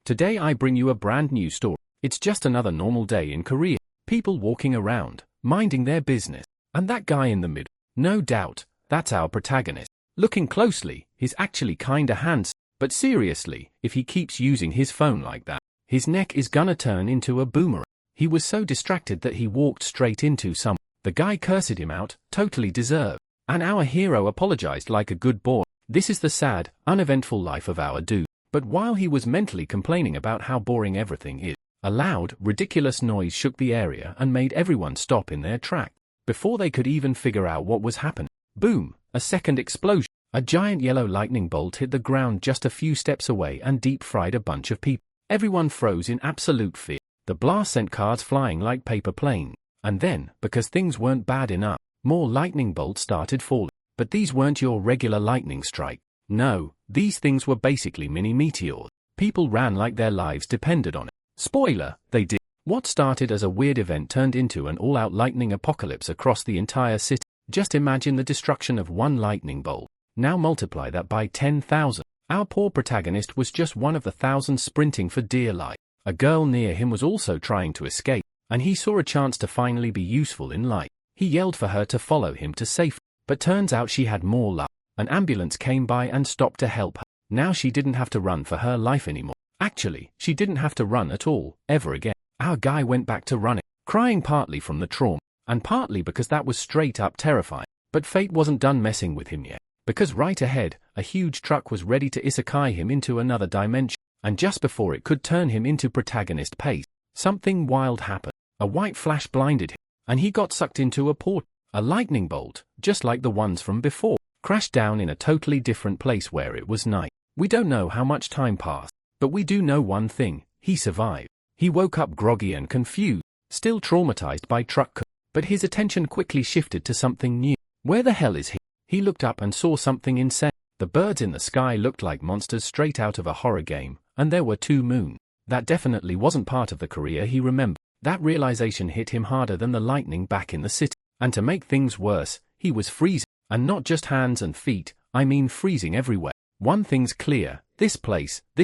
Today I bring you a brand new story. It's just another normal day in Korea. People walking around, minding their business. And that guy in the middle. No doubt, that's our protagonist. Looking closely, he's actually kinda handsome. But seriously, if he keeps using his phone like that, his neck is gonna turn into a boomerang. He was so distracted that he walked straight into someone. The guy cursed him out, totally deserved. And our hero apologized like a good boy. This is the sad, uneventful life of our dude. But while he was mentally complaining about how boring everything is, a loud, ridiculous noise shook the area and made everyone stop in their tracks. Before they could even figure out what was happening, boom, a second explosion. A giant yellow lightning bolt hit the ground just a few steps away and deep-fried a bunch of people. Everyone froze in absolute fear. The blast sent cars flying like paper planes. And then, because things weren't bad enough, more lightning bolts started falling. But these weren't your regular lightning strike. No, these things were basically mini meteors. People ran like their lives depended on it. Spoiler, they did. What started as a weird event turned into an all-out lightning apocalypse across the entire city. Just imagine the destruction of one lightning bolt. Now multiply that by 10,000. Our poor protagonist was just one of the thousands sprinting for dear life. A girl near him was also trying to escape, and he saw a chance to finally be useful in life. He yelled for her to follow him to safety, but turns out she had more luck. An ambulance came by and stopped to help her. Now she didn't have to run for her life anymore. Actually, she didn't have to run at all, ever again. Our guy went back to running, crying partly from the trauma, and partly because that was straight up terrifying. But fate wasn't done messing with him yet, because right ahead, a huge truck was ready to isekai him into another dimension, and just before it could turn him into protagonist pace, something wild happened. A white flash blinded him, and he got sucked into a portal. A lightning bolt, just like the ones from before, crashed down in a totally different place where it was night. We don't know how much time passed, but we do know one thing: he survived. He woke up groggy and confused, still traumatized by truck, but his attention quickly shifted to something new. Where the hell is he? He looked up and saw something insane. The birds in the sky looked like monsters straight out of a horror game, and there were two moons. That definitely wasn't part of the Korea he remembered. That realization hit him harder than the lightning back in the city. And to make things worse, he was freezing. And not just hands and feet, I mean freezing everywhere. One thing's clear: this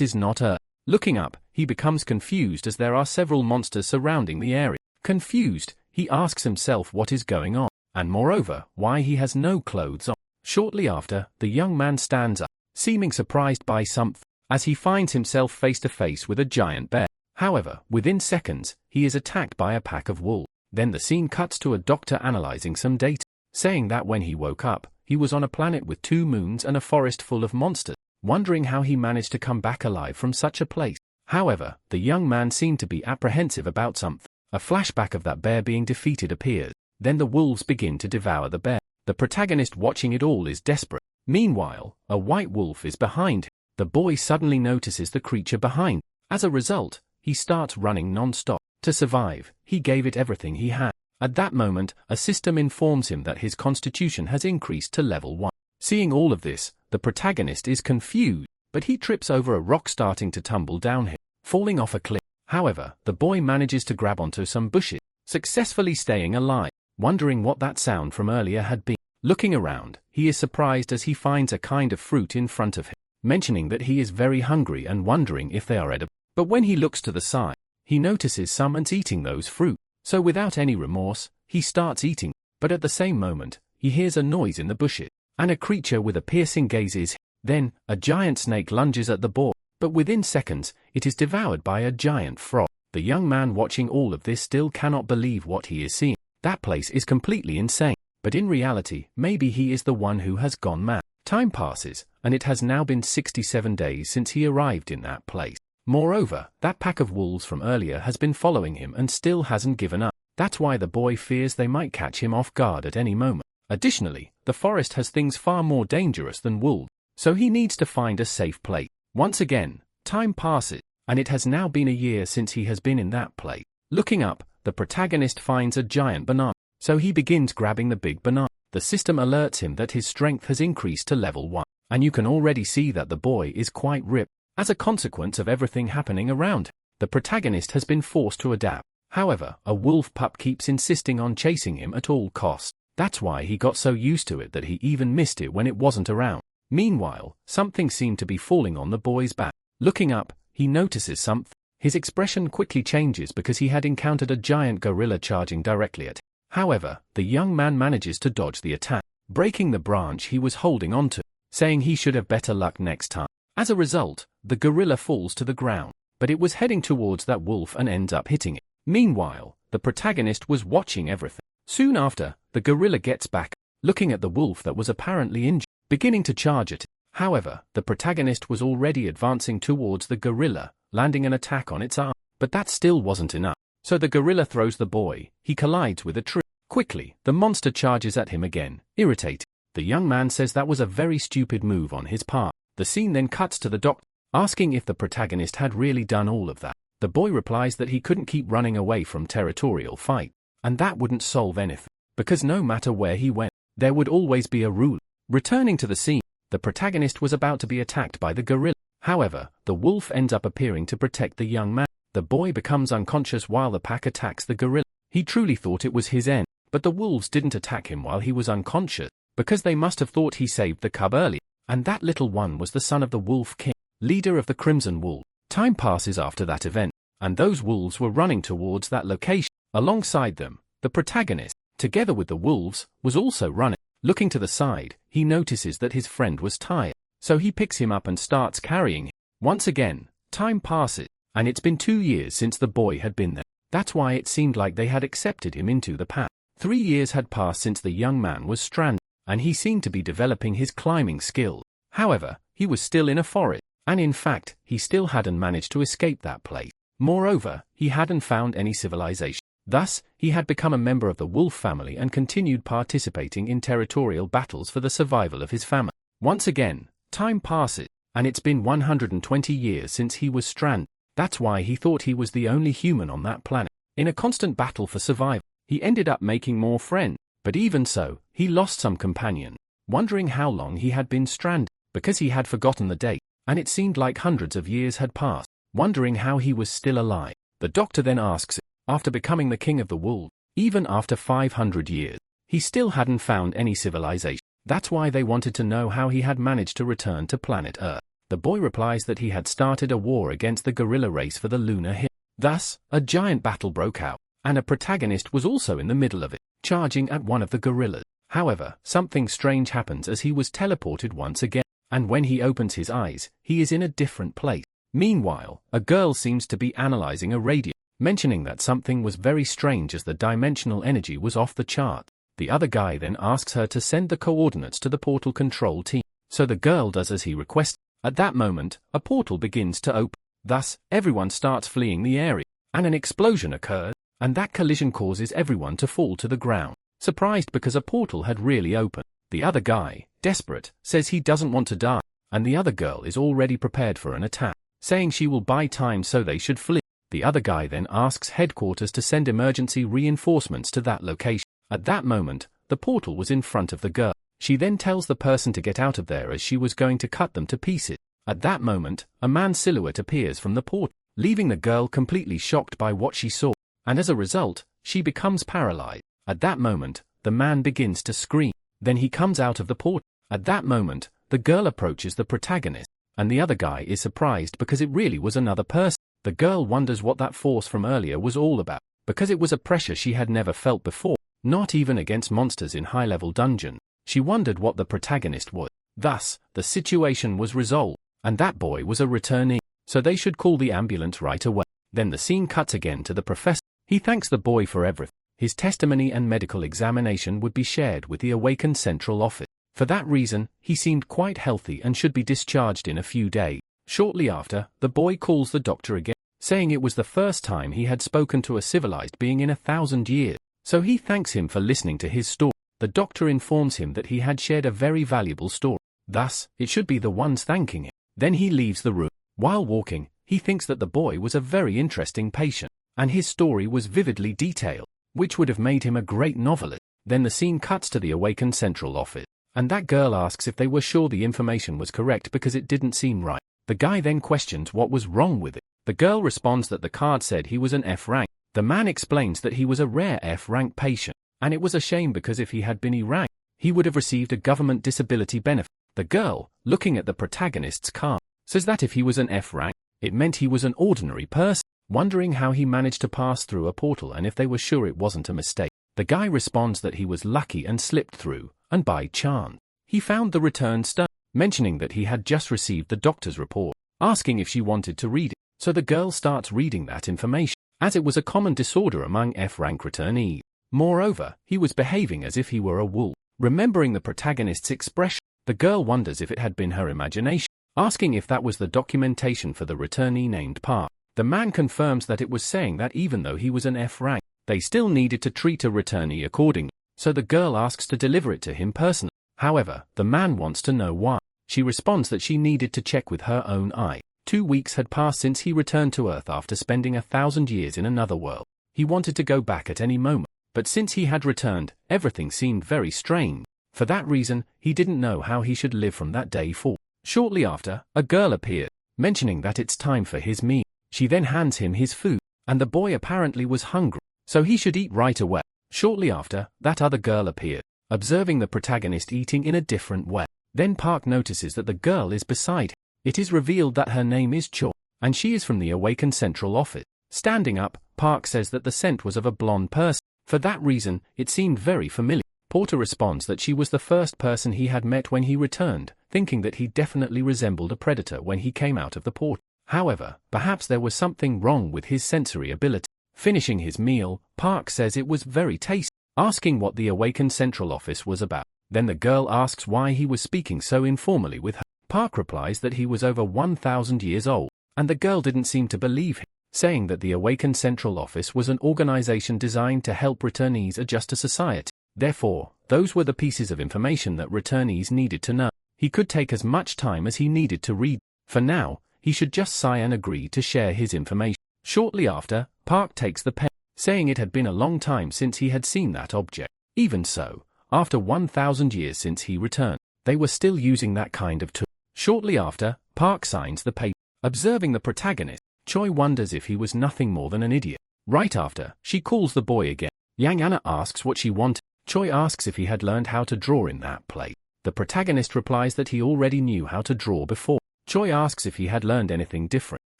is not Earth. Looking up, he becomes confused as there are several monsters surrounding the area. Confused, he asks himself what is going on, and moreover, why he has no clothes on. Shortly after, the young man stands up, seeming surprised by something, as he finds himself face to face with a giant bear. However, within seconds, he is attacked by a pack of wolves. Then the scene cuts to a doctor analyzing some data, saying that when he woke up, he was on a planet with 2 moons and a forest full of monsters, wondering how he managed to come back alive from such a place. However, the young man seemed to be apprehensive about something. A flashback of that bear being defeated appears. Then the wolves begin to devour the bear. The protagonist watching it all is desperate. Meanwhile, a white wolf is behind him. The boy suddenly notices the creature behind. As a result, he starts running non-stop. To survive, he gave it everything he had. At that moment, a system informs him that his constitution has increased to level 1. Seeing all of this, the protagonist is confused, but he trips over a rock starting to tumble downhill, falling off a cliff. However, the boy manages to grab onto some bushes, successfully staying alive, wondering what that sound from earlier had been. Looking around, he is surprised as he finds a kind of fruit in front of him, mentioning that he is very hungry and wondering if they are edible. But when he looks to the side, he notices someone's eating those fruit. So without any remorse, he starts eating, but at the same moment, he hears a noise in the bushes, and a creature with a piercing gaze is. Then, a giant snake lunges at the boy, but within seconds, it is devoured by a giant frog. The young man watching all of this still cannot believe what he is seeing. That place is completely insane, but in reality, maybe he is the one who has gone mad. Time passes, and it has now been 67 days since he arrived in that place. Moreover, that pack of wolves from earlier has been following him and still hasn't given up. That's why the boy fears they might catch him off guard at any moment. Additionally, the forest has things far more dangerous than wolves, so he needs to find a safe place. Once again, time passes, and it has now been a year since he has been in that place. Looking up, the protagonist finds a giant banana, so he begins grabbing the big banana. The system alerts him that his strength has increased to level 1, and you can already see that the boy is quite ripped. As a consequence of everything happening around him, the protagonist has been forced to adapt. However, a wolf pup keeps insisting on chasing him at all costs. That's why he got so used to it that he even missed it when it wasn't around. Meanwhile, something seemed to be falling on the boy's back. Looking up, he notices something. His expression quickly changes because he had encountered a giant gorilla charging directly at him. However, the young man manages to dodge the attack, breaking the branch he was holding onto, saying he should have better luck next time. As a result, the gorilla falls to the ground, but it was heading towards that wolf and ends up hitting it. Meanwhile, the protagonist was watching everything. Soon after, the gorilla gets back, looking at the wolf that was apparently injured, beginning to charge at it. However, the protagonist was already advancing towards the gorilla, landing an attack on its arm. But that still wasn't enough. So the gorilla throws the boy, he collides with a tree. Quickly, the monster charges at him again, irritated. The young man says that was a very stupid move on his part. The scene then cuts to the doctor, asking if the protagonist had really done all of that. The boy replies that he couldn't keep running away from territorial fight, and that wouldn't solve anything, because no matter where he went, there would always be a rule. Returning to the scene, the protagonist was about to be attacked by the gorilla. However, the wolf ends up appearing to protect the young man. The boy becomes unconscious while the pack attacks the gorilla. He truly thought it was his end, but the wolves didn't attack him while he was unconscious, because they must have thought he saved the cub early. And that little one was the son of the Wolf King, leader of the Crimson Wolf. Time passes after that event, and those wolves were running towards that location. Alongside them, the protagonist, together with the wolves, was also running. Looking to the side, he notices that his friend was tired, so he picks him up and starts carrying him. Once again, time passes, and it's been 2 years since the boy had been there. That's why it seemed like they had accepted him into the pack. 3 years had passed since the young man was stranded, and he seemed to be developing his climbing skills. However, he was still in a forest, and in fact, he still hadn't managed to escape that place. Moreover, he hadn't found any civilization. Thus, he had become a member of the wolf family and continued participating in territorial battles for the survival of his family. Once again, time passes, and it's been 120 years since he was stranded. That's why he thought he was the only human on that planet. In a constant battle for survival, he ended up making more friends, but even so, he lost some companions, wondering how long he had been stranded, because he had forgotten the date, and it seemed like hundreds of years had passed, wondering how he was still alive. The doctor then asks him, after becoming the king of the wolves, even after 500 years, he still hadn't found any civilization. That's why they wanted to know how he had managed to return to planet Earth. The boy replies that he had started a war against the gorilla race for the lunar hill. Thus, a giant battle broke out, and a protagonist was also in the middle of it, charging at one of the gorillas. However, something strange happens as he was teleported once again, and when he opens his eyes, he is in a different place. Meanwhile, a girl seems to be analyzing a radio, mentioning that something was very strange as the dimensional energy was off the chart. The other guy then asks her to send the coordinates to the portal control team, so the girl does as he requested. At that moment, a portal begins to open. Thus, everyone starts fleeing the area, and an explosion occurs, and that collision causes everyone to fall to the ground, surprised because a portal had really opened. The other guy, desperate, says he doesn't want to die, and the other girl is already prepared for an attack, saying she will buy time so they should flee. The other guy then asks headquarters to send emergency reinforcements to that location. At that moment, the portal was in front of the girl. She then tells the person to get out of there as she was going to cut them to pieces. At that moment, a man's silhouette appears from the portal, leaving the girl completely shocked by what she saw, and as a result, she becomes paralyzed. At that moment, the man begins to scream. Then he comes out of the portal. At that moment, the girl approaches the protagonist, and the other guy is surprised because it really was another person. The girl wonders what that force from earlier was all about, because it was a pressure she had never felt before, not even against monsters in high-level dungeon. She wondered what the protagonist was. Thus, the situation was resolved, and that boy was a returnee, so they should call the ambulance right away. Then the scene cuts again to the professor. He thanks the boy for everything. His testimony and medical examination would be shared with the awakened central office. For that reason, he seemed quite healthy and should be discharged in a few days. Shortly after, the boy calls the doctor again, saying it was the first time he had spoken to a civilized being in 1,000 years, so he thanks him for listening to his story. The doctor informs him that he had shared a very valuable story, thus, it should be the ones thanking him. Then he leaves the room. While walking, he thinks that the boy was a very interesting patient, and his story was vividly detailed, which would have made him a great novelist. Then the scene cuts to the awakened central office, and that girl asks if they were sure the information was correct because it didn't seem right. The guy then questions what was wrong with it. The girl responds that the card said he was an F rank. The man explains that he was a rare F rank patient, and it was a shame because if he had been E rank, he would have received a government disability benefit. The girl, looking at the protagonist's card, says that if he was an F rank, It meant he was an ordinary person, wondering how he managed to pass through a portal and if they were sure it wasn't a mistake. The guy responds that he was lucky and slipped through, and by chance, he found the return stone, mentioning that he had just received the doctor's report, asking if she wanted to read it. So the girl starts reading that information, as it was a common disorder among F-rank returnees. Moreover, he was behaving as if he were a wolf. Remembering the protagonist's expression, the girl wonders if it had been her imagination, asking if that was the documentation for the returnee named Park. The man confirms that it was, saying that even though he was an F-rank, they still needed to treat a returnee accordingly, so the girl asks to deliver it to him personally. However, the man wants to know why. She responds that she needed to check with her own eye. 2 weeks had passed since he returned to Earth after spending 1,000 years in another world. He wanted to go back at any moment, but since he had returned, everything seemed very strange. For that reason, he didn't know how he should live from that day forward. Shortly after, a girl appeared, mentioning that it's time for his meal. She then hands him his food, and the boy apparently was hungry, so he should eat right away. Shortly after, that other girl appeared, observing the protagonist eating in a different way. Then Park notices that the girl is beside him. It is revealed that her name is Choi, and she is from the Awakened Central Office. Standing up, Park says that the scent was of a blonde person. For that reason, it seemed very familiar. Porter responds that she was the first person he had met when he returned, thinking that he definitely resembled a predator when he came out of the portal. However, perhaps there was something wrong with his sensory ability. Finishing his meal, Park says it was very tasty, asking what the Awakened Central Office was about. Then the girl asks why he was speaking so informally with her. Park replies that he was over 1,000 years old, and the girl didn't seem to believe him, saying that the Awakened Central Office was an organization designed to help returnees adjust to society. Therefore, those were the pieces of information that returnees needed to know. He could take as much time as he needed to read. For now, he should just sigh and agree to share his information. Shortly after, Park takes the pen, saying it had been a long time since he had seen that object. Even so, after 1,000 years since he returned, they were still using that kind of tool. Shortly after, Park signs the paper. Observing the protagonist, Choi wonders if he was nothing more than an idiot. Right after, she calls the boy again. Yang Anna asks what she wanted. Choi asks if he had learned how to draw in that place. The protagonist replies that he already knew how to draw before. Choi asks if he had learned anything different,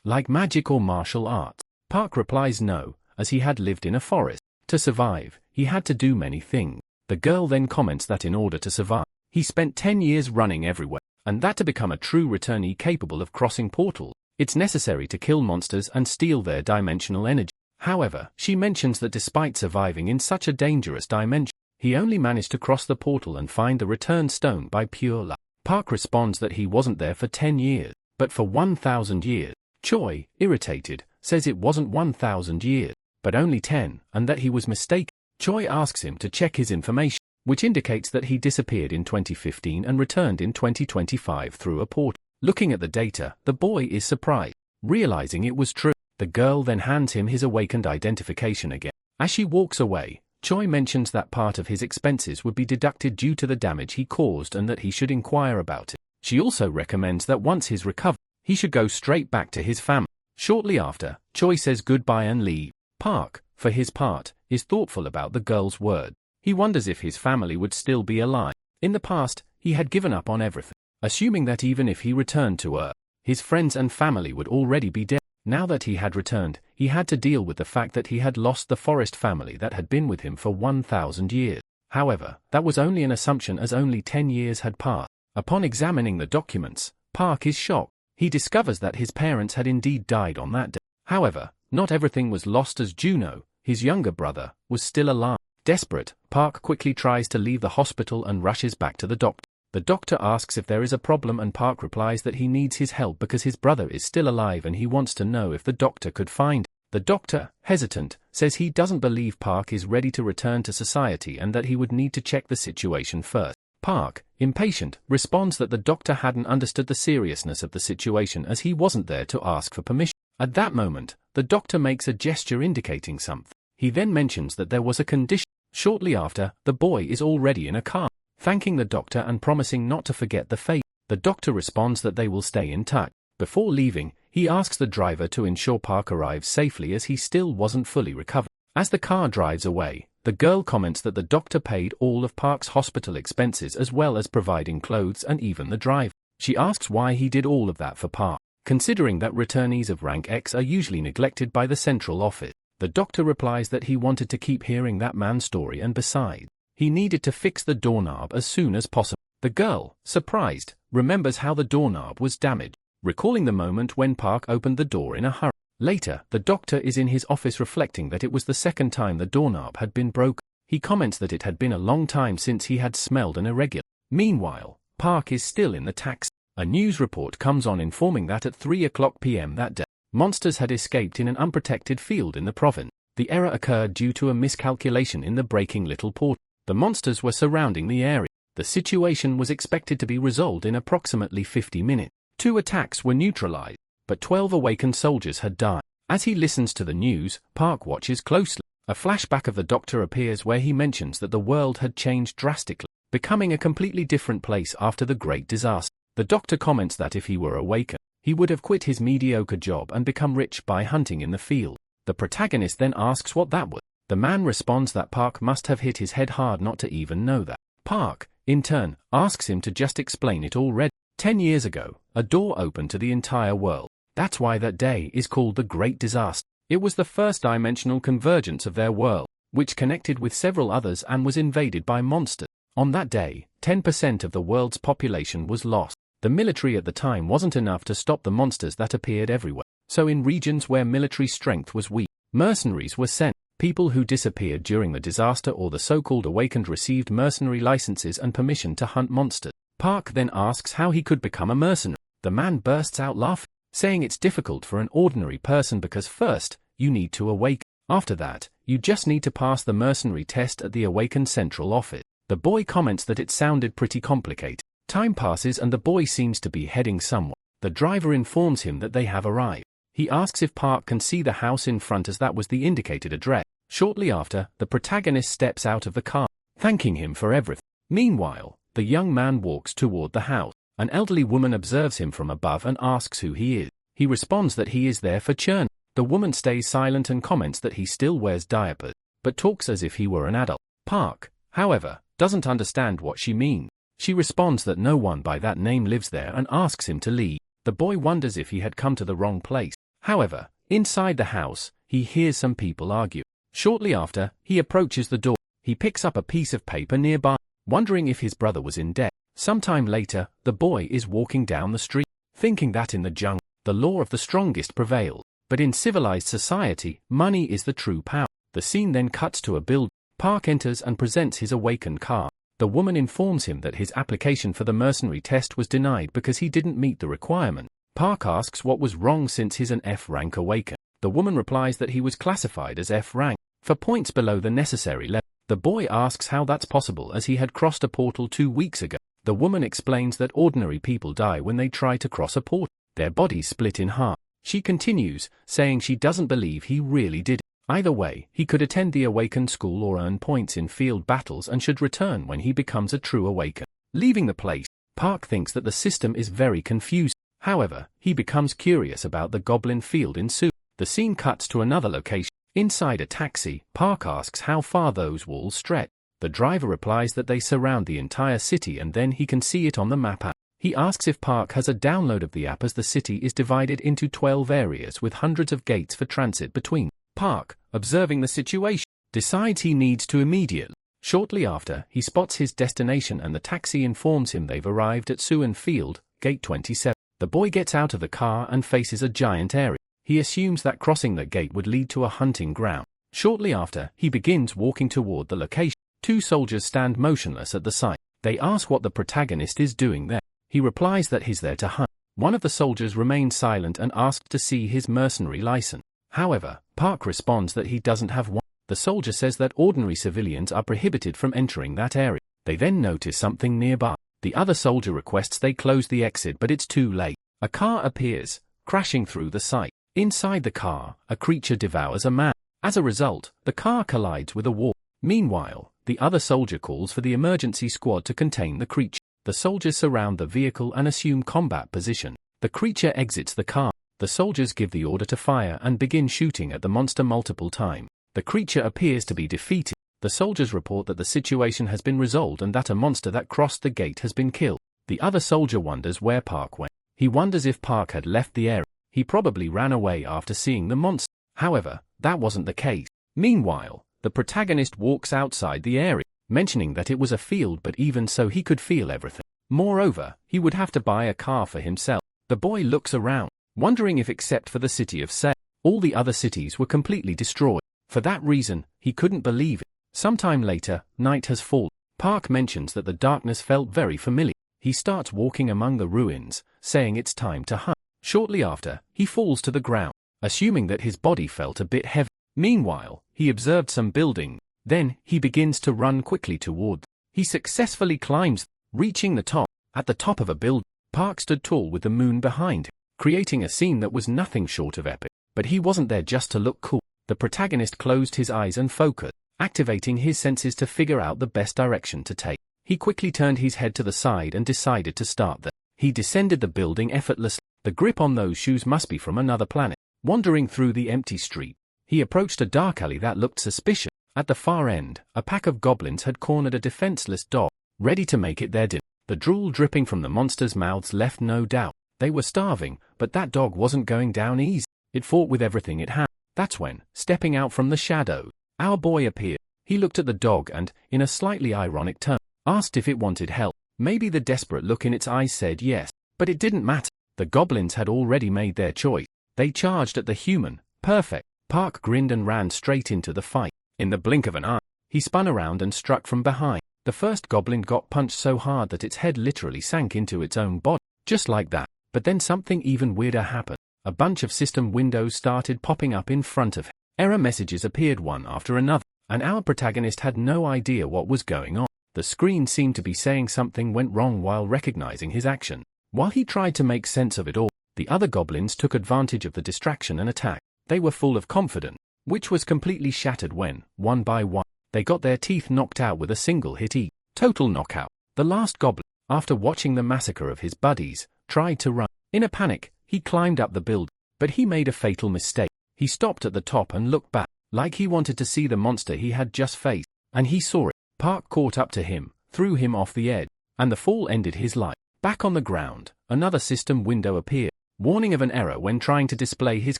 like magic or martial arts. Park replies no, as he had lived in a forest. To survive, he had to do many things. The girl then comments that in order to survive, he spent 10 years running everywhere, and that to become a true returnee capable of crossing portals, it's necessary to kill monsters and steal their dimensional energy. However, she mentions that despite surviving in such a dangerous dimension, he only managed to cross the portal and find the return stone by pure luck. Park responds that he wasn't there for 10 years, but for 1,000 years. Choi, irritated, says it wasn't 1,000 years, but only 10, and that he was mistaken. Choi asks him to check his information, which indicates that he disappeared in 2015 and returned in 2025 through a portal. Looking at the data, the boy is surprised, realizing it was true. The girl then hands him his awakened identification again. As she walks away, Choi mentions that part of his expenses would be deducted due to the damage he caused and that he should inquire about it. She also recommends that once he's recovered, he should go straight back to his family. Shortly after, Choi says goodbye and leaves. Park, for his part, is thoughtful about the girl's word. He wonders if his family would still be alive. In the past, he had given up on everything, assuming that even if he returned to Earth, his friends and family would already be dead. Now that he had returned, he had to deal with the fact that he had lost the forest family that had been with him for 1,000 years. However, that was only an assumption as only 10 years had passed. Upon examining the documents, Park is shocked. He discovers that his parents had indeed died on that day. However, not everything was lost, as Juno, his younger brother, was still alive. Desperate, Park quickly tries to leave the hospital and rushes back to the doctor. The doctor asks if there is a problem and Park replies that he needs his help because his brother is still alive and he wants to know if the doctor could find him. The doctor, hesitant, says he doesn't believe Park is ready to return to society and that he would need to check the situation first. Park, impatient, responds that the doctor hadn't understood the seriousness of the situation as he wasn't there to ask for permission. At that moment, the doctor makes a gesture indicating something. He then mentions that there was a condition. Shortly after, the boy is already in a car, thanking the doctor and promising not to forget the fate. The doctor responds that they will stay in touch. Before leaving, he asks the driver to ensure Park arrives safely as he still wasn't fully recovered. As the car drives away, the girl comments that the doctor paid all of Park's hospital expenses as well as providing clothes and even the driver. She asks why he did all of that for Park. considering that returnees of rank X are usually neglected by the central office. The doctor replies that he wanted to keep hearing that man's story, and besides, he needed to fix the doorknob as soon as possible. The girl, surprised, remembers how the doorknob was damaged, recalling the moment when Park opened the door in a hurry. Later, the doctor is in his office reflecting that it was the second time the doorknob had been broken. He comments that it had been a long time since he had smelled an irregular. Meanwhile, Park is still in the taxi. A news report comes on informing that at 3:00 p.m. that day, monsters had escaped in an unprotected field in the province. The error occurred due to a miscalculation in the breaking little portal. The monsters were surrounding the area. The situation was expected to be resolved in approximately 50 minutes. 2 attacks were neutralized, but 12 awakened soldiers had died. As he listens to the news, Park watches closely. A flashback of the doctor appears where he mentions that the world had changed drastically, becoming a completely different place after the Great Disaster. The doctor comments that if he were awakened, he would have quit his mediocre job and become rich by hunting in the field. The protagonist then asks what that was. The man responds that Park must have hit his head hard not to even know that. Park, in turn, asks him to just explain it already. 10 years ago, a door opened to the entire world. That's why that day is called the Great Disaster. It was the first dimensional convergence of their world, which connected with several others and was invaded by monsters. On that day, 10% of the world's population was lost. The military at the time wasn't enough to stop the monsters that appeared everywhere. So in regions where military strength was weak, mercenaries were sent. People who disappeared during the disaster or the so-called awakened received mercenary licenses and permission to hunt monsters. Park then asks how he could become a mercenary. The man bursts out laughing, saying it's difficult for an ordinary person because first, you need to awaken. After that, you just need to pass the mercenary test at the awakened central office. The boy comments that it sounded pretty complicated. Time passes and the boy seems to be heading somewhere. The driver informs him that they have arrived. He asks if Park can see the house in front as that was the indicated address. Shortly after, the protagonist steps out of the car, thanking him for everything. Meanwhile, the young man walks toward the house. An elderly woman observes him from above and asks who he is. He responds that he is there for churn. The woman stays silent and comments that he still wears diapers, but talks as if he were an adult. Park, however, doesn't understand what she means. She responds that no one by that name lives there and asks him to leave. The boy wonders if he had come to the wrong place. However, inside the house, he hears some people argue. Shortly after, he approaches the door. He picks up a piece of paper nearby, wondering if his brother was in debt. Sometime later, the boy is walking down the street, thinking that in the jungle, the law of the strongest prevails. But in civilized society, money is the true power. The scene then cuts to a building. Park enters and presents his awakened car. The woman informs him that his application for the mercenary test was denied because he didn't meet the requirement. Park asks what was wrong since he's an F rank awakened. The woman replies that he was classified as F rank, for points below the necessary level. The boy asks how that's possible as he had crossed a portal 2 weeks ago. The woman explains that ordinary people die when they try to cross a portal. Their bodies split in half. She continues, saying she doesn't believe he really did it. Either way, he could attend the awakened school or earn points in field battles and should return when he becomes a true awakened. Leaving the place, Park thinks that the system is very confusing. However, he becomes curious about the goblin field in Su. The scene cuts to another location. Inside a taxi, Park asks how far those walls stretch. The driver replies that they surround the entire city and then he can see it on the map app. He asks if Park has a download of the app as the city is divided into 12 areas with hundreds of gates for transit between. Park, observing the situation, decides he needs to immediately. Shortly after, he spots his destination and the taxi informs him they've arrived at Suan Field, Gate 27. The boy gets out of the car and faces a giant area. He assumes that crossing the gate would lead to a hunting ground. Shortly after, he begins walking toward the location. 2 soldiers stand motionless at the site. They ask what the protagonist is doing there. He replies that he's there to hunt. One of the soldiers remains silent and asks to see his mercenary license. However, Park responds that he doesn't have one. The soldier says that ordinary civilians are prohibited from entering that area. They then notice something nearby. The other soldier requests they close the exit, but it's too late. A car appears, crashing through the site. Inside the car, a creature devours a man. As a result, the car collides with a wall. Meanwhile, the other soldier calls for the emergency squad to contain the creature. The soldiers surround the vehicle and assume combat position. The creature exits the car. The soldiers give the order to fire and begin shooting at the monster multiple times. The creature appears to be defeated. The soldiers report that the situation has been resolved and that a monster that crossed the gate has been killed. The other soldier wonders where Park went. He wonders if Park had left the area. He probably ran away after seeing the monster. However, that wasn't the case. Meanwhile, the protagonist walks outside the area, mentioning that it was a field, but even so he could feel everything. Moreover, he would have to buy a car for himself. The boy looks around, wondering if except for the city of Se, all the other cities were completely destroyed. For that reason, he couldn't believe it. Sometime later, night has fallen. Park mentions that the darkness felt very familiar. He starts walking among the ruins, saying it's time to hunt. Shortly after, he falls to the ground, assuming that his body felt a bit heavy. Meanwhile, he observed some building. Then, he begins to run quickly toward them. He successfully climbs, reaching the top. At the top of a building, Park stood tall with the moon behind him, creating a scene that was nothing short of epic. But he wasn't there just to look cool. The protagonist closed his eyes and focused, activating his senses to figure out the best direction to take. He quickly turned his head to the side and decided to start there. He descended the building effortlessly. The grip on those shoes must be from another planet. Wandering through the empty street, he approached a dark alley that looked suspicious. At the far end, a pack of goblins had cornered a defenseless dog, ready to make it their dinner. The drool dripping from the monsters' mouths left no doubt. They were starving, but that dog wasn't going down easy. It fought with everything it had. That's when, stepping out from the shadows, our boy appeared. He looked at the dog and, in a slightly ironic tone, asked if it wanted help. Maybe the desperate look in its eyes said yes, but it didn't matter. The goblins had already made their choice. They charged at the human. Perfect. Park grinned and ran straight into the fight. In the blink of an eye, he spun around and struck from behind. The first goblin got punched so hard that its head literally sank into its own body. Just like that. But then something even weirder happened. A bunch of system windows started popping up in front of him. Error messages appeared one after another, and our protagonist had no idea what was going on. The screen seemed to be saying something went wrong while recognizing his action. While he tried to make sense of it all, the other goblins took advantage of the distraction and attacked. They were full of confidence, which was completely shattered when, one by one, they got their teeth knocked out with a single hit each. Total knockout. The last goblin, after watching the massacre of his buddies, tried to run. In a panic, he climbed up the building, but he made a fatal mistake. He stopped at the top and looked back, like he wanted to see the monster he had just faced, and he saw it. Park caught up to him, threw him off the edge, and the fall ended his life. Back on the ground, another system window appeared, warning of an error when trying to display his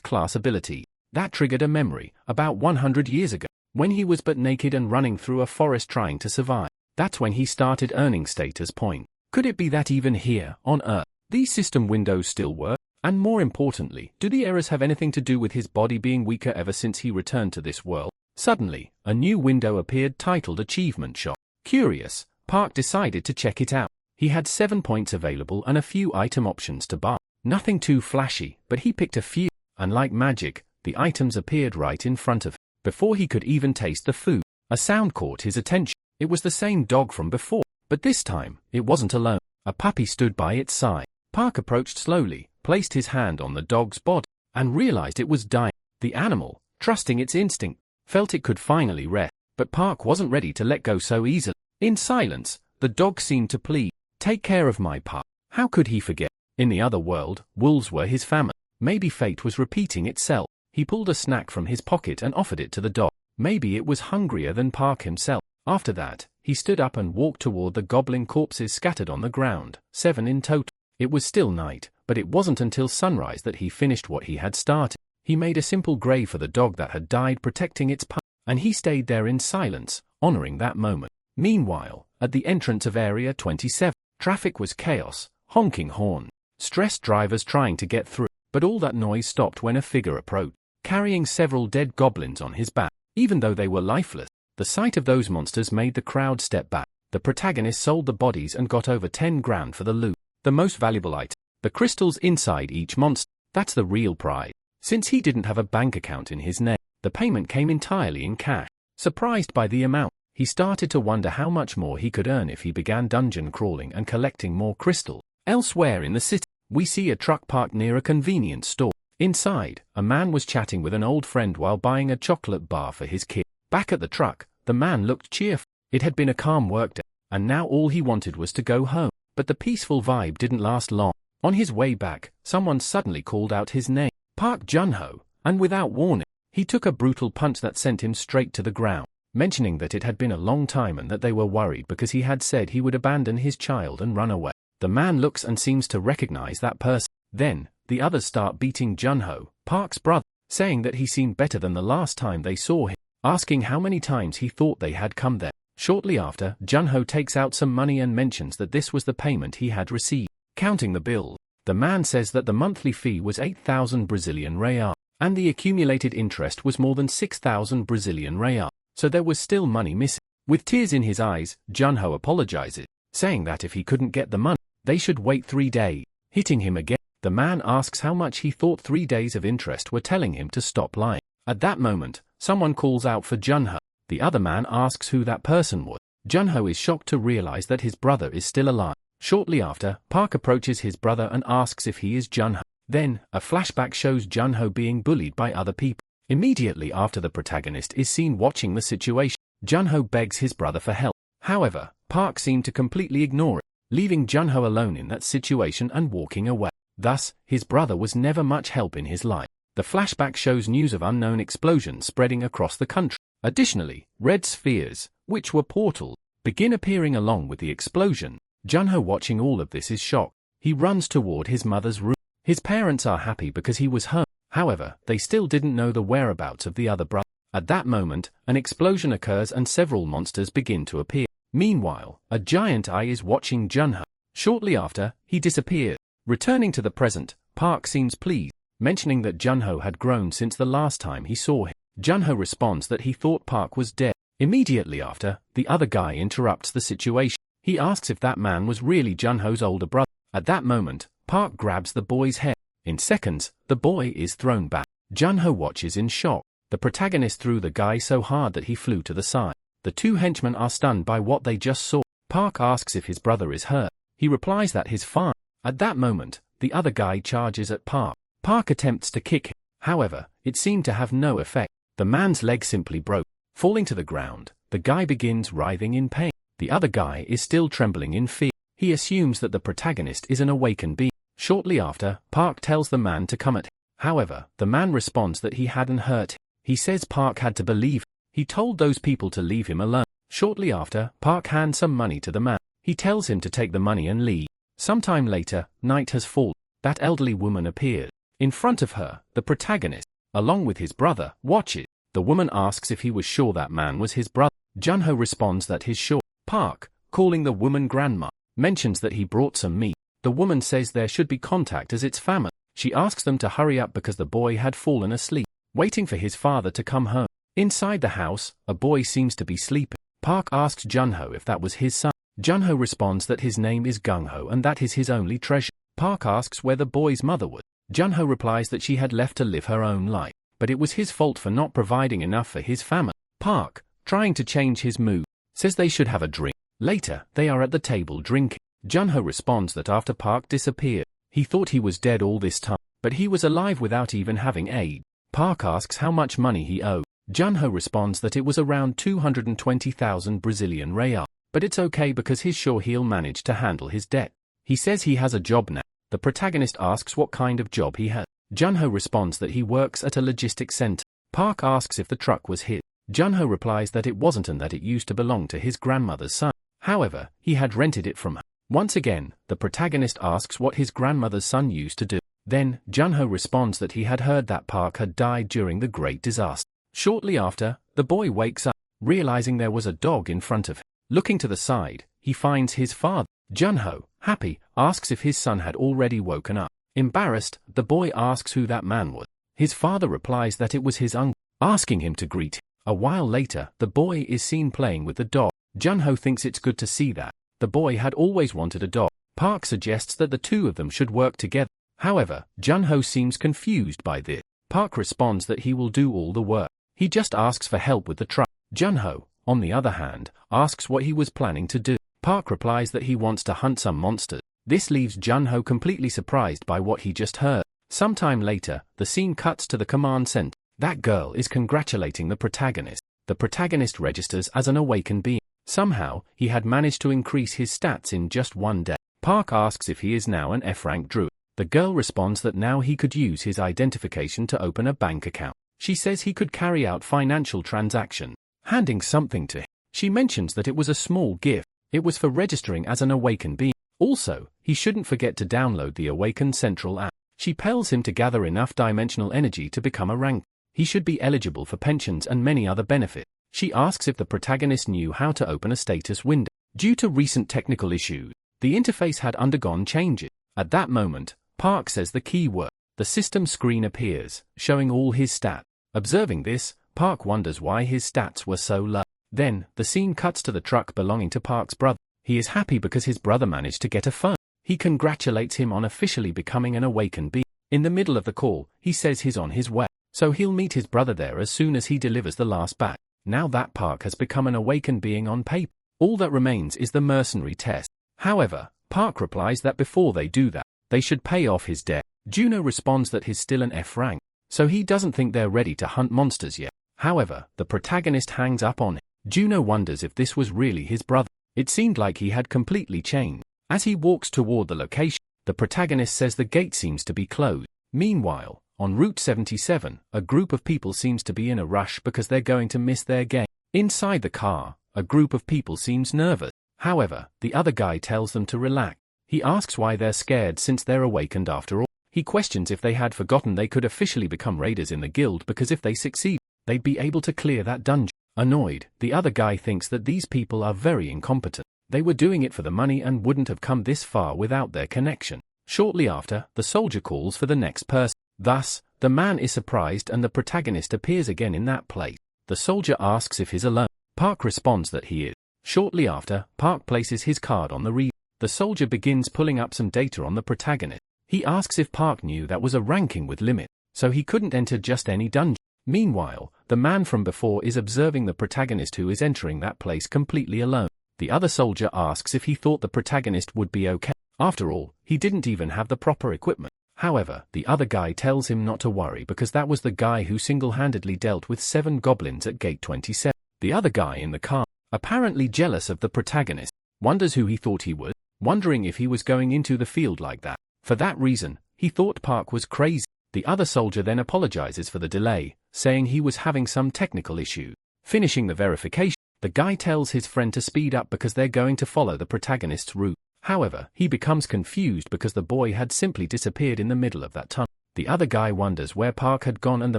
class ability. That triggered a memory, about 100 years ago, when he was but naked and running through a forest trying to survive. That's when he started earning status points. Could it be that even here, on Earth, these system windows still work? And more importantly, do the errors have anything to do with his body being weaker ever since he returned to this world? Suddenly, a new window appeared titled Achievement Shop. Curious, Park decided to check it out. He had 7 points available and a few item options to buy. Nothing too flashy, but he picked a few, and like magic, the items appeared right in front of him. Before he could even taste the food, a sound caught his attention. It was the same dog from before, but this time, it wasn't alone. A puppy stood by its side. Park approached slowly, placed his hand on the dog's body, and realized it was dying. The animal, trusting its instinct, felt it could finally rest, but Park wasn't ready to let go so easily. In silence, the dog seemed to plead, "Take care of my pup." How could he forget? In the other world, wolves were his family. Maybe fate was repeating itself. He pulled a snack from his pocket and offered it to the dog. Maybe it was hungrier than Park himself. After that, he stood up and walked toward the goblin corpses scattered on the ground, 7 in total. It was still night, but it wasn't until sunrise that he finished what he had started. He made a simple grave for the dog that had died protecting its pup, and he stayed there in silence, honoring that moment. Meanwhile, at the entrance of Area 27, traffic was chaos, honking horn, stressed drivers trying to get through, but all that noise stopped when a figure approached, carrying several dead goblins on his back. Even though they were lifeless, the sight of those monsters made the crowd step back. The protagonist sold the bodies and got over 10 grand for the loot. The most valuable item, the crystals inside each monster. That's the real prize. Since he didn't have a bank account in his name, the payment came entirely in cash. Surprised by the amount, he started to wonder how much more he could earn if he began dungeon crawling and collecting more crystals. Elsewhere in the city, we see a truck parked near a convenience store. Inside, a man was chatting with an old friend while buying a chocolate bar for his kid. Back at the truck, the man looked cheerful. It had been a calm workday, and now all he wanted was to go home. But the peaceful vibe didn't last long. On his way back, someone suddenly called out his name, Park Jun-ho, and without warning, he took a brutal punch that sent him straight to the ground, mentioning that it had been a long time and that they were worried because he had said he would abandon his child and run away. The man looks and seems to recognize that person. Then, the others start beating Junho, Park's brother, saying that he seemed better than the last time they saw him, asking how many times he thought they had come there. Shortly after, Junho takes out some money and mentions that this was the payment he had received. Counting the bill, the man says that the monthly fee was 8,000 Brazilian real, and the accumulated interest was more than 6,000 Brazilian real, so there was still money missing. With tears in his eyes, Junho apologizes, saying that if he couldn't get the money, they should wait 3 days. Hitting him again, the man asks how much he thought 3 days of interest were, telling him to stop lying. At that moment, someone calls out for Junho. The other man asks who that person was. Junho is shocked to realize that his brother is still alive. Shortly after, Park approaches his brother and asks if he is Junho. Then, a flashback shows Junho being bullied by other people. Immediately after, the protagonist is seen watching the situation. Junho begs his brother for help. However, Park seemed to completely ignore it, leaving Junho alone in that situation and walking away. Thus, his brother was never much help in his life. The flashback shows news of unknown explosions spreading across the country. Additionally, red spheres, which were portals, begin appearing along with the explosion. Junho, watching all of this, is shocked. He runs toward his mother's room. His parents are happy because he was home. However, they still didn't know the whereabouts of the other brother. At that moment, an explosion occurs and several monsters begin to appear. Meanwhile, a giant eye is watching Junho. Shortly after, he disappears. Returning to the present, Park seems pleased, mentioning that Junho had grown since the last time he saw him. Junho responds that he thought Park was dead. Immediately after, the other guy interrupts the situation. He asks if that man was really Junho's older brother. At that moment, Park grabs the boy's head. In seconds, the boy is thrown back. Junho watches in shock. The protagonist threw the guy so hard that he flew to the side. The two henchmen are stunned by what they just saw. Park asks if his brother is hurt. He replies that he's fine. At that moment, the other guy charges at Park. Park attempts to kick him. However, it seemed to have no effect. The man's leg simply broke. Falling to the ground, the guy begins writhing in pain. The other guy is still trembling in fear. He assumes that the protagonist is an awakened being. Shortly after, Park tells the man to come at him. However, the man responds that he hadn't hurt him. He says Park had to believe him. He told those people to leave him alone. Shortly after, Park hands some money to the man. He tells him to take the money and leave. Sometime later, night has fallen. That elderly woman appears. In front of her, the protagonist, along with his brother, watches. The woman asks if he was sure that man was his brother. Junho responds that he's sure. Park, calling the woman grandma, mentions that he brought some meat. The woman says there should be contact as it's famine. She asks them to hurry up because the boy had fallen asleep, waiting for his father to come home. Inside the house, a boy seems to be sleeping. Park asks Junho if that was his son. Junho responds that his name is Gungho and that is his only treasure. Park asks where the boy's mother was. Junho replies that she had left to live her own life, but it was his fault for not providing enough for his family. Park, trying to change his mood, says they should have a drink. Later, they are at the table drinking. Junho responds that after Park disappeared, he thought he was dead all this time, but he was alive without even having aid. Park asks how much money he owed. Junho responds that it was around 220,000 Brazilian real, but it's okay because he's sure he'll manage to handle his debt. He says he has a job now. The protagonist asks what kind of job he has. Junho responds that he works at a logistics center. Park asks if the truck was his. Junho replies that it wasn't and that it used to belong to his grandmother's son. However, he had rented it from her. Once again, the protagonist asks what his grandmother's son used to do. Then, Junho responds that he had heard that Park had died during the Great Disaster. Shortly after, the boy wakes up, realizing there was a dog in front of him. Looking to the side, he finds his father. Junho, happy, asks if his son had already woken up. Embarrassed, the boy asks who that man was. His father replies that it was his uncle, asking him to greet him. A while later, the boy is seen playing with the dog. Junho thinks it's good to see that. The boy had always wanted a dog. Park suggests that the two of them should work together. However, Junho seems confused by this. Park responds that he will do all the work. He just asks for help with the truck. Junho, on the other hand, asks what he was planning to do. Park replies that he wants to hunt some monsters. This leaves Junho completely surprised by what he just heard. Sometime later, the scene cuts to the command center. That girl is congratulating the protagonist. The protagonist registers as an awakened being. Somehow, he had managed to increase his stats in just one day. Park asks if he is now an F-rank druid. The girl responds that now he could use his identification to open a bank account. She says he could carry out financial transactions, handing something to him. She mentions that it was a small gift. It was for registering as an awakened being. Also, he shouldn't forget to download the Awakened Central app. She tells him to gather enough dimensional energy to become a rank. He should be eligible for pensions and many other benefits. She asks if the protagonist knew how to open a status window. Due to recent technical issues, the interface had undergone changes. At that moment, Park says the keyword. The system screen appears, showing all his stats. Observing this, Park wonders why his stats were so low. Then, the scene cuts to the truck belonging to Park's brother. He is happy because his brother managed to get a phone. He congratulates him on officially becoming an awakened being. In the middle of the call, he says he's on his way, so he'll meet his brother there as soon as he delivers the last batch. Now that Park has become an awakened being on paper, all that remains is the mercenary test. However, Park replies that before they do that, they should pay off his debt. Juno responds that he's still an F rank, so he doesn't think they're ready to hunt monsters yet. However, the protagonist hangs up on him. Juno wonders if this was really his brother. It seemed like he had completely changed. As he walks toward the location, the protagonist says the gate seems to be closed. Meanwhile, on Route 77, a group of people seems to be in a rush because they're going to miss their game. Inside the car, a group of people seems nervous. However, the other guy tells them to relax. He asks why they're scared since they're awakened after all. He questions if they had forgotten they could officially become raiders in the guild because if they succeed, they'd be able to clear that dungeon. Annoyed, the other guy thinks that these people are very incompetent. They were doing it for the money and wouldn't have come this far without their connection. Shortly after, the soldier calls for the next person. Thus, the man is surprised and the protagonist appears again in that place. The soldier asks if he's alone. Park responds that he is. Shortly after, Park places his card on the reader. The soldier begins pulling up some data on the protagonist. He asks if Park knew that was a ranking with limit, so he couldn't enter just any dungeon. Meanwhile, the man from before is observing the protagonist who is entering that place completely alone. The other soldier asks if he thought the protagonist would be okay. After all, he didn't even have the proper equipment. However, the other guy tells him not to worry because that was the guy who single-handedly dealt with 7 goblins at Gate 27. The other guy in the car, apparently jealous of the protagonist, wonders who he thought he was, wondering if he was going into the field like that. For that reason, he thought Park was crazy. The other soldier then apologizes for the delay, saying he was having some technical issue. Finishing the verification, the guy tells his friend to speed up because they're going to follow the protagonist's route. However, he becomes confused because the boy had simply disappeared in the middle of that tunnel. The other guy wonders where Park had gone and the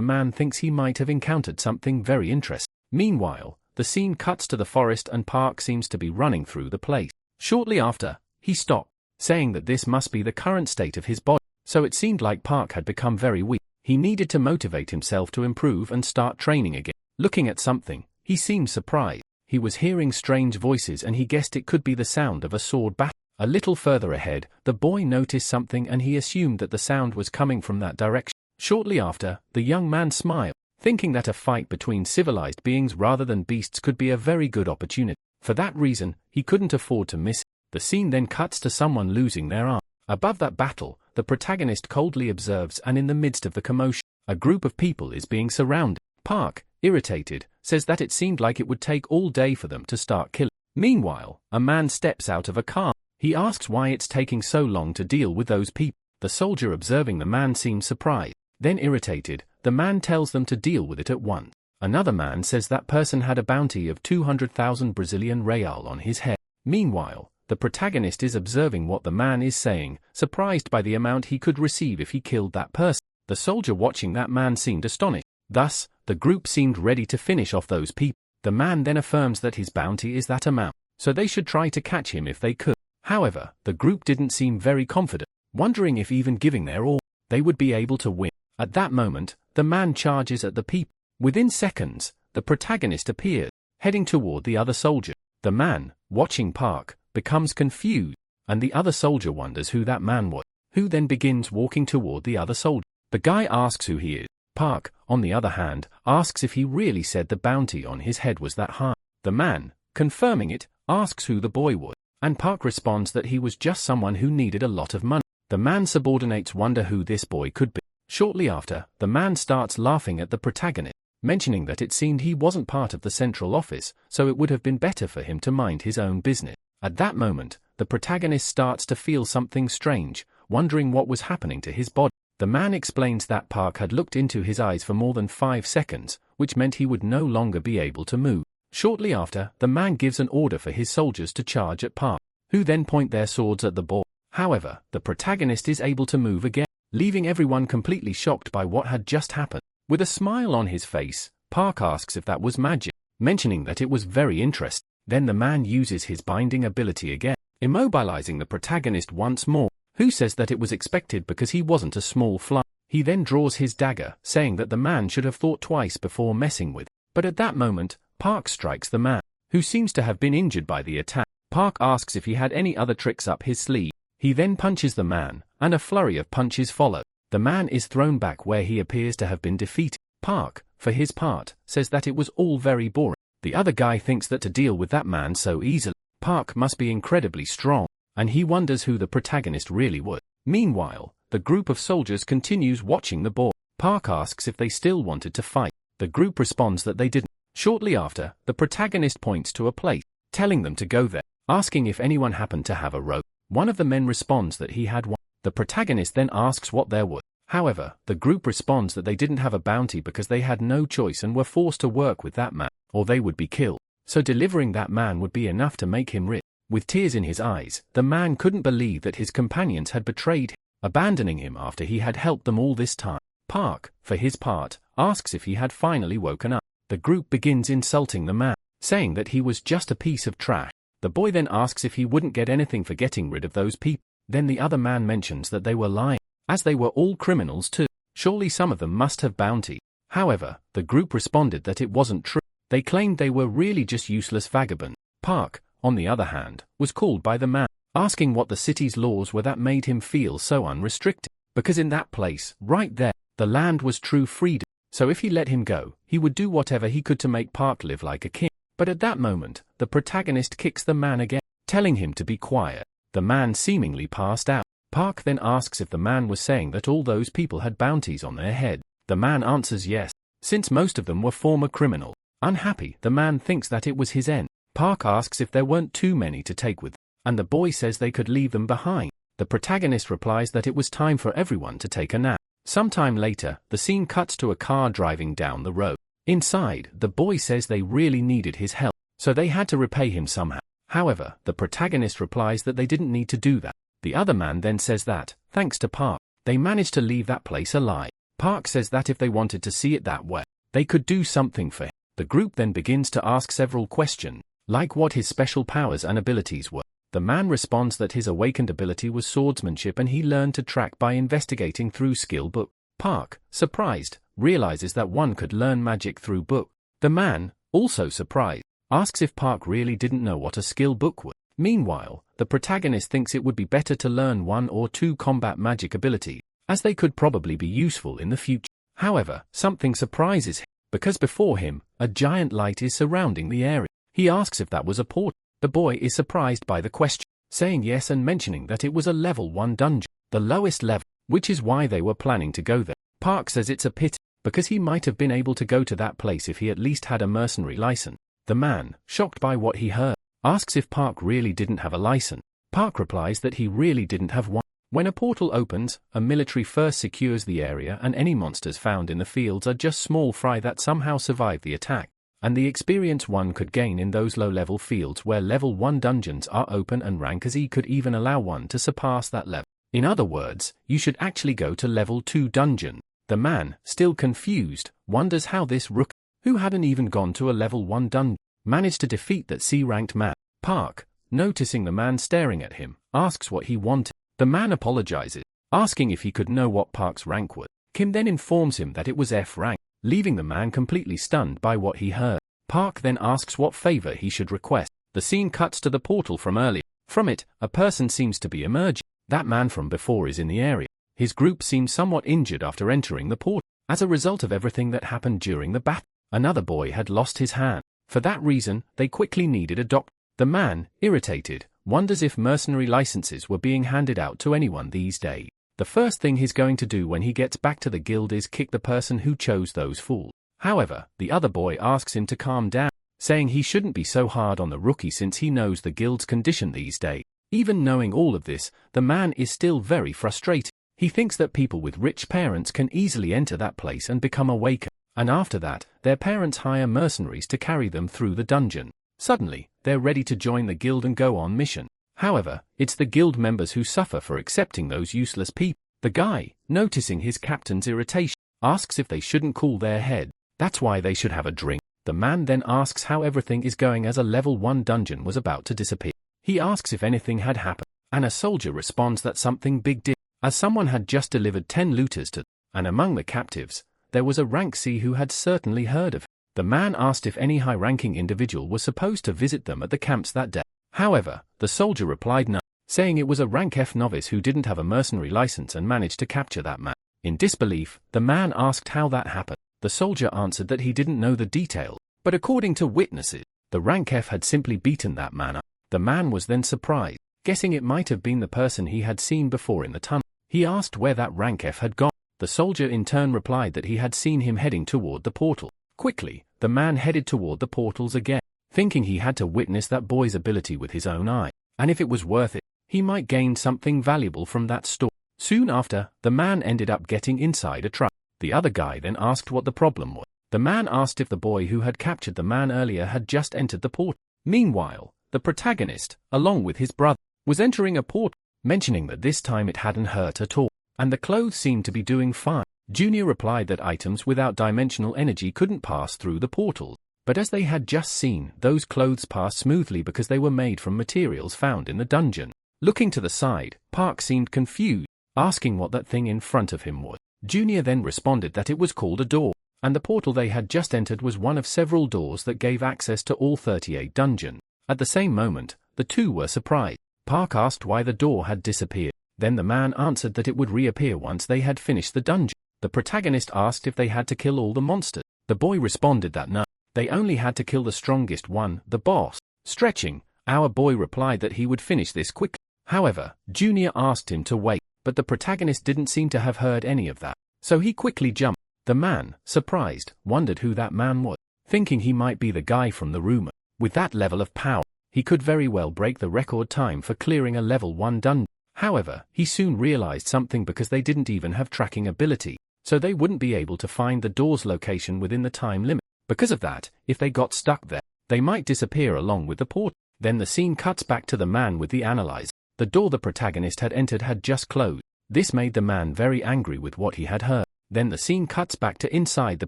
man thinks he might have encountered something very interesting. Meanwhile, the scene cuts to the forest and Park seems to be running through the place. Shortly after, he stopped, saying that this must be the current state of his body. So it seemed like Park had become very weak. He needed to motivate himself to improve and start training again. Looking at something, he seemed surprised. He was hearing strange voices and he guessed it could be the sound of a sword battle. A little further ahead, the boy noticed something and he assumed that the sound was coming from that direction. Shortly after, the young man smiled, thinking that a fight between civilized beings rather than beasts could be a very good opportunity. For that reason, he couldn't afford to miss it. The scene then cuts to someone losing their arm. Above that battle, the protagonist coldly observes and in the midst of the commotion, a group of people is being surrounded. Park, irritated, says that it seemed like it would take all day for them to start killing. Meanwhile, a man steps out of a car. He asks why it's taking so long to deal with those people. The soldier observing the man seems surprised. Then irritated, the man tells them to deal with it at once. Another man says that person had a bounty of 200,000 Brazilian real on his head. Meanwhile, the protagonist is observing what the man is saying, surprised by the amount he could receive if he killed that person. The soldier watching that man seemed astonished. Thus, the group seemed ready to finish off those people. The man then affirms that his bounty is that amount, so they should try to catch him if they could. However, the group didn't seem very confident, wondering if even giving their all, they would be able to win. At that moment, the man charges at the people. Within seconds, the protagonist appears, heading toward the other soldier. The man, watching Park, becomes confused, and the other soldier wonders who that man was, who then begins walking toward the other soldier. The guy asks who he is. Park, on the other hand, asks if he really said the bounty on his head was that high. The man, confirming it, asks who the boy was, and Park responds that he was just someone who needed a lot of money. The man subordinates wonder who this boy could be. Shortly after, the man starts laughing at the protagonist, mentioning that it seemed he wasn't part of the central office, so it would have been better for him to mind his own business. At that moment, the protagonist starts to feel something strange, wondering what was happening to his body. The man explains that Park had looked into his eyes for more than 5 seconds, which meant he would no longer be able to move. Shortly after, the man gives an order for his soldiers to charge at Park, who then point their swords at the boy. However, the protagonist is able to move again. leaving everyone completely shocked by what had just happened. With a smile on his face, Park asks if that was magic, mentioning that it was very interesting. Then the man uses his binding ability again, immobilizing the protagonist once more, who says that it was expected because he wasn't a small fly. He then draws his dagger, saying that the man should have thought twice before messing with. But at that moment, Park strikes the man, who seems to have been injured by the attack. Park asks if he had any other tricks up his sleeve. He then punches the man, and a flurry of punches follow. The man is thrown back where he appears to have been defeated. Park, for his part, says that it was all very boring. The other guy thinks that to deal with that man so easily, Park must be incredibly strong, and he wonders who the protagonist really was. Meanwhile, the group of soldiers continues watching the boy. Park asks if they still wanted to fight. The group responds that they didn't. Shortly after, the protagonist points to a place, telling them to go there, asking if anyone happened to have a rope. One of the men responds that he had one. The protagonist then asks what there was. However, the group responds that they didn't have a bounty because they had no choice and were forced to work with that man, or they would be killed. So delivering that man would be enough to make him rich. With tears in his eyes, the man couldn't believe that his companions had betrayed him, abandoning him after he had helped them all this time. Park, for his part, asks if he had finally woken up. The group begins insulting the man, saying that he was just a piece of trash. The boy then asks if he wouldn't get anything for getting rid of those people. Then the other man mentions that they were lying, as they were all criminals too. Surely some of them must have bounty. However, the group responded that it wasn't true. They claimed they were really just useless vagabonds. Park, on the other hand, was called by the man, asking what the city's laws were that made him feel so unrestricted. Because in that place, right there, the land was true freedom. So if he let him go, he would do whatever he could to make Park live like a king. But at that moment, the protagonist kicks the man again, telling him to be quiet. The man seemingly passed out. Park then asks if the man was saying that all those people had bounties on their head. The man answers yes, since most of them were former criminals. Unhappy, the man thinks that it was his end. Park asks if there weren't too many to take with, and the boy says they could leave them behind. The protagonist replies that it was time for everyone to take a nap. Sometime later, the scene cuts to a car driving down the road. Inside, the boy says they really needed his help, so they had to repay him somehow. However, the protagonist replies that they didn't need to do that. The other man then says that, thanks to Park, they managed to leave that place alive. Park says that if they wanted to see it that way, they could do something for him. The group then begins to ask several questions, like what his special powers and abilities were. The man responds that his awakened ability was swordsmanship and he learned to track by investigating through skill book. Park, surprised, realizes that one could learn magic through book. The man, also surprised, asks if Park really didn't know what a skill book was. Meanwhile, the protagonist thinks it would be better to learn 1 or 2 combat magic abilities, as they could probably be useful in the future. However, something surprises him, because before him, a giant light is surrounding the area. He asks if that was a portal. The boy is surprised by the question, saying yes and mentioning that it was a level 1 dungeon, the lowest level, which is why they were planning to go there. Park says it's a pity, because he might have been able to go to that place if he at least had a mercenary license. The man, shocked by what he heard, asks if Park really didn't have a license. Park replies that he really didn't have one. When a portal opens, a military first secures the area and any monsters found in the fields are just small fry that somehow survive the attack, and the experience one could gain in those low-level fields where level 1 dungeons are open and rank as E could even allow one to surpass that level. In other words, you should actually go to level 2 dungeon. The man, still confused, wonders how this rook, who hadn't even gone to a level 1 dungeon, managed to defeat that C-ranked man. Park, noticing the man staring at him, asks what he wanted. The man apologizes, asking if he could know what Park's rank was. Kim then informs him that it was F rank, leaving the man completely stunned by what he heard. Park then asks what favor he should request. The scene cuts to the portal from earlier. From it, a person seems to be emerging. That man from before is in the area. His group seems somewhat injured after entering the portal. As a result of everything that happened during the battle, another boy had lost his hand. For that reason, they quickly needed a doctor. The man, irritated, wonders if mercenary licenses were being handed out to anyone these days. The first thing he's going to do when he gets back to the guild is kick the person who chose those fools. However, the other boy asks him to calm down, saying he shouldn't be so hard on the rookie since he knows the guild's condition these days. Even knowing all of this, the man is still very frustrated. He thinks that people with rich parents can easily enter that place and become awakened, and after that, their parents hire mercenaries to carry them through the dungeon. Suddenly, they're ready to join the guild and go on mission. However, it's the guild members who suffer for accepting those useless people. The man, The guy, noticing his captain's irritation, asks if they shouldn't cool their head. That's why they should have a drink. The man then asks how everything is going as a level 1 dungeon was about to disappear. He asks if anything had happened, and a soldier responds that something big did, as someone had just delivered 10 looters to them, and among the captives, there was a rank C who had certainly heard of him. The man asked if any high-ranking individual was supposed to visit them at the camps that day. However, the soldier replied no, saying it was a rank F novice who didn't have a mercenary license and managed to capture that man. In disbelief, the man asked how that happened. The soldier answered that he didn't know the details, but according to witnesses, the rank F had simply beaten that man up. The man was then surprised, guessing it might have been the person he had seen before in the tunnel. He asked where that rank F had gone. The soldier in turn replied that he had seen him heading toward the portal. Quickly, the man headed toward the portals again, thinking he had to witness that boy's ability with his own eye, and if it was worth it, he might gain something valuable from that store. Soon after, the man ended up getting inside a truck. The other guy then asked what the problem was. The man asked if the boy who had captured the man earlier had just entered the portal. Meanwhile, the protagonist, along with his brother, was entering a portal, mentioning that this time it hadn't hurt at all, and the clothes seemed to be doing fine. Junior replied that items without dimensional energy couldn't pass through the portal, but as they had just seen, those clothes passed smoothly because they were made from materials found in the dungeon. Looking to the side, Park seemed confused, asking what that thing in front of him was. Junior then responded that it was called a door, and the portal they had just entered was one of several doors that gave access to all 38 dungeons. At the same moment, the two were surprised. Park asked why the door had disappeared. Then the man answered that it would reappear once they had finished the dungeon. The protagonist asked if they had to kill all the monsters. The boy responded that no, they only had to kill the strongest one, the boss. Stretching, our boy replied that he would finish this quickly. However, Junior asked him to wait, but the protagonist didn't seem to have heard any of that, so he quickly jumped. The man, surprised, wondered who that man was, thinking he might be the guy from the rumor. With that level of power, he could very well break the record time for clearing a level 1 dungeon. However, he soon realized something because they didn't even have tracking ability, so they wouldn't be able to find the door's location within the time limit. Because of that, if they got stuck there, they might disappear along with the portal. Then the scene cuts back to the man with the analyzer. The door the protagonist had entered had just closed. This made the man very angry with what he had heard. Then the scene cuts back to inside the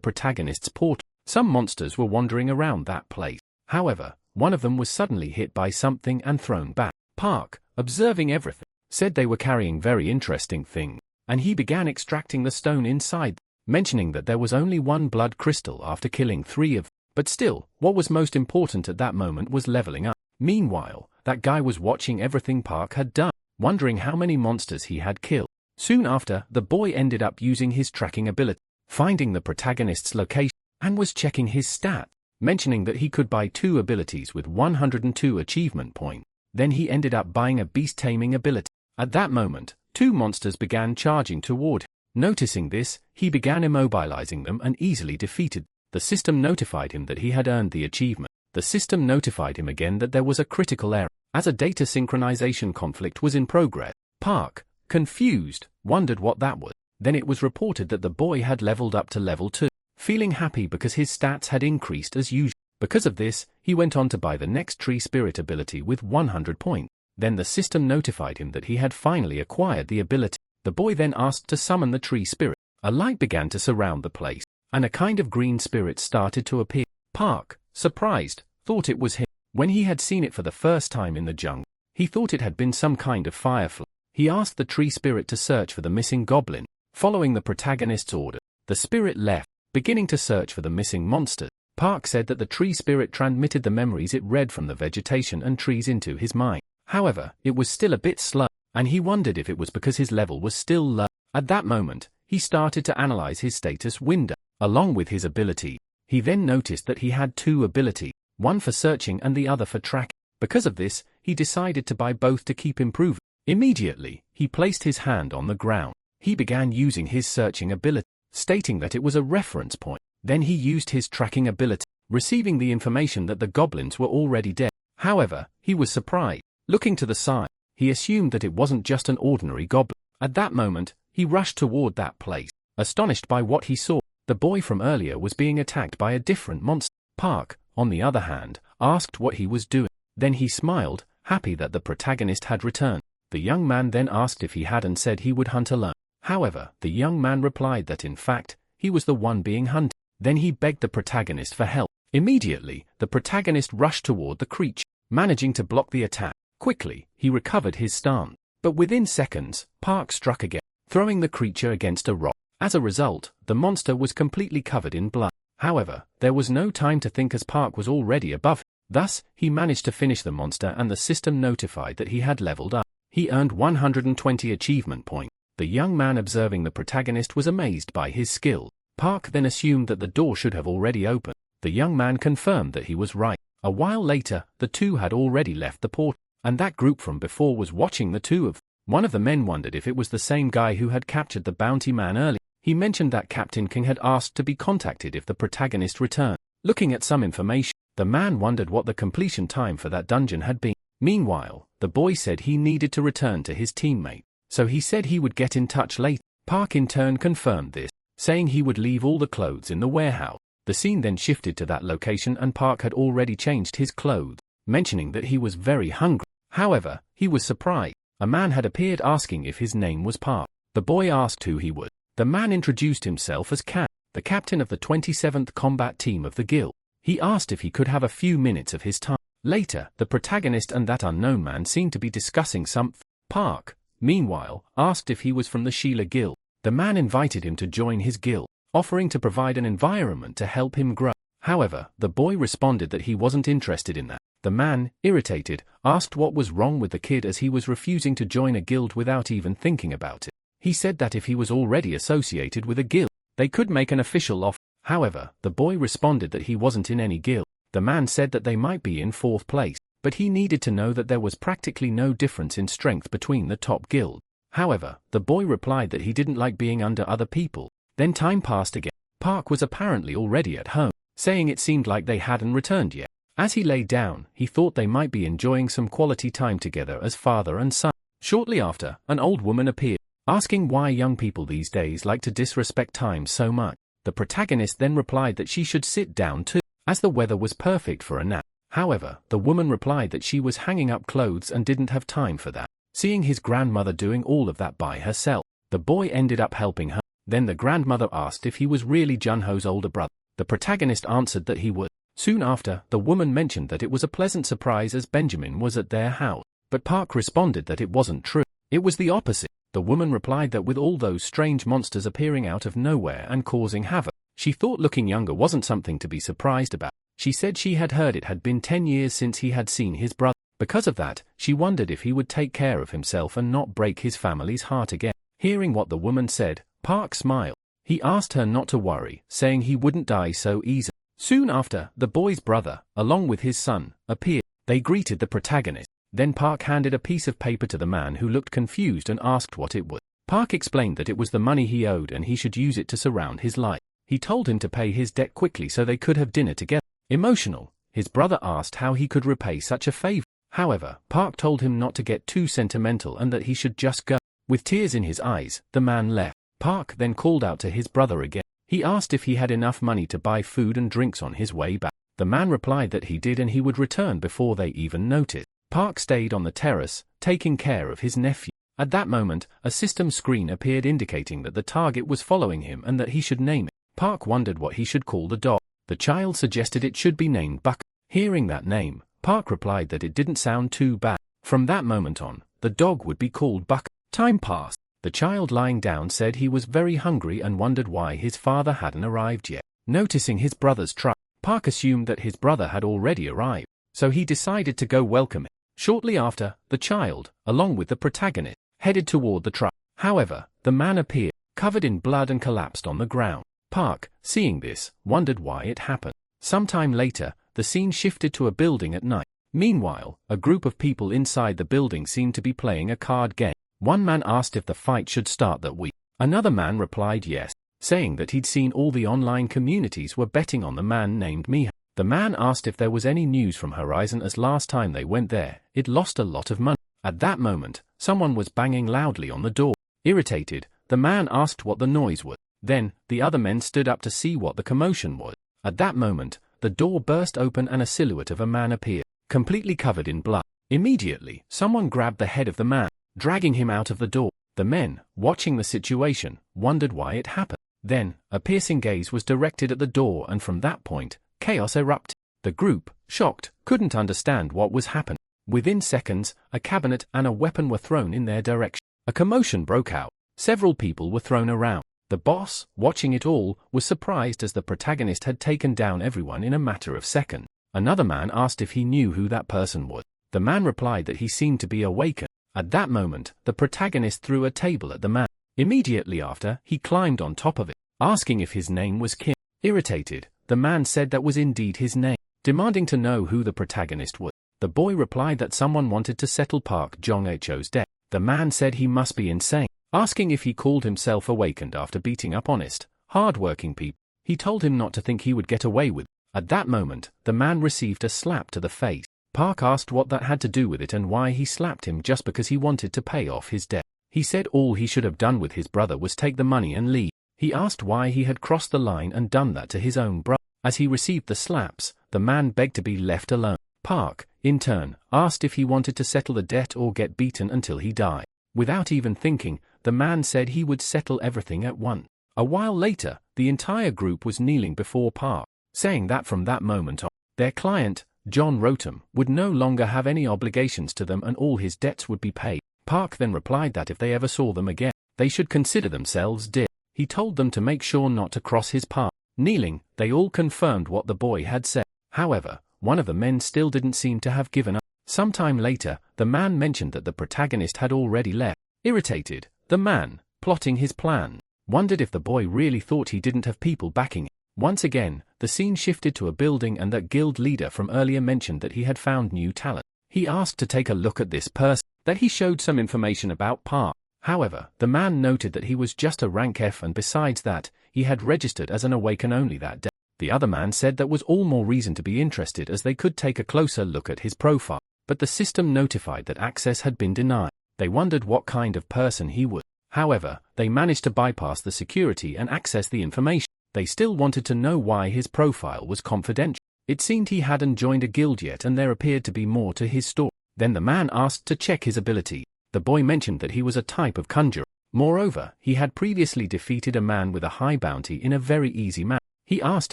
protagonist's portal. Some monsters were wandering around that place. However, one of them was suddenly hit by something and thrown back. Park, observing everything, said they were carrying very interesting things, and he began extracting the stone inside, mentioning that there was only one blood crystal after killing 3 of them. But still, what was most important at that moment was leveling up. Meanwhile, that guy was watching everything Park had done, wondering how many monsters he had killed. Soon after, the boy ended up using his tracking ability, finding the protagonist's location, and was checking his stats, mentioning that he could buy 2 abilities with 102 achievement points. Then he ended up buying a beast taming ability. At that moment, 2 monsters began charging toward him. Noticing this, he began immobilizing them and easily defeated. The system notified him that he had earned the achievement. The system notified him again that there was a critical error, as a data synchronization conflict was in progress. Park, confused, wondered what that was. Then it was reported that the boy had leveled up to level 2, feeling happy because his stats had increased as usual. Because of this, he went on to buy the next tree spirit ability with 100 points. Then the system notified him that he had finally acquired the ability. The boy then asked to summon the tree spirit. A light began to surround the place, and a kind of green spirit started to appear. Park, surprised, thought it was him. When he had seen it for the first time in the jungle, he thought it had been some kind of firefly. He asked the tree spirit to search for the missing goblin. Following the protagonist's order, the spirit left, beginning to search for the missing monsters. Park said that the tree spirit transmitted the memories it read from the vegetation and trees into his mind. However, it was still a bit slow, and he wondered if it was because his level was still low. At that moment, he started to analyze his status window, along with his ability. He then noticed that he had 2 abilities, one for searching and the other for tracking. Because of this, he decided to buy both to keep improving. Immediately, he placed his hand on the ground. He began using his searching ability, stating that it was a reference point. Then he used his tracking ability, receiving the information that the goblins were already dead. However, he was surprised. Looking to the side, he assumed that it wasn't just an ordinary goblin. At that moment, he rushed toward that place. Astonished by what he saw, the boy from earlier was being attacked by a different monster. Park, on the other hand, asked what he was doing. Then he smiled, happy that the protagonist had returned. The young man then asked if he had and said he would hunt alone. However, the young man replied that in fact, he was the one being hunted. Then he begged the protagonist for help. Immediately, the protagonist rushed toward the creature, managing to block the attack. Quickly, he recovered his stance. But within seconds, Park struck again, throwing the creature against a rock. As a result, the monster was completely covered in blood. However, there was no time to think as Park was already above him. Thus, he managed to finish the monster and the system notified that he had leveled up. He earned 120 achievement points. The young man observing the protagonist was amazed by his skill. Park then assumed that the door should have already opened. The young man confirmed that he was right. A while later, the two had already left the portal, and that group from before was watching the two of them. One of the men wondered if it was the same guy who had captured the bounty man earlier. He mentioned that Captain King had asked to be contacted if the protagonist returned. Looking at some information, the man wondered what the completion time for that dungeon had been. Meanwhile, the boy said he needed to return to his teammate, so he said he would get in touch later. Park in turn confirmed this, saying he would leave all the clothes in the warehouse. The scene then shifted to that location and Park had already changed his clothes, mentioning that he was very hungry. However, he was surprised. A man had appeared asking if his name was Park. The boy asked who he was. The man introduced himself as Cat, the captain of the 27th combat team of the guild. He asked if he could have a few minutes of his time. Later, the protagonist and that unknown man seemed to be discussing something. Park, meanwhile, asked if he was from the Sheila Guild. The man invited him to join his guild, offering to provide an environment to help him grow. However, the boy responded that he wasn't interested in that. The man, irritated, asked what was wrong with the kid as he was refusing to join a guild without even thinking about it. He said that if he was already associated with a guild, they could make an official offer. However, the boy responded that he wasn't in any guild. The man said that they might be in 4th place, but he needed to know that there was practically no difference in strength between the top guild. However, the boy replied that he didn't like being under other people. Then time passed again. Park was apparently already at home, saying it seemed like they hadn't returned yet. As he lay down, he thought they might be enjoying some quality time together as father and son. Shortly after, an old woman appeared, asking why young people these days like to disrespect time so much. The protagonist then replied that she should sit down too, as the weather was perfect for a nap. However, the woman replied that she was hanging up clothes and didn't have time for that. Seeing his grandmother doing all of that by herself, the boy ended up helping her. Then the grandmother asked if he was really Junho's older brother. The protagonist answered that he was. Soon after, the woman mentioned that it was a pleasant surprise as Benjamin was at their house. But Park responded that it wasn't true. It was the opposite. The woman replied that with all those strange monsters appearing out of nowhere and causing havoc, she thought looking younger wasn't something to be surprised about. She said she had heard it had been 10 years since he had seen his brother. Because of that, she wondered if he would take care of himself and not break his family's heart again. Hearing what the woman said, Park smiled. He asked her not to worry, saying he wouldn't die so easily. Soon after, the boy's brother, along with his son, appeared. They greeted the protagonist. Then Park handed a piece of paper to the man who looked confused and asked what it was. Park explained that it was the money he owed and he should use it to surround his life. He told him to pay his debt quickly so they could have dinner together. Emotional, his brother asked how he could repay such a favor. However, Park told him not to get too sentimental and that he should just go. With tears in his eyes, the man left. Park then called out to his brother again. He asked if he had enough money to buy food and drinks on his way back. The man replied that he did and he would return before they even noticed. Park stayed on the terrace, taking care of his nephew. At that moment, a system screen appeared indicating that the target was following him and that he should name it. Park wondered what he should call the dog. The child suggested it should be named Buck. Hearing that name, Park replied that it didn't sound too bad. From that moment on, the dog would be called Buck. Time passed. The child lying down said he was very hungry and wondered why his father hadn't arrived yet. Noticing his brother's truck, Park assumed that his brother had already arrived, so he decided to go welcome him. Shortly after, the child, along with the protagonist, headed toward the truck. However, the man appeared, covered in blood and collapsed on the ground. Park, seeing this, wondered why it happened. Sometime later, the scene shifted to a building at night. Meanwhile, a group of people inside the building seemed to be playing a card game. One man asked if the fight should start that week. Another man replied yes, saying that he'd seen all the online communities were betting on the man named Miha. The man asked if there was any news from Horizon as last time they went there, it lost a lot of money. At that moment, someone was banging loudly on the door. Irritated, the man asked what the noise was. Then, the other men stood up to see what the commotion was. At that moment, the door burst open and a silhouette of a man appeared, completely covered in blood. Immediately, someone grabbed the head of the man, dragging him out of the door. The men, watching the situation, wondered why it happened. Then, a piercing gaze was directed at the door, and from that point, chaos erupted. The group, shocked, couldn't understand what was happening. Within seconds, a cabinet and a weapon were thrown in their direction. A commotion broke out. Several people were thrown around. The boss, watching it all, was surprised as the protagonist had taken down everyone in a matter of seconds. Another man asked if he knew who that person was. The man replied that he seemed to be awakened. At that moment, the protagonist threw a table at the man. Immediately after, he climbed on top of it, asking if his name was Kim. Irritated, the man said that was indeed his name, demanding to know who the protagonist was. The boy replied that someone wanted to settle Park Jong-ho's debt. The man said he must be insane, asking if he called himself awakened after beating up honest, hard-working people. He told him not to think he would get away with it. At that moment, the man received a slap to the face. Park asked what that had to do with it and why he slapped him just because he wanted to pay off his debt. He said all he should have done with his brother was take the money and leave. He asked why he had crossed the line and done that to his own brother. As he received the slaps, the man begged to be left alone. Park, in turn, asked if he wanted to settle the debt or get beaten until he died. Without even thinking, the man said he would settle everything at once. A while later, the entire group was kneeling before Park, saying that from that moment on, their client, John Rotem, would no longer have any obligations to them and all his debts would be paid. Park then replied that if they ever saw them again, they should consider themselves dead. He told them to make sure not to cross his path. Kneeling, they all confirmed what the boy had said. However, one of the men still didn't seem to have given up. Sometime later, the man mentioned that the protagonist had already left. Irritated, the man, plotting his plan, wondered if the boy really thought he didn't have people backing him. Once again, the scene shifted to a building and that guild leader from earlier mentioned that he had found new talent. He asked to take a look at this person, that he showed some information about Park. However, the man noted that he was just a rank F and besides that, he had registered as an awaken only that day. The other man said that was all more reason to be interested as they could take a closer look at his profile, but the system notified that access had been denied. They wondered what kind of person he was. However, they managed to bypass the security and access the information. They still wanted to know why his profile was confidential. It seemed he hadn't joined a guild yet and there appeared to be more to his story. Then the man asked to check his ability. The boy mentioned that he was a type of conjurer. Moreover, he had previously defeated a man with a high bounty in a very easy manner. He asked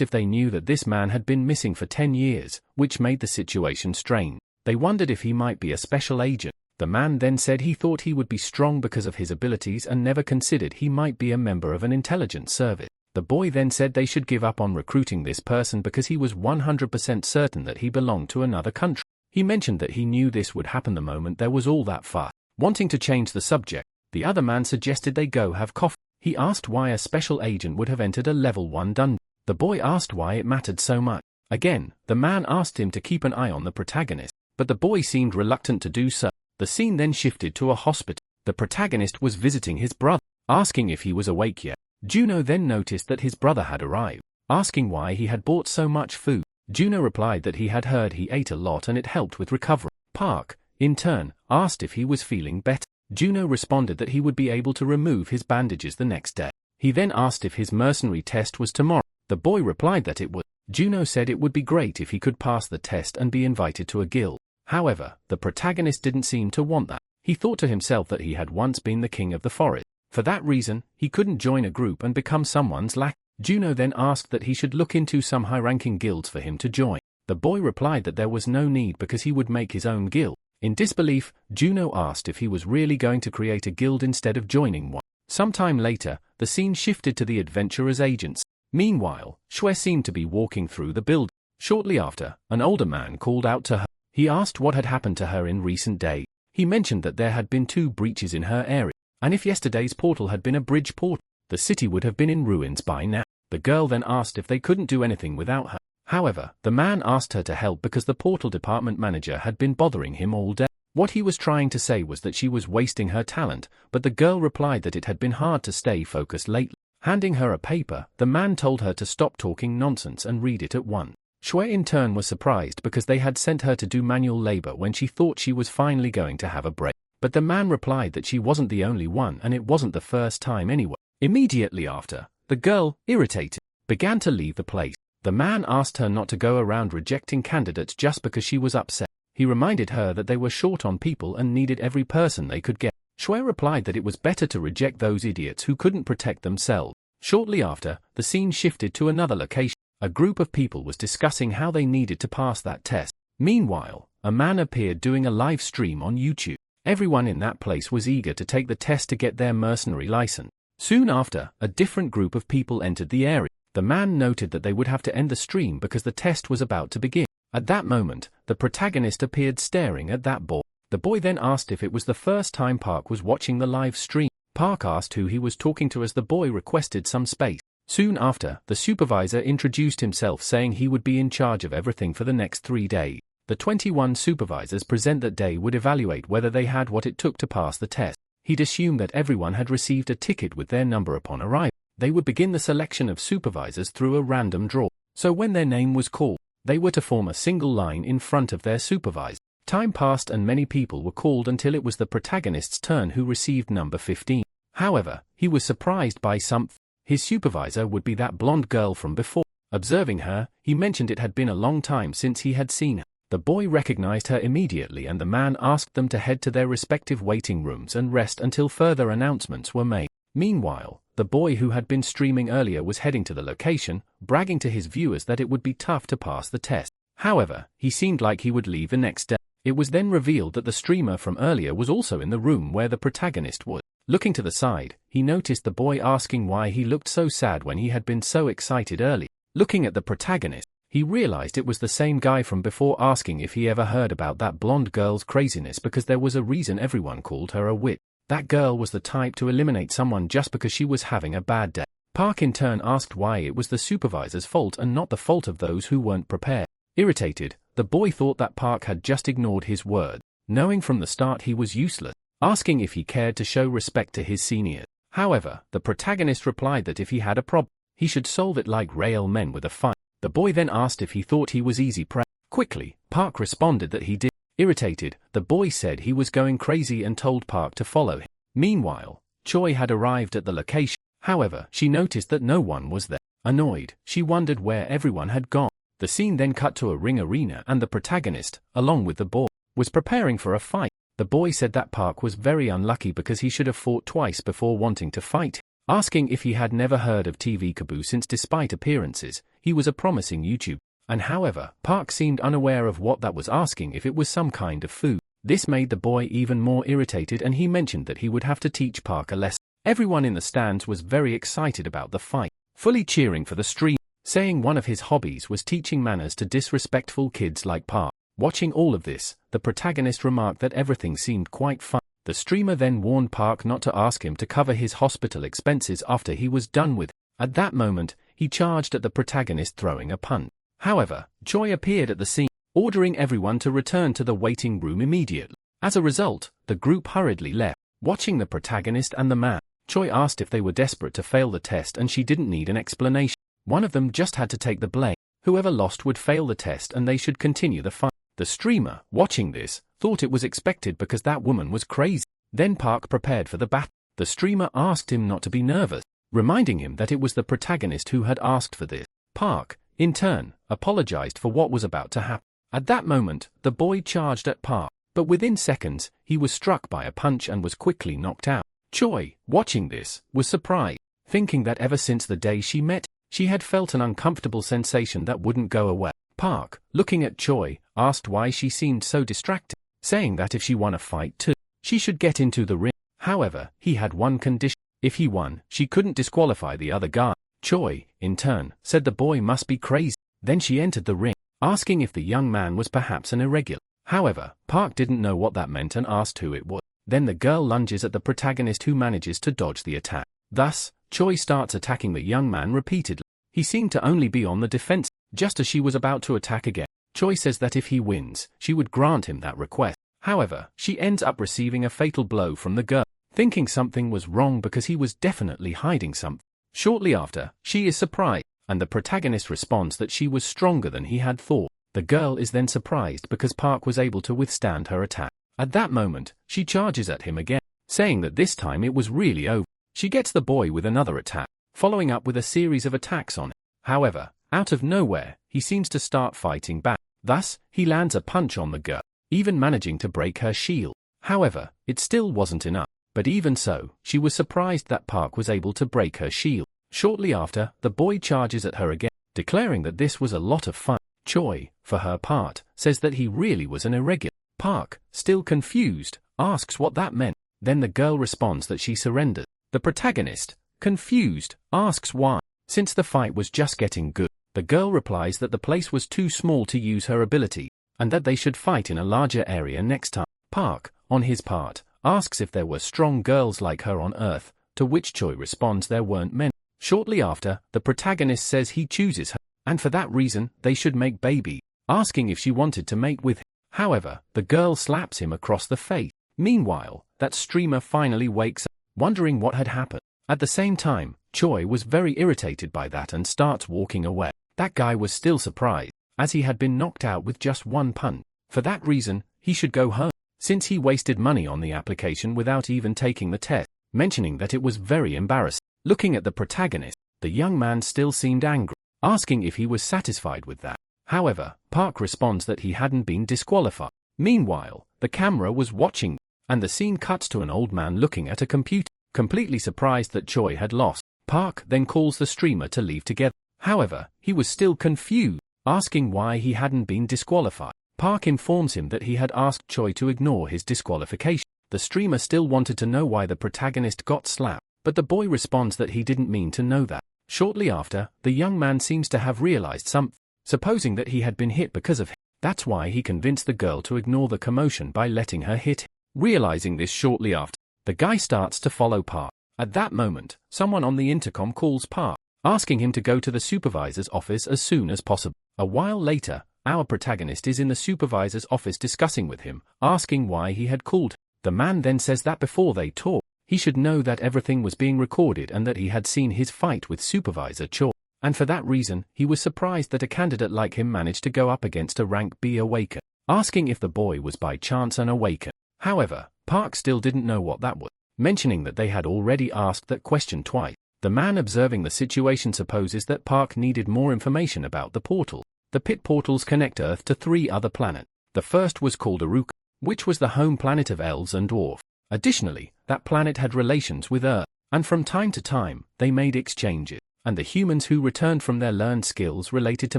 if they knew that this man had been missing for 10 years, which made the situation strange. They wondered if he might be a special agent. The man then said he thought he would be strong because of his abilities and never considered he might be a member of an intelligence service. The boy then said they should give up on recruiting this person because he was 100% certain that he belonged to another country. He mentioned that he knew this would happen the moment there was all that fuss. Wanting to change the subject, the other man suggested they go have coffee. He asked why a special agent would have entered a level 1 dungeon. The boy asked why it mattered so much. Again, the man asked him to keep an eye on the protagonist, but the boy seemed reluctant to do so. The scene then shifted to a hospital. The protagonist was visiting his brother, asking if he was awake yet. Juno then noticed that his brother had arrived, asking why he had bought so much food. Juno replied that he had heard he ate a lot and it helped with recovery. Park, in turn, asked if he was feeling better. Juno responded that he would be able to remove his bandages the next day. He then asked if his mercenary test was tomorrow. The boy replied that it was. Juno said it would be great if he could pass the test and be invited to a guild. However, the protagonist didn't seem to want that. He thought to himself that he had once been the king of the forest. For that reason, he couldn't join a group and become someone's lackey. Juno then asked that he should look into some high-ranking guilds for him to join. The boy replied that there was no need because he would make his own guild. In disbelief, Juno asked if he was really going to create a guild instead of joining one. Sometime later, the scene shifted to the adventurers' agents. Meanwhile, Shui seemed to be walking through the building. Shortly after, an older man called out to her. He asked what had happened to her in recent days. He mentioned that there had been 2 breaches in her area, and if yesterday's portal had been a bridge portal, the city would have been in ruins by now. The girl then asked if they couldn't do anything without her. However, the man asked her to help because the portal department manager had been bothering him all day. What he was trying to say was that she was wasting her talent, but the girl replied that it had been hard to stay focused lately. Handing her a paper, the man told her to stop talking nonsense and read it at once. Shui in turn was surprised because they had sent her to do manual labor when she thought she was finally going to have a break. But the man replied that she wasn't the only one and it wasn't the first time anyway. Immediately after, the girl, irritated, began to leave the place. The man asked her not to go around rejecting candidates just because she was upset. He reminded her that they were short on people and needed every person they could get. Shui replied that it was better to reject those idiots who couldn't protect themselves. Shortly after, the scene shifted to another location. A group of people was discussing how they needed to pass that test. Meanwhile, a man appeared doing a live stream on YouTube. Everyone in that place was eager to take the test to get their mercenary license. Soon after, a different group of people entered the area. The man noted that they would have to end the stream because the test was about to begin. At that moment, the protagonist appeared staring at that boy. The boy then asked if it was the first time Park was watching the live stream. Park asked who he was talking to as the boy requested some space. Soon after, the supervisor introduced himself saying he would be in charge of everything for the next 3 days. The 21 supervisors present that day would evaluate whether they had what it took to pass the test. He'd assumed that everyone had received a ticket with their number upon arrival. They would begin the selection of supervisors through a random draw. So when their name was called, they were to form a single line in front of their supervisor. Time passed and many people were called until it was the protagonist's turn, who received number 15. However, he was surprised by something. His supervisor would be that blonde girl from before. Observing her, he mentioned it had been a long time since he had seen her. The boy recognized her immediately and the man asked them to head to their respective waiting rooms and rest until further announcements were made. Meanwhile, the boy who had been streaming earlier was heading to the location, bragging to his viewers that it would be tough to pass the test. However, he seemed like he would leave the next day. It was then revealed that the streamer from earlier was also in the room where the protagonist was. Looking to the side, he noticed the boy asking why he looked so sad when he had been so excited early. Looking at the protagonist, he realized it was the same guy from before, asking if he ever heard about that blonde girl's craziness because there was a reason everyone called her a witch. That girl was the type to eliminate someone just because she was having a bad day. Park in turn asked why it was the supervisor's fault and not the fault of those who weren't prepared. Irritated, the boy thought that Park had just ignored his word, knowing from the start he was useless, asking if he cared to show respect to his seniors. However, the protagonist replied that if he had a problem, he should solve it like real men with a fight. The boy then asked if he thought he was easy prey. Quickly, Park responded that he did. Irritated, the boy said he was going crazy and told Park to follow him. Meanwhile, Choi had arrived at the location. However, she noticed that no one was there. Annoyed, she wondered where everyone had gone. The scene then cut to a ring arena and the protagonist, along with the boy, was preparing for a fight. The boy said that Park was very unlucky because he should have fought twice before wanting to fight, asking if he had never heard of TV Kaboo since despite appearances, he was a promising YouTuber. And however, Park seemed unaware of what that was, asking if it was some kind of food. This made the boy even more irritated and he mentioned that he would have to teach Park a lesson. Everyone in the stands was very excited about the fight, fully cheering for the stream, saying one of his hobbies was teaching manners to disrespectful kids like Park. Watching all of this, the protagonist remarked that everything seemed quite fun. The streamer then warned Park not to ask him to cover his hospital expenses after he was done with it. At that moment, he charged at the protagonist, throwing a punch. However, Choi appeared at the scene, ordering everyone to return to the waiting room immediately. As a result, the group hurriedly left. Watching the protagonist and the man, Choi asked if they were desperate to fail the test and she didn't need an explanation. One of them just had to take the blame. Whoever lost would fail the test and they should continue the fight. The streamer, watching this, thought it was expected because that woman was crazy. Then Park prepared for the battle. The streamer asked him not to be nervous, reminding him that it was the protagonist who had asked for this. Park, in turn, apologized for what was about to happen. At that moment, the boy charged at Park, but within seconds, he was struck by a punch and was quickly knocked out. Choi, watching this, was surprised, thinking that ever since the day she met, she had felt an uncomfortable sensation that wouldn't go away. Park, looking at Choi, asked why she seemed so distracted, saying that if she won a fight too, she should get into the ring. However, he had one condition. If he won, she couldn't disqualify the other guy. Choi, in turn, said the boy must be crazy. Then she entered the ring, asking if the young man was perhaps an irregular. However, Park didn't know what that meant and asked who it was. Then the girl lunges at the protagonist, who manages to dodge the attack. Thus, Choi starts attacking the young man repeatedly. He seemed to only be on the defense. Just as she was about to attack again, Choi says that if he wins, she would grant him that request. However, she ends up receiving a fatal blow from the girl, thinking something was wrong because he was definitely hiding something. Shortly after, she is surprised, and the protagonist responds that she was stronger than he had thought. The girl is then surprised because Park was able to withstand her attack. At that moment, she charges at him again, saying that this time it was really over. She gets the boy with another attack, following up with a series of attacks on him. However, out of nowhere, he seems to start fighting back. Thus, he lands a punch on the girl, even managing to break her shield. However, it still wasn't enough. But even so, she was surprised that Park was able to break her shield. Shortly after, the boy charges at her again, declaring that this was a lot of fun. Choi, for her part, says that he really was an irregular. Park, still confused, asks what that meant. Then the girl responds that she surrendered. The protagonist, confused, asks why. Since the fight was just getting good, the girl replies that the place was too small to use her ability, and that they should fight in a larger area next time. Park, on his part, asks if there were strong girls like her on Earth, to which Choi responds there weren't many. Shortly after, the protagonist says he chooses her, and for that reason, they should make baby, asking if she wanted to mate with him. However, the girl slaps him across the face. Meanwhile, that streamer finally wakes up, wondering what had happened. At the same time, Choi was very irritated by that and starts walking away. That guy was still surprised, as he had been knocked out with just one punch. For that reason, he should go home, since he wasted money on the application without even taking the test, mentioning that it was very embarrassing. Looking at the protagonist, the young man still seemed angry, asking if he was satisfied with that. However, Park responds that he hadn't been disqualified. Meanwhile, the camera was watching, and the scene cuts to an old man looking at a computer, completely surprised that Choi had lost. Park then calls the streamer to leave together. However, he was still confused, asking why he hadn't been disqualified. Park informs him that he had asked Choi to ignore his disqualification. The streamer still wanted to know why the protagonist got slapped, but the boy responds that he didn't mean to know that. Shortly after, the young man seems to have realized something, supposing that he had been hit because of him. That's why he convinced the girl to ignore the commotion by letting her hit him. Realizing this shortly after, the guy starts to follow Park. At that moment, someone on the intercom calls Park, asking him to go to the supervisor's office as soon as possible. A while later, our protagonist is in the supervisor's office discussing with him, asking why he had called him. The man then says that before they talk, he should know that everything was being recorded and that he had seen his fight with Supervisor Choi. And for that reason, he was surprised that a candidate like him managed to go up against a rank B awaken, asking if the boy was by chance an awaken. However, Park still didn't know what that was, mentioning that they had already asked that question twice. The man observing the situation supposes that Park needed more information about the portal. The pit portals connect Earth to 3 other planets. The first was called Aruka, which was the home planet of elves and dwarf. Additionally, that planet had relations with Earth, and from time to time, they made exchanges, and the humans who returned from there learned skills related to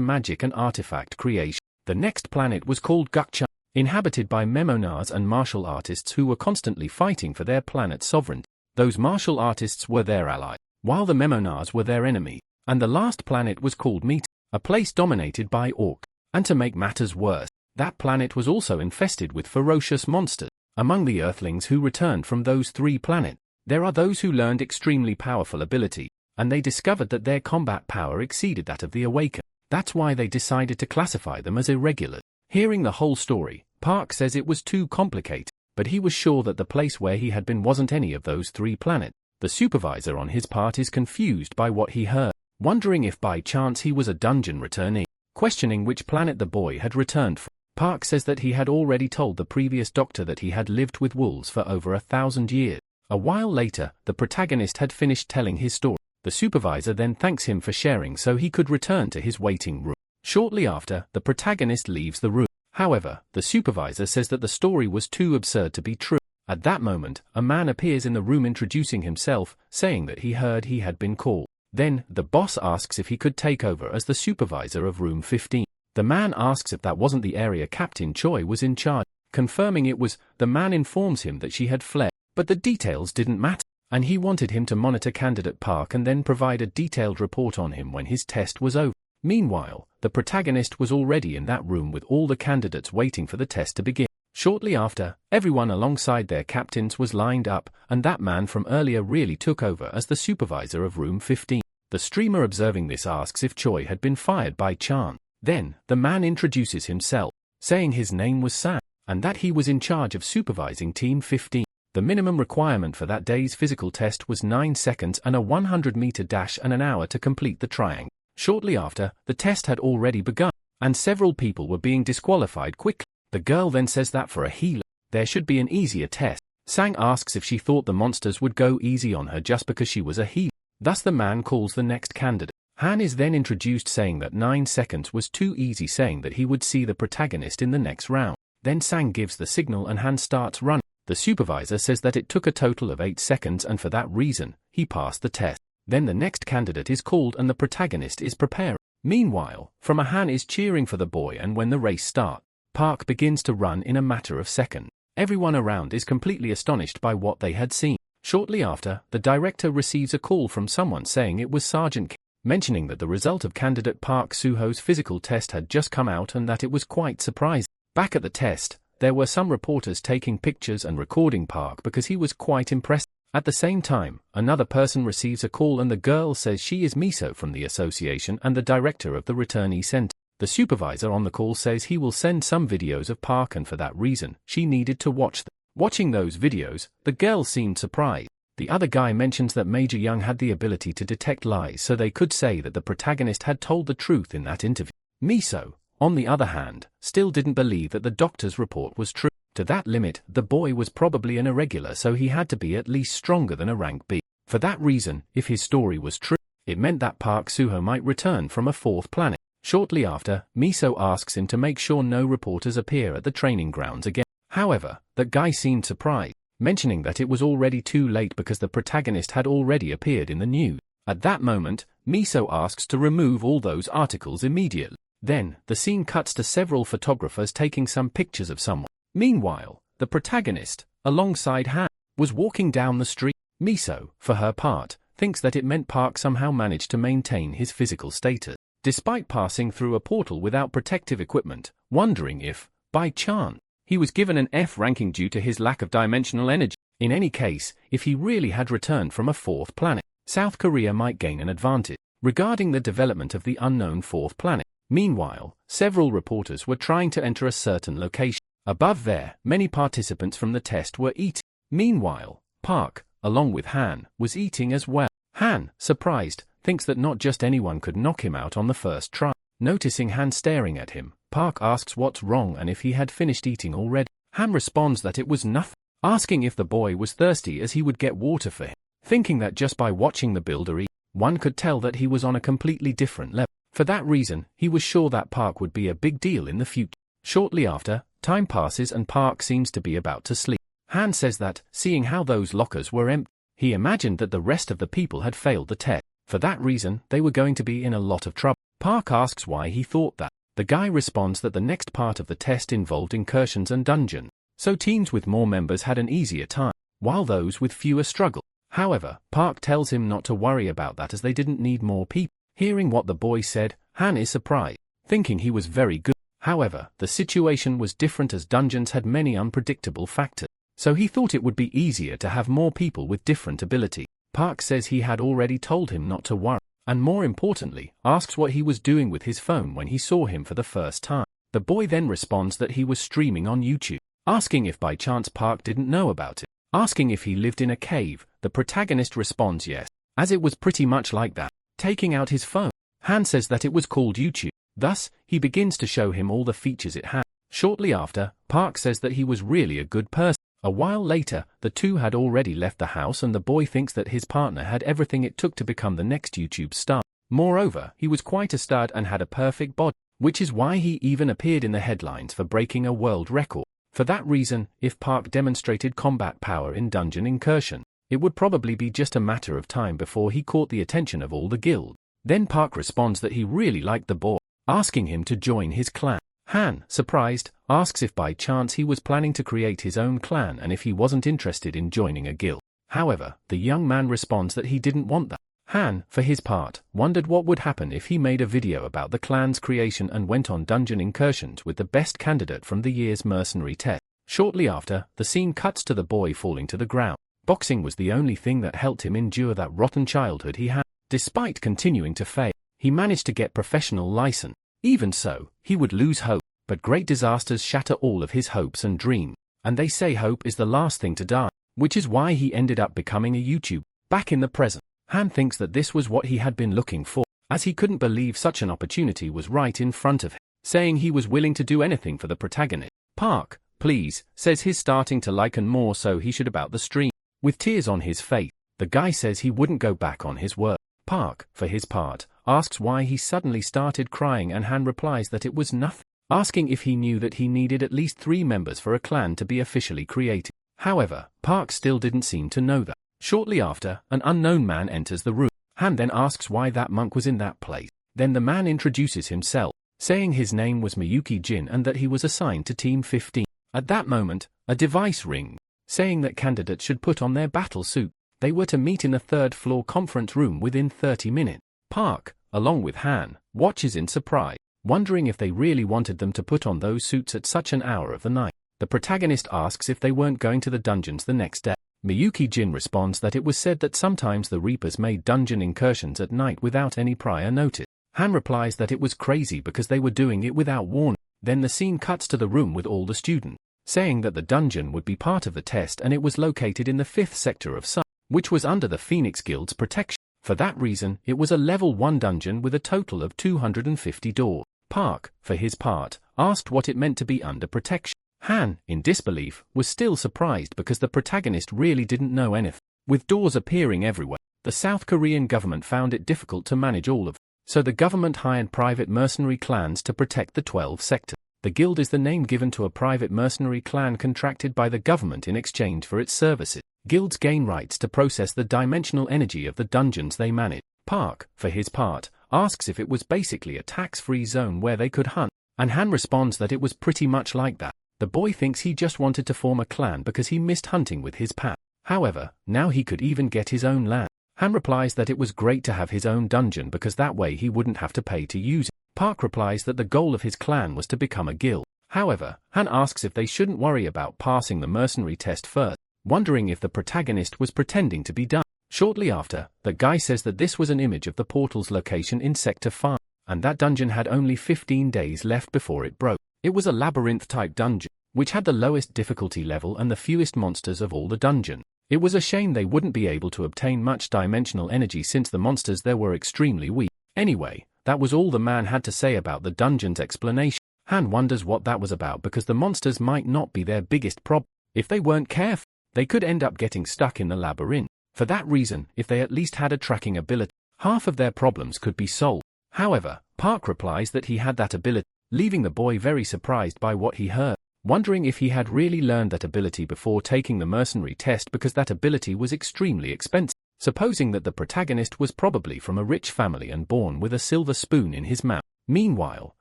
magic and artifact creation. The next planet was called Gukcha, inhabited by memonars and martial artists who were constantly fighting for their planet's sovereignty. Those martial artists were their allies, while the memonars were their enemy. And the last planet was called Meta, a place dominated by orcs. And to make matters worse, that planet was also infested with ferocious monsters. Among the Earthlings who returned from those 3 planets, there are those who learned extremely powerful ability, and they discovered that their combat power exceeded that of the Awakened. That's why they decided to classify them as irregular. Hearing the whole story, Park says it was too complicated, but he was sure that the place where he had been wasn't any of those 3 planets. The supervisor on his part is confused by what he heard, wondering if by chance he was a dungeon returnee, questioning which planet the boy had returned from. Park says that he had already told the previous doctor that he had lived with wolves for over 1,000 years. A while later, the protagonist had finished telling his story. The supervisor then thanks him for sharing so he could return to his waiting room. Shortly after, the protagonist leaves the room. However, the supervisor says that the story was too absurd to be true. At that moment, a man appears in the room introducing himself, saying that he heard he had been called. Then, the boss asks if he could take over as the supervisor of room 15. The man asks if that wasn't the area Captain Choi was in charge. Confirming it was, the man informs him that she had fled, but the details didn't matter, and he wanted him to monitor candidate Park and then provide a detailed report on him when his test was over. Meanwhile, the protagonist was already in that room with all the candidates waiting for the test to begin. Shortly after, everyone alongside their captains was lined up, and that man from earlier really took over as the supervisor of room 15. The streamer observing this asks if Choi had been fired by chance. Then, the man introduces himself, saying his name was Sam, and that he was in charge of supervising Team 15. The minimum requirement for that day's physical test was 9 seconds and a 100-meter dash and an hour to complete the triangle. Shortly after, the test had already begun, and several people were being disqualified quickly. The girl then says that for a healer, there should be an easier test. Sang asks if she thought the monsters would go easy on her just because she was a healer. Thus the man calls the next candidate. Han is then introduced saying that 9 seconds was too easy, saying that he would see the protagonist in the next round. Then Sang gives the signal and Han starts running. The supervisor says that it took a total of 8 seconds and for that reason, he passed the test. Then the next candidate is called and the protagonist is preparing. Meanwhile, from a Han is cheering for the boy and when the race starts, Park begins to run in a matter of seconds. Everyone around is completely astonished by what they had seen. Shortly after, the director receives a call from someone saying it was Sergeant K, mentioning that the result of candidate Park Soo-ho's physical test had just come out and that it was quite surprising. Back at the test, there were some reporters taking pictures and recording Park because he was quite impressed. At the same time, another person receives a call and the girl says she is Miso from the association and the director of the returnee center. The supervisor on the call says he will send some videos of Park and for that reason, she needed to watch them. Watching those videos, the girl seemed surprised. The other guy mentions that Major Young had the ability to detect lies so they could say that the protagonist had told the truth in that interview. Miso, on the other hand, still didn't believe that the doctor's report was true. To that limit, the boy was probably an irregular so he had to be at least stronger than a rank B. For that reason, if his story was true, it meant that Park Soo-ho might return from a 4th planet. Shortly after, Miso asks him to make sure no reporters appear at the training grounds again. However, that guy seemed surprised, mentioning that it was already too late because the protagonist had already appeared in the news. At that moment, Miso asks to remove all those articles immediately. Then, the scene cuts to several photographers taking some pictures of someone. Meanwhile, the protagonist, alongside Han, was walking down the street. Miso, for her part, thinks that it meant Park somehow managed to maintain his physical status, despite passing through a portal without protective equipment, wondering if, by chance, he was given an F ranking due to his lack of dimensional energy. In any case, if he really had returned from a 4th planet, South Korea might gain an advantage regarding the development of the unknown 4th planet. Meanwhile, several reporters were trying to enter a certain location. Above there, many participants from the test were eating. Meanwhile, Park, along with Han, was eating as well. Han, surprised, thinks that not just anyone could knock him out on the first try. Noticing Han staring at him, Park asks what's wrong and if he had finished eating already. Han responds that it was nothing, asking if the boy was thirsty as he would get water for him. Thinking that just by watching the builder eat, one could tell that he was on a completely different level. For that reason, he was sure that Park would be a big deal in the future. Shortly after, time passes and Park seems to be about to sleep. Han says that, seeing how those lockers were empty, he imagined that the rest of the people had failed the test. For that reason, they were going to be in a lot of trouble. Park asks why he thought that. The guy responds that the next part of the test involved incursions and dungeons, so teams with more members had an easier time, while those with fewer struggled. However, Park tells him not to worry about that as they didn't need more people. Hearing what the boy said, Han is surprised, thinking he was very good. However, the situation was different as dungeons had many unpredictable factors, so he thought it would be easier to have more people with different ability. Park says he had already told him not to worry, and more importantly, asks what he was doing with his phone when he saw him for the first time. The boy then responds that he was streaming on YouTube, asking if by chance Park didn't know about it. Asking if he lived in a cave, the protagonist responds yes, as it was pretty much like that. Taking out his phone, Han says that it was called YouTube. Thus, he begins to show him all the features it had. Shortly after, Park says that he was really a good person. A while later, the two had already left the house and the boy thinks that his partner had everything it took to become the next YouTube star. Moreover, he was quite a stud and had a perfect body, which is why he even appeared in the headlines for breaking a world record. For that reason, if Park demonstrated combat power in dungeon incursion, it would probably be just a matter of time before he caught the attention of all the guild. Then Park responds that he really liked the boy, asking him to join his clan. Han, surprised, asks if by chance he was planning to create his own clan and if he wasn't interested in joining a guild. However, the young man responds that he didn't want that. Han, for his part, wondered what would happen if he made a video about the clan's creation and went on dungeon incursions with the best candidate from the year's mercenary test. Shortly after, the scene cuts to the boy falling to the ground. Boxing was the only thing that helped him endure that rotten childhood he had. Despite continuing to fail, he managed to get professional license. Even so, he would lose hope, but great disasters shatter all of his hopes and dreams, and they say hope is the last thing to die, which is why he ended up becoming a YouTuber. Back in the present, Han thinks that this was what he had been looking for, as he couldn't believe such an opportunity was right in front of him, saying he was willing to do anything for the protagonist. Park, please, says he's starting to like Han more so he should about the stream. With tears on his face, the guy says he wouldn't go back on his word. Park, for his part, asks why he suddenly started crying and Han replies that it was nothing, asking if he knew that he needed at least 3 members for a clan to be officially created. However, Park still didn't seem to know that. Shortly after, an unknown man enters the room. Han then asks why that monk was in that place. Then the man introduces himself, saying his name was Miyuki Jin and that he was assigned to Team 15. At that moment, a device rings, saying that candidates should put on their battle suit. They were to meet in a third-floor conference room within 30 minutes. Park, along with Han, watches in surprise, wondering if they really wanted them to put on those suits at such an hour of the night. The protagonist asks if they weren't going to the dungeons the next day. Miyuki Jin responds that it was said that sometimes the Reapers made dungeon incursions at night without any prior notice. Han replies that it was crazy because they were doing it without warning. Then the scene cuts to the room with all the students, saying that the dungeon would be part of the test and it was located in the 5th sector of Sun, which was under the Phoenix Guild's protection. For that reason, it was a level 1 dungeon with a total of 250 doors. Park, for his part, asked what it meant to be under protection. Han, in disbelief, was still surprised because the protagonist really didn't know anything. With doors appearing everywhere, the South Korean government found it difficult to manage all of them. So the government hired private mercenary clans to protect the 12 sectors. The guild is the name given to a private mercenary clan contracted by the government in exchange for its services. Guilds gain rights to process the dimensional energy of the dungeons they manage. Park, for his part, asks if it was basically a tax-free zone where they could hunt, and Han responds that it was pretty much like that. The boy thinks he just wanted to form a clan because he missed hunting with his pal. However, now he could even get his own land. Han replies that it was great to have his own dungeon because that way he wouldn't have to pay to use it. Park replies that the goal of his clan was to become a guild. However, Han asks if they shouldn't worry about passing the mercenary test first, wondering if the protagonist was pretending to be dumb. Shortly after, the guy says that this was an image of the portal's location in Sector 5, and that dungeon had only 15 days left before it broke. It was a labyrinth-type dungeon, which had the lowest difficulty level and the fewest monsters of all the dungeons. It was a shame they wouldn't be able to obtain much dimensional energy since the monsters there were extremely weak. Anyway, that was all the man had to say about the dungeon's explanation. Han wonders what that was about because the monsters might not be their biggest problem. If they weren't careful, they could end up getting stuck in the labyrinth. For that reason, if they at least had a tracking ability, half of their problems could be solved. However, Park replies that he had that ability, leaving the boy very surprised by what he heard, wondering if he had really learned that ability before taking the mercenary test because that ability was extremely expensive. Supposing that the protagonist was probably from a rich family and born with a silver spoon in his mouth. Meanwhile,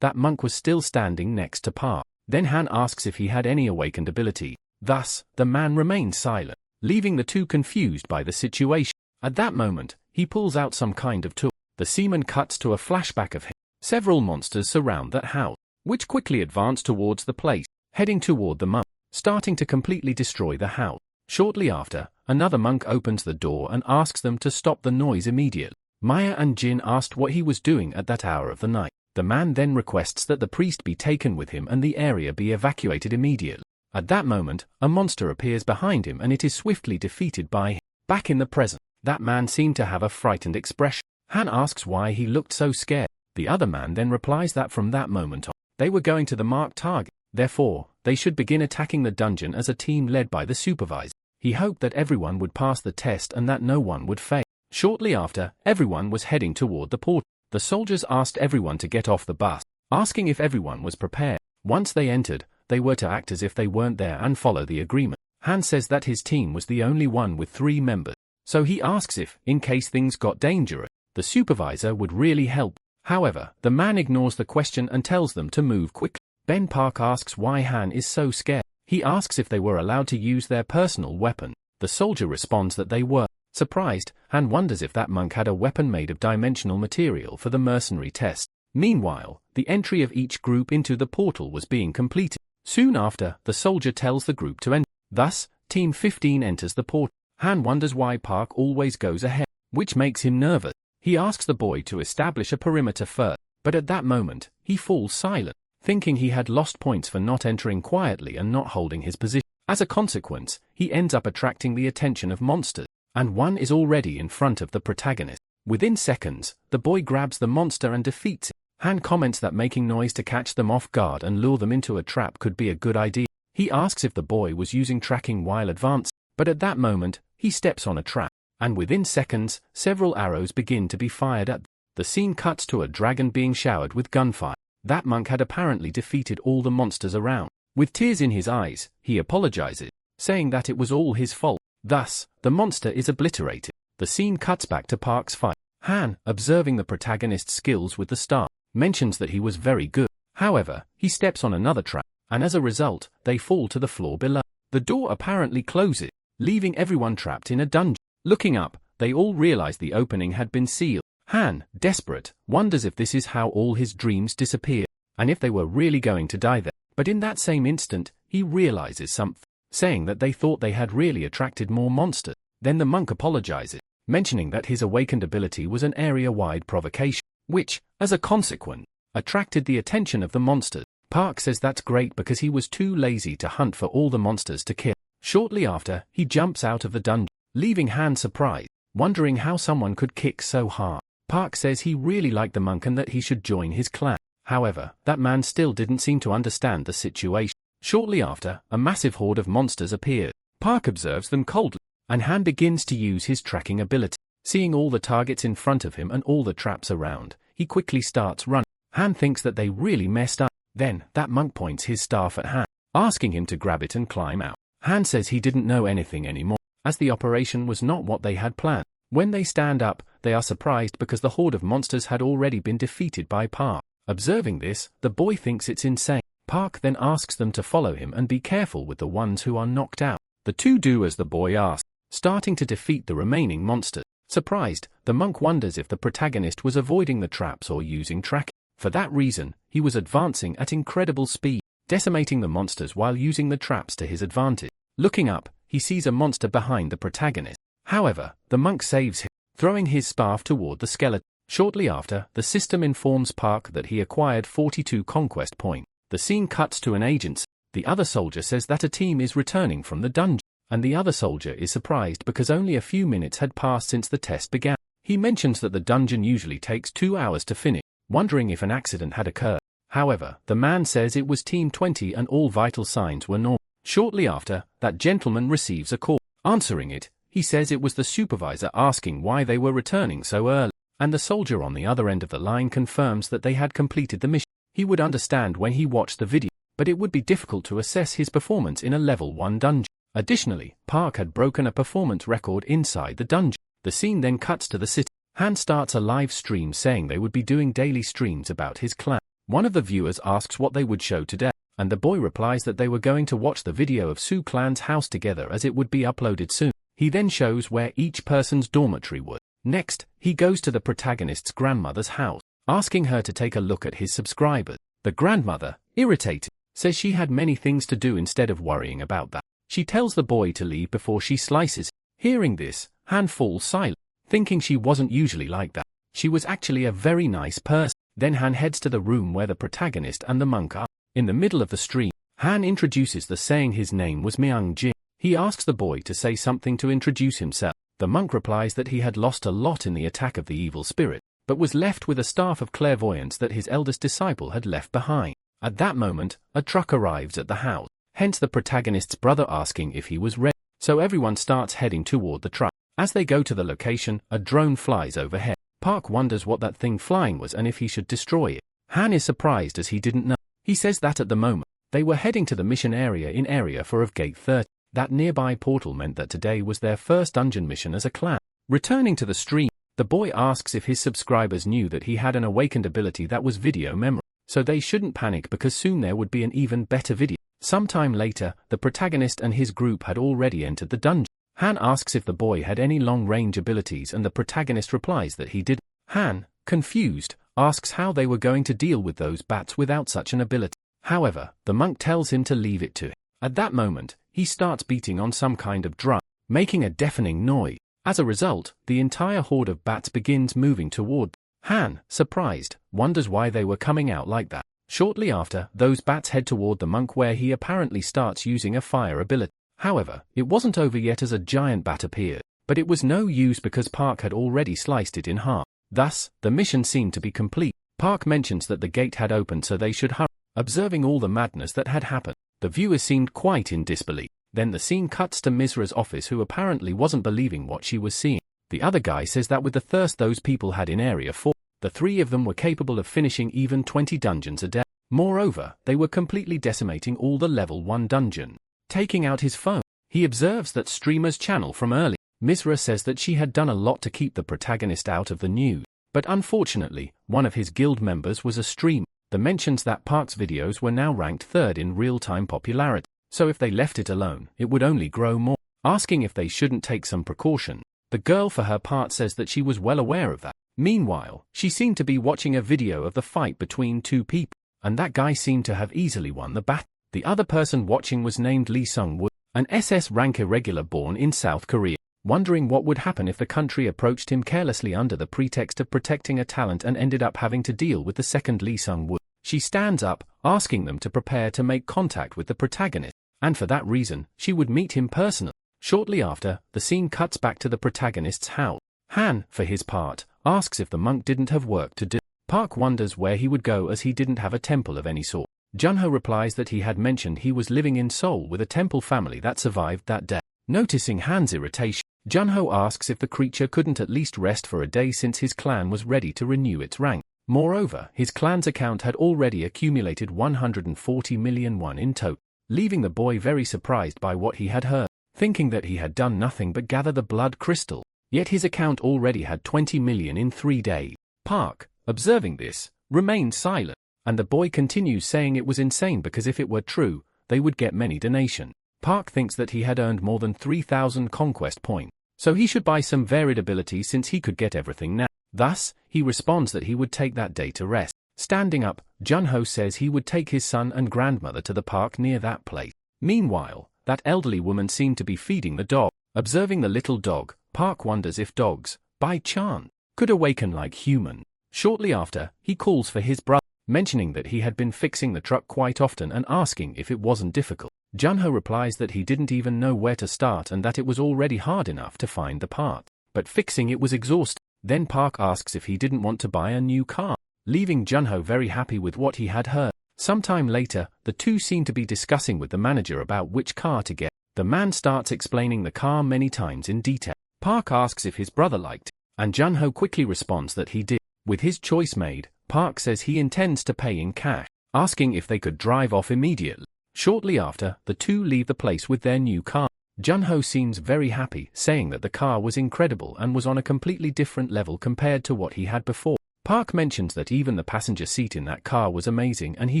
that monk was still standing next to Park. Then Han asks if he had any awakened ability. Thus, the man remained silent, leaving the two confused by the situation. At that moment, he pulls out some kind of tool. The seaman cuts to a flashback of him. Several monsters surround that house, which quickly advance towards the place, heading toward the monk, starting to completely destroy the house. Shortly after, another monk opens the door and asks them to stop the noise immediately. Maya and Jin asked what he was doing at that hour of the night. The man then requests that the priest be taken with him and the area be evacuated immediately. At that moment, a monster appears behind him and it is swiftly defeated by him. Back in the present, that man seemed to have a frightened expression. Han asks why he looked so scared. The other man then replies that from that moment on, they were going to the marked target. Therefore, they should begin attacking the dungeon as a team led by the supervisor. He hoped that everyone would pass the test and that no one would fail. Shortly after, everyone was heading toward the portal. The soldiers asked everyone to get off the bus, asking if everyone was prepared. Once they entered, they were to act as if they weren't there and follow the agreement. Han says that his team was the only one with 3 members, so he asks if, in case things got dangerous, the supervisor would really help. However, the man ignores the question and tells them to move quickly. Ben Park asks why Han is so scared. He asks if they were allowed to use their personal weapon. The soldier responds that they were. Surprised, Han wonders if that monk had a weapon made of dimensional material for the mercenary test. Meanwhile, the entry of each group into the portal was being completed. Soon after, the soldier tells the group to enter. Thus, Team 15 enters the portal. Han wonders why Park always goes ahead, which makes him nervous. He asks the boy to establish a perimeter first, but at that moment, he falls silent, thinking he had lost points for not entering quietly and not holding his position. As a consequence, he ends up attracting the attention of monsters, and one is already in front of the protagonist. Within seconds, the boy grabs the monster and defeats it. Han comments that making noise to catch them off guard and lure them into a trap could be a good idea. He asks if the boy was using tracking while advancing, but at that moment, he steps on a trap, and within seconds, several arrows begin to be fired at them. The scene cuts to a dragon being showered with gunfire. That monk had apparently defeated all the monsters around. With tears in his eyes, he apologizes, saying that it was all his fault. Thus, the monster is obliterated. The scene cuts back to Park's fight. Han, observing the protagonist's skills with the star, mentions that he was very good. However, he steps on another trap, and as a result, they fall to the floor below. The door apparently closes, leaving everyone trapped in a dungeon. Looking up, they all realize the opening had been sealed. Han, desperate, wonders if this is how all his dreams disappear, and if they were really going to die there. But in that same instant, he realizes something, saying that they thought they had really attracted more monsters. Then the monk apologizes, mentioning that his awakened ability was an area-wide provocation, which, as a consequence, attracted the attention of the monsters. Park says that's great because he was too lazy to hunt for all the monsters to kill. Shortly after, he jumps out of the dungeon, leaving Han surprised, wondering how someone could kick so hard. Park says he really liked the monk and that he should join his clan. However, that man still didn't seem to understand the situation. Shortly after, a massive horde of monsters appeared. Park observes them coldly, and Han begins to use his tracking ability. Seeing all the targets in front of him and all the traps around, he quickly starts running. Han thinks that they really messed up. Then, that monk points his staff at Han, asking him to grab it and climb out. Han says he didn't know anything anymore, as the operation was not what they had planned. When they stand up, they are surprised because the horde of monsters had already been defeated by Park. Observing this, the boy thinks it's insane. Park then asks them to follow him and be careful with the ones who are knocked out. The two do as the boy asks, starting to defeat the remaining monsters. Surprised, the monk wonders if the protagonist was avoiding the traps or using tracking. For that reason, he was advancing at incredible speed, decimating the monsters while using the traps to his advantage. Looking up, he sees a monster behind the protagonist. However, the monk saves him, throwing his staff toward the skeleton. Shortly after, the system informs Park that he acquired 42 conquest points. The scene cuts to an agency. The other soldier says that a team is returning from the dungeon, and the other soldier is surprised because only a few minutes had passed since the test began. He mentions that the dungeon usually takes 2 hours to finish, wondering if an accident had occurred. However, the man says it was Team 20 and all vital signs were normal. Shortly after, that gentleman receives a call. Answering it, he says it was the supervisor asking why they were returning so early, and the soldier on the other end of the line confirms that they had completed the mission. He would understand when he watched the video, but it would be difficult to assess his performance in a level 1 dungeon. Additionally, Park had broken a performance record inside the dungeon. The scene then cuts to the city. Han starts a live stream saying they would be doing daily streams about his clan. One of the viewers asks what they would show today, and the boy replies that they were going to watch the video of Su Clan's house together as it would be uploaded soon. He then shows where each person's dormitory was. Next, he goes to the protagonist's grandmother's house, asking her to take a look at his subscribers. The grandmother, irritated, says she had many things to do instead of worrying about that. She tells the boy to leave before she slices him. Hearing this, Han falls silent, thinking she wasn't usually like that. She was actually a very nice person. Then Han heads to the room where the protagonist and the monk are. In the middle of the stream, Han introduces the saying his name was Myung Jin. He asks the boy to say something to introduce himself. The monk replies that he had lost a lot in the attack of the evil spirit, but was left with a staff of clairvoyance that his eldest disciple had left behind. At that moment, a truck arrives at the house, hence the protagonist's brother asking if he was ready. So everyone starts heading toward the truck. As they go to the location, a drone flies overhead. Park wonders what that thing flying was and if he should destroy it. Han is surprised as he didn't know. He says that at the moment, they were heading to the mission area in Area 4 of Gate 30. That nearby portal meant that today was their first dungeon mission as a clan. Returning to the stream, the boy asks if his subscribers knew that he had an awakened ability that was video memory, so they shouldn't panic because soon there would be an even better video. Sometime later, the protagonist and his group had already entered the dungeon. Han asks if the boy had any long-range abilities and the protagonist replies that he did. Han, confused, asks how they were going to deal with those bats without such an ability. However, the monk tells him to leave it to him. At that moment, he starts beating on some kind of drum, making a deafening noise. As a result, the entire horde of bats begins moving toward them. Han, surprised, wonders why they were coming out like that. Shortly after, those bats head toward the monk where he apparently starts using a fire ability. However, it wasn't over yet as a giant bat appeared, but it was no use because Park had already sliced it in half. Thus, the mission seemed to be complete. Park mentions that the gate had opened so they should hurry. Observing all the madness that had happened, the viewers seemed quite in disbelief. Then the scene cuts to Misra's office, who apparently wasn't believing what she was seeing. The other guy says that with the thirst those people had in Area 4, the three of them were capable of finishing even 20 dungeons a day. Moreover, they were completely decimating all the level 1 dungeon. Taking out his phone, He observes that streamer's channel from early. Misra says that she had done a lot to keep the protagonist out of the news, but unfortunately, one of his guild members was a streamer. The mentions that Park's videos were now ranked 3rd in real-time popularity, so if they left it alone, it would only grow more. Asking if they shouldn't take some precaution, the girl for her part says that she was well aware of that. Meanwhile, she seemed to be watching a video of the fight between two people, and that guy seemed to have easily won the battle. The other person watching was named Lee Sung-woo, an SS rank irregular born in South Korea. Wondering what would happen if the country approached him carelessly under the pretext of protecting a talent and ended up having to deal with the second Lee Sung-woo. She stands up, asking them to prepare to make contact with the protagonist, and for that reason, she would meet him personally. Shortly after, the scene cuts back to the protagonist's house. Han, for his part, asks if the monk didn't have work to do. Park wonders where he would go as he didn't have a temple of any sort. Junho replies that he had mentioned he was living in Seoul with a temple family that survived that day. Noticing Han's irritation, Junho asks if the creature couldn't at least rest for a day since his clan was ready to renew its rank. Moreover, his clan's account had already accumulated 140 million won in total, leaving the boy very surprised by what he had heard, thinking that he had done nothing but gather the blood crystal, yet his account already had 20 million in 3 days. Park, observing this, remained silent, and the boy continues saying it was insane because if it were true, they would get many donations. Park thinks that he had earned more than 3,000 conquest points, so he should buy some varied abilities since he could get everything now. Thus, he responds that he would take that day to rest. Standing up, Junho says he would take his son and grandmother to the park near that place. Meanwhile, that elderly woman seemed to be feeding the dog. Observing the little dog, Park wonders if dogs, by chance, could awaken like humans. Shortly after, he calls for his brother, mentioning that he had been fixing the truck quite often and asking if it wasn't difficult. Junho replies that he didn't even know where to start and that it was already hard enough to find the part, but fixing it was exhausting. Then Park asks if he didn't want to buy a new car, leaving Junho very happy with what he had heard. Sometime later, the two seem to be discussing with the manager about which car to get. The man starts explaining the car many times in detail. Park asks if his brother liked it, and Junho quickly responds that he did. With his choice made, Park says he intends to pay in cash, asking if they could drive off immediately. Shortly after, the two leave the place with their new car. Junho seems very happy, saying that the car was incredible and was on a completely different level compared to what he had before. Park mentions that even the passenger seat in that car was amazing and he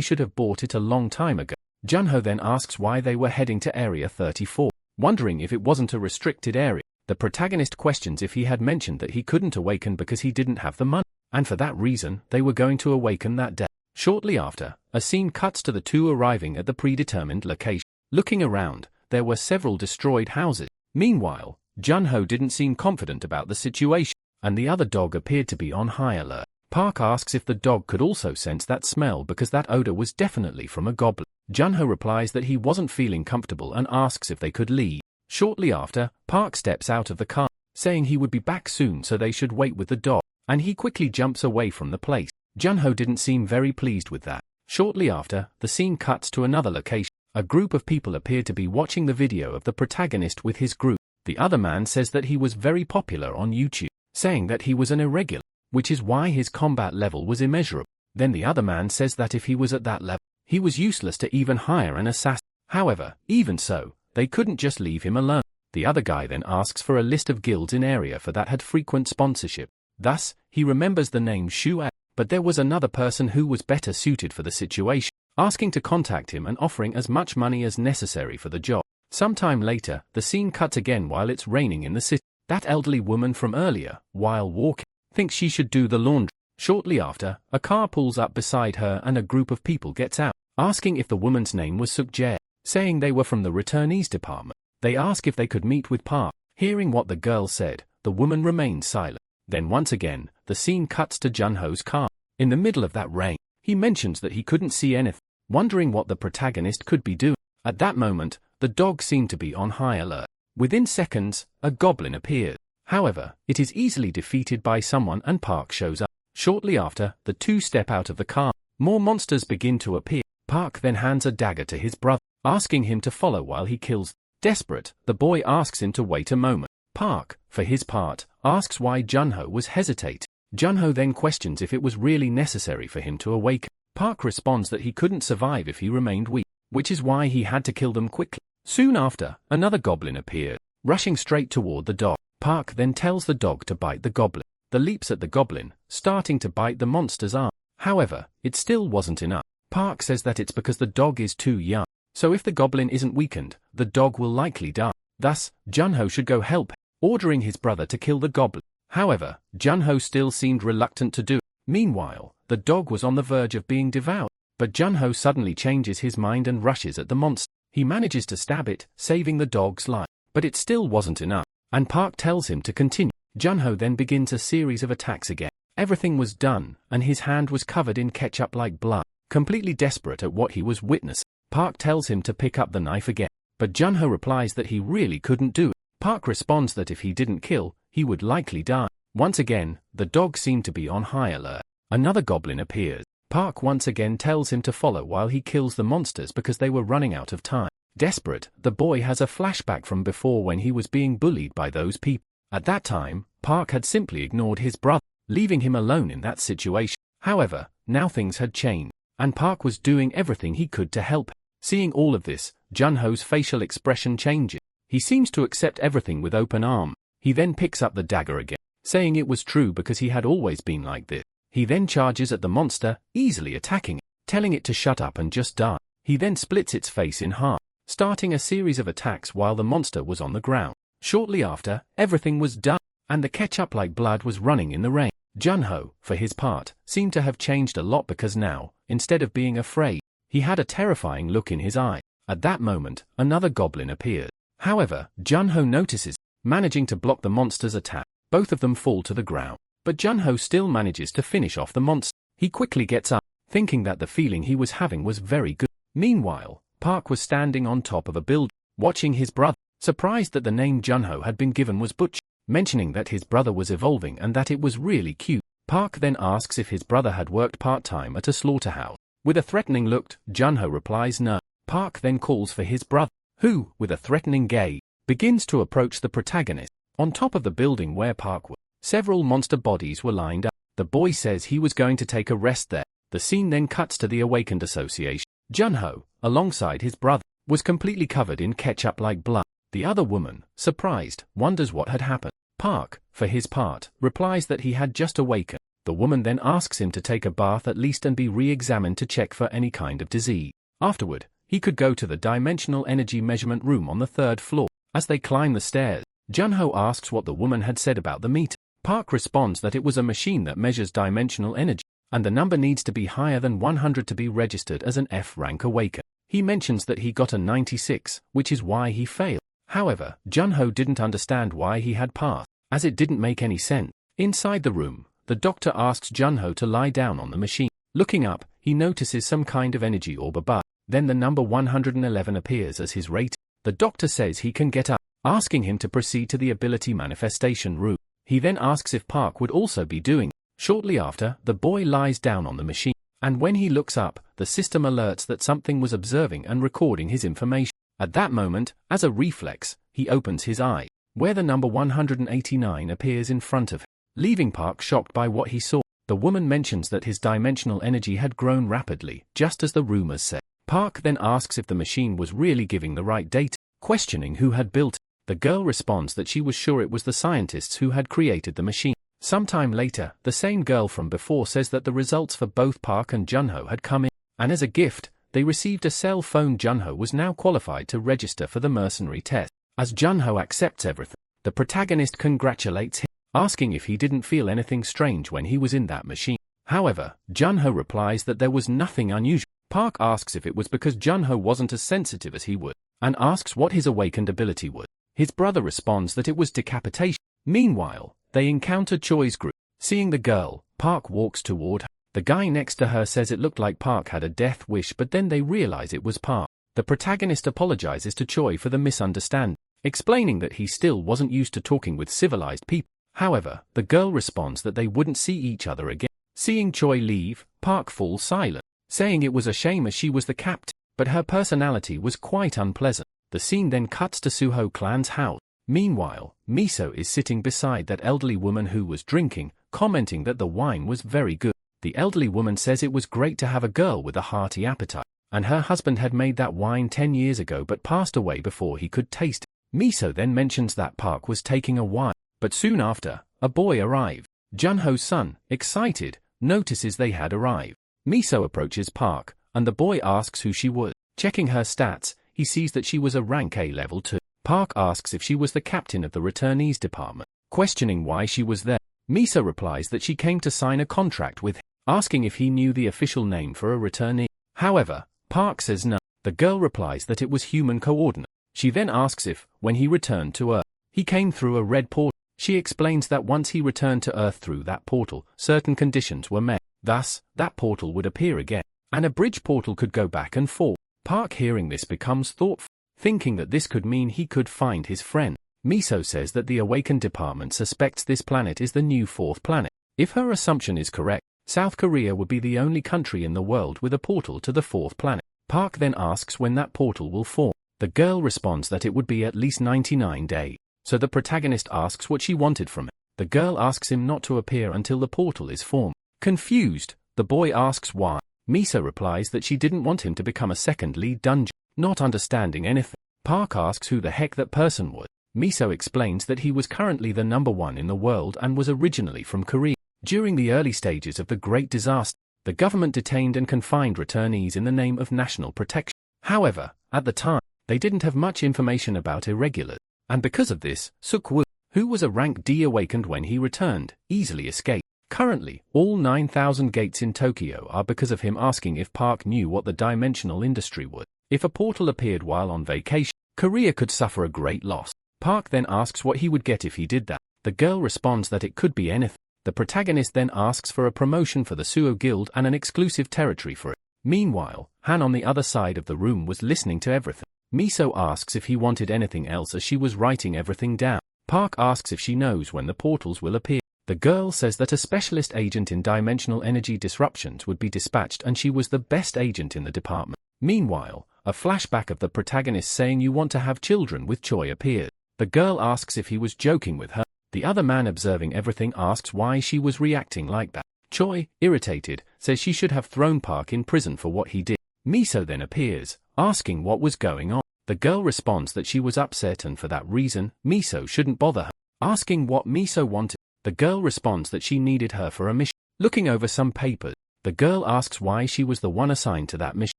should have bought it a long time ago. Junho then asks why they were heading to Area 34, wondering if it wasn't a restricted area. The protagonist questions if he had mentioned that he couldn't awaken because he didn't have the money, and for that reason, they were going to awaken that day. Shortly after, a scene cuts to the two arriving at the predetermined location. Looking around, there were several destroyed houses. Meanwhile, Junho didn't seem confident about the situation, and the other dog appeared to be on high alert. Park asks if the dog could also sense that smell because that odor was definitely from a goblin. Junho replies that he wasn't feeling comfortable and asks if they could leave. Shortly after, Park steps out of the car, saying he would be back soon so they should wait with the dog, and he quickly jumps away from the place. Junho didn't seem very pleased with that. Shortly after, the scene cuts to another location. A group of people appear to be watching the video of the protagonist with his group. The other man says that he was very popular on YouTube, saying that he was an irregular, which is why his combat level was immeasurable. Then the other man says that if he was at that level, he was useless to even hire an assassin. However, even so, they couldn't just leave him alone. The other guy then asks for a list of guilds in area for that had frequent sponsorship. Thus, he remembers the name Shu. But there was another person who was better suited for the situation, asking to contact him and offering as much money as necessary for the job. Sometime later, the scene cuts again while it's raining in the city. That elderly woman from earlier, while walking, thinks she should do the laundry. Shortly after, a car pulls up beside her and a group of people gets out, asking if the woman's name was Sukjae, saying they were from the returnees department. They ask if they could meet with Park. Hearing what the girl said, the woman remained silent. Then once again, the scene cuts to Junho's car. In the middle of that rain, he mentions that he couldn't see anything, wondering what the protagonist could be doing. At that moment, the dog seemed to be on high alert. Within seconds, a goblin appears. However, it is easily defeated by someone and Park shows up. Shortly after, the two step out of the car. More monsters begin to appear. Park then hands a dagger to his brother, asking him to follow while he kills them. Desperate, the boy asks him to wait a moment. Park, for his part, asks why Junho was hesitating. Junho then questions if it was really necessary for him to awaken. Park responds that he couldn't survive if he remained weak, which is why he had to kill them quickly. Soon after, another goblin appeared, rushing straight toward the dog. Park then tells the dog to bite the goblin. The leaps at the goblin, starting to bite the monster's arm. However, it still wasn't enough. Park says that it's because the dog is too young. So if the goblin isn't weakened, the dog will likely die. Thus, Junho should go help, ordering his brother to kill the goblin. However, Junho still seemed reluctant to do it. Meanwhile, the dog was on the verge of being devoured. But Junho suddenly changes his mind and rushes at the monster. He manages to stab it, saving the dog's life. But it still wasn't enough, and Park tells him to continue. Junho then begins a series of attacks again. Everything was done, and his hand was covered in ketchup like blood. Completely desperate at what he was witnessing, Park tells him to pick up the knife again. But Junho replies that he really couldn't do it. Park responds that if he didn't kill, he would likely die. Once again, the dog seemed to be on high alert. Another goblin appears. Park once again tells him to follow while he kills the monsters because they were running out of time. Desperate, the boy has a flashback from before when he was being bullied by those people. At that time, Park had simply ignored his brother, leaving him alone in that situation. However, now things had changed, and Park was doing everything he could to help. Seeing all of this, Junho's facial expression changes. He seems to accept everything with open arms. He then picks up the dagger again, saying it was true because he had always been like this. He then charges at the monster, easily attacking it, telling it to shut up and just die. He then splits its face in half, starting a series of attacks while the monster was on the ground. Shortly after, everything was done, and the ketchup-like blood was running in the rain. Junho, for his part, seemed to have changed a lot because now, instead of being afraid, he had a terrifying look in his eye. At that moment, another goblin appeared. However, Junho notices, managing to block the monster's attack. Both of them fall to the ground. But Junho still manages to finish off the monster. He quickly gets up, thinking that the feeling he was having was very good. Meanwhile, Park was standing on top of a building, watching his brother, surprised that the name Junho had been given was Butch, mentioning that his brother was evolving and that it was really cute. Park then asks if his brother had worked part-time at a slaughterhouse. With a threatening look, Junho replies no. Park then calls for his brother, who, with a threatening gaze, begins to approach the protagonist. On top of the building where Park was, several monster bodies were lined up. The boy says he was going to take a rest there. The scene then cuts to the Awakened Association. Junho, alongside his brother, was completely covered in ketchup-like blood. The other woman, surprised, wonders what had happened. Park, for his part, replies that he had just awakened. The woman then asks him to take a bath at least and be re-examined to check for any kind of disease. Afterward, he could go to the dimensional energy measurement room on the 3rd floor. As they climb the stairs, Junho asks what the woman had said about the meter. Park responds that it was a machine that measures dimensional energy, and the number needs to be higher than 100 to be registered as an F-rank awaken. He mentions that he got a 96, which is why he failed. However, Junho didn't understand why he had passed, as it didn't make any sense. Inside the room, the doctor asks Junho to lie down on the machine. Looking up, he notices some kind of energy orb above. Then the number 111 appears as his rating. The doctor says he can get up, asking him to proceed to the ability manifestation room. He then asks if Park would also be doing it. Shortly after, the boy lies down on the machine, and when he looks up, the system alerts that something was observing and recording his information. At that moment, as a reflex, he opens his eye, where the number 189 appears in front of him, leaving Park shocked by what he saw. The woman mentions that his dimensional energy had grown rapidly, just as the rumors said. Park then asks if the machine was really giving the right data, questioning who had built it. The girl responds that she was sure it was the scientists who had created the machine. Sometime later, the same girl from before says that the results for both Park and Junho had come in, and as a gift, they received a cell phone. Junho was now qualified to register for the mercenary test. As Junho accepts everything, the protagonist congratulates him, asking if he didn't feel anything strange when he was in that machine. However, Junho replies that there was nothing unusual. Park asks if it was because Junho wasn't as sensitive as he would, and asks what his awakened ability was. His brother responds that it was decapitation. Meanwhile, they encounter Choi's group. Seeing the girl, Park walks toward her. The guy next to her says it looked like Park had a death wish, but then they realize it was Park. The protagonist apologizes to Choi for the misunderstanding, explaining that he still wasn't used to talking with civilized people. However, the girl responds that they wouldn't see each other again. Seeing Choi leave, Park falls silent, saying it was a shame as she was the captain, but her personality was quite unpleasant. The scene then cuts to Suho clan's house. Meanwhile, Miso is sitting beside that elderly woman who was drinking, commenting that the wine was very good. The elderly woman says it was great to have a girl with a hearty appetite, and her husband had made that wine 10 years ago but passed away before he could taste it. Miso then mentions that Park was taking a while, but soon after, a boy arrived. Junho's son, excited, notices they had arrived. Miso approaches Park, and the boy asks who she was. Checking her stats, he sees that she was a rank A level 2. Park asks if she was the captain of the returnees department. Questioning why she was there, Miso replies that she came to sign a contract with him, asking if he knew the official name for a returnee. However, Park says no. The girl replies that it was human coordinate. She then asks if, when he returned to Earth, he came through a red portal. She explains that once he returned to Earth through that portal, certain conditions were met. Thus, that portal would appear again, and a bridge portal could go back and forth. Park, hearing this, becomes thoughtful, thinking that this could mean he could find his friend. Miso says that the Awakened Department suspects this planet is the new 4th planet. If her assumption is correct, South Korea would be the only country in the world with a portal to the 4th planet. Park then asks when that portal will form. The girl responds that it would be at least 99 days. So the protagonist asks what she wanted from it. The girl asks him not to appear until the portal is formed. Confused, the boy asks why. Miso replies that she didn't want him to become a second lead dungeon. Not understanding anything, Park asks who the heck that person was. Miso explains that he was currently the #1 in the world and was originally from Korea. During the early stages of the Great Disaster, the government detained and confined returnees in the name of national protection. However, at the time, they didn't have much information about irregulars, and because of this, Suk-woo, who was a rank D awakened when he returned, easily escaped. Currently, all 9,000 gates in Tokyo are because of him asking if Park knew what the dimensional industry was. If a portal appeared while on vacation, Korea could suffer a great loss. Park then asks what he would get if he did that. The girl responds that it could be anything. The protagonist then asks for a promotion for the Suo Guild and an exclusive territory for it. Meanwhile, Han on the other side of the room was listening to everything. Miso asks if he wanted anything else as she was writing everything down. Park asks if she knows when the portals will appear. The girl says that a specialist agent in dimensional energy disruptions would be dispatched and she was the best agent in the department. Meanwhile, a flashback of the protagonist saying you want to have children with Choi appears. The girl asks if he was joking with her. The other man observing everything asks why she was reacting like that. Choi, irritated, says she should have thrown Park in prison for what he did. Miso then appears, asking what was going on. The girl responds that she was upset and for that reason, Miso shouldn't bother her. Asking what Miso wanted, the girl responds that she needed her for a mission. Looking over some papers, the girl asks why she was the one assigned to that mission.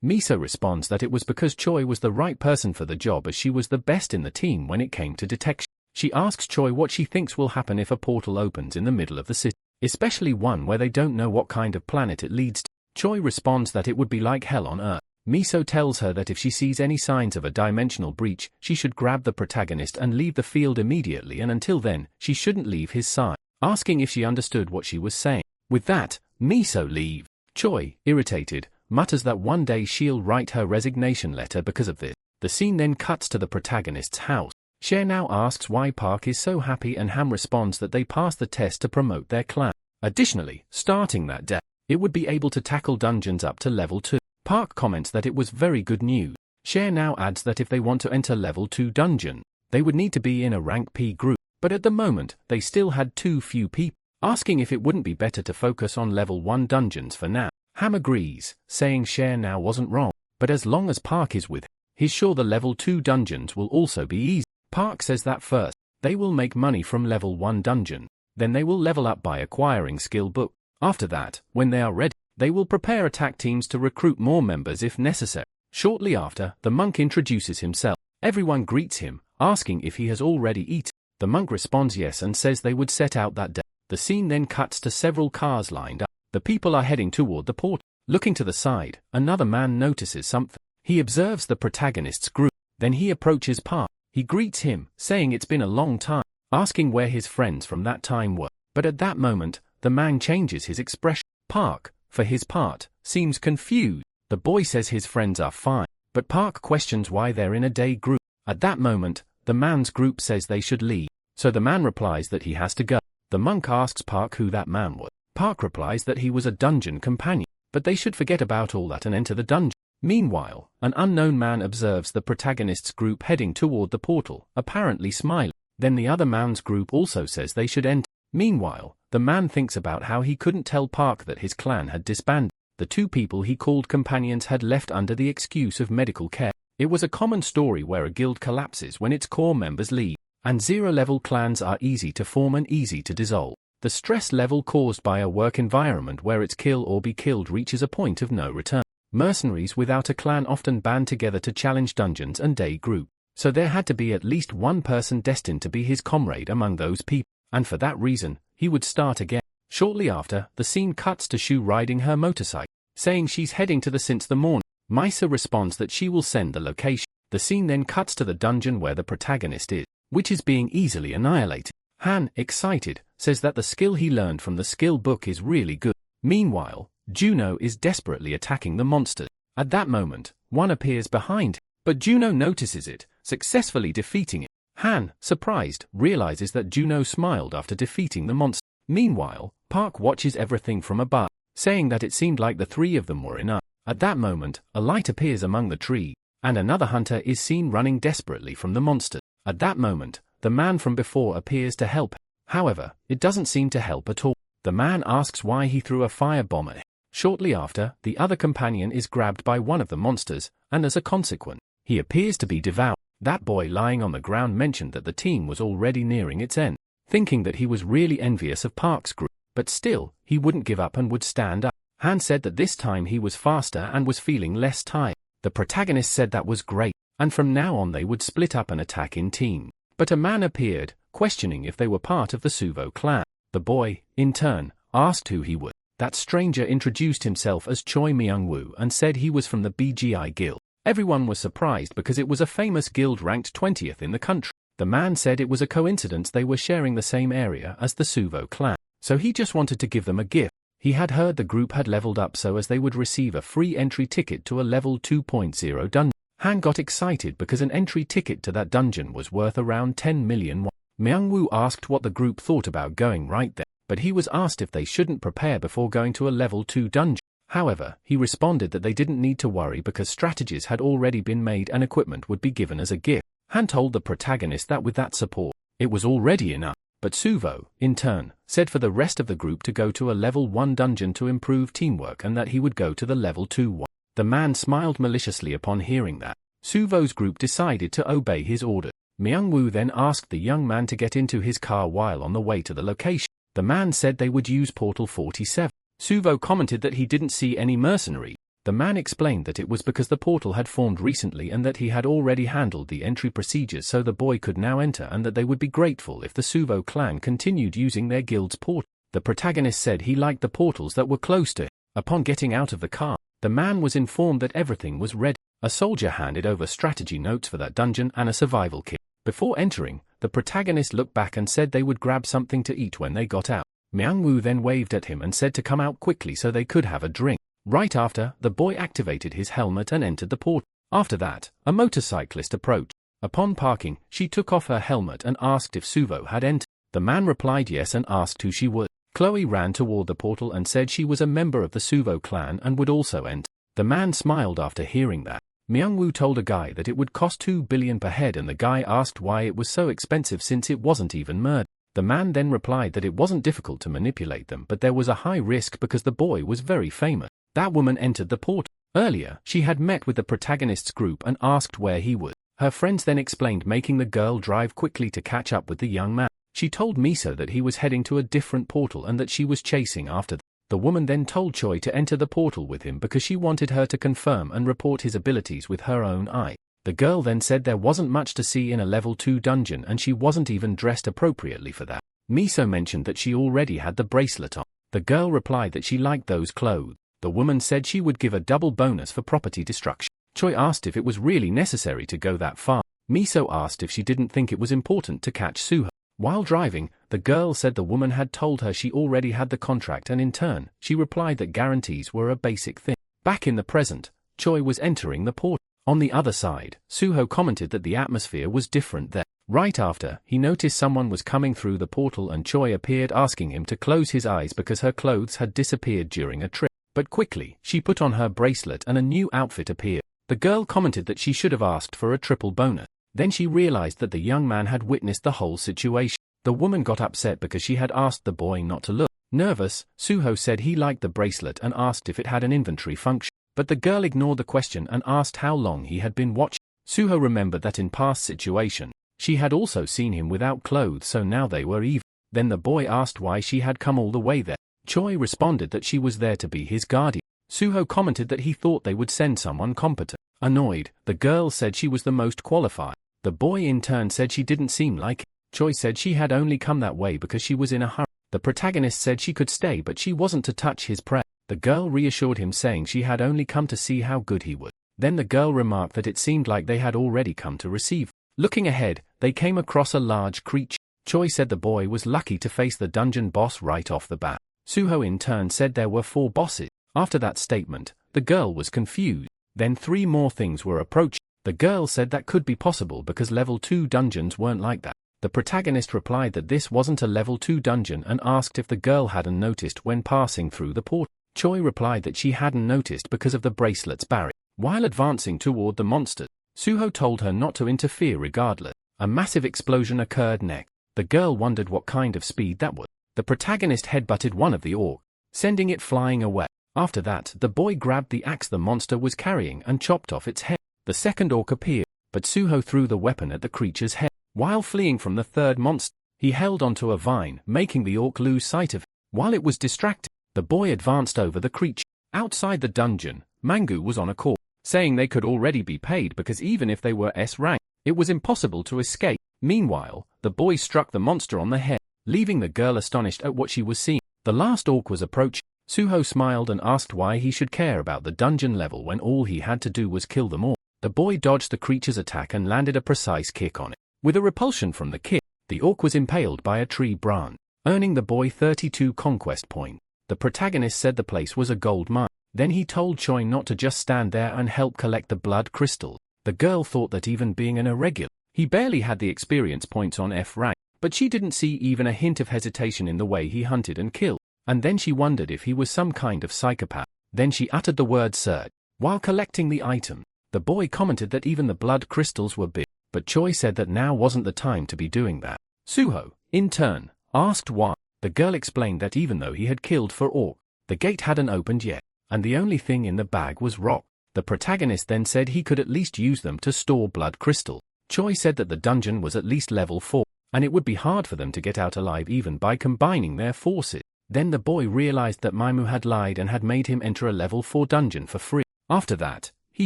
Miso responds that it was because Choi was the right person for the job as she was the best in the team when it came to detection. She asks Choi what she thinks will happen if a portal opens in the middle of the city, especially one where they don't know what kind of planet it leads to. Choi responds that it would be like hell on Earth. Miso tells her that if she sees any signs of a dimensional breach, she should grab the protagonist and leave the field immediately, and until then, she shouldn't leave his side. Asking if she understood what she was saying. With that, Miso leaves. Choi, irritated, mutters that one day she'll write her resignation letter because of this. The scene then cuts to the protagonist's house. Cher now asks why Park is so happy and Ham responds that they passed the test to promote their clan. Additionally, starting that day, it would be able to tackle dungeons up to level 2. Park comments that it was very good news. Cher now adds that if they want to enter level 2 dungeon, they would need to be in a rank P group, but at the moment, they still had too few people, asking if it wouldn't be better to focus on level 1 dungeons for now. Ham agrees, saying Cher now wasn't wrong, but as long as Park is with him, he's sure the level 2 dungeons will also be easy. Park says that first, they will make money from level 1 dungeon, then they will level up by acquiring skill book. After that, when they are ready, they will prepare attack teams to recruit more members if necessary. Shortly after, the monk introduces himself. Everyone greets him, asking if he has already eaten. The monk responds yes and says they would set out that day. The scene then cuts to several cars lined up. The people are heading toward the port. Looking to the side, another man notices something. He observes the protagonist's group. Then he approaches Park. He greets him, saying it's been a long time, asking where his friends from that time were. But at that moment, the man changes his expression. Park, for his part, seems confused. The boy says his friends are fine, but Park questions why they're in a day group. At that moment, the man's group says they should leave, so the man replies that he has to go. The monk asks Park who that man was. Park replies that he was a dungeon companion, but they should forget about all that and enter the dungeon. Meanwhile, an unknown man observes the protagonist's group heading toward the portal, apparently smiling. Then the other man's group also says they should enter. Meanwhile, the man thinks about how he couldn't tell Park that his clan had disbanded. the two people he called companions had left under the excuse of medical care. It was a common story where a guild collapses when its core members leave, and zero-level clans are easy to form and easy to dissolve. The stress level caused by a work environment where it's kill or be killed reaches a point of no return. Mercenaries without a clan often band together to challenge dungeons and day group, so there had to be at least one person destined to be his comrade among those people, and for that reason, he would start again. Shortly after, the scene cuts to Shu riding her motorcycle, saying she's heading to the since the morning. Misa responds that she will send the location. The scene then cuts to the dungeon where the protagonist is, which is being easily annihilated. Han, excited, says that the skill he learned from the skill book is really good. Meanwhile, Juno is desperately attacking the monsters. At that moment, one appears behind, but Juno notices it, successfully defeating it. Han, surprised, realizes that Juno smiled after defeating the monster. Meanwhile, Park watches everything from above, saying that it seemed like the three of them were enough. At that moment, a light appears among the trees, and another hunter is seen running desperately from the monster. At that moment, the man from before appears to help. However, it doesn't seem to help at all. The man asks why he threw a firebomb at him. Shortly after, the other companion is grabbed by one of the monsters, and as a consequence, he appears to be devoured. That boy lying on the ground mentioned that the team was already nearing its end, thinking that he was really envious of Park's group, but still, he wouldn't give up and would stand up. Han said that this time he was faster and was feeling less tired. The protagonist said that was great, and from now on they would split up and attack in teams. But a man appeared, questioning if they were part of the Suvo clan. The boy, in turn, asked who he was. That stranger introduced himself as Choi Myung-woo and said he was from the BGI Guild. Everyone was surprised because it was a famous guild ranked 20th in the country. The man said it was a coincidence they were sharing the same area as the Suvo clan, so he just wanted to give them a gift. He had heard the group had leveled up so as they would receive a free entry ticket to a level 2.0 dungeon. Han got excited because an entry ticket to that dungeon was worth around 10 million won. Myung-woo asked what the group thought about going right there, but he was asked if they shouldn't prepare before going to a level 2 dungeon. However, he responded that they didn't need to worry because strategies had already been made and equipment would be given as a gift. Han told the protagonist that with that support, it was already enough. But Suvo, in turn, said for the rest of the group to go to a level 1 dungeon to improve teamwork and that he would go to the level 2 one. The man smiled maliciously upon hearing that. Suvo's group decided to obey his order. Myung-woo then asked the young man to get into his car while on the way to the location. The man said they would use Portal 47. Suvo commented that he didn't see any mercenary. The man explained that it was because the portal had formed recently and that he had already handled the entry procedures so the boy could now enter and that they would be grateful if the Suvo clan continued using their guild's portal. The protagonist said he liked the portals that were close to him. Upon getting out of the car, the man was informed that everything was ready. A soldier handed over strategy notes for that dungeon and a survival kit. Before entering, the protagonist looked back and said they would grab something to eat when they got out. Myung-woo then waved at him and said to come out quickly so they could have a drink. Right after, the boy activated his helmet and entered the portal. After that, a motorcyclist approached. Upon parking, she took off her helmet and asked if Suvo had entered. The man replied yes and asked who she was. Chloe ran toward the portal and said she was a member of the Suvo clan and would also enter. The man smiled after hearing that. Myung-woo told a guy that it would cost 2 billion per head and the guy asked why it was so expensive since it wasn't even murder. The man then replied that it wasn't difficult to manipulate them but there was a high risk because the boy was very famous. That woman entered the portal. Earlier, she had met with the protagonist's group and asked where he was. Her friends then explained making the girl drive quickly to catch up with the young man. She told Miso that he was heading to a different portal and that she was chasing after them. The woman then told Choi to enter the portal with him because she wanted her to confirm and report his abilities with her own eye. The girl then said there wasn't much to see in a level 2 dungeon and she wasn't even dressed appropriately for that. Miso mentioned that she already had the bracelet on. The girl replied that she liked those clothes. The woman said she would give a double bonus for property destruction. Choi asked if it was really necessary to go that far. Miso asked if she didn't think it was important to catch Suho. While driving, the girl said the woman had told her she already had the contract and in turn, she replied that guarantees were a basic thing. Back in the present, Choi was entering the port. On the other side, Suho commented that the atmosphere was different there. Right after, he noticed someone was coming through the portal and Choi appeared asking him to close his eyes because her clothes had disappeared during a trip. But quickly, she put on her bracelet and a new outfit appeared. The girl commented that she should have asked for a triple bonus. Then she realized that the young man had witnessed the whole situation. The woman got upset because she had asked the boy not to look. Nervous, Suho said he liked the bracelet and asked if it had an inventory function, but the girl ignored the question and asked how long he had been watching. Suho remembered that in past situation, she had also seen him without clothes, so now they were even. Then the boy asked why she had come all the way there. Choi responded that she was there to be his guardian. Suho commented that he thought they would send someone competent. Annoyed, the girl said she was the most qualified. The boy in turn said she didn't seem like it. Choi said she had only come that way because she was in a hurry. The protagonist said she could stay but she wasn't to touch his prey. The girl reassured him saying she had only come to see how good he was. Then the girl remarked that it seemed like they had already come to receive. Looking ahead, they came across a large creature. Choi said the boy was lucky to face the dungeon boss right off the bat. Suho in turn said there were 4 bosses. After that statement, the girl was confused. Then 3 more things were approaching. The girl said that could be possible because level 2 dungeons weren't like that. The protagonist replied that this wasn't a level 2 dungeon and asked if the girl hadn't noticed when passing through the portal. Choi replied that she hadn't noticed because of the bracelet's barrier. While advancing toward the monsters, Suho told her not to interfere regardless. A massive explosion occurred next. The girl wondered what kind of speed that was. The protagonist headbutted one of the orcs, sending it flying away. After that, the boy grabbed the axe the monster was carrying and chopped off its head. The second orc appeared, but Suho threw the weapon at the creature's head. While fleeing from the third monster, he held onto a vine, making the orc lose sight of it. While it was distracted, the boy advanced over the creature. Outside the dungeon, Manga was on a call, saying they could already be paid because even if they were S rank, it was impossible to escape. Meanwhile, the boy struck the monster on the head, leaving the girl astonished at what she was seeing. The last orc was approaching. Suho smiled and asked why he should care about the dungeon level when all he had to do was kill them all. The boy dodged the creature's attack and landed a precise kick on it. With a repulsion from the kick, the orc was impaled by a tree branch, earning the boy 32 conquest points. The protagonist said the place was a gold mine. Then he told Choi not to just stand there and help collect the blood crystal. The girl thought that even being an irregular, he barely had the experience points on F rank, but she didn't see even a hint of hesitation in the way he hunted and killed. And then she wondered if he was some kind of psychopath. Then she uttered the word search. While collecting the item, the boy commented that even the blood crystals were big, but Choi said that now wasn't the time to be doing that. Suho, in turn, asked why. The girl explained that even though he had killed 4 orcs, the gate hadn't opened yet, and the only thing in the bag was rock. The protagonist then said he could at least use them to store blood crystal. Choi said that the dungeon was at least level 4, and it would be hard for them to get out alive even by combining their forces. Then the boy realized that Maimu had lied and had made him enter a level 4 dungeon for free. After that, he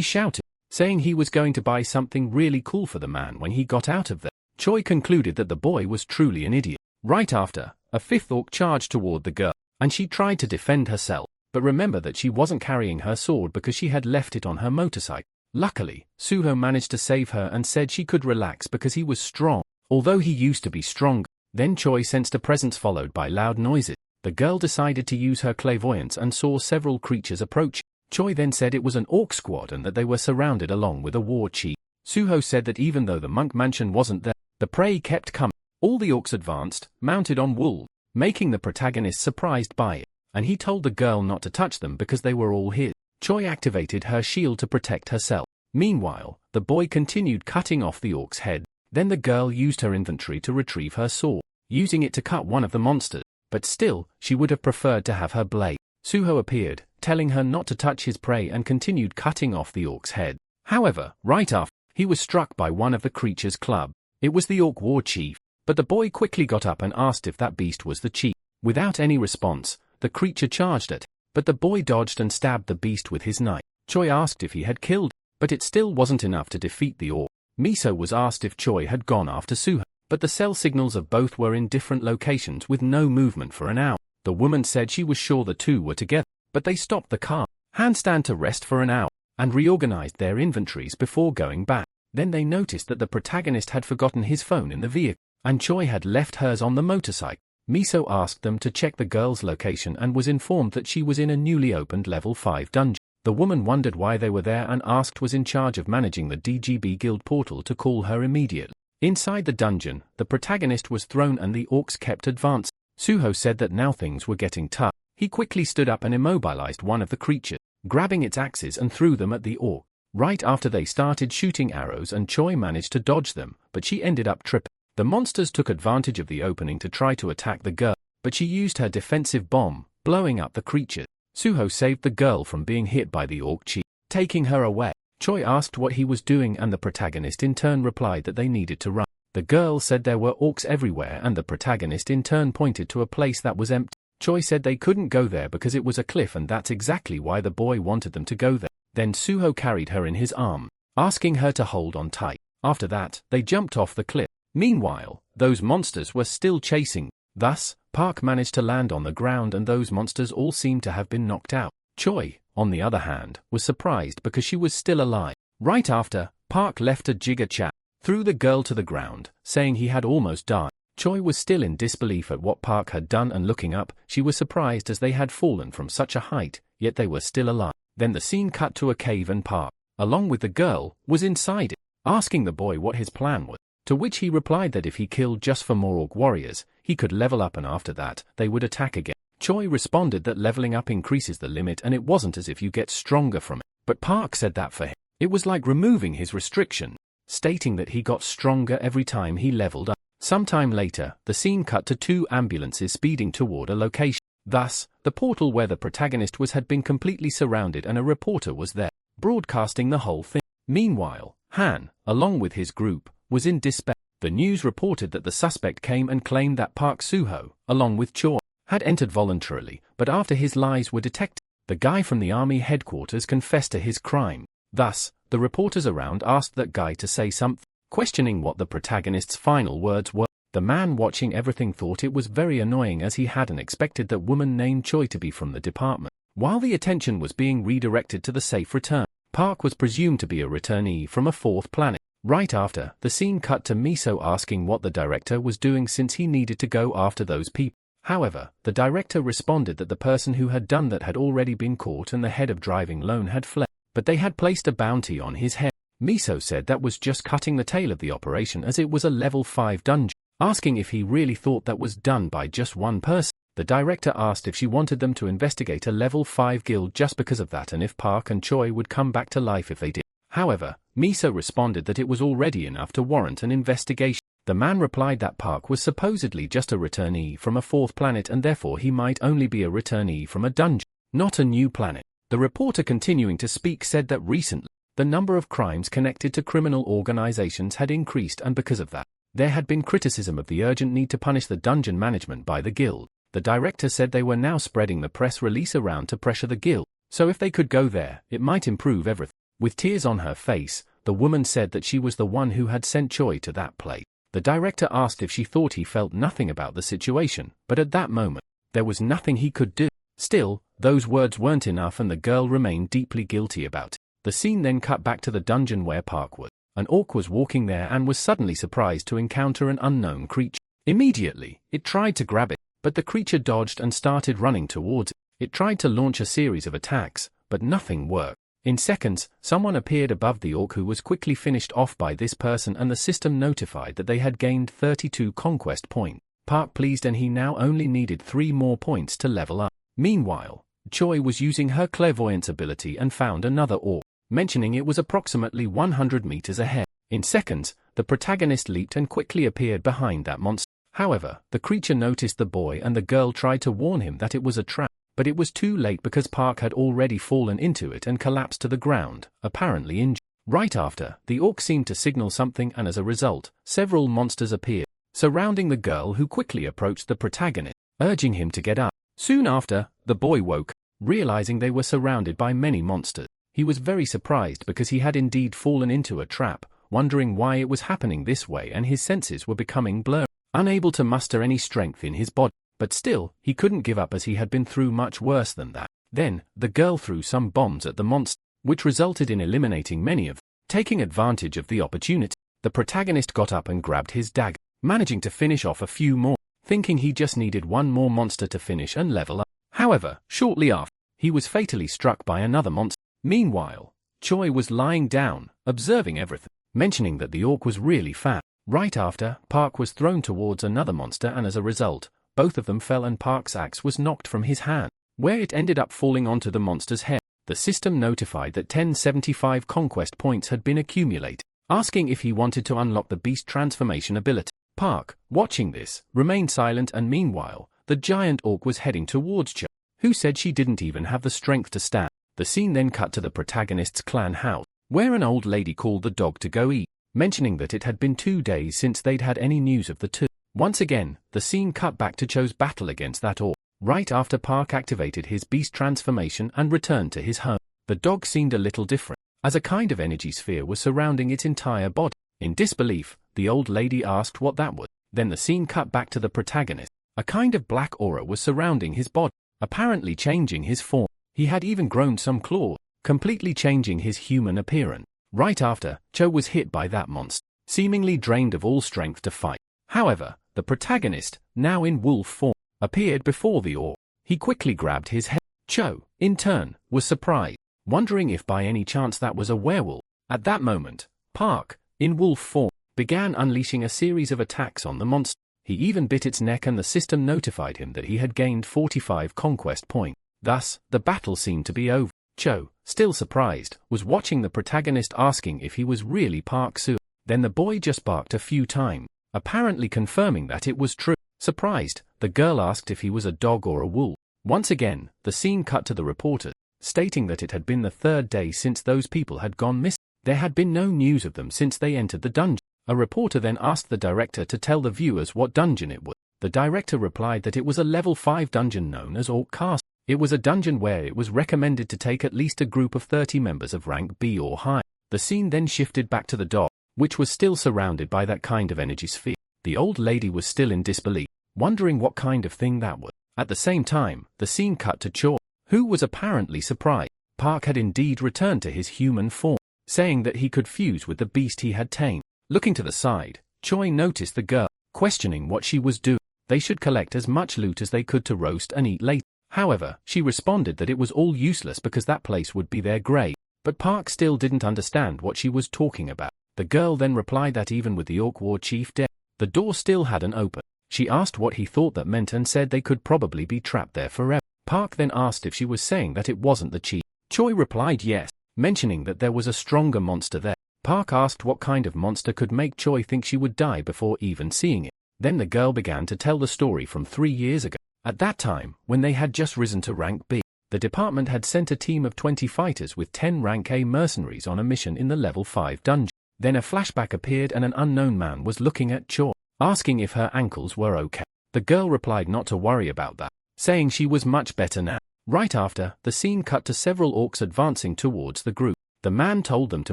shouted, saying he was going to buy something really cool for the man when he got out of there. Choi concluded that the boy was truly an idiot. Right after, a 5th orc charged toward the girl, and she tried to defend herself, but remember that she wasn't carrying her sword because she had left it on her motorcycle. Luckily, Suho managed to save her and said she could relax because he was strong, although he used to be stronger. Then Choi sensed a presence followed by loud noises. The girl decided to use her clairvoyance and saw several creatures approach. Choi then said it was an orc squad and that they were surrounded along with a war chief. Suho said that even though the monk mansion wasn't there, the prey kept coming. All the orcs advanced, mounted on wolves, making the protagonist surprised by it, and he told the girl not to touch them because they were all his. Choi activated her shield to protect herself. Meanwhile, the boy continued cutting off the orc's head. Then the girl used her inventory to retrieve her sword, using it to cut one of the monsters. But still, she would have preferred to have her blade. Suho appeared, telling her not to touch his prey and continued cutting off the orc's head. However, right after, he was struck by one of the creature's club. It was the orc war chief, but the boy quickly got up and asked if that beast was the chief. Without any response, the creature charged it, but the boy dodged and stabbed the beast with his knife. Choi asked if he had killed, but it still wasn't enough to defeat the orc. Miso was asked if Choi had gone after Suho, but the cell signals of both were in different locations with no movement for an hour. The woman said she was sure the two were together, but they stopped the car, handstand to rest for an hour, and reorganized their inventories before going back. Then they noticed that the protagonist had forgotten his phone in the vehicle, and Choi had left hers on the motorcycle. Miso asked them to check the girl's location and was informed that she was in a newly opened level 5 dungeon. The woman wondered why they were there and asked was in charge of managing the DGB guild portal to call her immediately. Inside the dungeon, the protagonist was thrown and the orcs kept advancing. Suho said that now things were getting tough. He quickly stood up and immobilized one of the creatures, grabbing its axes and threw them at the orc. Right after they started shooting arrows and Choi managed to dodge them, but she ended up tripping. The monsters took advantage of the opening to try to attack the girl, but she used her defensive bomb, blowing up the creature. Suho saved the girl from being hit by the orc chief, taking her away. Choi asked what he was doing and the protagonist in turn replied that they needed to run. The girl said there were orcs everywhere and the protagonist in turn pointed to a place that was empty. Choi said they couldn't go there because it was a cliff and that's exactly why the boy wanted them to go there. Then Suho carried her in his arm, asking her to hold on tight. After that, they jumped off the cliff. Meanwhile, those monsters were still chasing. Thus, Park managed to land on the ground and those monsters all seemed to have been knocked out. Choi, on the other hand, was surprised because she was still alive. Right after, Park left a jigger chat, threw the girl to the ground, saying he had almost died. Choi was still in disbelief at what Park had done and looking up, she was surprised as they had fallen from such a height, yet they were still alive. Then the scene cut to a cave and Park, along with the girl, was inside it, asking the boy what his plan was. To which he replied that if he killed just for more orc warriors, he could level up and after that, they would attack again. Choi responded that leveling up increases the limit and it wasn't as if you get stronger from it. But Park said that for him, it was like removing his restriction, stating that he got stronger every time he leveled up. Sometime later, the scene cut to 2 ambulances speeding toward a location. Thus, the portal where the protagonist was had been completely surrounded and a reporter was there, broadcasting the whole thing. Meanwhile, Han, along with his group, was in despair. The news reported that the suspect came and claimed that Park Suho, along with Choi, had entered voluntarily, but after his lies were detected, the guy from the army headquarters confessed to his crime. Thus, the reporters around asked that guy to say something, questioning what the protagonist's final words were. The man watching everything thought it was very annoying as he hadn't expected that woman named Choi to be from the department. While the attention was being redirected to the safe return, Park was presumed to be a returnee from a 4th planet. Right after, the scene cut to Miso asking what the director was doing since he needed to go after those people. However, the director responded that the person who had done that had already been caught and the head of driving loan had fled, but they had placed a bounty on his head. Miso said that was just cutting the tail of the operation as it was a level 5 dungeon. Asking if he really thought that was done by just one person, the director asked if she wanted them to investigate a level 5 guild just because of that and if Park and Choi would come back to life if they did. However, Miso responded that it was already enough to warrant an investigation. The man replied that Park was supposedly just a returnee from a 4th planet and therefore he might only be a returnee from a dungeon, not a new planet. The reporter continuing to speak said that recently, the number of crimes connected to criminal organizations had increased and because of that, there had been criticism of the urgent need to punish the dungeon management by the guild. The director said they were now spreading the press release around to pressure the guild, so if they could go there, it might improve everything. With tears on her face, the woman said that she was the one who had sent Choi to that place. The director asked if she thought he felt nothing about the situation, but at that moment, there was nothing he could do. Still, those words weren't enough and the girl remained deeply guilty about it. The scene then cut back to the dungeon where Park was. An orc was walking there and was suddenly surprised to encounter an unknown creature. Immediately, it tried to grab it, but the creature dodged and started running towards it. It tried to launch a series of attacks, but nothing worked. In seconds, someone appeared above the orc who was quickly finished off by this person and the system notified that they had gained 32 conquest points. Park pleased and he now only needed 3 more points to level up. Meanwhile, Choi was using her clairvoyance ability and found another orc, mentioning it was approximately 100 meters ahead. In seconds, the protagonist leaped and quickly appeared behind that monster. However, the creature noticed the boy and the girl tried to warn him that it was a trap, but it was too late because Park had already fallen into it and collapsed to the ground, apparently injured. Right after, the orc seemed to signal something and as a result, several monsters appeared, surrounding the girl who quickly approached the protagonist, urging him to get up. Soon after, the boy woke, realizing they were surrounded by many monsters. He was very surprised because he had indeed fallen into a trap, wondering why it was happening this way and his senses were becoming blurred, unable to muster any strength in his body. But still, he couldn't give up as he had been through much worse than that. Then, the girl threw some bombs at the monster, which resulted in eliminating many of them. Taking advantage of the opportunity, the protagonist got up and grabbed his dagger, managing to finish off a few more, thinking he just needed one more monster to finish and level up. However, shortly after, he was fatally struck by another monster. Meanwhile, Choi was lying down, observing everything, mentioning that the orc was really fat. Right after, Park was thrown towards another monster and as a result, both of them fell and Park's axe was knocked from his hand, where it ended up falling onto the monster's head. The system notified that 1075 conquest points had been accumulated, asking if he wanted to unlock the beast transformation ability. Park, watching this, remained silent and meanwhile, the giant orc was heading towards Cho, who said she didn't even have the strength to stand. The scene then cut to the protagonist's clan house, where an old lady called the dog to go eat, mentioning that it had been 2 days since they'd had any news of the two. Once again, the scene cut back to Cho's battle against that orc, right after Park activated his beast transformation and returned to his home. The dog seemed a little different, as a kind of energy sphere was surrounding its entire body. In disbelief, the old lady asked what that was. Then the scene cut back to the protagonist. A kind of black aura was surrounding his body, apparently changing his form. He had even grown some claws, completely changing his human appearance. Right after, Cho was hit by that monster, seemingly drained of all strength to fight. However, the protagonist, now in wolf form, appeared before the orc. He quickly grabbed his head. Cho, in turn, was surprised, wondering if by any chance that was a werewolf. At that moment, Park, in wolf form, began unleashing a series of attacks on the monster. He even bit its neck and the system notified him that he had gained 45 conquest points. Thus, the battle seemed to be over. Cho, still surprised, was watching the protagonist asking if he was really Park Seo. Then the boy just barked a few times, apparently confirming that it was true. Surprised, the girl asked if he was a dog or a wolf. Once again, the scene cut to the reporter, stating that it had been the 3rd day since those people had gone missing. There had been no news of them since they entered the dungeon. A reporter then asked the director to tell the viewers what dungeon it was. The director replied that it was a level 5 dungeon known as Orc Castle. It was a dungeon where it was recommended to take at least a group of 30 members of rank B or higher. The scene then shifted back to the dog, which was still surrounded by that kind of energy sphere. The old lady was still in disbelief, wondering what kind of thing that was. At the same time, the scene cut to Cho, who was apparently surprised. Park had indeed returned to his human form, saying that he could fuse with the beast he had tamed. Looking to the side, Choi noticed the girl, questioning what she was doing. They should collect as much loot as they could to roast and eat later. However, she responded that it was all useless because that place would be their grave. But Park still didn't understand what she was talking about. The girl then replied that even with the Orc War Chief dead, the door still hadn't opened. She asked what he thought that meant and said they could probably be trapped there forever. Park then asked if she was saying that it wasn't the chief. Choi replied yes, mentioning that there was a stronger monster there. Park asked what kind of monster could make Choi think she would die before even seeing it. Then the girl began to tell the story from 3 years ago. At that time, when they had just risen to rank B, the department had sent a team of 20 fighters with 10 rank A mercenaries on a mission in the level 5 dungeon. Then a flashback appeared and an unknown man was looking at Choi, asking if her ankles were okay. The girl replied not to worry about that, saying she was much better now. Right after, the scene cut to several orcs advancing towards the group. The man told them to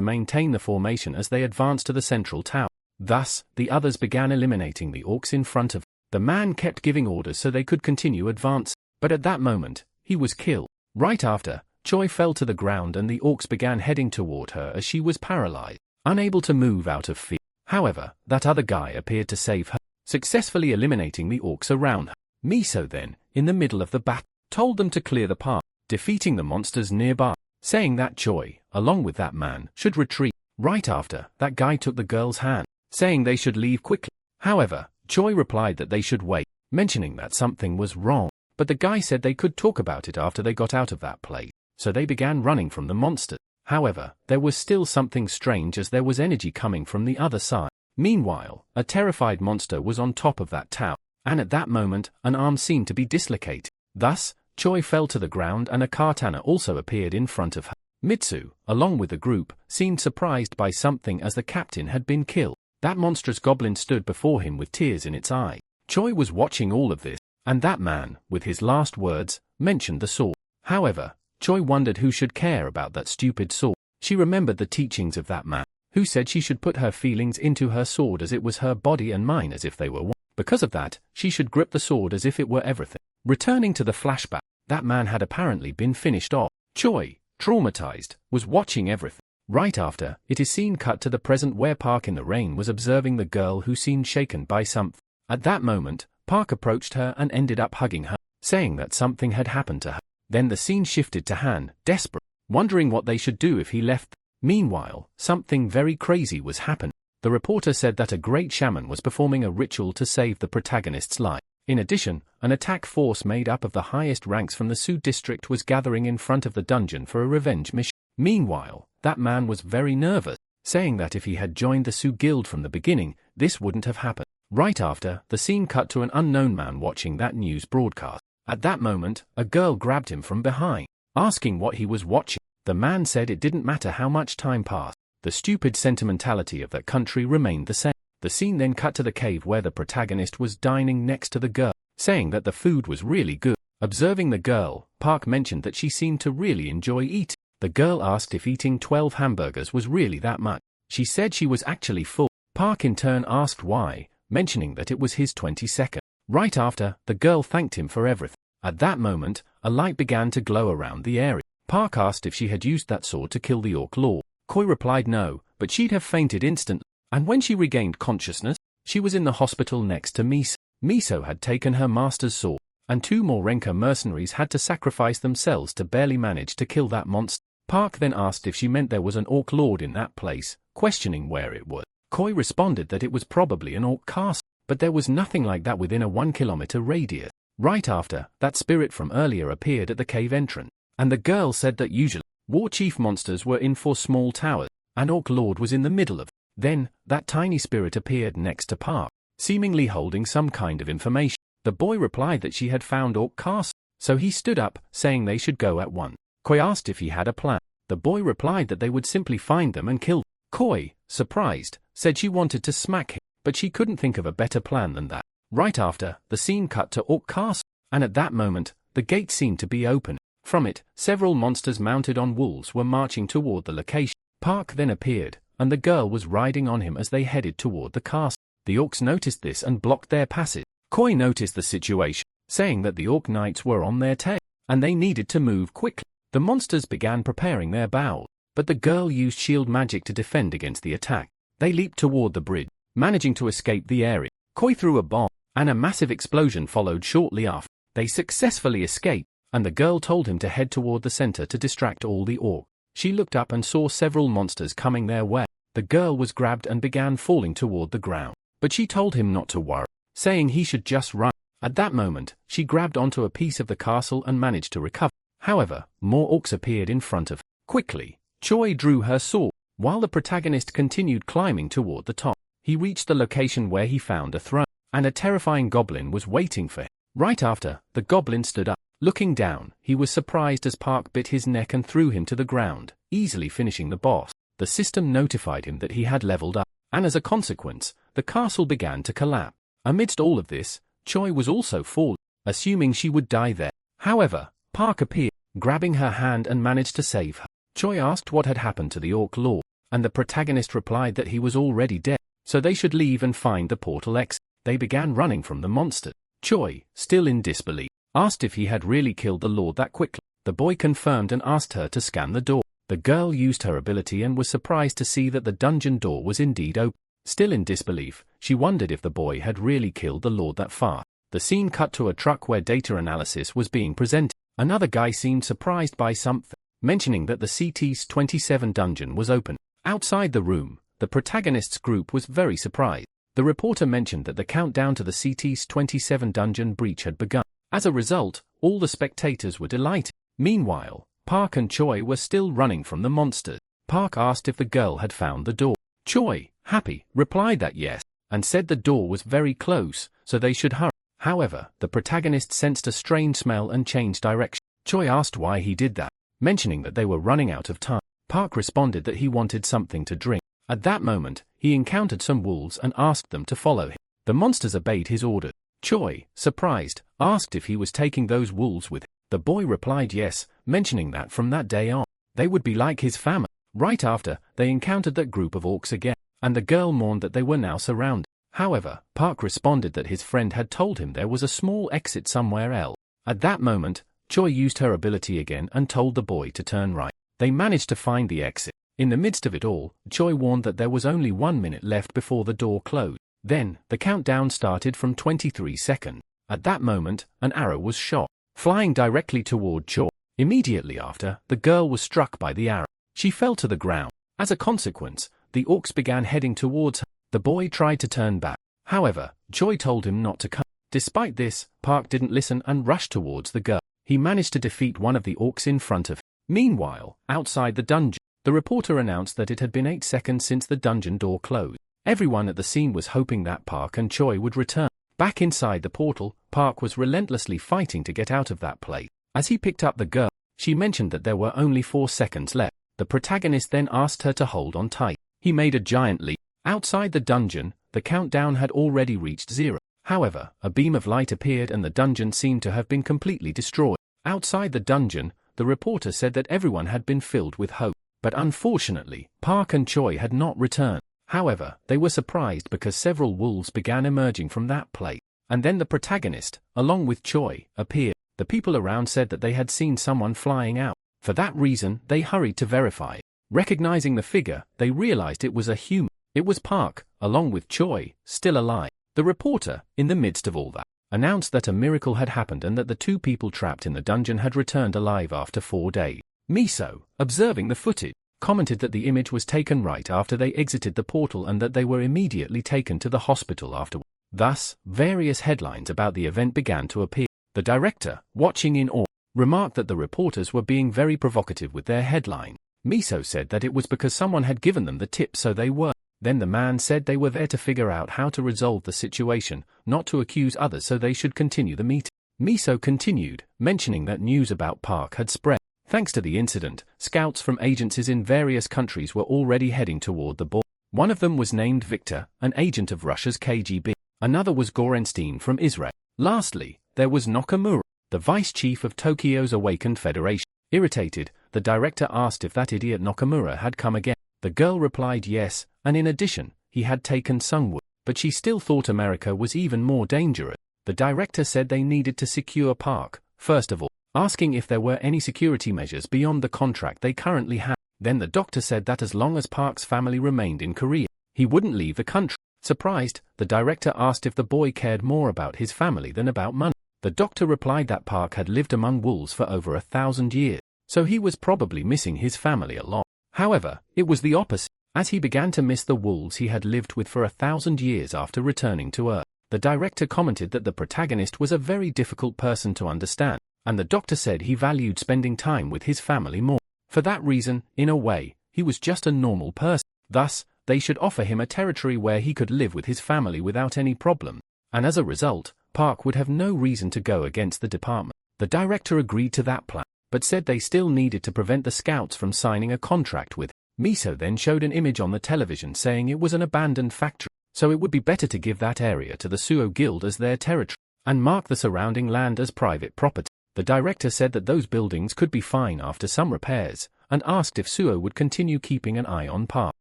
maintain the formation as they advanced to the central tower. Thus, the others began eliminating the orcs in front of them. The man kept giving orders so they could continue advance, but at that moment, he was killed. Right after, Choi fell to the ground and the orcs began heading toward her as she was paralyzed, unable to move out of fear. However, that other guy appeared to save her, successfully eliminating the orcs around her. Miso then, in the middle of the battle, told them to clear the path, defeating the monsters nearby, saying that Choi, along with that man, should retreat. Right after, that guy took the girl's hand, saying they should leave quickly. However, Choi replied that they should wait, mentioning that something was wrong, but the guy said they could talk about it after they got out of that place, so they began running from the monsters. However, there was still something strange as there was energy coming from the other side. Meanwhile, a terrified monster was on top of that tower, and at that moment, an arm seemed to be dislocated. Thus, Choi fell to the ground and a katana also appeared in front of her. Mitsu, along with the group, seemed surprised by something as the captain had been killed. That monstrous goblin stood before him with tears in its eyes. Choi was watching all of this, and that man, with his last words, mentioned the sword. However, Choi wondered who should care about that stupid sword. She remembered the teachings of that man, who said she should put her feelings into her sword as it was her body and mine as if they were one. Because of that, she should grip the sword as if it were everything. Returning to the flashback, that man had apparently been finished off. Choi, traumatized, was watching everything. Right after, it is seen cut to the present where Park in the rain was observing the girl who seemed shaken by something. At that moment, Park approached her and ended up hugging her, saying that something had happened to her. Then the scene shifted to Han, desperate, wondering what they should do if he left. Meanwhile, something very crazy was happening. The reporter said that a great shaman was performing a ritual to save the protagonist's life. In addition, an attack force made up of the highest ranks from the Su district was gathering in front of the dungeon for a revenge mission. Meanwhile, that man was very nervous, saying that if he had joined the Su guild from the beginning, this wouldn't have happened. Right after, the scene cut to an unknown man watching that news broadcast. At that moment, a girl grabbed him from behind, asking what he was watching. The man said it didn't matter how much time passed. The stupid sentimentality of that country remained the same. The scene then cut to the cave where the protagonist was dining next to the girl, saying that the food was really good. Observing the girl, Park mentioned that she seemed to really enjoy eating. The girl asked if eating 12 hamburgers was really that much. She said she was actually full. Park in turn asked why, mentioning that it was his 22nd. Right after, the girl thanked him for everything. At that moment, a light began to glow around the area. Park asked if she had used that sword to kill the Orc Lord. Koi replied no, but she'd have fainted instantly. And when she regained consciousness, she was in the hospital next to Miso. Miso had taken her master's sword, and 2 more Renka mercenaries had to sacrifice themselves to barely manage to kill that monster. Park then asked if she meant there was an Orc Lord in that place, questioning where it was. Koi responded that it was probably an Orc castle, but there was nothing like that within a 1-kilometer radius. Right after, that spirit from earlier appeared at the cave entrance, and the girl said that usually, war chief monsters were in 4 small towers, and Orc Lord was in the middle of. Then, that tiny spirit appeared next to Park, seemingly holding some kind of information. The boy replied that she had found Orc Castle, so he stood up, saying they should go at once. Koi asked if he had a plan. The boy replied that they would simply find them and kill them. Koi, surprised, said she wanted to smack him, but she couldn't think of a better plan than that. Right after, the scene cut to Orc Castle, and at that moment, the gate seemed to be open. From it, several monsters mounted on wolves were marching toward the location. Park then appeared, and the girl was riding on him as they headed toward the castle. The orcs noticed this and blocked their passage. Koi noticed the situation, saying that the orc knights were on their tail, and they needed to move quickly. The monsters began preparing their bow, but the girl used shield magic to defend against the attack. They leaped toward the bridge, managing to escape the area. Koi threw a bomb, and a massive explosion followed shortly after. They successfully escaped, and the girl told him to head toward the center to distract all the orcs. She looked up and saw several monsters coming their way. The girl was grabbed and began falling toward the ground, but she told him not to worry, saying he should just run. At that moment, she grabbed onto a piece of the castle and managed to recover. However, more orcs appeared in front of her. Quickly, Choi drew her sword, while the protagonist continued climbing toward the top. He reached the location where he found a throne, and a terrifying goblin was waiting for him. Right after, the goblin stood up. Looking down, he was surprised as Park bit his neck and threw him to the ground, easily finishing the boss. The system notified him that he had leveled up, and as a consequence, the castle began to collapse. Amidst all of this, Choi was also falling, assuming she would die there. However, Park appeared, grabbing her hand and managed to save her. Choi asked what had happened to the Orc Lord, and the protagonist replied that he was already dead, so they should leave and find the portal exit. They began running from the monster. Choi, still in disbelief, asked if he had really killed the Lord that quickly. The boy confirmed and asked her to scan the door. The girl used her ability and was surprised to see that the dungeon door was indeed open. Still in disbelief, she wondered if the boy had really killed the Lord that fast. The scene cut to a truck where data analysis was being presented. Another guy seemed surprised by something, mentioning that the CT's-27 dungeon was open. Outside the room, the protagonist's group was very surprised. The reporter mentioned that the countdown to the CT's-27 dungeon breach had begun. As a result, all the spectators were delighted. Meanwhile, Park and Choi were still running from the monsters. Park asked if the girl had found the door. Choi, happy, replied that yes, and said the door was very close, so they should hurry. However, the protagonist sensed a strange smell and changed direction. Choi asked why he did that, mentioning that they were running out of time. Park responded that he wanted something to drink. At that moment, he encountered some wolves and asked them to follow him. The monsters obeyed his order. Choi, surprised, asked if he was taking those wolves with him. The boy replied yes, mentioning that from that day on, they would be like his family. Right after, they encountered that group of orcs again, and the girl mourned that they were now surrounded. However, Park responded that his friend had told him there was a small exit somewhere else. At that moment, Choi used her ability again and told the boy to turn right. They managed to find the exit. In the midst of it all, Choi warned that there was only 1 minute left before the door closed. Then, the countdown started from 23 seconds. At that moment, an arrow was shot, flying directly toward Choi. Immediately after, the girl was struck by the arrow. She fell to the ground. As a consequence, the orcs began heading towards her. The boy tried to turn back. However, Choi told him not to come. Despite this, Park didn't listen and rushed towards the girl. He managed to defeat one of the orcs in front of him. Meanwhile, outside the dungeon, the reporter announced that it had been 8 seconds since the dungeon door closed. Everyone at the scene was hoping that Park and Choi would return. Back inside the portal, Park was relentlessly fighting to get out of that place. As he picked up the girl, she mentioned that there were only 4 seconds left. The protagonist then asked her to hold on tight. He made a giant leap. Outside the dungeon, the countdown had already reached 0. However, a beam of light appeared and the dungeon seemed to have been completely destroyed. Outside the dungeon, the reporter said that everyone had been filled with hope. But unfortunately, Park and Choi had not returned. However, they were surprised because several wolves began emerging from that place. And then the protagonist, along with Choi, appeared. The people around said that they had seen someone flying out. For that reason, they hurried to verify. Recognizing the figure, they realized it was a human. It was Park, along with Choi, still alive. The reporter, in the midst of all that, announced that a miracle had happened and that the 2 people trapped in the dungeon had returned alive after 4 days. Miso, observing the footage, commented that the image was taken right after they exited the portal and that they were immediately taken to the hospital afterward. Thus, various headlines about the event began to appear. The director, watching in awe, remarked that the reporters were being very provocative with their headline. Miso said that it was because someone had given them the tip, so they were. Then the man said they were there to figure out how to resolve the situation, not to accuse others, so they should continue the meeting. Miso continued, mentioning that news about Park had spread. Thanks to the incident, scouts from agencies in various countries were already heading toward the border. One of them was named Victor, an agent of Russia's KGB. Another was Gorenstein from Israel. Lastly, there was Nakamura, the vice chief of Tokyo's Awakened Federation. Irritated, the director asked if that idiot Nakamura had come again. The girl replied yes, and in addition, he had taken Sungwood, but she still thought America was even more dangerous. The director said they needed to secure Park, first of all, asking if there were any security measures beyond the contract they currently had. Then the doctor said that as long as Park's family remained in Korea, he wouldn't leave the country. Surprised, the director asked if the boy cared more about his family than about money. The doctor replied that Park had lived among wolves for over 1,000 years, so he was probably missing his family a lot. However, it was the opposite, as he began to miss the wolves he had lived with for 1,000 years after returning to Earth. The director commented that the protagonist was a very difficult person to understand, and the doctor said he valued spending time with his family more. For that reason, in a way, he was just a normal person. Thus, they should offer him a territory where he could live with his family without any problem, and as a result, Park would have no reason to go against the department. The director agreed to that plan, but said they still needed to prevent the scouts from signing a contract with him. Miso then showed an image on the television saying it was an abandoned factory, so it would be better to give that area to the Suo Guild as their territory, and mark the surrounding land as private property. The director said that those buildings could be fine after some repairs, and asked if Suo would continue keeping an eye on Park.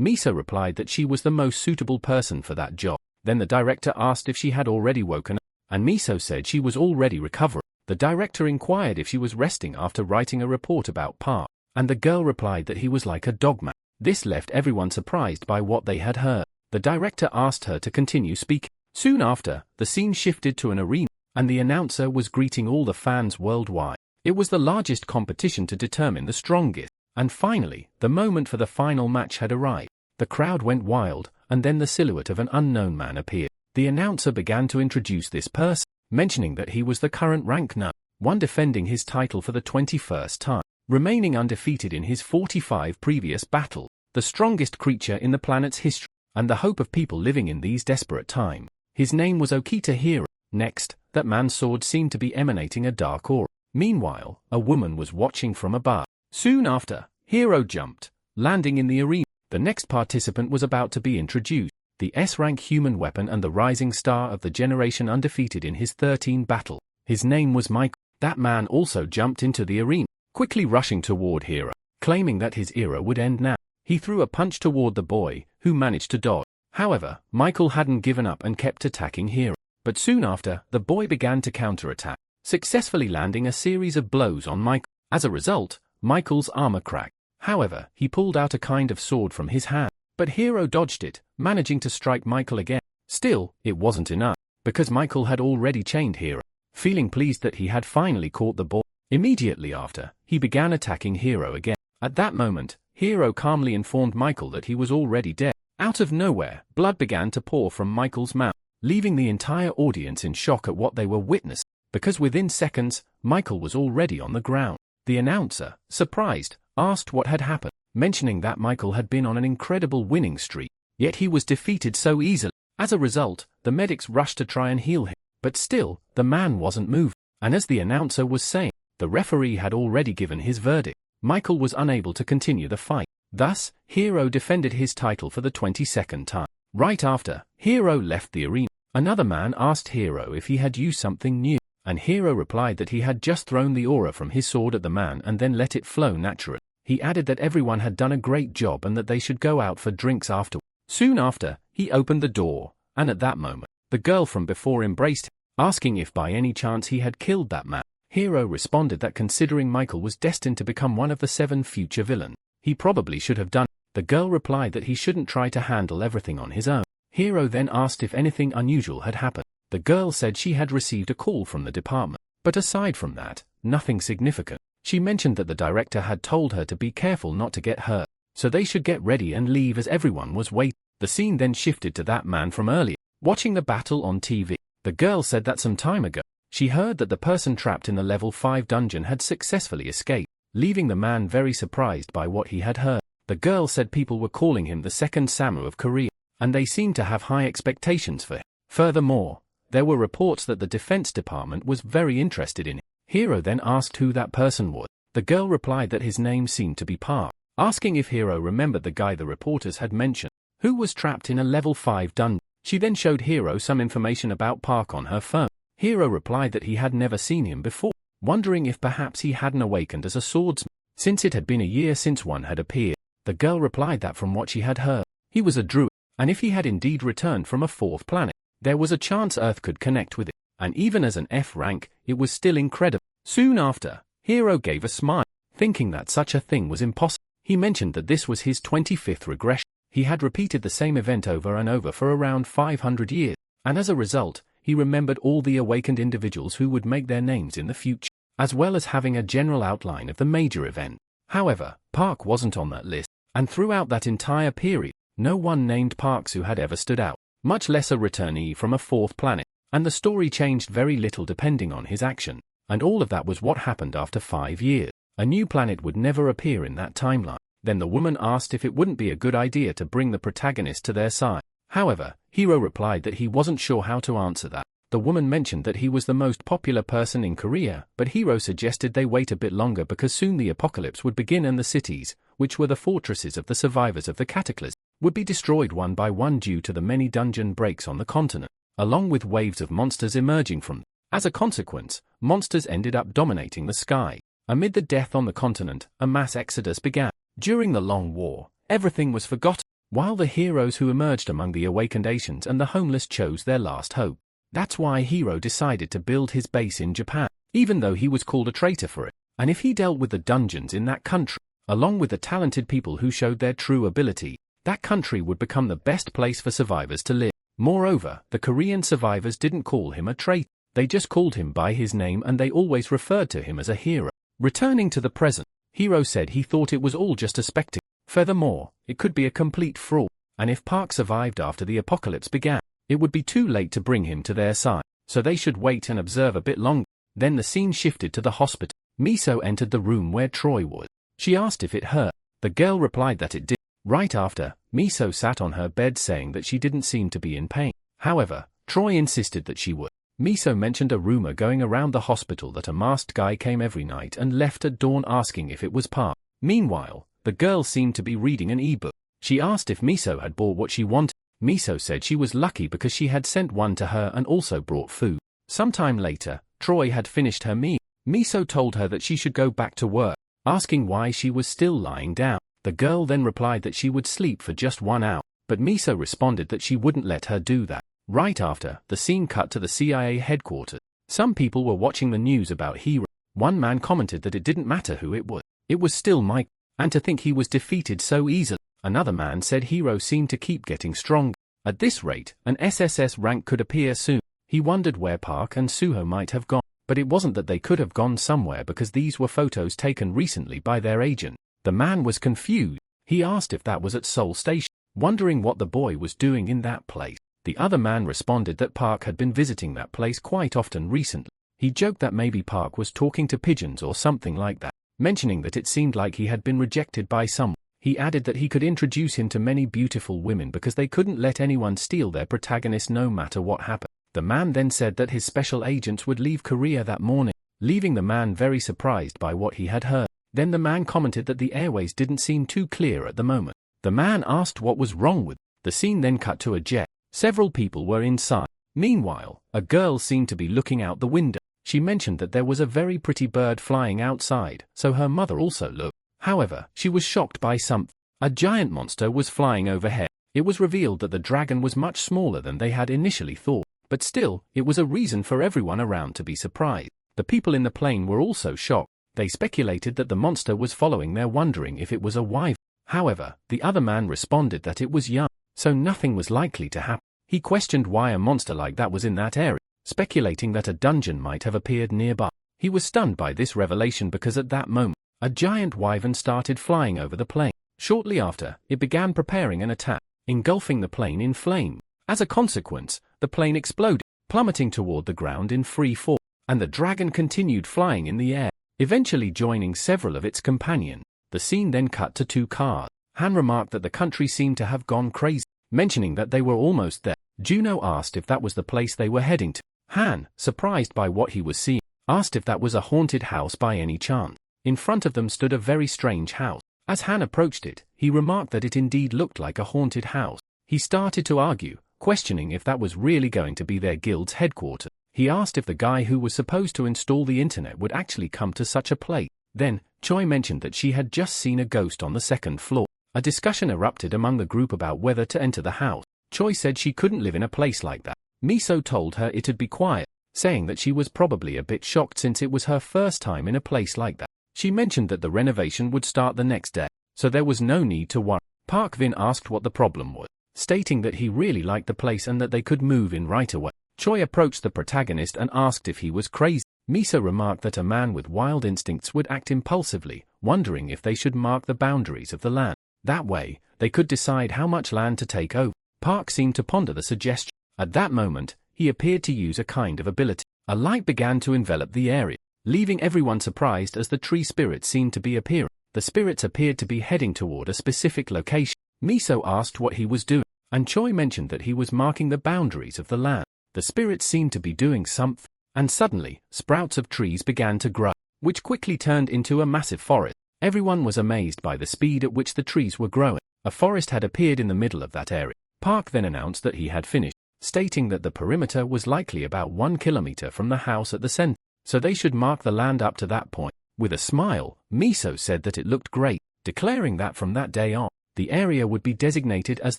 Miso replied that she was the most suitable person for that job. Then the director asked if she had already woken up, and Miso said she was already recovering. The director inquired if she was resting after writing a report about Park, and the girl replied that he was like a dogman. This left everyone surprised by what they had heard. The director asked her to continue speaking. Soon after, the scene shifted to an arena, and the announcer was greeting all the fans worldwide. It was the largest competition to determine the strongest, and finally, the moment for the final match had arrived. The crowd went wild, and then the silhouette of an unknown man appeared. The announcer began to introduce this person, mentioning that he was the current rank No. 1 defending his title for the 21st time, remaining undefeated in his 45 previous battles, the strongest creature in the planet's history, and the hope of people living in these desperate times. His name was Okita Hiro. Next, that man's sword seemed to be emanating a dark aura. Meanwhile, a woman was watching from above. Soon after, Hiro jumped, landing in the arena. The next participant was about to be introduced, the S-rank human weapon and the rising star of the generation undefeated in his 13 battle. His name was Michael. That man also jumped into the arena, quickly rushing toward Hiro, claiming that his era would end now. He threw a punch toward the boy, who managed to dodge. However, Michael hadn't given up and kept attacking Hiro. But soon after, the boy began to counterattack, successfully landing a series of blows on Michael. As a result, Michael's armor cracked. However, he pulled out a kind of sword from his hand, but Hiro dodged it, managing to strike Michael again. Still, it wasn't enough, because Michael had already chained Hiro. Feeling pleased that he had finally caught the boy, immediately after, he began attacking Hiro again. At that moment, Hiro calmly informed Michael that he was already dead. Out of nowhere, blood began to pour from Michael's mouth, leaving the entire audience in shock at what they were witnessing, because within seconds, Michael was already on the ground. The announcer, surprised, asked what had happened, mentioning that Michael had been on an incredible winning streak. Yet he was defeated so easily. As a result, the medics rushed to try and heal him. But still, the man wasn't moved. And as the announcer was saying, the referee had already given his verdict. Michael was unable to continue the fight. Thus, Hero defended his title for the 22nd time. Right after, Hero left the arena. Another man asked Hero if he had used something new, and Hero replied that he had just thrown the aura from his sword at the man and then let it flow naturally. He added that everyone had done a great job and that they should go out for drinks afterward. Soon after, he opened the door, and at that moment, the girl from before embraced him, asking if by any chance he had killed that man. Hero responded that considering Michael was destined to become one of the 7 future villains, he probably should have done it. The girl replied that he shouldn't try to handle everything on his own. Hero then asked if anything unusual had happened. The girl said she had received a call from the department, but aside from that, nothing significant. She mentioned that the director had told her to be careful not to get hurt, so they should get ready and leave as everyone was waiting. The scene then shifted to that man from earlier, watching the battle on TV. The girl said that some time ago, she heard that the person trapped in the level 5 dungeon had successfully escaped, leaving the man very surprised by what he had heard. The girl said people were calling him the second Samu of Korea, and they seemed to have high expectations for him. Furthermore, there were reports that the Defense Department was very interested in him. Hero then asked who that person was. The girl replied that his name seemed to be Park, asking if Hero remembered the guy the reporters had mentioned, who was trapped in a level 5 dungeon. She then showed Hero some information about Park on her phone. Hero replied that he had never seen him before, wondering if perhaps he hadn't awakened as a swordsman, since it had been a year since one had appeared. The girl replied that from what she had heard, he was a druid, and if he had indeed returned from a 4th planet, there was a chance Earth could connect with it, and even as an F rank, it was still incredible. Soon after, Hero gave a smile, thinking that such a thing was impossible. He mentioned that this was his 25th regression. He had repeated the same event over and over for around 500 years, and as a result, he remembered all the awakened individuals who would make their names in the future, as well as having a general outline of the major event. However, Park wasn't on that list, and throughout that entire period, no one named Parksu had ever stood out, much less a returnee from a 4th planet, and the story changed very little depending on his action, and all of that was what happened after 5 years. A new planet would never appear in that timeline. Then the woman asked if it wouldn't be a good idea to bring the protagonist to their side. However, Hero replied that he wasn't sure how to answer that. The woman mentioned that he was the most popular person in Korea, but Hero suggested they wait a bit longer because soon the apocalypse would begin and the cities, which were the fortresses of the survivors of the cataclysm, would be destroyed one by one due to the many dungeon breaks on the continent, along with waves of monsters emerging from them. As a consequence, monsters ended up dominating the sky. Amid the death on the continent, a mass exodus began. During the Long War, everything was forgotten, while the heroes who emerged among the awakened Asians and the homeless chose their last hope. That's why Hero decided to build his base in Japan, even though he was called a traitor for it. And if he dealt with the dungeons in that country, along with the talented people who showed their true ability, that country would become the best place for survivors to live. Moreover, the Korean survivors didn't call him a traitor, they just called him by his name and they always referred to him as a hero. Returning to the present, Hero said he thought it was all just a spectacle. Furthermore, it could be a complete fraud, and if Park survived after the apocalypse began, it would be too late to bring him to their side, so they should wait and observe a bit longer. Then the scene shifted to the hospital. Miso entered the room where Troy was. She asked if it hurt. The girl replied that it did. Right after, Miso sat on her bed saying that she didn't seem to be in pain. However, Troy insisted that she would. Miso mentioned a rumor going around the hospital that a masked guy came every night and left at dawn asking if it was Park. Meanwhile, the girl seemed to be reading an e-book. She asked if Miso had bought what she wanted. Miso said she was lucky because she had sent one to her and also brought food. Sometime later, Troy had finished her meal. Miso told her that she should go back to work, asking why she was still lying down. The girl then replied that she would sleep for just 1 hour, but Miso responded that she wouldn't let her do that. Right after, the scene cut to the CIA headquarters. Some people were watching the news about Hero. One man commented that it didn't matter who it was still Mike, and to think he was defeated so easily. Another man said Hero seemed to keep getting stronger. At this rate, an SSS rank could appear soon. He wondered where Park and Suho might have gone, but it wasn't that they could have gone somewhere because these were photos taken recently by their agent. The man was confused. He asked if that was at Seoul Station, wondering what the boy was doing in that place. The other man responded that Park had been visiting that place quite often recently. He joked that maybe Park was talking to pigeons or something like that, mentioning that it seemed like he had been rejected by someone. He added that he could introduce him to many beautiful women because they couldn't let anyone steal their protagonist no matter what happened. The man then said that his special agents would leave Korea that morning, leaving the man very surprised by what he had heard. Then the man commented that the airways didn't seem too clear at the moment. The man asked what was wrong with it. The scene then cut to a jet. Several people were inside. Meanwhile, a girl seemed to be looking out the window. She mentioned that there was a very pretty bird flying outside, so her mother also looked. However, she was shocked by something. A giant monster was flying overhead. It was revealed that the dragon was much smaller than they had initially thought, but still, it was a reason for everyone around to be surprised. The people in the plane were also shocked. They speculated that the monster was following them, wondering if it was a wife. However, the other man responded that it was young, so nothing was likely to happen. He questioned why a monster like that was in that area, speculating that a dungeon might have appeared nearby. He was stunned by this revelation because at that moment, a giant wyvern started flying over the plane. Shortly after, it began preparing an attack, engulfing the plane in flame. As a consequence, the plane exploded, plummeting toward the ground in free fall, and the dragon continued flying in the air, eventually joining several of its companions. The scene then cut to two cars. Han remarked that the country seemed to have gone crazy, mentioning that they were almost there. Juno asked if that was the place they were heading to. Han, surprised by what he was seeing, asked if that was a haunted house by any chance. In front of them stood a very strange house. As Han approached it, he remarked that it indeed looked like a haunted house. He started to argue, questioning if that was really going to be their guild's headquarters. He asked if the guy who was supposed to install the internet would actually come to such a place. Then, Choi mentioned that she had just seen a ghost on the second floor. A discussion erupted among the group about whether to enter the house. Choi said she couldn't live in a place like that. Miso told her it'd be quiet, saying that she was probably a bit shocked since it was her first time in a place like that. She mentioned that the renovation would start the next day, so there was no need to worry. Park Vin asked what the problem was, stating that he really liked the place and that they could move in right away. Choi approached the protagonist and asked if he was crazy. Miso remarked that a man with wild instincts would act impulsively, wondering if they should mark the boundaries of the land. That way, they could decide how much land to take over. Park seemed to ponder the suggestion. At that moment, he appeared to use a kind of ability. A light began to envelop the area, leaving everyone surprised as the tree spirits seemed to be appearing. The spirits appeared to be heading toward a specific location. Miso asked what he was doing, and Choi mentioned that he was marking the boundaries of the land. The spirits seemed to be doing something, and suddenly, sprouts of trees began to grow, which quickly turned into a massive forest. Everyone was amazed by the speed at which the trees were growing. A forest had appeared in the middle of that area. Park then announced that he had finished, stating that the perimeter was likely about 1 kilometer from the house at the center, so they should mark the land up to that point. With a smile, Miso said that it looked great, declaring that from that day on, the area would be designated as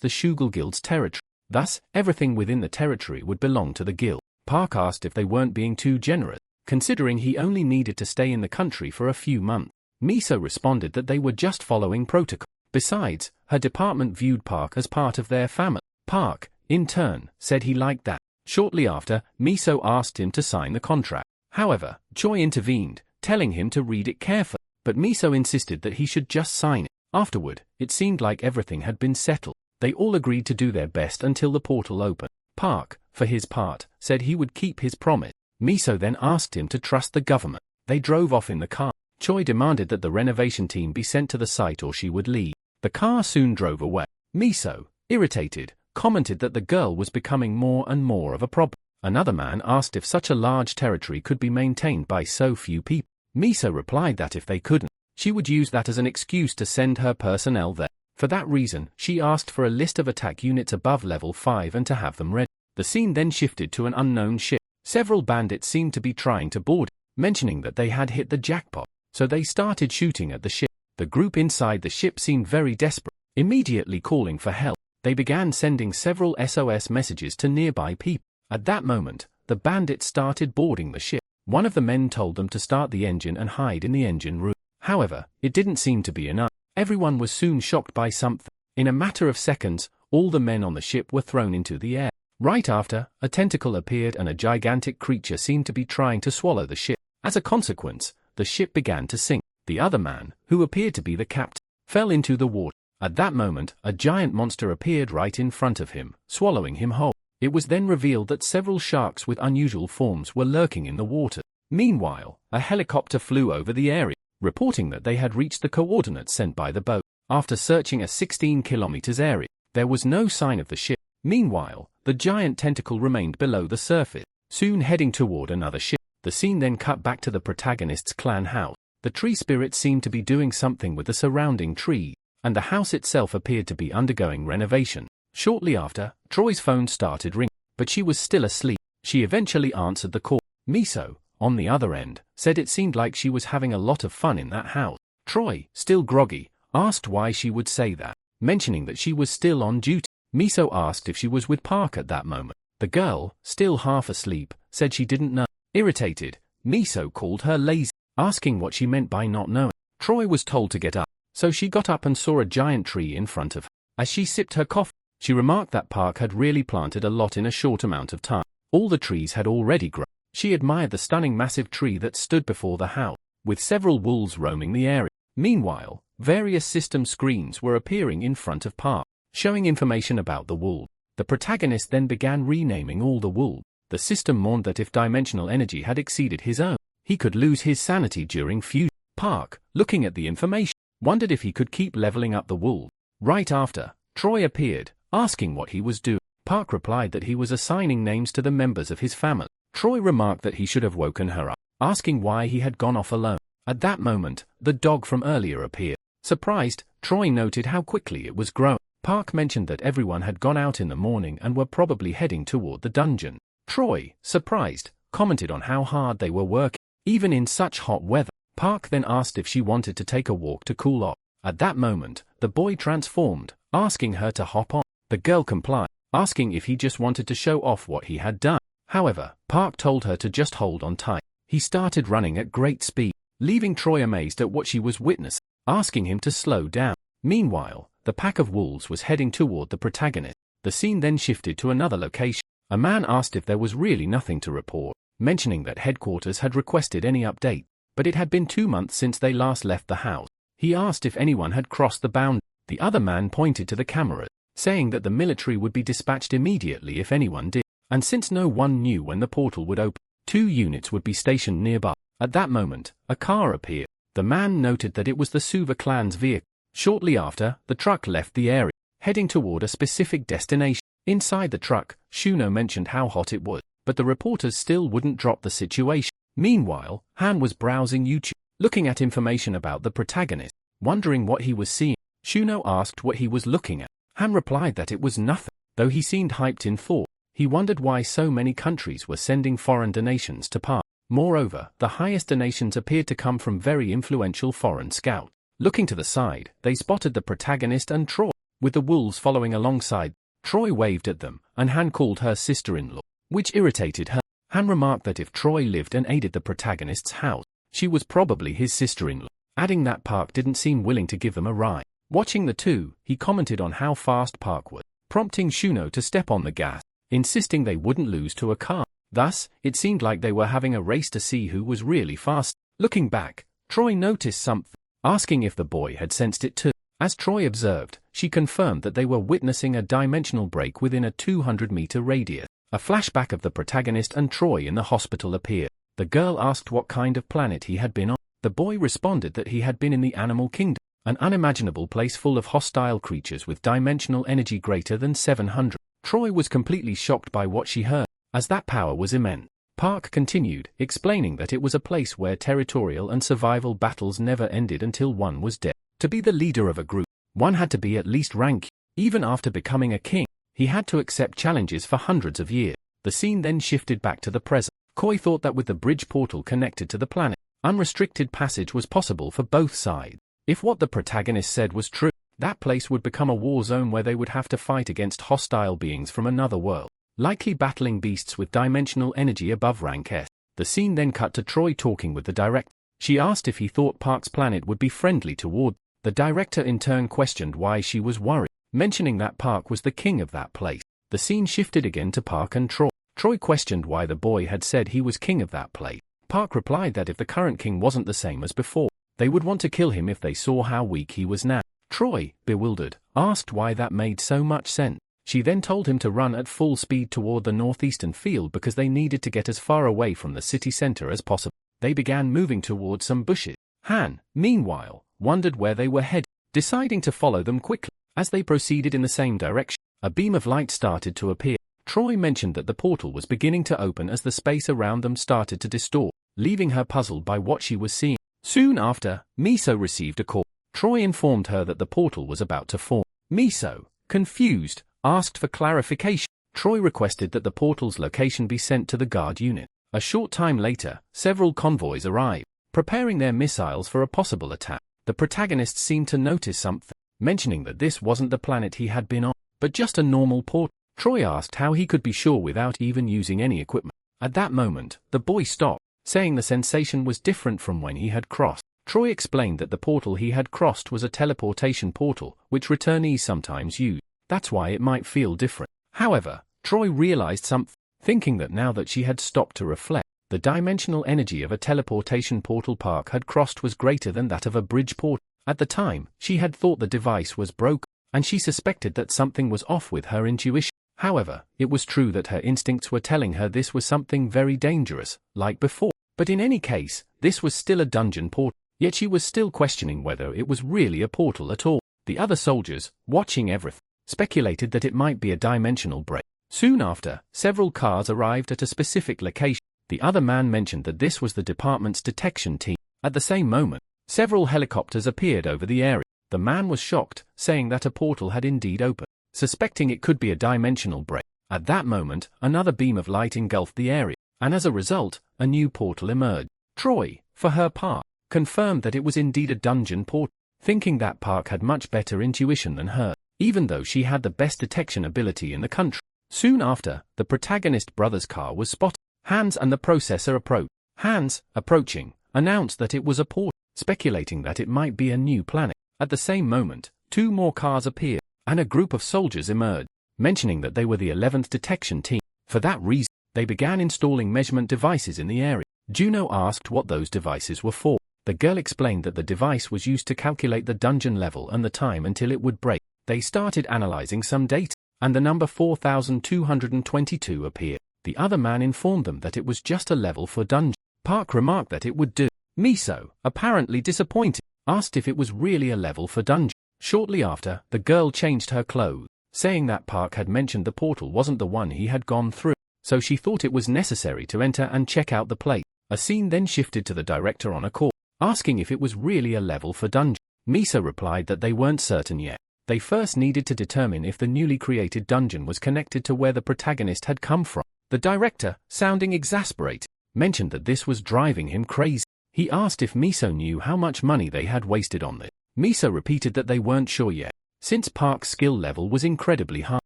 the Shugal Guild's territory. Thus, everything within the territory would belong to the guild. Park asked if they weren't being too generous, considering he only needed to stay in the country for a few months. Miso responded that they were just following protocol. Besides, her department viewed Park as part of their family. Park, in turn, said he liked that. Shortly after, Miso asked him to sign the contract. However, Choi intervened, telling him to read it carefully, but Miso insisted that he should just sign it. Afterward, it seemed like everything had been settled. They all agreed to do their best until the portal opened. Park, for his part, said he would keep his promise. Miso then asked him to trust the government. They drove off in the car. Choi demanded that the renovation team be sent to the site or she would leave. The car soon drove away. Miso, irritated, commented that the girl was becoming more and more of a problem. Another man asked if such a large territory could be maintained by so few people. Miso replied that if they couldn't, she would use that as an excuse to send her personnel there. For that reason, she asked for a list of attack units above level 5 and to have them ready. The scene then shifted to an unknown ship. Several bandits seemed to be trying to board it, mentioning that they had hit the jackpot, so they started shooting at the ship. The group inside the ship seemed very desperate, immediately calling for help. They began sending several SOS messages to nearby people. At that moment, the bandits started boarding the ship. One of the men told them to start the engine and hide in the engine room. However, it didn't seem to be enough. Everyone was soon shocked by something. In a matter of seconds, all the men on the ship were thrown into the air. Right after, a tentacle appeared and a gigantic creature seemed to be trying to swallow the ship. As a consequence, the ship began to sink. The other man, who appeared to be the captain, fell into the water. At that moment, a giant monster appeared right in front of him, swallowing him whole. It was then revealed that several sharks with unusual forms were lurking in the water. Meanwhile, a helicopter flew over the area, reporting that they had reached the coordinates sent by the boat. After searching a 16 kilometers area, there was no sign of the ship. Meanwhile, the giant tentacle remained below the surface, soon heading toward another ship. The scene then cut back to the protagonist's clan house. The tree spirit seemed to be doing something with the surrounding trees, and the house itself appeared to be undergoing renovation. Shortly after, Troy's phone started ringing, but she was still asleep. She eventually answered the call. Miso, on the other end, said it seemed like she was having a lot of fun in that house. Troy, still groggy, asked why she would say that, mentioning that she was still on duty. Miso asked if she was with Park at that moment. The girl, still half asleep, said she didn't know. Irritated, Miso called her lazy, asking what she meant by not knowing. Troy was told to get up, so she got up and saw a giant tree in front of her. As she sipped her coffee, she remarked that Park had really planted a lot in a short amount of time. All the trees had already grown. She admired the stunning massive tree that stood before the house, with several wolves roaming the area. Meanwhile, various system screens were appearing in front of Park, showing information about the wolves. The protagonist then began renaming all the wolves. The system mourned that if dimensional energy had exceeded his own, he could lose his sanity during fusion. Park, looking at the information, wondered if he could keep leveling up the wolves. Right after, Troy appeared, asking what he was doing. Park replied that he was assigning names to the members of his family. Troy remarked that he should have woken her up, asking why he had gone off alone. At that moment, the dog from earlier appeared. Surprised, Troy noted how quickly it was growing. Park mentioned that everyone had gone out in the morning and were probably heading toward the dungeon. Troy, surprised, commented on how hard they were working, even in such hot weather. Park then asked if she wanted to take a walk to cool off. At that moment, the boy transformed, asking her to hop on. The girl complied, asking if he just wanted to show off what he had done. However, Park told her to just hold on tight. He started running at great speed, leaving Troy amazed at what she was witnessing, asking him to slow down. Meanwhile, the pack of wolves was heading toward the protagonist. The scene then shifted to another location. A man asked if there was really nothing to report, mentioning that headquarters had requested any update, but it had been 2 months since they last left the house. He asked if anyone had crossed the boundary. The other man pointed to the cameras, saying that the military would be dispatched immediately if anyone did, and since no one knew when the portal would open, 2 units would be stationed nearby. At that moment, a car appeared. The man noted that it was the Suva clan's vehicle. Shortly after, the truck left the area, heading toward a specific destination. Inside the truck, Shuno mentioned how hot it was, but the reporters still wouldn't drop the situation. Meanwhile, Han was browsing YouTube, looking at information about the protagonist, wondering what he was seeing. Shuno asked what he was looking at. Han replied that it was nothing, though he seemed hyped in thought. He wondered why so many countries were sending foreign donations to Park. Moreover, the highest donations appeared to come from very influential foreign scouts. Looking to the side, they spotted the protagonist and Troy, with the wolves following alongside. Troy waved at them, and Han called her sister-in-law, which irritated her. Han remarked that if Troy lived and aided the protagonist's house, she was probably his sister-in-law, adding that Park didn't seem willing to give them a ride. Watching the two, he commented on how fast Park was, prompting Shuno to step on the gas, insisting they wouldn't lose to a car. Thus, it seemed like they were having a race to see who was really fast. Looking back, Troy noticed something, asking if the boy had sensed it too. As Troy observed, she confirmed that they were witnessing a dimensional break within a 200-meter radius. A flashback of the protagonist and Troy in the hospital appeared. The girl asked what kind of planet he had been on. The boy responded that he had been in the animal kingdom, an unimaginable place full of hostile creatures with dimensional energy greater than 700. Troy was completely shocked by what she heard, as that power was immense. Park continued, explaining that it was a place where territorial and survival battles never ended until one was dead. To be the leader of a group, one had to be at least rank. Even after becoming a king, he had to accept challenges for hundreds of years. The scene then shifted back to the present. Koi thought that with the bridge portal connected to the planet, unrestricted passage was possible for both sides. If what the protagonist said was true, that place would become a war zone where they would have to fight against hostile beings from another world, likely battling beasts with dimensional energy above rank S. The scene then cut to Troy talking with the director. She asked if he thought Park's planet would be friendly toward. The director in turn questioned why she was worried, mentioning that Park was the king of that place. The scene shifted again to Park and Troy. Troy questioned why the boy had said he was king of that place. Park replied that if the current king wasn't the same as before, they would want to kill him if they saw how weak he was now. Troy, bewildered, asked why that made so much sense. She then told him to run at full speed toward the northeastern field because they needed to get as far away from the city center as possible. They began moving toward some bushes. Han, meanwhile, wondered where they were headed. deciding to follow them quickly. As they proceeded in the same direction, a beam of light started to appear. Troy mentioned that the portal was beginning to open as the space around them started to distort, leaving her puzzled by what she was seeing. Soon after, Miso received a call. Troy informed her that the portal was about to form. Miso, confused, asked for clarification. Troy requested that the portal's location be sent to the guard unit. A short time later, several convoys arrived, preparing their missiles for a possible attack. The protagonist seemed to notice something, mentioning that this wasn't the planet he had been on, but just a normal portal. Troy asked how he could be sure without even using any equipment. At that moment, the boy stopped, saying the sensation was different from when he had crossed. Troy explained that the portal he had crossed was a teleportation portal, which returnees sometimes use. That's why it might feel different. However, Troy realized something, thinking that now that she had stopped to reflect, the dimensional energy of a teleportation portal Park had crossed was greater than that of a bridge portal. At the time, she had thought the device was broken, and she suspected that something was off with her intuition. However, it was true that her instincts were telling her this was something very dangerous, like before. But in any case, this was still a dungeon portal, yet she was still questioning whether it was really a portal at all. The other soldiers, watching everything, speculated that it might be a dimensional break. Soon after, several cars arrived at a specific location. The other man mentioned that this was the department's detection team. At the same moment, several helicopters appeared over the area. The man was shocked, saying that a portal had indeed opened, suspecting it could be a dimensional break. At that moment, another beam of light engulfed the area, and as a result, a new portal emerged. Troy, for her part, confirmed that it was indeed a dungeon portal, thinking that Park had much better intuition than her, even though she had the best detection ability in the country. Soon after, the protagonist brother's car was spotted. Hans and the processor approached. Hans, approaching, announced that it was a portal, speculating that it might be a new planet. At the same moment, two more cars appeared, and a group of soldiers emerged, mentioning that they were the 11th detection team. For that reason, they began installing measurement devices in the area. Juno asked what those devices were for. The girl explained that the device was used to calculate the dungeon level and the time until it would break. They started analyzing some data, and the number 4222 appeared. The other man informed them that it was just a level for dungeon. Park remarked that it would do. Miso, apparently disappointed, asked if it was really a level for dungeon. Shortly after, the girl changed her clothes, saying that Park had mentioned the portal wasn't the one he had gone through, so she thought it was necessary to enter and check out the place. A scene then shifted to the director on a call, asking if it was really a level for dungeon. Miso replied that they weren't certain yet. They first needed to determine if the newly created dungeon was connected to where the protagonist had come from. The director, sounding exasperated, mentioned that this was driving him crazy. He asked if Miso knew how much money they had wasted on this. Miso repeated that they weren't sure yet, since Park's skill level was incredibly high.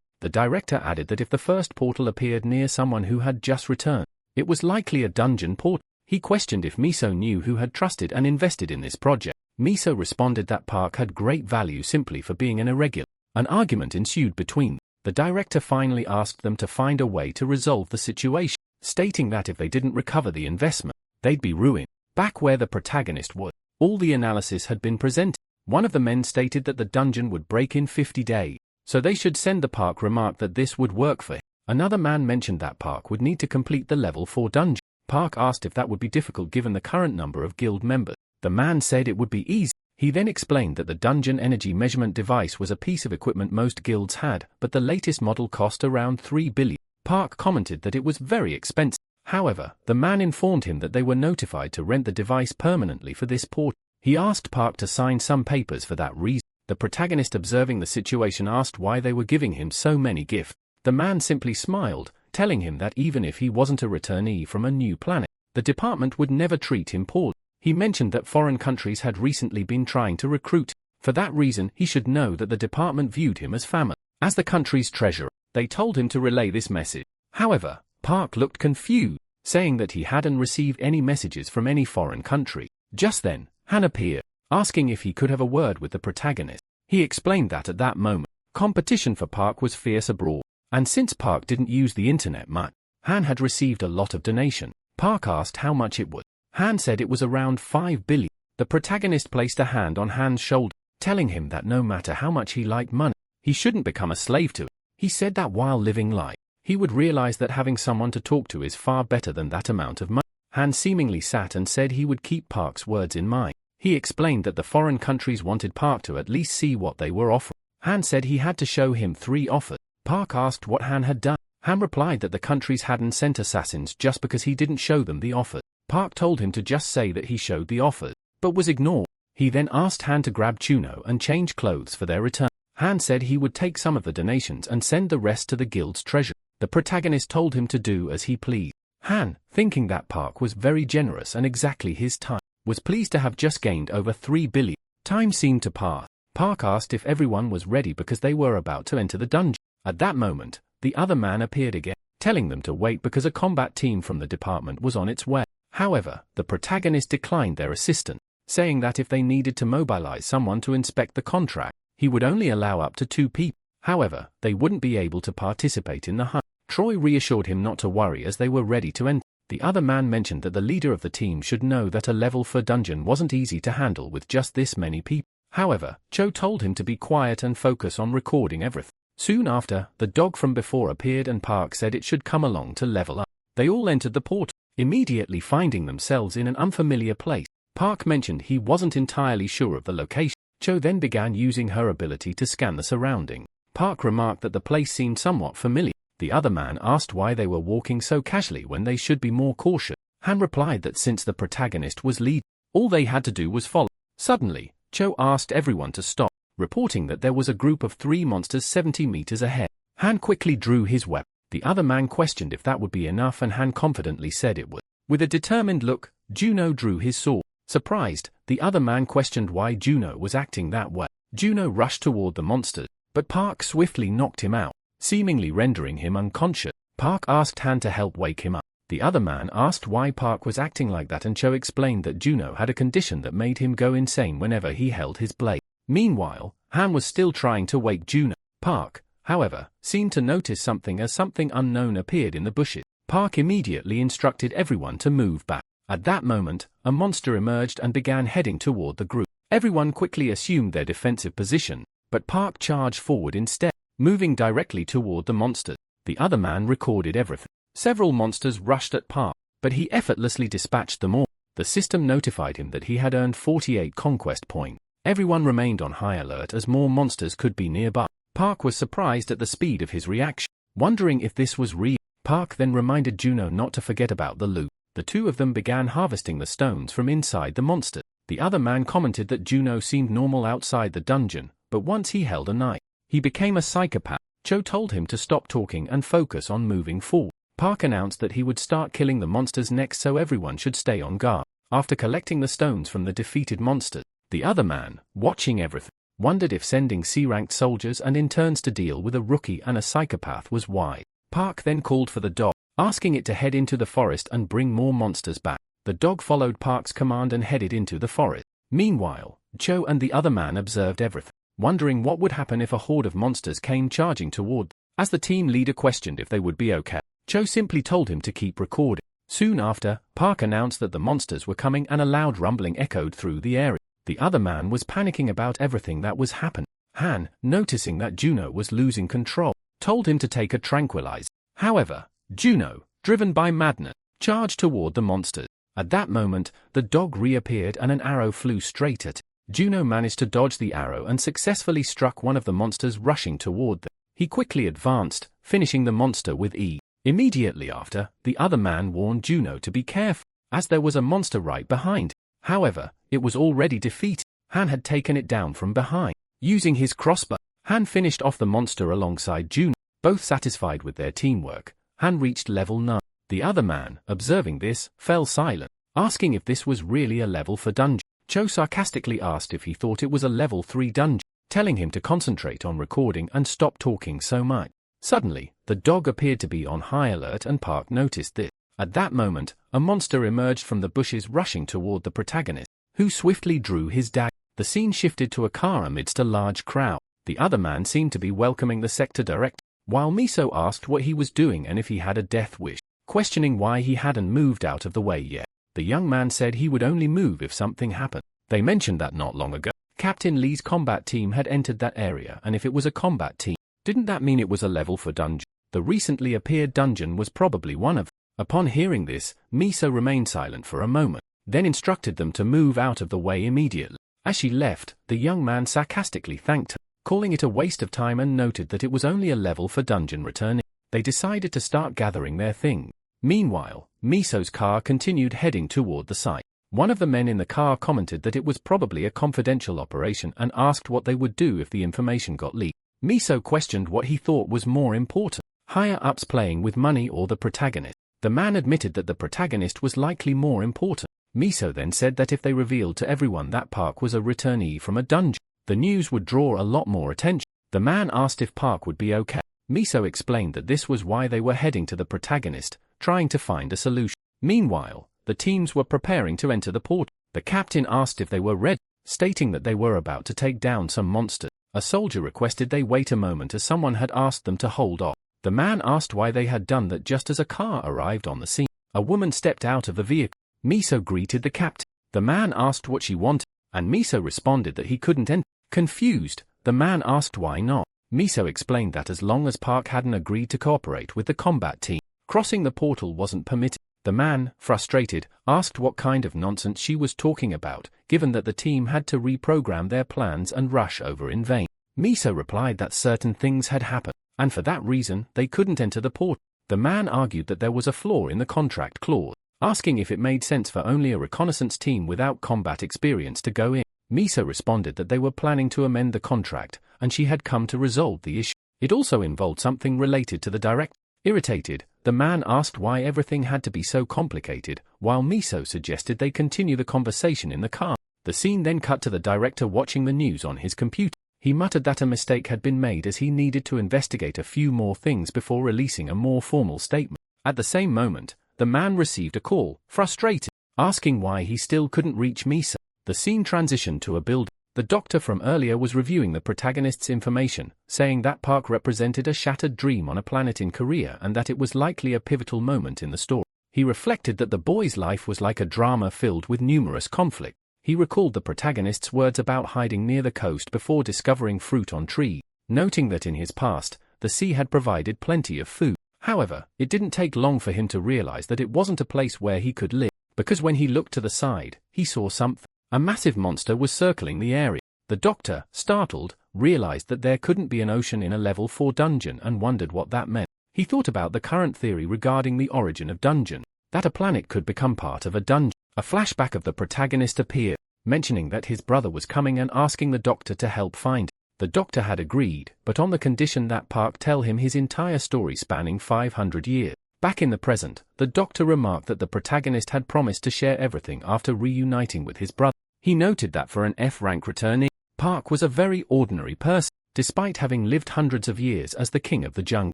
The director added that if the first portal appeared near someone who had just returned, it was likely a dungeon portal. He questioned if Miso knew who had trusted and invested in this project. Miso responded that Park had great value simply for being an irregular. An argument ensued between them. The director finally asked them to find a way to resolve the situation, stating that if they didn't recover the investment, they'd be ruined. Back where the protagonist was, all the analysis had been presented. One of the men stated that the dungeon would break in 50 days, so they should send the Park remarked that this would work for him. Another man mentioned that Park would need to complete the level 4 dungeon. Park asked if that would be difficult given the current number of guild members. The man said it would be easy. He then explained that the dungeon energy measurement device was a piece of equipment most guilds had, but the latest model cost around 3 billion. Park commented that it was very expensive. However, the man informed him that they were notified to rent the device permanently for this portal. He asked Park to sign some papers for that reason. The protagonist, observing the situation, asked why they were giving him so many gifts. The man simply smiled, telling him that even if he wasn't a returnee from a new planet, the department would never treat him poorly. He mentioned that foreign countries had recently been trying to recruit. For that reason, he should know that the department viewed him as family. As the country's treasurer, they told him to relay this message. However, Park looked confused, saying that he hadn't received any messages from any foreign country. Just then, Han appeared, asking if he could have a word with the protagonist. He explained that at that moment, competition for Park was fierce abroad, and since Park didn't use the internet much, Han had received a lot of donation. Park asked how much it was. Han said it was around 5 billion. The protagonist placed a hand on Han's shoulder, telling him that no matter how much he liked money, he shouldn't become a slave to it. He said that while living life, he would realize that having someone to talk to is far better than that amount of money. Han seemingly sat and said he would keep Park's words in mind. He explained that the foreign countries wanted Park to at least see what they were offering. Han said he had to show him 3 offers. Park asked what Han had done. Han replied that the countries hadn't sent assassins just because he didn't show them the offers. Park told him to just say that he showed the offers, but was ignored. He then asked Han to grab Juno and change clothes for their return. Han said he would take some of the donations and send the rest to the guild's treasure. The protagonist told him to do as he pleased. Han, thinking that Park was very generous and exactly his type, was pleased to have just gained over 3 billion. Time seemed to pass. Park asked if everyone was ready because they were about to enter the dungeon. At that moment, the other man appeared again, telling them to wait because a combat team from the department was on its way. However, the protagonist declined their assistance, saying that if they needed to mobilize someone to inspect the contract, he would only allow up to 2 people. However, they wouldn't be able to participate in the hunt. Troy reassured him not to worry as they were ready to enter. The other man mentioned that the leader of the team should know that a level 4 dungeon wasn't easy to handle with just this many people. However, Cho told him to be quiet and focus on recording everything. Soon after, the dog from before appeared and Park said it should come along to level up. They all entered the portal, immediately finding themselves in an unfamiliar place. Park mentioned he wasn't entirely sure of the location. Cho then began using her ability to scan the surroundings. Park remarked that the place seemed somewhat familiar. The other man asked why they were walking so casually when they should be more cautious. Han replied that since the protagonist was lead, all they had to do was follow. Suddenly, Cho asked everyone to stop, reporting that there was a group of 3 monsters 70 meters ahead. Han quickly drew his weapon. The other man questioned if that would be enough and Han confidently said it would. With a determined look, Juno drew his sword. Surprised, the other man questioned why Juno was acting that way. Juno rushed toward the monsters, but Park swiftly knocked him out, seemingly rendering him unconscious. Park asked Han to help wake him up. The other man asked why Park was acting like that and Cho explained that Juno had a condition that made him go insane whenever he held his blade. Meanwhile, Han was still trying to wake Juno. Park, however, seemed to notice something as something unknown appeared in the bushes. Park immediately instructed everyone to move back. At that moment, a monster emerged and began heading toward the group. Everyone quickly assumed their defensive position, but Park charged forward instead, moving directly toward the monsters. The other man recorded everything. Several monsters rushed at Park, but he effortlessly dispatched them all. The system notified him that he had earned 48 conquest points. Everyone remained on high alert as more monsters could be nearby. Park was surprised at the speed of his reaction, wondering if this was real. Park then reminded Juno not to forget about the loot. The two of them began harvesting the stones from inside the monster. The other man commented that Juno seemed normal outside the dungeon, but once he held a knife, he became a psychopath. Cho told him to stop talking and focus on moving forward. Park announced that he would start killing the monsters next so everyone should stay on guard. After collecting the stones from the defeated monsters, the other man, watching everything, wondered if sending C-ranked soldiers and interns to deal with a rookie and a psychopath was wise. Park then called for the dog, asking it to head into the forest and bring more monsters back. The dog followed Park's command and headed into the forest. Meanwhile, Cho and the other man observed everything, wondering what would happen if a horde of monsters came charging toward them. As the team leader questioned if they would be okay, Cho simply told him to keep recording. Soon after, Park announced that the monsters were coming and a loud rumbling echoed through the area. The other man was panicking about everything that was happening. Han, noticing that Juno was losing control, told him to take a tranquilizer. However, Juno, driven by madness, charged toward the monsters. At that moment, the dog reappeared and an arrow flew straight at him. Juno managed to dodge the arrow and successfully struck one of the monsters rushing toward them. He quickly advanced, finishing the monster with ease. Immediately after, the other man warned Juno to be careful, as there was a monster right behind. However, it was already defeated. Han had taken it down from behind. Using his crossbow, Han finished off the monster alongside Juno. Both satisfied with their teamwork, Han reached level 9. The other man, observing this, fell silent, asking if this was really a level 4 dungeon. Cho sarcastically asked if he thought it was a level 3 dungeon, telling him to concentrate on recording and stop talking so much. Suddenly, the dog appeared to be on high alert and Park noticed this. At that moment, a monster emerged from the bushes rushing toward the protagonist, who swiftly drew his dagger. The scene shifted to a car amidst a large crowd. The other man seemed to be welcoming the sector director, while Miso asked what he was doing and if he had a death wish, questioning why he hadn't moved out of the way yet. The young man said he would only move if something happened. They mentioned that not long ago, Captain Lee's combat team had entered that area, and if it was a combat team, didn't that mean it was a level 4 dungeon? The recently appeared dungeon was probably one of them. Upon hearing this, Miso remained silent for a moment. then instructed them to move out of the way immediately. As she left, the young man sarcastically thanked her, calling it a waste of time, and noted that it was only a level for dungeon returning. They decided to start gathering their things. Meanwhile, Miso's car continued heading toward the site. One of the men in the car commented that it was probably a confidential operation and asked what they would do if the information got leaked. Miso questioned what he thought was more important, higher-ups playing with money or the protagonist. The man admitted that the protagonist was likely more important. Miso then said that if they revealed to everyone that Park was a returnee from a dungeon, the news would draw a lot more attention. The man asked if Park would be okay. Miso explained that this was why they were heading to the protagonist, trying to find a solution. Meanwhile, the teams were preparing to enter the port. The captain asked if they were ready, stating that they were about to take down some monsters. A soldier requested they wait a moment as someone had asked them to hold off. The man asked why they had done that just as a car arrived on the scene. A woman stepped out of the vehicle. Miso greeted the captain. The man asked what she wanted, and Miso responded that he couldn't enter. Confused, the man asked why not. Miso explained that as long as Park hadn't agreed to cooperate with the combat team, crossing the portal wasn't permitted. The man, frustrated, asked what kind of nonsense she was talking about, given that the team had to reprogram their plans and rush over in vain. Miso replied that certain things had happened, and for that reason they couldn't enter the portal. The man argued that there was a flaw in the contract clause, asking if it made sense for only a reconnaissance team without combat experience to go in. Miso responded that they were planning to amend the contract, and she had come to resolve the issue. It also involved something related to the director. Irritated, the man asked why everything had to be so complicated, while Miso suggested they continue the conversation in the car. The scene then cut to the director watching the news on his computer. He muttered that a mistake had been made as he needed to investigate a few more things before releasing a more formal statement. At the same moment, the man received a call, frustrated, asking why he still couldn't reach Miso. The scene transitioned to a building. The doctor from earlier was reviewing the protagonist's information, saying that Park represented a shattered dream on a planet in Korea and that it was likely a pivotal moment in the story. He reflected that the boy's life was like a drama filled with numerous conflicts. He recalled the protagonist's words about hiding near the coast before discovering fruit on trees, noting that in his past, the sea had provided plenty of food. However, it didn't take long for him to realize that it wasn't a place where he could live, because when he looked to the side, he saw something. A massive monster was circling the area. The doctor, startled, realized that there couldn't be an ocean in a level 4 dungeon and wondered what that meant. He thought about the current theory regarding the origin of dungeon, that a planet could become part of a dungeon. A flashback of the protagonist appeared, mentioning that his brother was coming and asking the doctor to help find him. The doctor had agreed, but on the condition that Park tell him his entire story spanning 500 years. Back in the present, the doctor remarked that the protagonist had promised to share everything after reuniting with his brother. He noted that for an F-rank returnee, Park was a very ordinary person, despite having lived hundreds of years as the king of the jungle.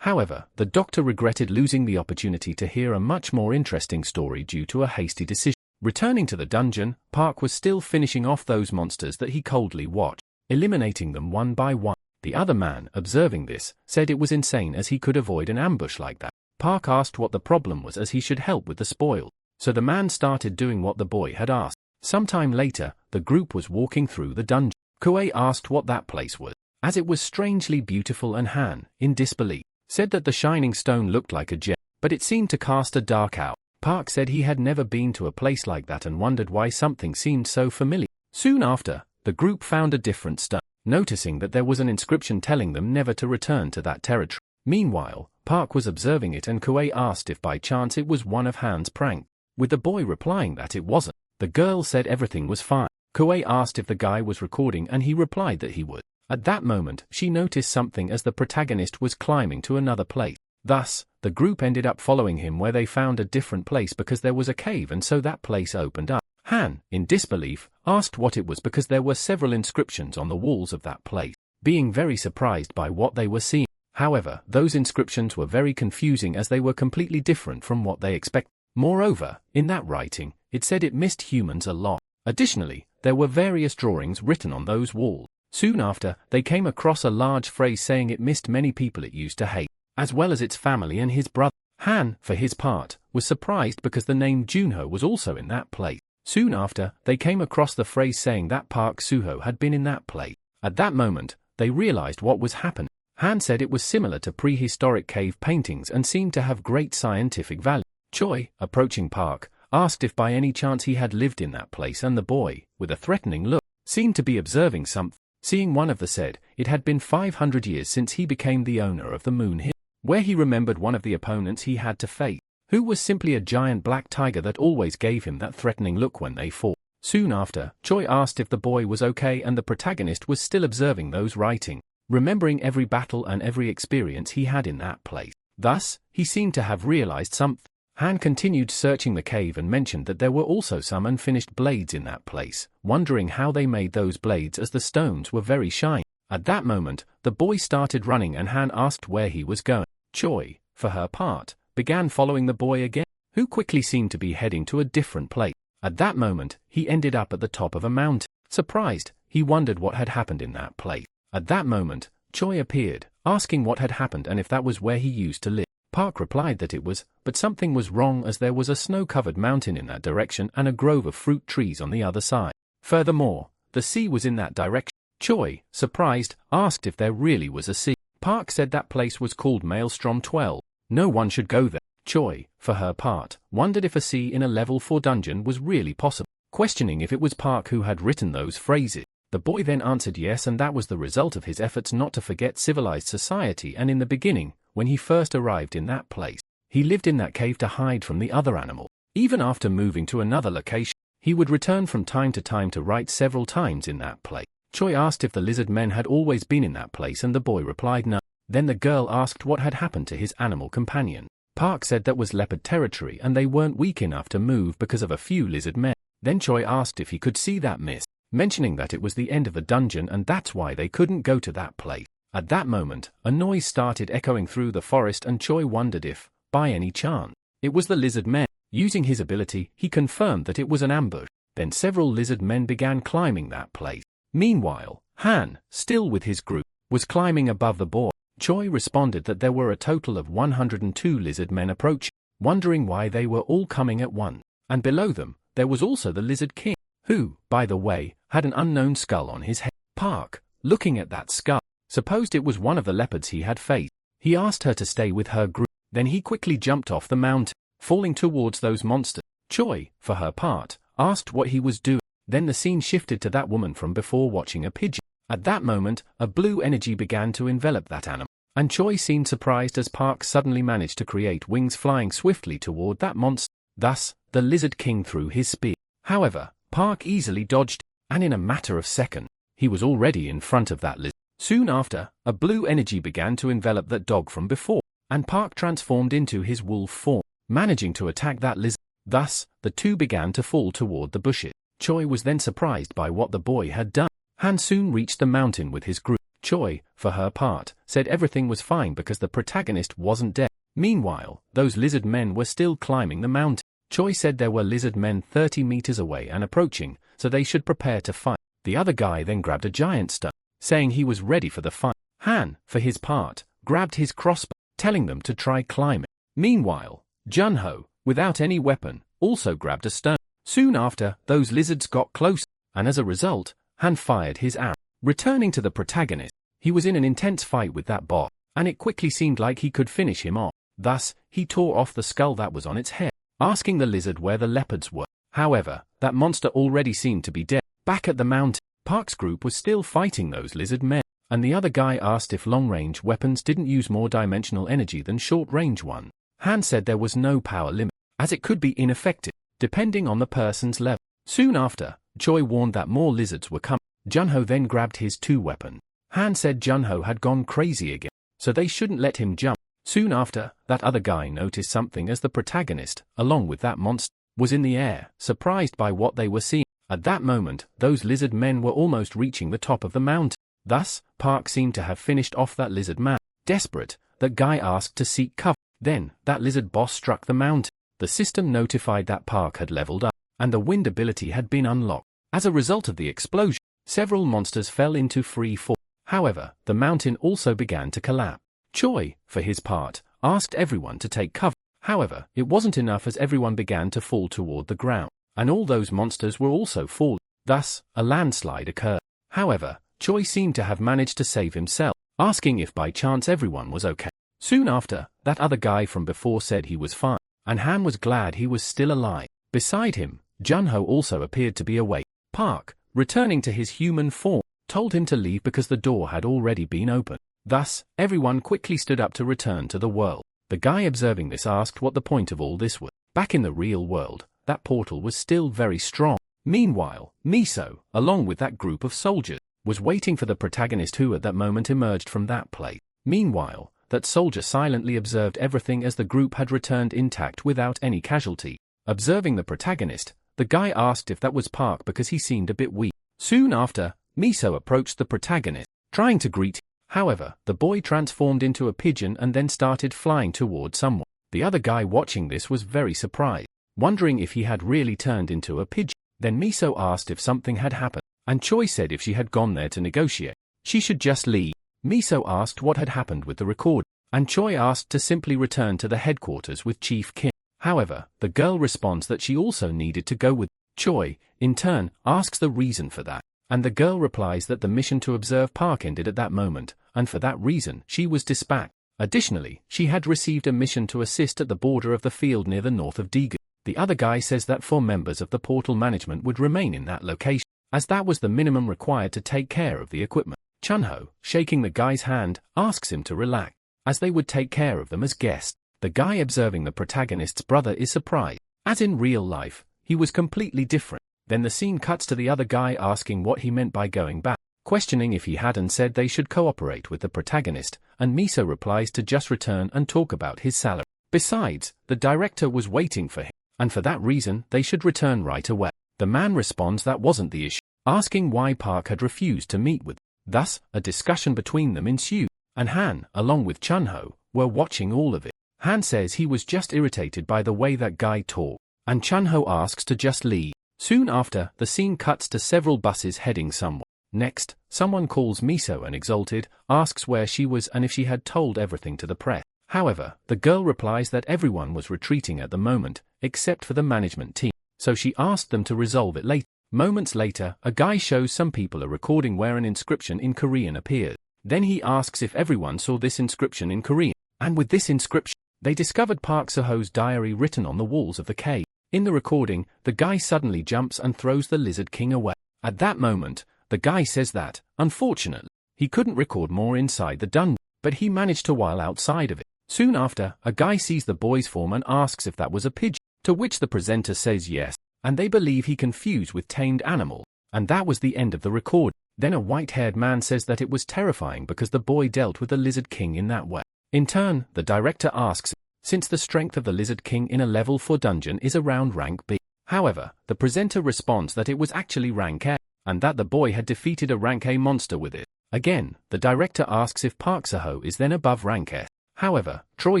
However, the doctor regretted losing the opportunity to hear a much more interesting story due to a hasty decision. Returning to the dungeon, Park was still finishing off those monsters that he coldly watched, eliminating them one by one. The other man, observing this, said it was insane as he could avoid an ambush like that. Park asked what the problem was as he should help with the spoil, so the man started doing what the boy had asked. Sometime later, the group was walking through the dungeon. Kuei asked what that place was, as it was strangely beautiful, and Han, in disbelief, said that the shining stone looked like a gem, but it seemed to cast a dark out. Park said he had never been to a place like that and wondered why something seemed so familiar. Soon after, the group found a different stone, noticing that there was an inscription telling them never to return to that territory. Meanwhile, Park was observing it and Kuei asked if by chance it was one of Han's pranks, with the boy replying that it wasn't. The girl said everything was fine. Kuei asked if the guy was recording and he replied that he would. At that moment, she noticed something as the protagonist was climbing to another place. Thus, the group ended up following him where they found a different place because there was a cave and so that place opened up. Han, in disbelief, asked what it was because there were several inscriptions on the walls of that place, being very surprised by what they were seeing. However, those inscriptions were very confusing as they were completely different from what they expected. Moreover, in that writing, it said it missed humans a lot. Additionally, there were various drawings written on those walls. Soon after, they came across a large phrase saying it missed many people it used to hate, as well as its family and his brother. Han, for his part, was surprised because the name Junho was also in that place. Soon after, they came across the phrase saying that Park Suho had been in that place. At that moment, they realized what was happening. Han said it was similar to prehistoric cave paintings and seemed to have great scientific value. Choi, approaching Park, asked if by any chance he had lived in that place, and the boy, with a threatening look, seemed to be observing something. Seeing one of the said, it had been 500 years since he became the owner of the Moon Hill, where he remembered one of the opponents he had to face, who was simply a giant black tiger that always gave him that threatening look when they fought. Soon after, Choi asked if the boy was okay, and the protagonist was still observing those writing, remembering every battle and every experience he had in that place. Thus, he seemed to have realized something. Han continued searching the cave and mentioned that there were also some unfinished blades in that place, wondering how they made those blades as the stones were very shiny. At that moment, the boy started running and Han asked where he was going. Choi, for her part, began following the boy again, who quickly seemed to be heading to a different place. At that moment, he ended up at the top of a mountain. Surprised, he wondered what had happened in that place. At that moment, Choi appeared, asking what had happened and if that was where he used to live. Park replied that it was, but something was wrong as there was a snow-covered mountain in that direction and a grove of fruit trees on the other side. Furthermore, the sea was in that direction. Choi, surprised, asked if there really was a sea. Park said that place was called Maelstrom 12. No one should go there. Choi, for her part, wondered if a sea in a level 4 dungeon was really possible, questioning if it was Park who had written those phrases. The boy then answered yes, and that was the result of his efforts not to forget civilized society, and in the beginning, when he first arrived in that place, he lived in that cave to hide from the other animal. Even after moving to another location, he would return from time to time to write several times in that place. Choi asked if the lizard men had always been in that place, and the boy replied no. Then the girl asked what had happened to his animal companion. Park said that was leopard territory and they weren't weak enough to move because of a few lizard men. Then Choi asked if he could see that mist, mentioning that it was the end of the dungeon and that's why they couldn't go to that place. At that moment, a noise started echoing through the forest and Choi wondered if, by any chance, it was the lizard men. Using his ability, he confirmed that it was an ambush. Then several lizard men began climbing that place. Meanwhile, Han, still with his group, was climbing above the boy. Choi responded that there were a total of 102 lizard men approaching, wondering why they were all coming at once. And below them, there was also the Lizard King, who, by the way, had an unknown skull on his head. Park, looking at that skull, supposed it was one of the leopards he had faced. He asked her to stay with her group. Then he quickly jumped off the mountain, falling towards those monsters. Choi, for her part, asked what he was doing. Then the scene shifted to that woman from before watching a pigeon. At that moment, a blue energy began to envelop that animal, and Choi seemed surprised as Park suddenly managed to create wings flying swiftly toward that monster. Thus, the Lizard King threw his spear. However, Park easily dodged, and in a matter of seconds, he was already in front of that lizard. Soon after, a blue energy began to envelop that dog from before, and Park transformed into his wolf form, managing to attack that lizard. Thus, the two began to fall toward the bushes. Choi was then surprised by what the boy had done. Han soon reached the mountain with his group. Choi, for her part, said everything was fine because the protagonist wasn't dead. Meanwhile, those lizard men were still climbing the mountain. Choi said there were lizard men 30 meters away and approaching, so they should prepare to fight. The other guy then grabbed a giant stone, saying he was ready for the fight. Han, for his part, grabbed his crossbow, telling them to try climbing. Meanwhile, Junho, without any weapon, also grabbed a stone. Soon after, those lizards got closer, and as a result, Han fired his arrow. Returning to the protagonist, he was in an intense fight with that boss, and it quickly seemed like he could finish him off. Thus, he tore off the skull that was on its head, asking the lizard where the leopards were. However, that monster already seemed to be dead. Back at the mountain, Park's group was still fighting those lizard men, and the other guy asked if long-range weapons didn't use more dimensional energy than short-range ones. Han said there was no power limit, as it could be ineffective, depending on the person's level. Soon after, Choi warned that more lizards were coming. Junho then grabbed his two weapons. Han said Junho had gone crazy again, so they shouldn't let him jump. Soon after, that other guy noticed something as the protagonist, along with that monster, was in the air, surprised by what they were seeing. At that moment, those lizard men were almost reaching the top of the mountain. Thus, Park seemed to have finished off that lizard man. Desperate, that guy asked to seek cover. Then, that lizard boss struck the mountain. The system notified that Park had leveled up, and the wind ability had been unlocked. As a result of the explosion, several monsters fell into free fall. However, the mountain also began to collapse. Choi, for his part, asked everyone to take cover. However, it wasn't enough as everyone began to fall toward the ground, and all those monsters were also falling. Thus, a landslide occurred. However, Choi seemed to have managed to save himself, asking if by chance everyone was okay. Soon after, that other guy from before said he was fine, and Han was glad he was still alive. Beside him, Junho also appeared to be awake. Park, returning to his human form, told him to leave because the door had already been opened. Thus, everyone quickly stood up to return to the world. The guy observing this asked what the point of all this was. Back in the real world, that portal was still very strong. Meanwhile, Miso, along with that group of soldiers, was waiting for the protagonist who at that moment emerged from that place. Meanwhile, that soldier silently observed everything as the group had returned intact without any casualty. Observing the protagonist, the guy asked if that was Park because he seemed a bit weak. Soon after, Miso approached the protagonist, trying to greet him. However, the boy transformed into a pigeon and then started flying toward someone. The other guy watching this was very surprised, wondering if he had really turned into a pigeon. Then Miso asked if something had happened, and Choi said if she had gone there to negotiate, she should just leave. Miso asked what had happened with the record, and Choi asked to simply return to the headquarters with Chief Kim. However, the girl responds that she also needed to go with Choi. In turn, asks the reason for that, and the girl replies that the mission to observe Park ended at that moment, and for that reason she was dispatched. Additionally, she had received a mission to assist at the border of the field near the north of Daegu. The other guy says that 4 members of the portal management would remain in that location, as that was the minimum required to take care of the equipment. Chunho, shaking the guy's hand, asks him to relax, as they would take care of them as guests. The guy observing the protagonist's brother is surprised, as in real life, he was completely different. Then the scene cuts to the other guy asking what he meant by going back, questioning if he had and said they should cooperate with the protagonist, and Miso replies to just return and talk about his salary. Besides, the director was waiting for him, and for that reason they should return right away. The man responds that wasn't the issue, asking why Park had refused to meet with them. Thus, a discussion between them ensued, and Han, along with Chunho, were watching all of it. Han says he was just irritated by the way that guy talked, and Chunho asks to just leave. Soon after, the scene cuts to several buses heading somewhere. Next, someone calls Miso and exalted, asks where she was and if she had told everything to the press. However, the girl replies that everyone was retreating at the moment, except for the management team, so she asked them to resolve it later. Moments later, a guy shows some people a recording where an inscription in Korean appears. Then he asks if everyone saw this inscription in Korean, and with this inscription, they discovered Park Seo's diary written on the walls of the cave. In the recording, the guy suddenly jumps and throws the Lizard King away. At that moment, the guy says that, unfortunately, he couldn't record more inside the dungeon, but he managed to while outside of it. Soon after, a guy sees the boy's form and asks if that was a pigeon, to which the presenter says yes, and they believe he confused with tamed animal, and that was the end of the record. Then a white-haired man says that it was terrifying because the boy dealt with the Lizard King in that way. In turn, the director asks, since the strength of the Lizard King in a level 4 dungeon is around rank B. However, the presenter responds that it was actually rank A, and that the boy had defeated a rank A monster with it. Again, the director asks if Park Seo is then above rank S. However, Troy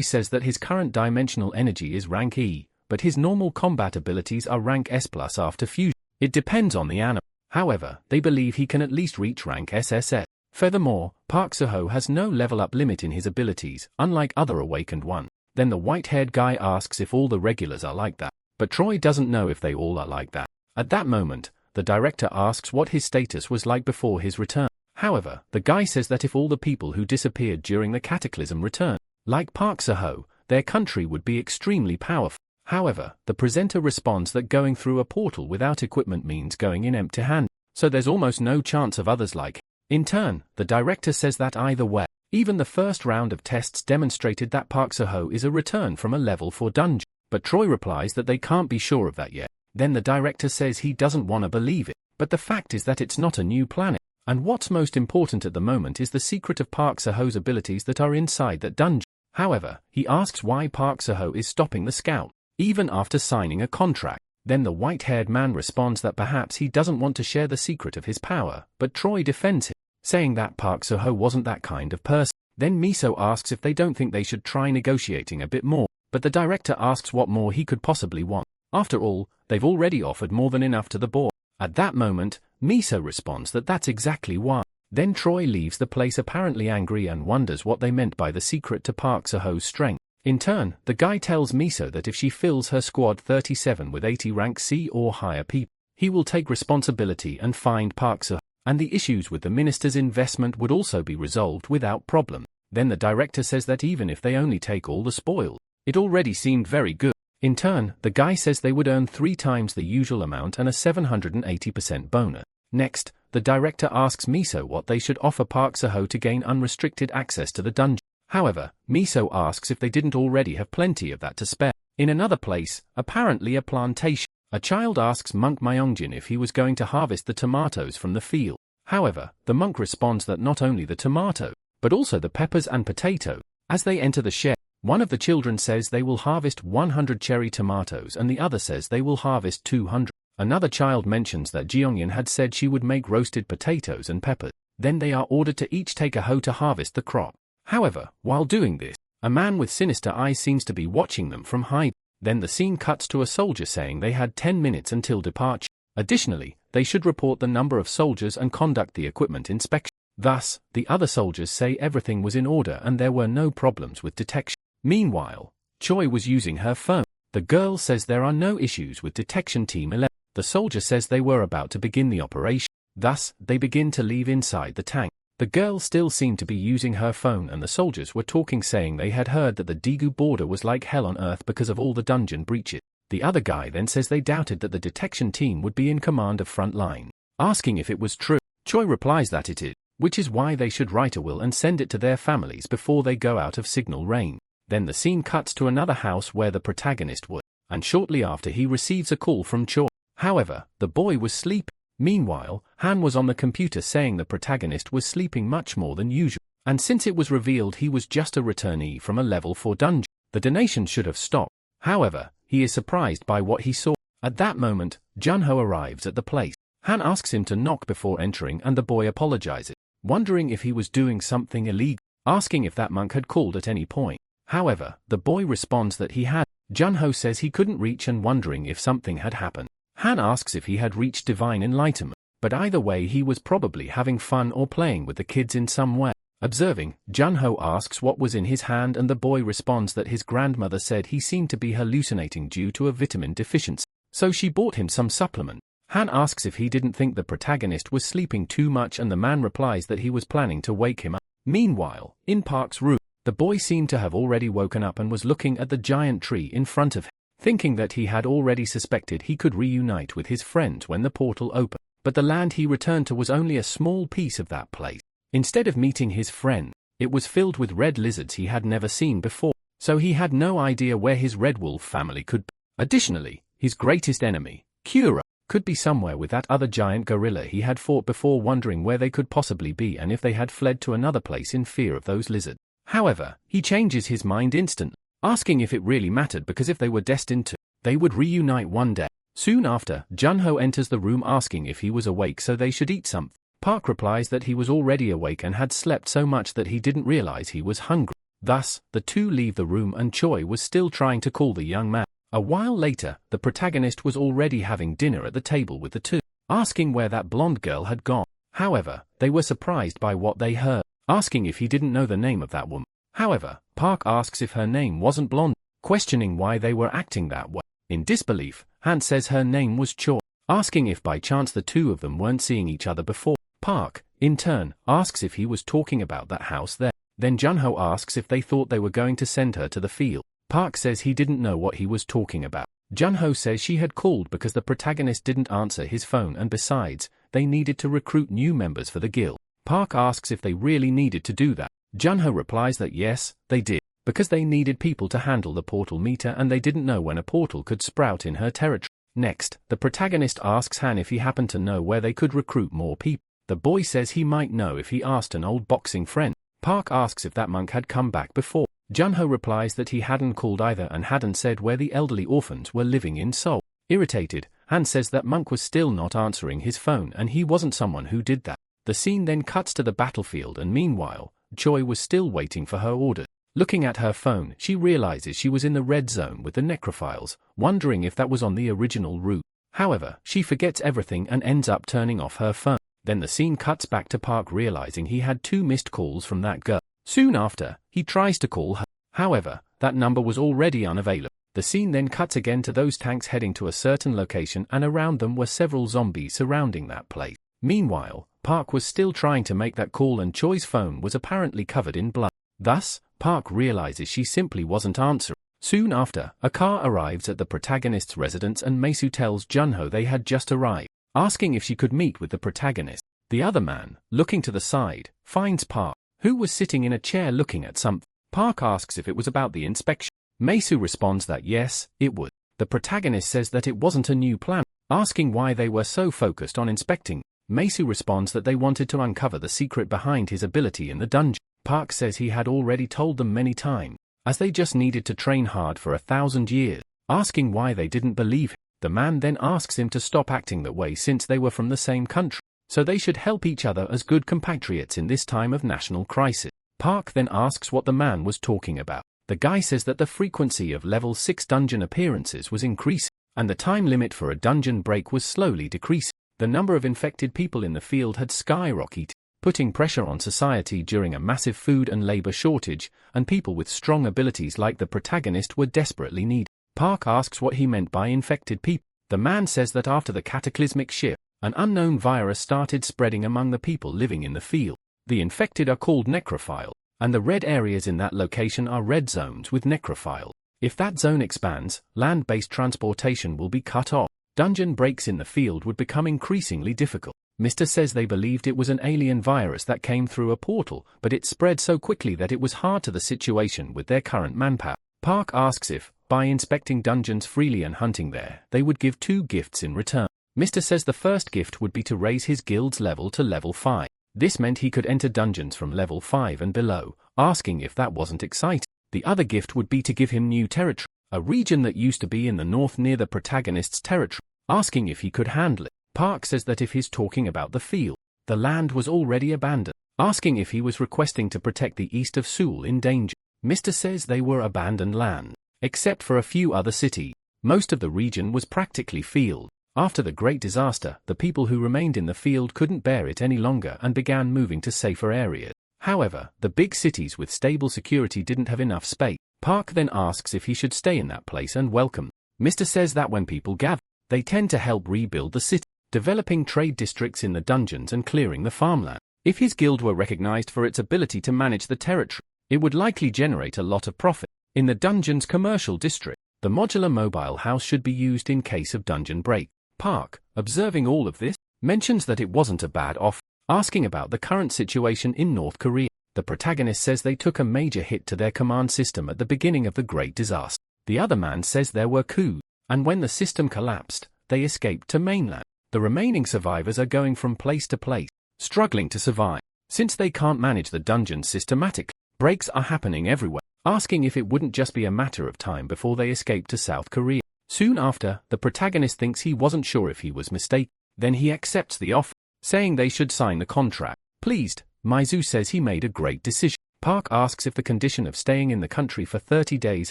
says that his current dimensional energy is rank E, but his normal combat abilities are rank S+ after fusion. It depends on the anime. However, they believe he can at least reach rank SSS. Furthermore, Park Seo has no level up limit in his abilities, unlike other awakened ones. Then the white-haired guy asks if all the regulars are like that, but Troy doesn't know if they all are like that. At that moment, the director asks what his status was like before his return. However, the guy says that if all the people who disappeared during the cataclysm return, like Park Seo, their country would be extremely powerful. However, the presenter responds that going through a portal without equipment means going in empty-handed, so there's almost no chance of others like him. In turn, the director says that either way, even the first round of tests demonstrated that Park Seo is a return from a level 4 dungeon, but Troy replies that they can't be sure of that yet. Then the director says he doesn't want to believe it, but the fact is that it's not a new planet, and what's most important at the moment is the secret of Park Seo's abilities that are inside that dungeon. However, he asks why Park Seo is stopping the scout, even after signing a contract. Then the white-haired man responds that perhaps he doesn't want to share the secret of his power, but Troy defends him, saying that Park Seo wasn't that kind of person. Then Miso asks if they don't think they should try negotiating a bit more, but the director asks what more he could possibly want. After all, they've already offered more than enough to the boy. At that moment, Miso responds that that's exactly why. Then Troy leaves the place apparently angry and wonders what they meant by the secret to Park Seo's strength. In turn, the guy tells Miso that if she fills her squad 37 with 80 rank C or higher people, he will take responsibility and find Park Seo, and the issues with the minister's investment would also be resolved without problem. Then the director says that even if they only take all the spoils, it already seemed very good. In turn, the guy says they would earn 3 times the usual amount and a 780% bonus. Next, the director asks Miso what they should offer Park Seho to gain unrestricted access to the dungeon. However, Miso asks if they didn't already have plenty of that to spare. In another place, apparently a plantation, a child asks monk Myongjin if he was going to harvest the tomatoes from the field. However, the monk responds that not only the tomato, but also the peppers and potato. As they enter the shed, one of the children says they will harvest 100 cherry tomatoes and the other says they will harvest 200. Another child mentions that Jeongyeon had said she would make roasted potatoes and peppers. Then they are ordered to each take a hoe to harvest the crop. However, while doing this, a man with sinister eyes seems to be watching them from hiding. Then the scene cuts to a soldier saying they had 10 minutes until departure. Additionally, they should report the number of soldiers and conduct the equipment inspection. Thus, the other soldiers say everything was in order and there were no problems with detection. Meanwhile, Choi was using her phone. The girl says there are no issues with detection team 11. The soldier says they were about to begin the operation. Thus, they begin to leave inside the tank. The girl still seemed to be using her phone and the soldiers were talking saying they had heard that the Daegu border was like hell on earth because of all the dungeon breaches. The other guy then says they doubted that the detection team would be in command of front line. Asking if it was true, Choi replies that it is, which is why they should write a will and send it to their families before they go out of signal range. Then the scene cuts to another house where the protagonist was, and shortly after he receives a call from Choi. However, the boy was sleeping. Meanwhile, Han was on the computer saying the protagonist was sleeping much more than usual, and since it was revealed he was just a returnee from a level 4 dungeon, the donation should have stopped. However, he is surprised by what he saw. At that moment, Junho arrives at the place. Han asks him to knock before entering and the boy apologizes, wondering if he was doing something illegal, asking if that monk had called at any point. However, the boy responds that he had. Junho says he couldn't reach and wondering if something had happened. Han asks if he had reached divine enlightenment, but either way he was probably having fun or playing with the kids in some way. Observing, Junho asks what was in his hand and the boy responds that his grandmother said he seemed to be hallucinating due to a vitamin deficiency, so she bought him some supplement. Han asks if he didn't think the protagonist was sleeping too much and the man replies that he was planning to wake him up. Meanwhile, in Park's room, the boy seemed to have already woken up and was looking at the giant tree in front of him, thinking that he had already suspected he could reunite with his friends when the portal opened. But the land he returned to was only a small piece of that place. Instead of meeting his friend, it was filled with red lizards he had never seen before, so he had no idea where his red wolf family could be. Additionally, his greatest enemy, Kura, could be somewhere with that other giant gorilla he had fought before, wondering where they could possibly be and if they had fled to another place in fear of those lizards. However, he changes his mind instantly, asking if it really mattered because if they were destined to, they would reunite one day. Soon after, Junho enters the room asking if he was awake so they should eat something. Park replies that he was already awake and had slept so much that he didn't realize he was hungry. Thus, the two leave the room and Choi was still trying to call the young man. A while later, the protagonist was already having dinner at the table with the two, asking where that blonde girl had gone. However, they were surprised by what they heard, asking if he didn't know the name of that woman. However, Park asks if her name wasn't Blonde, questioning why they were acting that way. In disbelief, Han says her name was Choi, asking if by chance the two of them weren't seeing each other before. Park, in turn, asks if he was talking about that house there. Then Junho asks if they thought they were going to send her to the field. Park says he didn't know what he was talking about. Junho says she had called because the protagonist didn't answer his phone and besides, they needed to recruit new members for the guild. Park asks if they really needed to do that. Junho replies that yes, they did, because they needed people to handle the portal meter and they didn't know when a portal could sprout in her territory. Next, the protagonist asks Han if he happened to know where they could recruit more people. The boy says he might know if he asked an old boxing friend. Park asks if that monk had come back before. Junho replies that he hadn't called either and hadn't said where the elderly orphans were living in Seoul. Irritated, Han says that monk was still not answering his phone and he wasn't someone who did that. The scene then cuts to the battlefield and meanwhile, Choi was still waiting for her orders. Looking at her phone, she realizes she was in the red zone with the necrophiles, wondering if that was on the original route. However, she forgets everything and ends up turning off her phone. Then the scene cuts back to Park realizing he had 2 missed calls from that girl. Soon after, he tries to call her. However, that number was already unavailable. The scene then cuts again to those tanks heading to a certain location and around them were several zombies surrounding that place. Meanwhile, Park was still trying to make that call and Choi's phone was apparently covered in blood. Thus, Park realizes she simply wasn't answering. Soon after, a car arrives at the protagonist's residence and Meisu tells Junho they had just arrived, asking if she could meet with the protagonist. The other man, looking to the side, finds Park, who was sitting in a chair looking at something. Park asks if it was about the inspection. Meisu responds that yes, it would. The protagonist says that it wasn't a new plan, asking why they were so focused on inspecting. Meisu responds that they wanted to uncover the secret behind his ability in the dungeon. Park says he had already told them many times, as they just needed to train hard for 1,000 years, asking why they didn't believe him. The man then asks him to stop acting that way since they were from the same country, so they should help each other as good compatriots in this time of national crisis. Park then asks what the man was talking about. The guy says that the frequency of level 6 dungeon appearances was increasing, and the time limit for a dungeon break was slowly decreasing. The number of infected people in the field had skyrocketed, putting pressure on society during a massive food and labor shortage, and people with strong abilities like the protagonist were desperately needed. Park asks what he meant by infected people. The man says that after the cataclysmic shift, an unknown virus started spreading among the people living in the field. The infected are called necrophile, and the red areas in that location are red zones with necrophile. If that zone expands, land-based transportation will be cut off. Dungeon breaks in the field would become increasingly difficult. Mr. says they believed it was an alien virus that came through a portal, but it spread so quickly that it was hard to the situation with their current manpower. Park asks if, by inspecting dungeons freely and hunting there, they would give 2 gifts in return. Mr. says the first gift would be to raise his guild's level to level 5. This meant he could enter dungeons from level 5 and below, asking if that wasn't exciting. The other gift would be to give him new territory, a region that used to be in the north near the protagonist's territory, asking if he could handle it. Park says that if he's talking about the field, the land was already abandoned, asking if he was requesting to protect the east of Seoul in danger. Mr. says they were abandoned land, except for a few other cities. Most of the region was practically field. After the Great Disaster, the people who remained in the field couldn't bear it any longer and began moving to safer areas. However, the big cities with stable security didn't have enough space. Park then asks if he should stay in that place and welcome. Mr. says that when people gather, they tend to help rebuild the city, developing trade districts in the dungeons and clearing the farmland. If his guild were recognized for its ability to manage the territory, it would likely generate a lot of profit. In the dungeon's commercial district, the modular mobile house should be used in case of dungeon break. Park, observing all of this, mentions that it wasn't a bad offer, asking about the current situation in North Korea. The protagonist says they took a major hit to their command system at the beginning of the Great Disaster. The other man says there were coups, and when the system collapsed, they escaped to mainland. The remaining survivors are going from place to place, struggling to survive. Since they can't manage the dungeon systematically, breaks are happening everywhere, asking if it wouldn't just be a matter of time before they escape to South Korea. Soon after, the protagonist thinks he wasn't sure if he was mistaken. Then he accepts the offer, saying they should sign the contract. Pleased, Meizu says he made a great decision. Park asks if the condition of staying in the country for 30 days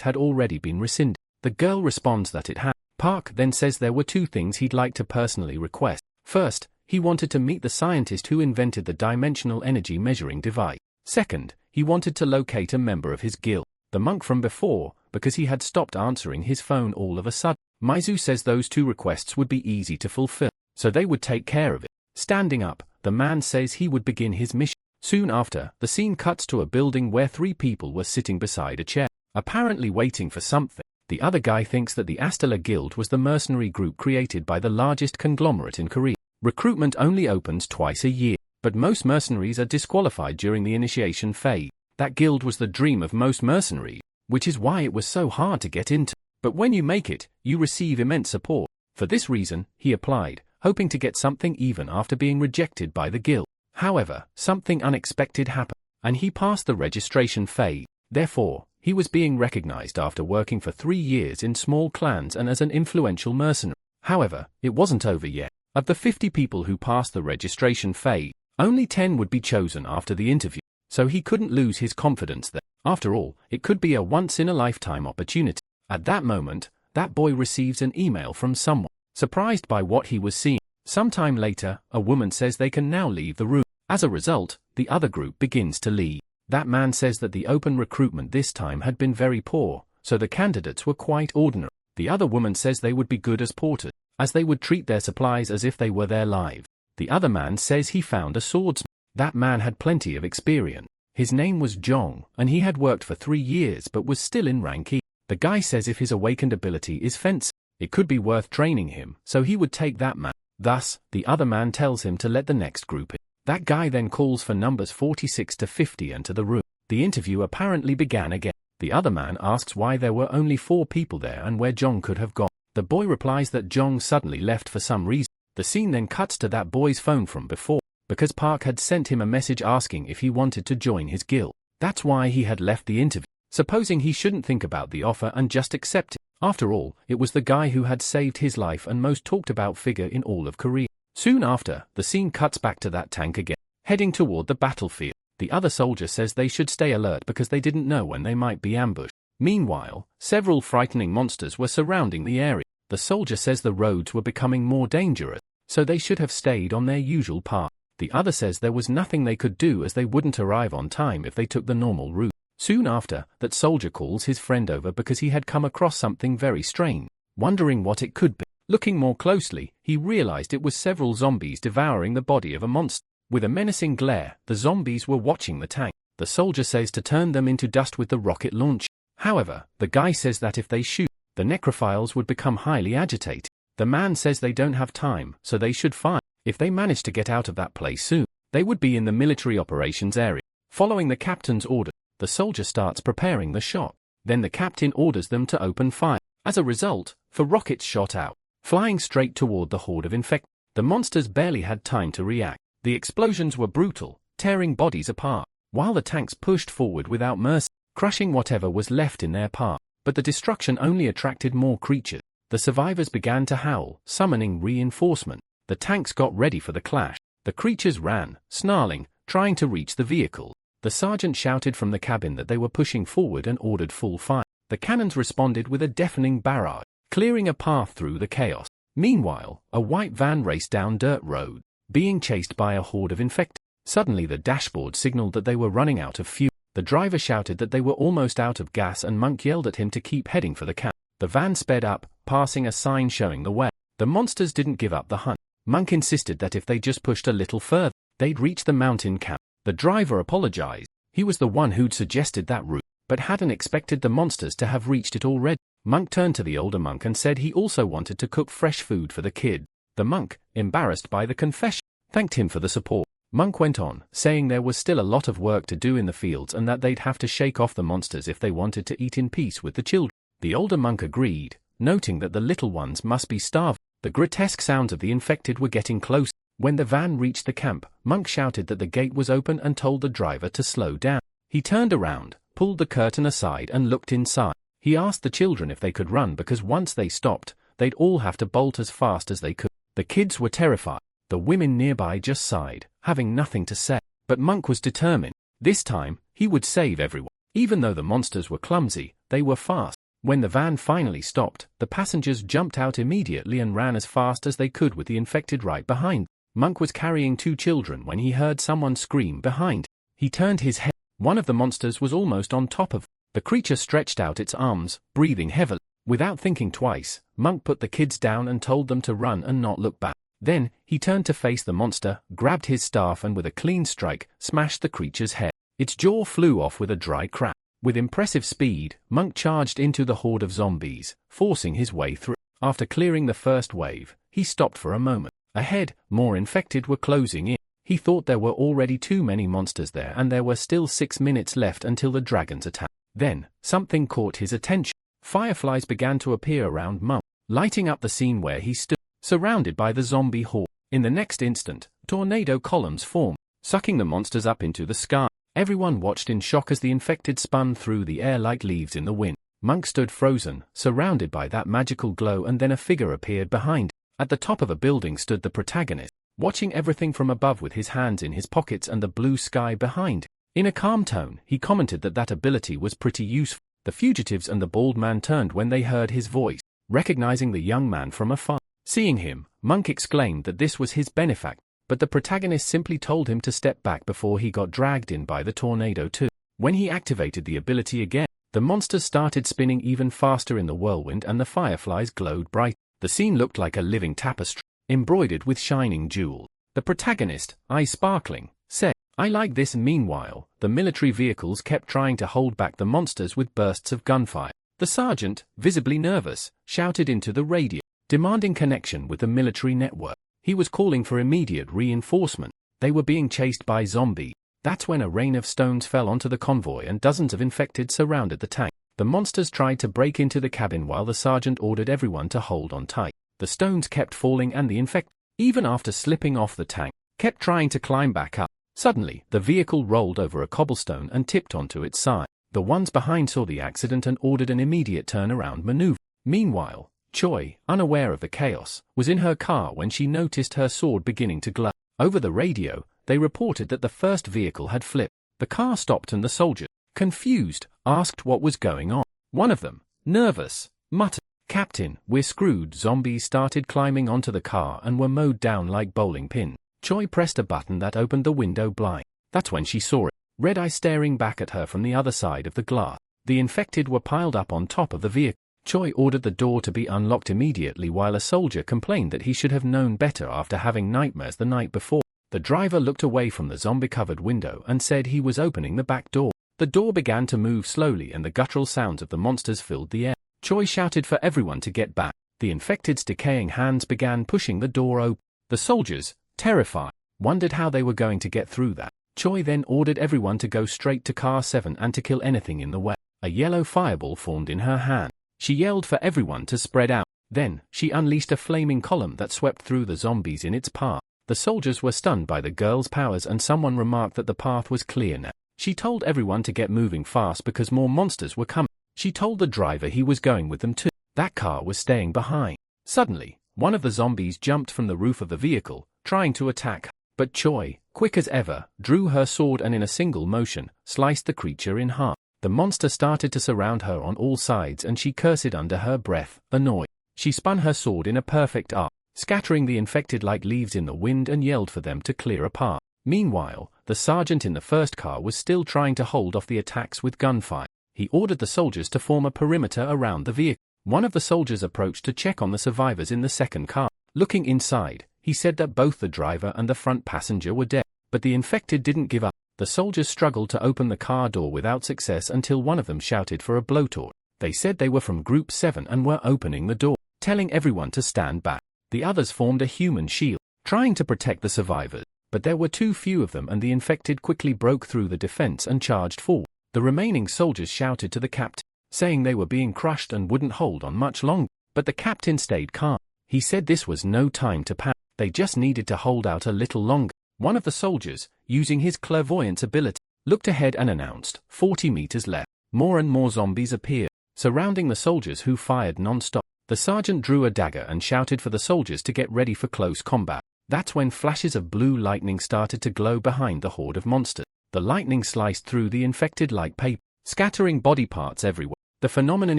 had already been rescinded. The girl responds that it had. Park then says there were 2 things he'd like to personally request. First, he wanted to meet the scientist who invented the dimensional energy measuring device. Second, he wanted to locate a member of his guild, the monk from before, because he had stopped answering his phone all of a sudden. Meizu says those 2 requests would be easy to fulfill, so they would take care of it. Standing up, the man says he would begin his mission. Soon after, the scene cuts to a building where 3 people were sitting beside a chair, apparently waiting for something. The other guy thinks that the Astela Guild was the mercenary group created by the largest conglomerate in Korea. Recruitment only opens twice a year, but most mercenaries are disqualified during the initiation phase. That guild was the dream of most mercenaries, which is why it was so hard to get into. But when you make it, you receive immense support. For this reason, he applied, hoping to get something even after being rejected by the guild. However, something unexpected happened, and he passed the registration phase. Therefore, he was being recognized after working for 3 years in small clans and as an influential mercenary. However, it wasn't over yet. Of the 50 people who passed the registration phase, only 10 would be chosen after the interview, so he couldn't lose his confidence that, after all, it could be a once-in-a-lifetime opportunity. At that moment, that boy receives an email from someone, surprised by what he was seeing. Sometime later, a woman says they can now leave the room. As a result, the other group begins to leave. That man says that the open recruitment this time had been very poor, so the candidates were quite ordinary. The other woman says they would be good as porters, as they would treat their supplies as if they were their lives. The other man says he found a swordsman. That man had plenty of experience. His name was Jong, and he had worked for 3 years but was still in rank E. The guy says if his awakened ability is fencing, it could be worth training him, so he would take that man. Thus, the other man tells him to let the next group in. That guy then calls for numbers 46 to 50 enter the room. The interview apparently began again. The other man asks why there were only 4 people there and where Jong could have gone. The boy replies that Jong suddenly left for some reason. The scene then cuts to that boy's phone from before, because Park had sent him a message asking if he wanted to join his guild. That's why he had left the interview, supposing he shouldn't think about the offer and just accept it. After all, it was the guy who had saved his life and most talked about figure in all of Korea. Soon after, the scene cuts back to that tank again, heading toward the battlefield. The other soldier says they should stay alert because they didn't know when they might be ambushed. Meanwhile, several frightening monsters were surrounding the area. The soldier says the roads were becoming more dangerous, so they should have stayed on their usual path. The other says there was nothing they could do as they wouldn't arrive on time if they took the normal route. Soon after, that soldier calls his friend over because he had come across something very strange, wondering what it could be. Looking more closely, he realized it was several zombies devouring the body of a monster. With a menacing glare, the zombies were watching the tank. The soldier says to turn them into dust with the rocket launcher. However, the guy says that if they shoot, the necrophiles would become highly agitated. The man says they don't have time, so they should fire. If they manage to get out of that place soon, they would be in the military operations area. Following the captain's order, the soldier starts preparing the shot. Then the captain orders them to open fire. As a result, 4 rockets shot out, flying straight toward the horde of infected. The monsters barely had time to react. The explosions were brutal, tearing bodies apart, while the tanks pushed forward without mercy, crushing whatever was left in their path. But the destruction only attracted more creatures. The survivors began to howl, summoning reinforcement. The tanks got ready for the clash. The creatures ran, snarling, trying to reach the vehicle. The sergeant shouted from the cabin that they were pushing forward and ordered full fire. The cannons responded with a deafening barrage, clearing a path through the chaos. Meanwhile, a white van raced down dirt road, being chased by a horde of infected. Suddenly the dashboard signaled that they were running out of fuel. The driver shouted that they were almost out of gas and Monk yelled at him to keep heading for the camp. The van sped up, passing a sign showing the way. The monsters didn't give up the hunt. Monk insisted that if they just pushed a little further, they'd reach the mountain camp. The driver apologized. He was the one who'd suggested that route, but hadn't expected the monsters to have reached it already. Monk turned to the older monk and said he also wanted to cook fresh food for the kid. The monk, embarrassed by the confession, thanked him for the support. Monk went on, saying there was still a lot of work to do in the fields and that they'd have to shake off the monsters if they wanted to eat in peace with the children. The older monk agreed, noting that the little ones must be starving. The grotesque sounds of the infected were getting close. When the van reached the camp, Monk shouted that the gate was open and told the driver to slow down. He turned around, pulled the curtain aside and looked inside. He asked the children if they could run because once they stopped, they'd all have to bolt as fast as they could. The kids were terrified. The women nearby just sighed, having nothing to say. But Monk was determined. This time, he would save everyone. Even though the monsters were clumsy, they were fast. When the van finally stopped, the passengers jumped out immediately and ran as fast as they could with the infected right behind. Monk was carrying 2 children when he heard someone scream behind. He turned his head. One of the monsters was almost on top of him. The creature stretched out its arms, breathing heavily. Without thinking twice, Monk put the kids down and told them to run and not look back. Then, he turned to face the monster, grabbed his staff and with a clean strike, smashed the creature's head. Its jaw flew off with a dry crack. With impressive speed, Monk charged into the horde of zombies, forcing his way through. After clearing the first wave, he stopped for a moment. Ahead, more infected were closing in. He thought there were already too many monsters there and there were still 6 minutes left until the dragons attacked. Then, something caught his attention. Fireflies began to appear around Monk, lighting up the scene where he stood, surrounded by the zombie horde. In the next instant, tornado columns formed, sucking the monsters up into the sky. Everyone watched in shock as the infected spun through the air like leaves in the wind. Monk stood frozen, surrounded by that magical glow, and then a figure appeared behind. At the top of a building stood the protagonist, watching everything from above with his hands in his pockets and the blue sky behind. In a calm tone, he commented that that ability was pretty useful. The fugitives and the bald man turned when they heard his voice, recognizing the young man from afar. Seeing him, Monk exclaimed that this was his benefactor, but the protagonist simply told him to step back before he got dragged in by the tornado too. When he activated the ability again, the monsters started spinning even faster in the whirlwind and the fireflies glowed bright. The scene looked like a living tapestry, embroidered with shining jewels. The protagonist, eyes sparkling, said, "I like this." Meanwhile, the military vehicles kept trying to hold back the monsters with bursts of gunfire. The sergeant, visibly nervous, shouted into the radio, demanding connection with the military network. He was calling for immediate reinforcement. They were being chased by zombies. That's when a rain of stones fell onto the convoy and dozens of infected surrounded the tank. The monsters tried to break into the cabin while the sergeant ordered everyone to hold on tight. The stones kept falling and the infected, even after slipping off the tank, kept trying to climb back up. Suddenly, the vehicle rolled over a cobblestone and tipped onto its side. The ones behind saw the accident and ordered an immediate turnaround maneuver. Meanwhile, Choi, unaware of the chaos, was in her car when she noticed her sword beginning to glow. Over the radio, they reported that the first vehicle had flipped. The car stopped and the soldier, confused, asked what was going on. One of them, nervous, muttered, "Captain, we're screwed." Zombies started climbing onto the car and were mowed down like bowling pins. Choi pressed a button that opened the window blind. That's when she saw it. Red Eye staring back at her from the other side of the glass. The infected were piled up on top of the vehicle. Choi ordered the door to be unlocked immediately while a soldier complained that he should have known better after having nightmares the night before. The driver looked away from the zombie-covered window and said he was opening the back door. The door began to move slowly and the guttural sounds of the monsters filled the air. Choi shouted for everyone to get back. The infected's decaying hands began pushing the door open. The soldiers, terrified, wondered how they were going to get through that. Choi then ordered everyone to go straight to Car 7 and to kill anything in the way. A yellow fireball formed in her hand. She yelled for everyone to spread out. Then, she unleashed a flaming column that swept through the zombies in its path. The soldiers were stunned by the girl's powers and someone remarked that the path was clear now. She told everyone to get moving fast because more monsters were coming. She told the driver he was going with them too. That car was staying behind. Suddenly, one of the zombies jumped from the roof of the vehicle, trying to attack her. But Choi, quick as ever, drew her sword and in a single motion, sliced the creature in half. The monster started to surround her on all sides and she cursed under her breath, annoyed. She spun her sword in a perfect arc, scattering the infected like leaves in the wind and yelled for them to clear a path. Meanwhile, the sergeant in the first car was still trying to hold off the attacks with gunfire. He ordered the soldiers to form a perimeter around the vehicle. One of the soldiers approached to check on the survivors in the second car. Looking inside, he said that both the driver and the front passenger were dead. But the infected didn't give up. The soldiers struggled to open the car door without success until one of them shouted for a blowtorch. They said they were from Group 7 and were opening the door, telling everyone to stand back. The others formed a human shield, trying to protect the survivors. But there were too few of them and the infected quickly broke through the defense and charged forward. The remaining soldiers shouted to the captain, saying they were being crushed and wouldn't hold on much longer. But the captain stayed calm. He said this was no time to panic. They just needed to hold out a little longer. One of the soldiers, using his clairvoyance ability, looked ahead and announced, 40 meters left. More and more zombies appeared, surrounding the soldiers who fired non-stop. The sergeant drew a dagger and shouted for the soldiers to get ready for close combat. That's when flashes of blue lightning started to glow behind the horde of monsters. The lightning sliced through the infected like paper, scattering body parts everywhere. The phenomenon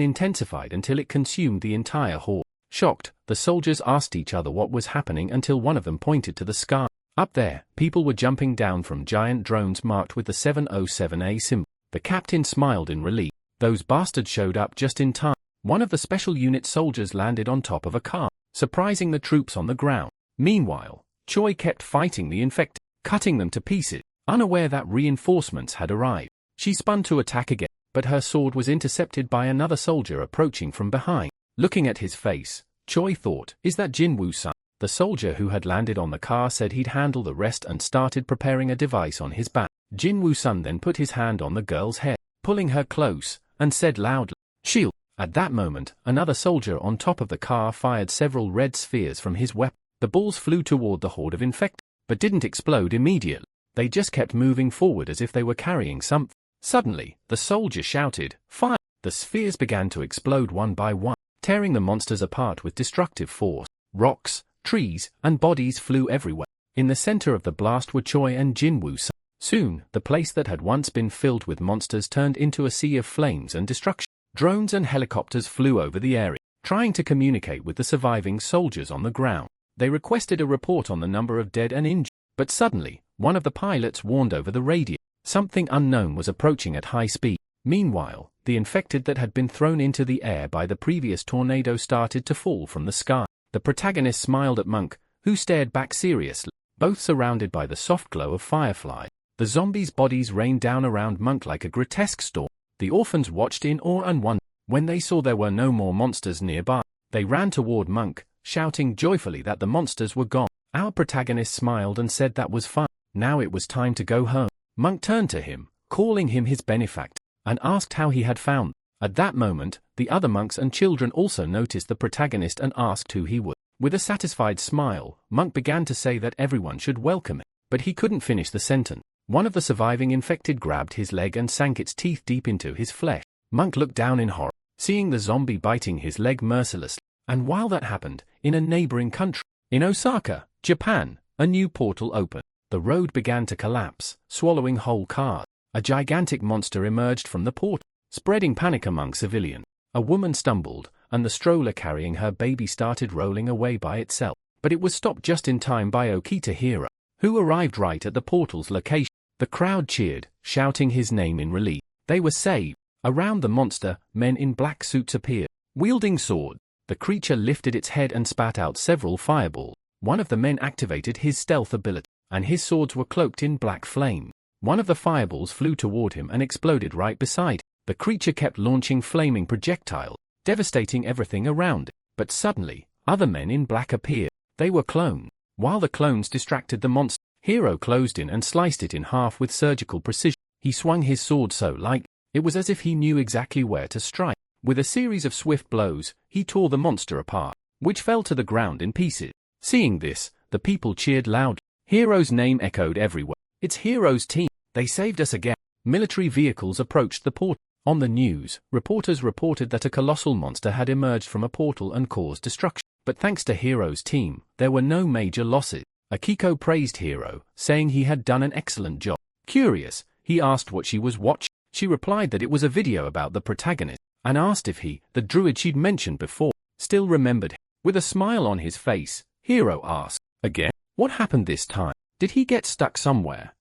intensified until it consumed the entire horde. Shocked, the soldiers asked each other what was happening until one of them pointed to the sky. Up there, people were jumping down from giant drones marked with the 707A symbol. The captain smiled in relief. Those bastards showed up just in time. One of the special unit soldiers landed on top of a car, surprising the troops on the ground. Meanwhile, Choi kept fighting the infected, cutting them to pieces, unaware that reinforcements had arrived. She spun to attack again, but her sword was intercepted by another soldier approaching from behind. Looking at his face, Choi thought, "Is that Jinwoo-san?" The soldier who had landed on the car said he'd handle the rest and started preparing a device on his back. Jinwoo-san then put his hand on the girl's head, pulling her close, and said loudly, "Shield." At that moment, another soldier on top of the car fired several red spheres from his weapon. The balls flew toward the horde of infected, but didn't explode immediately. They just kept moving forward as if they were carrying something. Suddenly, the soldier shouted, "Fire!" The spheres began to explode one by one, tearing the monsters apart with destructive force. Rocks, trees, and bodies flew everywhere. In the center of the blast were Choi and Jinwoo-san. Soon, the place that had once been filled with monsters turned into a sea of flames and destruction. Drones and helicopters flew over the area, trying to communicate with the surviving soldiers on the ground. They requested a report on the number of dead and injured. But suddenly, one of the pilots warned over the radio. Something unknown was approaching at high speed. Meanwhile, the infected that had been thrown into the air by the previous tornado started to fall from the sky. The protagonist smiled at Monk, who stared back seriously, both surrounded by the soft glow of fireflies. The zombies' bodies rained down around Monk like a grotesque storm. The orphans watched in awe and wonder. When they saw there were no more monsters nearby, they ran toward Monk, shouting joyfully that the monsters were gone. Our protagonist smiled and said that was fun. Now it was time to go home. Monk turned to him, calling him his benefactor, and asked how he had found them. At that moment, the other monks and children also noticed the protagonist and asked who he was. With a satisfied smile, Monk began to say that everyone should welcome him, but he couldn't finish the sentence. One of the surviving infected grabbed his leg and sank its teeth deep into his flesh. Monk looked down in horror, seeing the zombie biting his leg mercilessly. And while that happened, in a neighboring country, in Osaka, Japan, a new portal opened. The road began to collapse, swallowing whole cars. A gigantic monster emerged from the portal, spreading panic among civilians. A woman stumbled, and the stroller carrying her baby started rolling away by itself. But it was stopped just in time by Okita Hiro, who arrived right at the portal's location. The crowd cheered, shouting his name in relief. They were saved. Around the monster, men in black suits appeared, wielding swords. The creature lifted its head and spat out several fireballs. One of the men activated his stealth ability, and his swords were cloaked in black flame. One of the fireballs flew toward him and exploded right beside him. The creature kept launching flaming projectiles, devastating everything around it. But suddenly, other men in black appeared. They were clones. While the clones distracted the monster, Hiro closed in and sliced it in half with surgical precision. He swung his sword so lightly, it was as if he knew exactly where to strike. With a series of swift blows, he tore the monster apart, which fell to the ground in pieces. Seeing this, the people cheered loudly. Hiro's name echoed everywhere. It's Hiro's team. They saved us again. Military vehicles approached the portal. On the news, reporters reported that a colossal monster had emerged from a portal and caused destruction. But thanks to Hiro's team, there were no major losses. Akiko praised Hiro, saying he had done an excellent job. Curious, he asked what she was watching. She replied that it was a video about the protagonist, and asked if he, the druid she'd mentioned before, still remembered him. With a smile on his face, Hiro asked, "Again? What happened this time? Did he get stuck somewhere?"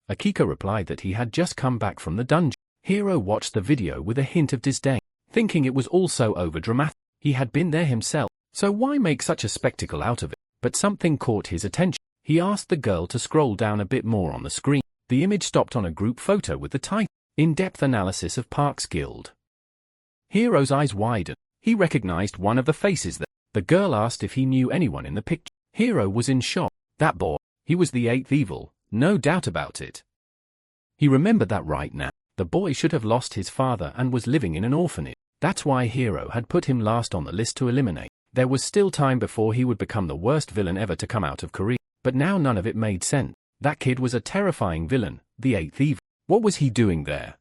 Akiko replied that he had just come back from the dungeon. Hiro watched the video with a hint of disdain, thinking it was all so overdramatic. He had been there himself, so why make such a spectacle out of it? But something caught his attention. He asked the girl to scroll down a bit more on the screen. The image stopped on a group photo with the title, "In-Depth Analysis of Park's Guild." Hiro's eyes widened. He recognized one of the faces there. The girl asked if he knew anyone in the picture. Hiro was in shock. That boy, he was the eighth evil, no doubt about it. He remembered that right now. The boy should have lost his father and was living in an orphanage. That's why Hiro had put him last on the list to eliminate. There was still time before he would become the worst villain ever to come out of Korea. But now none of it made sense. That kid was a terrifying villain, the eighth evil. What was he doing there?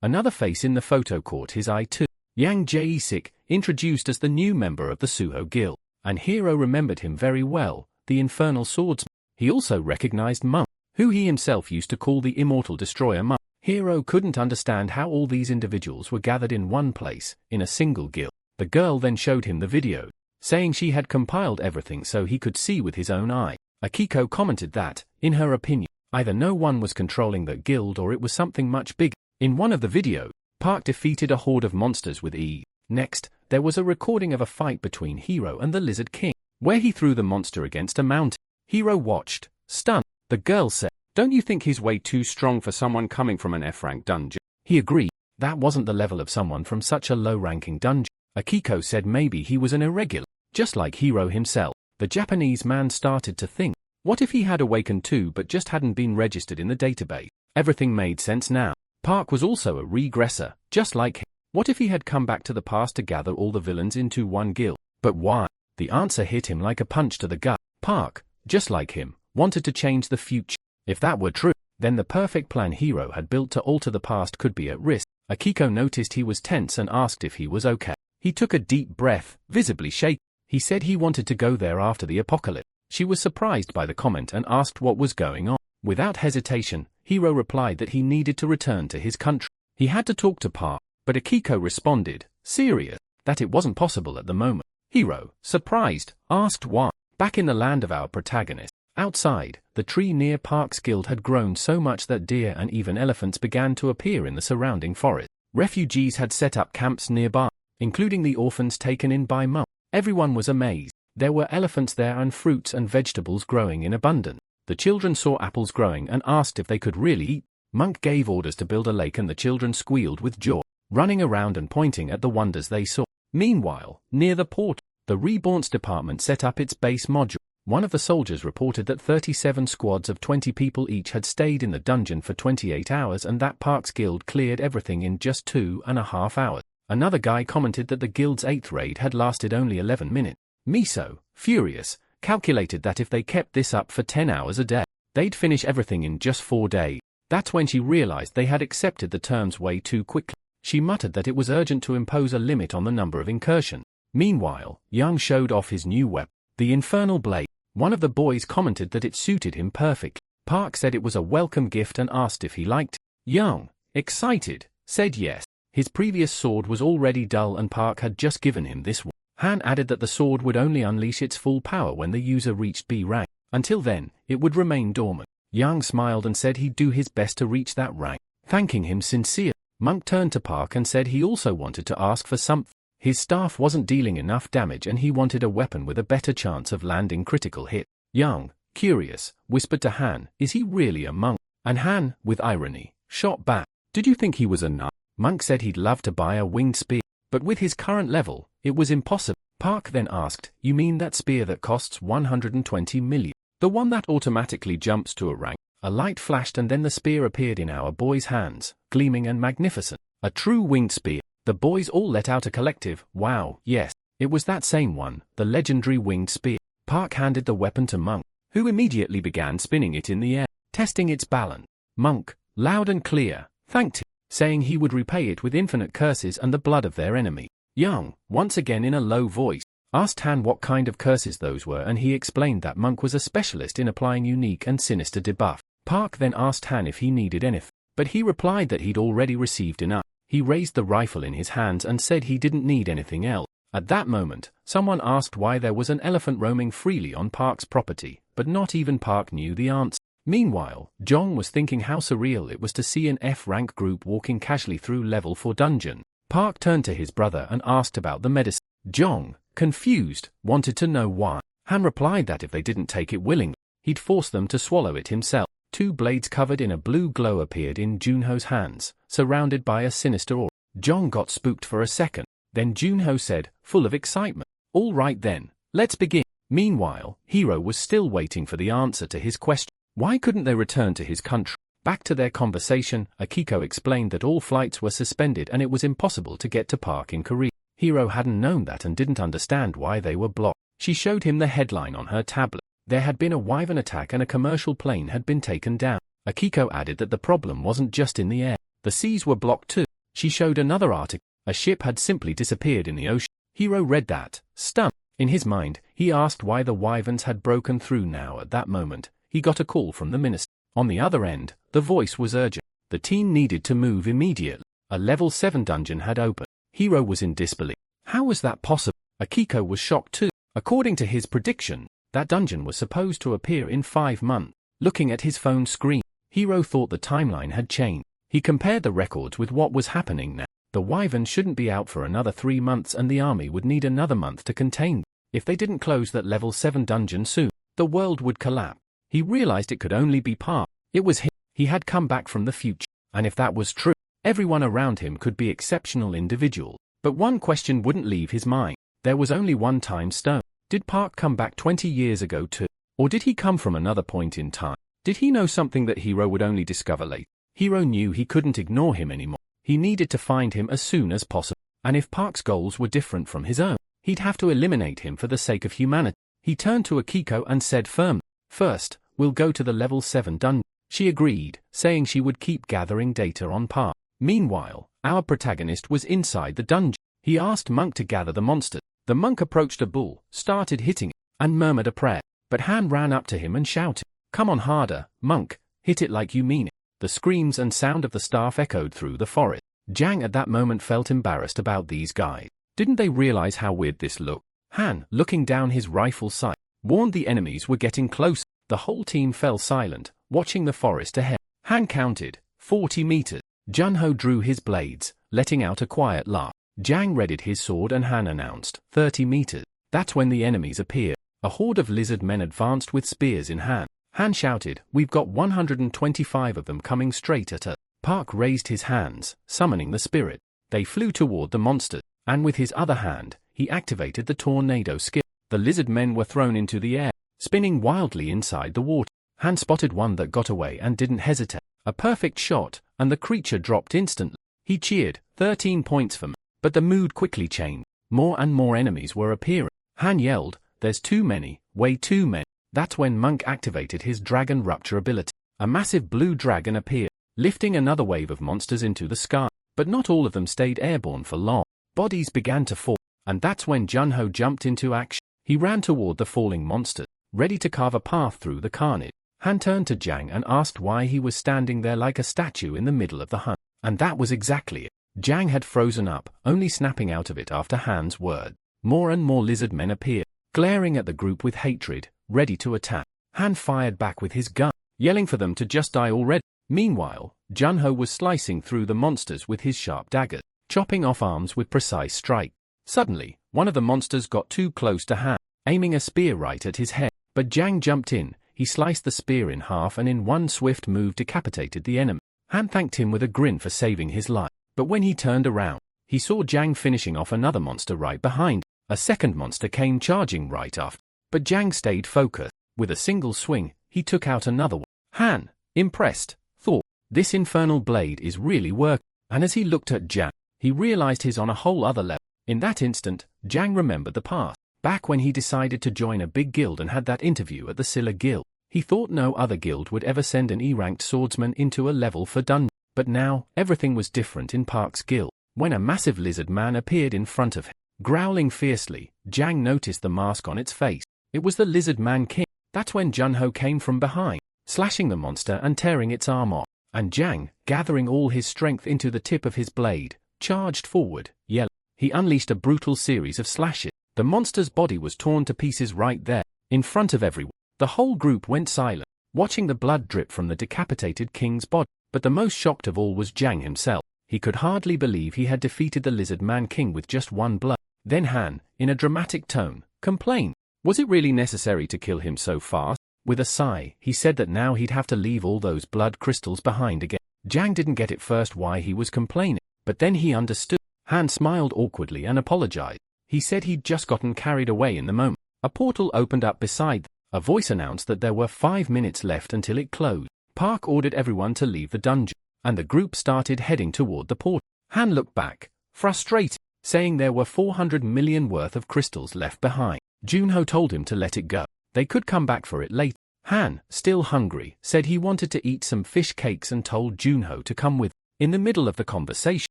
Another face in the photo caught his eye too. Yang Jae-sik, introduced as the new member of the Suho Guild. And Hiro remembered him very well, the infernal swordsman. He also recognized Monk, who he himself used to call the immortal destroyer Monk. Hiro couldn't understand how all these individuals were gathered in one place, in a single guild. The girl then showed him the video, saying she had compiled everything so he could see with his own eye. Akiko commented that, in her opinion, either no one was controlling the guild or it was something much bigger. In one of the videos, Park defeated a horde of monsters with ease. Next, there was a recording of a fight between Hiro and the Lizard King, where he threw the monster against a mountain. Hiro watched, stunned. The girl said, "Don't you think he's way too strong for someone coming from an F-rank dungeon?" He agreed. That wasn't the level of someone from such a low-ranking dungeon. Akiko said maybe he was an irregular, just like Hiro himself. The Japanese man started to think, what if he had awakened too but just hadn't been registered in the database? Everything made sense now. Park was also a regressor, just like him. What if he had come back to the past to gather all the villains into one guild? But why? The answer hit him like a punch to the gut. Park, just like him, wanted to change the future. If that were true, then the perfect plan Hiro had built to alter the past could be at risk. Akiko noticed he was tense and asked if he was okay. He took a deep breath, visibly shaken. He said he wanted to go there after the apocalypse. She was surprised by the comment and asked what was going on. Without hesitation, Hiro replied that he needed to return to his country. He had to talk to Park, but Akiko responded, serious, that it wasn't possible at the moment. Hiro, surprised, asked why. Back in the land of our protagonist, outside, the tree near Park's guild had grown so much that deer and even elephants began to appear in the surrounding forest. Refugees had set up camps nearby, including the orphans taken in by Monk. Everyone was amazed. There were elephants there and fruits and vegetables growing in abundance. The children saw apples growing and asked if they could really eat. Monk gave orders to build a lake and the children squealed with joy. running around and pointing at the wonders they saw. Meanwhile, near the port, the Reborn's department set up its base module. One of the soldiers reported that 37 squads of 20 people each had stayed in the dungeon for 28 hours and that Park's guild cleared everything in just 2.5 hours. Another guy commented that the guild's 8th raid had lasted only 11 minutes. Miso, furious, calculated that if they kept this up for 10 hours a day, they'd finish everything in just 4 days. That's when she realized they had accepted the terms way too quickly. She muttered that it was urgent to impose a limit on the number of incursions. Meanwhile, Young showed off his new weapon, the Infernal Blade. One of the boys commented that it suited him perfectly. Park said it was a welcome gift and asked if he liked it. Young, excited, said yes. His previous sword was already dull and Park had just given him this one. Han added that the sword would only unleash its full power when the user reached B rank. Until then, it would remain dormant. Young smiled and said he'd do his best to reach that rank, thanking him sincerely. Monk turned to Park and said he also wanted to ask for something. His staff wasn't dealing enough damage and he wanted a weapon with a better chance of landing critical hit. Young, curious, whispered to Han, "Is he really a monk?" And Han, with irony, shot back, "Did you think he was a nut?" Monk said he'd love to buy a winged spear, but with his current level, it was impossible. Park then asked, "You mean that spear that costs 120 million? The one that automatically jumps to a rank?" A light flashed and then the spear appeared in our boy's hands, gleaming and magnificent. A true winged spear. The boys all let out a collective, "Wow, yes." It was that same one, the legendary winged spear. Park handed the weapon to Monk, who immediately began spinning it in the air, testing its balance. Monk, loud and clear, thanked him, saying he would repay it with infinite curses and the blood of their enemy. Young, once again in a low voice, asked Han what kind of curses those were and he explained that Monk was a specialist in applying unique and sinister debuff. Park then asked Han if he needed anything, but he replied that he'd already received enough. He raised the rifle in his hands and said he didn't need anything else. At that moment, someone asked why there was an elephant roaming freely on Park's property, but not even Park knew the answer. Meanwhile, Jong was thinking how surreal it was to see an F-rank group walking casually through level 4 dungeon. Park turned to his brother and asked about the medicine. Jong, confused, wanted to know why. Han replied that if they didn't take it willingly, he'd force them to swallow it himself. 2 blades covered in a blue glow appeared in Junho's hands, surrounded by a sinister aura. Jong got spooked for a second. Then Junho said, full of excitement, "All right then, let's begin." Meanwhile, Hiro was still waiting for the answer to his question. Why couldn't they return to his country? Back to their conversation, Akiko explained that all flights were suspended and it was impossible to get to Park in Korea. Hiro hadn't known that and didn't understand why they were blocked. She showed him the headline on her tablet. There had been a wyvern attack and a commercial plane had been taken down. Akiko added that the problem wasn't just in the air. The seas were blocked too. She showed another article. A ship had simply disappeared in the ocean. Hiro read that, stunned. In his mind, he asked why the wyverns had broken through now. At that moment, he got a call from the minister. On the other end, the voice was urgent. The team needed to move immediately. A level 7 dungeon had opened. Hiro was in disbelief. How was that possible? Akiko was shocked too. According to his prediction, that dungeon was supposed to appear in 5 months. Looking at his phone screen, Hiro thought the timeline had changed. He compared the records with what was happening now. The wyverns shouldn't be out for another 3 months and the army would need another month to contain them. If they didn't close that level 7 dungeon soon, the world would collapse. He realized it could only be part. It was him. He had come back from the future. And if that was true, everyone around him could be exceptional individuals. But one question wouldn't leave his mind. There was only one time stone. Did Park come back 20 years ago too? Or did he come from another point in time? Did he know something that Hiro would only discover later? Hiro knew he couldn't ignore him anymore. He needed to find him as soon as possible. And if Park's goals were different from his own, he'd have to eliminate him for the sake of humanity. He turned to Akiko and said firmly, "First, we'll go to the level 7 dungeon." She agreed, saying she would keep gathering data on Park. Meanwhile, our protagonist was inside the dungeon. He asked Monk to gather the monsters. The monk approached a bull, started hitting it, and murmured a prayer. But Han ran up to him and shouted, "Come on harder, Monk, hit it like you mean it." The screams and sound of the staff echoed through the forest. Jang at that moment felt embarrassed about these guys. Didn't they realize how weird this looked? Han, looking down his rifle sight, warned the enemies were getting close. The whole team fell silent, watching the forest ahead. Han counted, 40 meters. Junho drew his blades, letting out a quiet laugh. Jang readied his sword and Han announced, 30 meters. That's when the enemies appeared. A horde of lizard men advanced with spears in hand. Han shouted, "We've got 125 of them coming straight at us." Park raised his hands, summoning the spirit. They flew toward the monsters, and with his other hand, he activated the tornado skill. The lizard men were thrown into the air, spinning wildly inside the water. Han spotted one that got away and didn't hesitate. A perfect shot, and the creature dropped instantly. He cheered, 13 points for me. But the mood quickly changed. More and more enemies were appearing. Han yelled, "There's too many, way too many." That's when Monk activated his Dragon Rupture ability. A massive blue dragon appeared, lifting another wave of monsters into the sky. But not all of them stayed airborne for long. Bodies began to fall, and that's when Junho jumped into action. He ran toward the falling monsters, ready to carve a path through the carnage. Han turned to Jang and asked why he was standing there like a statue in the middle of the hunt. And that was exactly it. Jang had frozen up, only snapping out of it after Han's word. More and more lizard men appeared, glaring at the group with hatred, ready to attack. Han fired back with his gun, yelling for them to just die already. Meanwhile, Junho was slicing through the monsters with his sharp daggers, chopping off arms with precise strike. Suddenly, one of the monsters got too close to Han, aiming a spear right at his head. But Jang jumped in, he sliced the spear in half and in one swift move decapitated the enemy. Han thanked him with a grin for saving his life. But when he turned around, he saw Jang finishing off another monster right behind. A second monster came charging right after. But Jang stayed focused. With a single swing, he took out another one. Han, impressed, thought, this infernal blade is really working. And as he looked at Jang, he realized he's on a whole other level. In that instant, Jang remembered the past. Back when he decided to join a big guild and had that interview at the Scylla Guild, he thought no other guild would ever send an E-ranked swordsman into a level for dungeon. But now, everything was different in Park's guild. When a massive lizard man appeared in front of him, growling fiercely, Jang noticed the mask on its face. It was the Lizard Man King. That's when Junho came from behind, slashing the monster and tearing its arm off. And Jang, gathering all his strength into the tip of his blade, charged forward, yelling. He unleashed a brutal series of slashes. The monster's body was torn to pieces right there, in front of everyone. The whole group went silent, watching the blood drip from the decapitated king's body. But the most shocked of all was Jang himself. He could hardly believe he had defeated the Lizard Man King with just one blow. Then Han, in a dramatic tone, complained. Was it really necessary to kill him so fast? With a sigh, he said that now he'd have to leave all those blood crystals behind again. Jang didn't get at first why he was complaining, but then he understood. Han smiled awkwardly and apologized. He said he'd just gotten carried away in the moment. A portal opened up beside them. A voice announced that there were 5 minutes left until it closed. Park ordered everyone to leave the dungeon, and the group started heading toward the portal. Han looked back, frustrated, saying there were 400 million worth of crystals left behind. Junho told him to let it go. They could come back for it later. Han, still hungry, said he wanted to eat some fish cakes and told Junho to come with. In the middle of the conversation,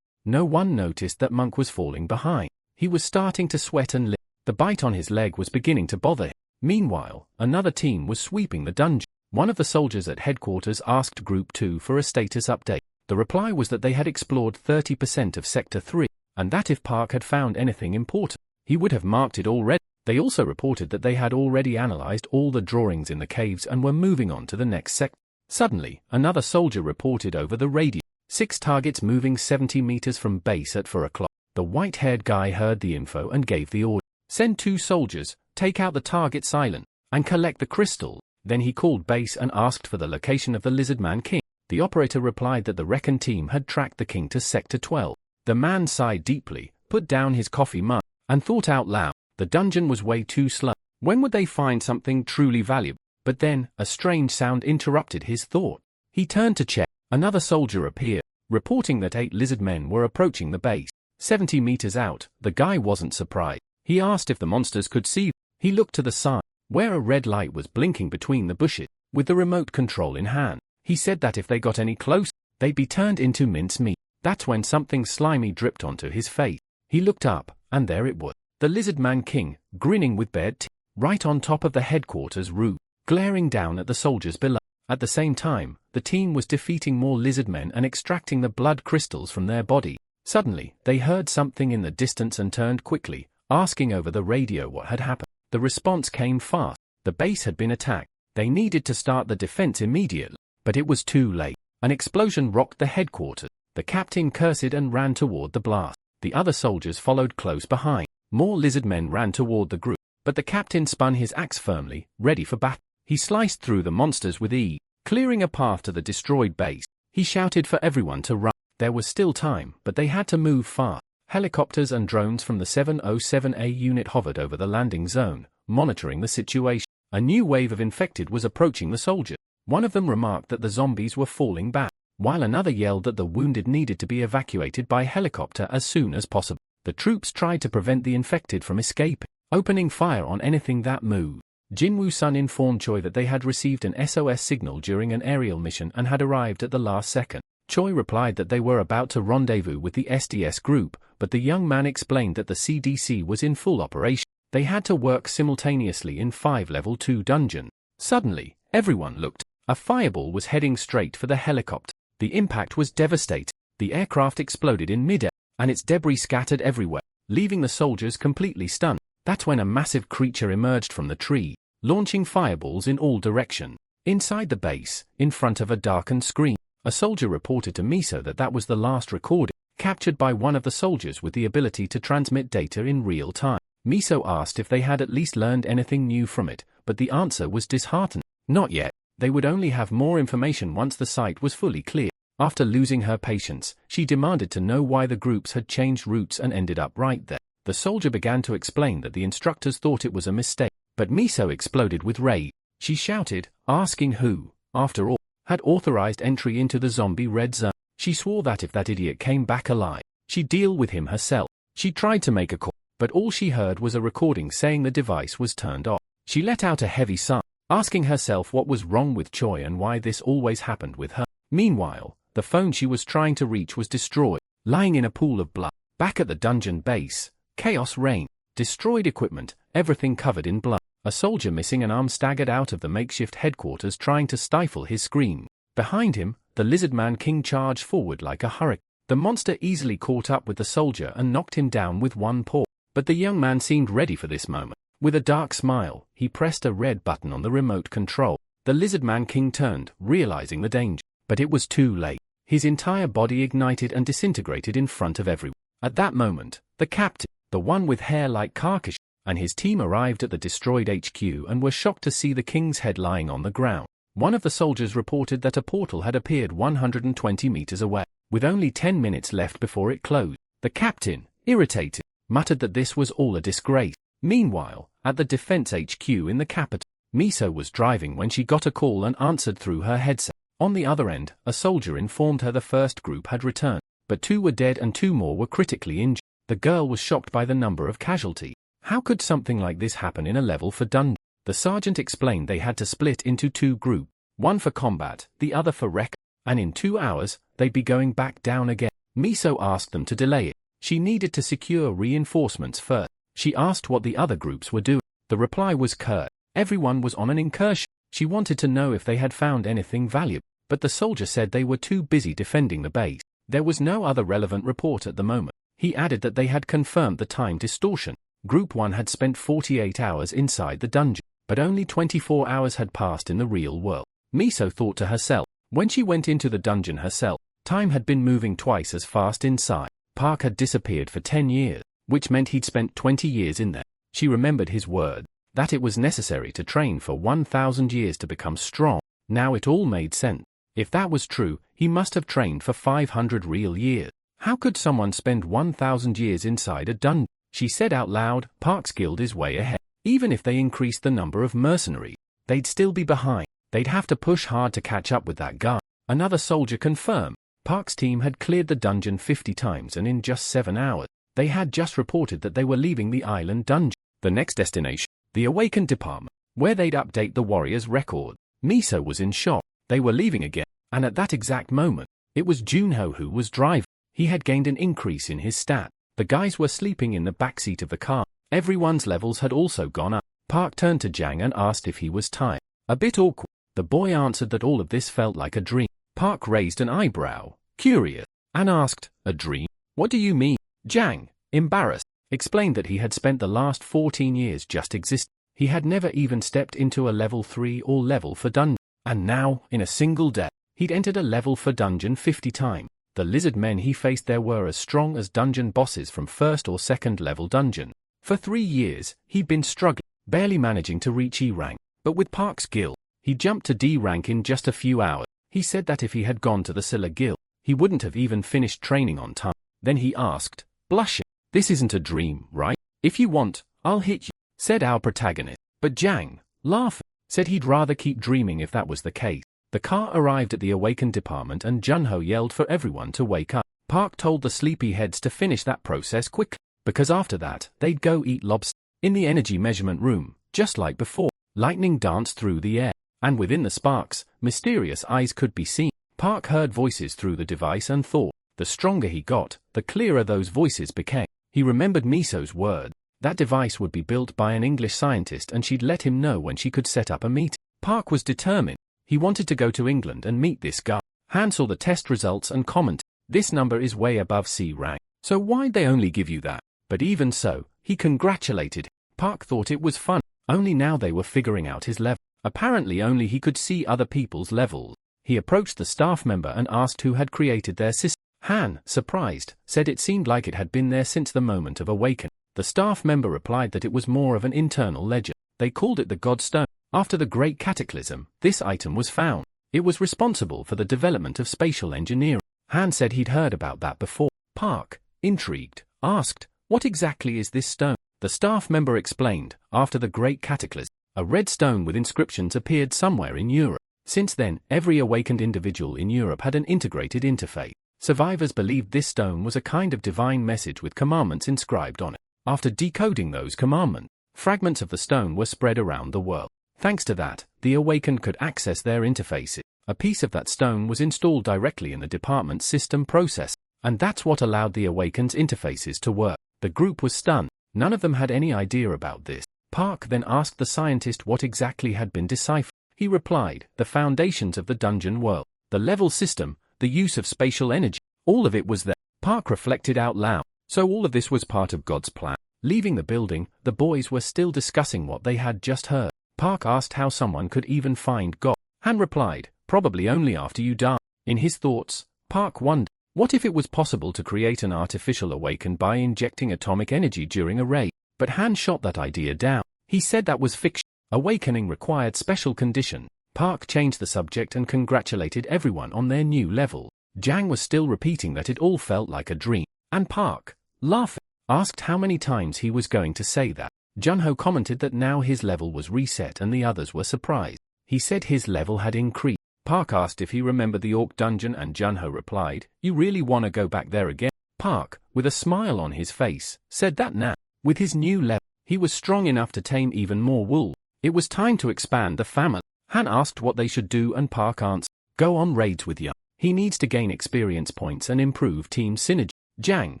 no one noticed that Monk was falling behind. He was starting to sweat and limp. The bite on his leg was beginning to bother him. Meanwhile, another team was sweeping the dungeon. One of the soldiers at headquarters asked Group 2 for a status update. The reply was that they had explored 30% of Sector 3, and that if Park had found anything important, he would have marked it already. They also reported that they had already analyzed all the drawings in the caves and were moving on to the next sector. Suddenly, another soldier reported over the radio. 6 targets moving 70 meters from base at 4 o'clock. The white-haired guy heard the info and gave the order. Send 2 soldiers, take out the target silent, and collect the crystal. Then he called base and asked for the location of the Lizard Man King. The operator replied that the Recon team had tracked the king to Sector 12. The man sighed deeply, put down his coffee mug, and thought out loud. The dungeon was way too slow. When would they find something truly valuable? But then, a strange sound interrupted his thought. He turned to check. Another soldier appeared, reporting that 8 lizard men were approaching the base. 70 meters out, the guy wasn't surprised. He asked if the monsters could see. He looked to the side, where a red light was blinking between the bushes, with the remote control in hand. He said that if they got any closer, they'd be turned into mincemeat. That's when something slimy dripped onto his face. He looked up, and there it was. The Lizard Man King, grinning with bared teeth, right on top of the headquarters roof, glaring down at the soldiers below. At the same time, the team was defeating more lizard men and extracting the blood crystals from their body. Suddenly, they heard something in the distance and turned quickly, asking over the radio what had happened. The response came fast. The base had been attacked. They needed to start the defense immediately, but it was too late. An explosion rocked the headquarters. The captain cursed and ran toward the blast. The other soldiers followed close behind. More lizard men ran toward the group, but the captain spun his axe firmly, ready for battle. He sliced through the monsters with ease, clearing a path to the destroyed base. He shouted for everyone to run. There was still time, but they had to move fast. Helicopters and drones from the 707A unit hovered over the landing zone, monitoring the situation. A new wave of infected was approaching the soldiers. One of them remarked that the zombies were falling back, while another yelled that the wounded needed to be evacuated by helicopter as soon as possible. The troops tried to prevent the infected from escaping, opening fire on anything that moved. Jinwoo-sun informed Choi that they had received an SOS signal during an aerial mission and had arrived at the last second. Choi replied that they were about to rendezvous with the SDS group, but the young man explained that the CDC was in full operation. They had to work simultaneously in 5 level 2 dungeons. Suddenly, everyone looked. A fireball was heading straight for the helicopter. The impact was devastating. The aircraft exploded in midair, and its debris scattered everywhere, leaving the soldiers completely stunned. That's when a massive creature emerged from the tree, launching fireballs in all directions. Inside the base, in front of a darkened screen, a soldier reported to Miso that that was the last recording, captured by one of the soldiers with the ability to transmit data in real time. Miso asked if they had at least learned anything new from it, but the answer was disheartening. Not yet. They would only have more information once the site was fully clear. After losing her patience, she demanded to know why the groups had changed routes and ended up right there. The soldier began to explain that the instructors thought it was a mistake, but Miso exploded with rage. She shouted, asking who, after all, had authorized entry into the zombie red zone. She swore that if that idiot came back alive, she'd deal with him herself. She tried to make a call, but all she heard was a recording saying the device was turned off. She let out a heavy sigh, asking herself what was wrong with Choi and why this always happened with her. Meanwhile, the phone she was trying to reach was destroyed, lying in a pool of blood. Back at the dungeon base, chaos reigned. Destroyed equipment, everything covered in blood. A soldier missing an arm staggered out of the makeshift headquarters trying to stifle his scream. Behind him, the lizard man king charged forward like a hurricane. The monster easily caught up with the soldier and knocked him down with one paw. But the young man seemed ready for this moment. With a dark smile, he pressed a red button on the remote control. The lizard man king turned, realizing the danger. But it was too late. His entire body ignited and disintegrated in front of everyone. At that moment, the captain, the one with hair like Karkash, and his team arrived at the destroyed HQ and were shocked to see the king's head lying on the ground. One of the soldiers reported that a portal had appeared 120 meters away, with only 10 minutes left before it closed. The captain, irritated, muttered that this was all a disgrace. Meanwhile, at the defense HQ in the capital, Miso was driving when she got a call and answered through her headset. On the other end, a soldier informed her the first group had returned, but 2 were dead and 2 more were critically injured. The girl was shocked by the number of casualties. How could something like this happen in a level 4 dungeon? The sergeant explained they had to split into 2 groups, one for combat, the other for wreck, and in 2 hours, they'd be going back down again. Miso asked them to delay it. She needed to secure reinforcements first. She asked what the other groups were doing. The reply was curt. Everyone was on an incursion. She wanted to know if they had found anything valuable, but the soldier said they were too busy defending the base. There was no other relevant report at the moment. He added that they had confirmed the time distortion. Group 1 had spent 48 hours inside the dungeon, but only 24 hours had passed in the real world. Miso thought to herself. When she went into the dungeon herself, time had been moving twice as fast inside. Park had disappeared for 10 years, which meant he'd spent 20 years in there. She remembered his word, that it was necessary to train for 1,000 years to become strong. Now it all made sense. If that was true, he must have trained for 500 real years. How could someone spend 1,000 years inside a dungeon? She said out loud, Park's guild is way ahead. Even if they increased the number of mercenaries, they'd still be behind. They'd have to push hard to catch up with that guy. Another soldier confirmed. Park's team had cleared the dungeon 50 times and in just 7 hours. They had just reported that they were leaving the island dungeon. The next destination, the Awakened Department, where they'd update the warrior's record. Miso was in shock. They were leaving again, and at that exact moment, it was Junho who was driving. He had gained an increase in his stat. The guys were sleeping in the backseat of the car. Everyone's levels had also gone up. Park turned to Jang and asked if he was tired. A bit awkward. The boy answered that all of this felt like a dream. Park raised an eyebrow, curious, and asked, a dream? What do you mean? Jang, embarrassed, explained that he had spent the last 14 years just existing. He had never even stepped into a level 3 or level 4 dungeon. And now, in a single day, he'd entered a level 4 dungeon 50 times. The lizard men he faced there were as strong as dungeon bosses from 1st or 2nd level dungeon. For 3 years, he'd been struggling, barely managing to reach E rank. But with Park's guild, he jumped to D rank in just a few hours. He said that if he had gone to the Scylla guild, He wouldn't have even finished training on time. Then he asked, blushing, "This isn't a dream, right? If you want, I'll hit you," said our protagonist. But Jang, laughing, said he'd rather keep dreaming if that was the case. The car arrived at the awakened department and Junho yelled for everyone to wake up. Park told the sleepyheads to finish that process quickly, because after that, they'd go eat lobster. In the energy measurement room, just like before, lightning danced through the air, and within the sparks, mysterious eyes could be seen. Park heard voices through the device and thought, the stronger he got, the clearer those voices became. He remembered Miso's word. That device would be built by an English scientist and she'd let him know when she could set up a meeting. Park was determined. He wanted to go to England and meet this guy. Han saw the test results and commented, "This number is way above C rank, so why'd they only give you that?" But even so, he congratulated him. Park thought it was fun, only now they were figuring out his level. Apparently only he could see other people's levels. He approached the staff member and asked who had created their system. Han, surprised, said it seemed like it had been there since the moment of awakening. The staff member replied that it was more of an internal legend. They called it the God Stone. After the Great Cataclysm, this item was found. It was responsible for the development of spatial engineering. Han said he'd heard about that before. Park, intrigued, asked, "What exactly is this stone?" The staff member explained, after the Great Cataclysm, a red stone with inscriptions appeared somewhere in Europe. Since then, every awakened individual in Europe had an integrated interface. Survivors believed this stone was a kind of divine message with commandments inscribed on it. After decoding those commandments, fragments of the stone were spread around the world. Thanks to that, the awakened could access their interfaces. A piece of that stone was installed directly in the department's system process, and that's what allowed the awakened's interfaces to work. The group was stunned. None of them had any idea about this. Park then asked the scientist what exactly had been deciphered. He replied, "The foundations of the dungeon world, the level system, the use of spatial energy, all of it was there." Park reflected out loud. So all of this was part of God's plan. Leaving the building, the boys were still discussing what they had just heard. Park asked how someone could even find God. Han replied, "Probably only after you die." In his thoughts, Park wondered, what if it was possible to create an artificial awakened by injecting atomic energy during a raid? But Han shot that idea down. He said that was fiction. Awakening required special conditions. Park changed the subject and congratulated everyone on their new level. Jang was still repeating that it all felt like a dream. And Park, laughing, asked how many times he was going to say that. Junho commented that now his level was reset and the others were surprised. He said his level had increased. Park asked if he remembered the Orc dungeon and Junho replied, "You really want to go back there again?" Park, with a smile on his face, said that now, with his new level, he was strong enough to tame even more wolves. It was time to expand the family. Han asked what they should do and Park answered, "Go on raids with Young. He needs to gain experience points and improve team synergy." Jang,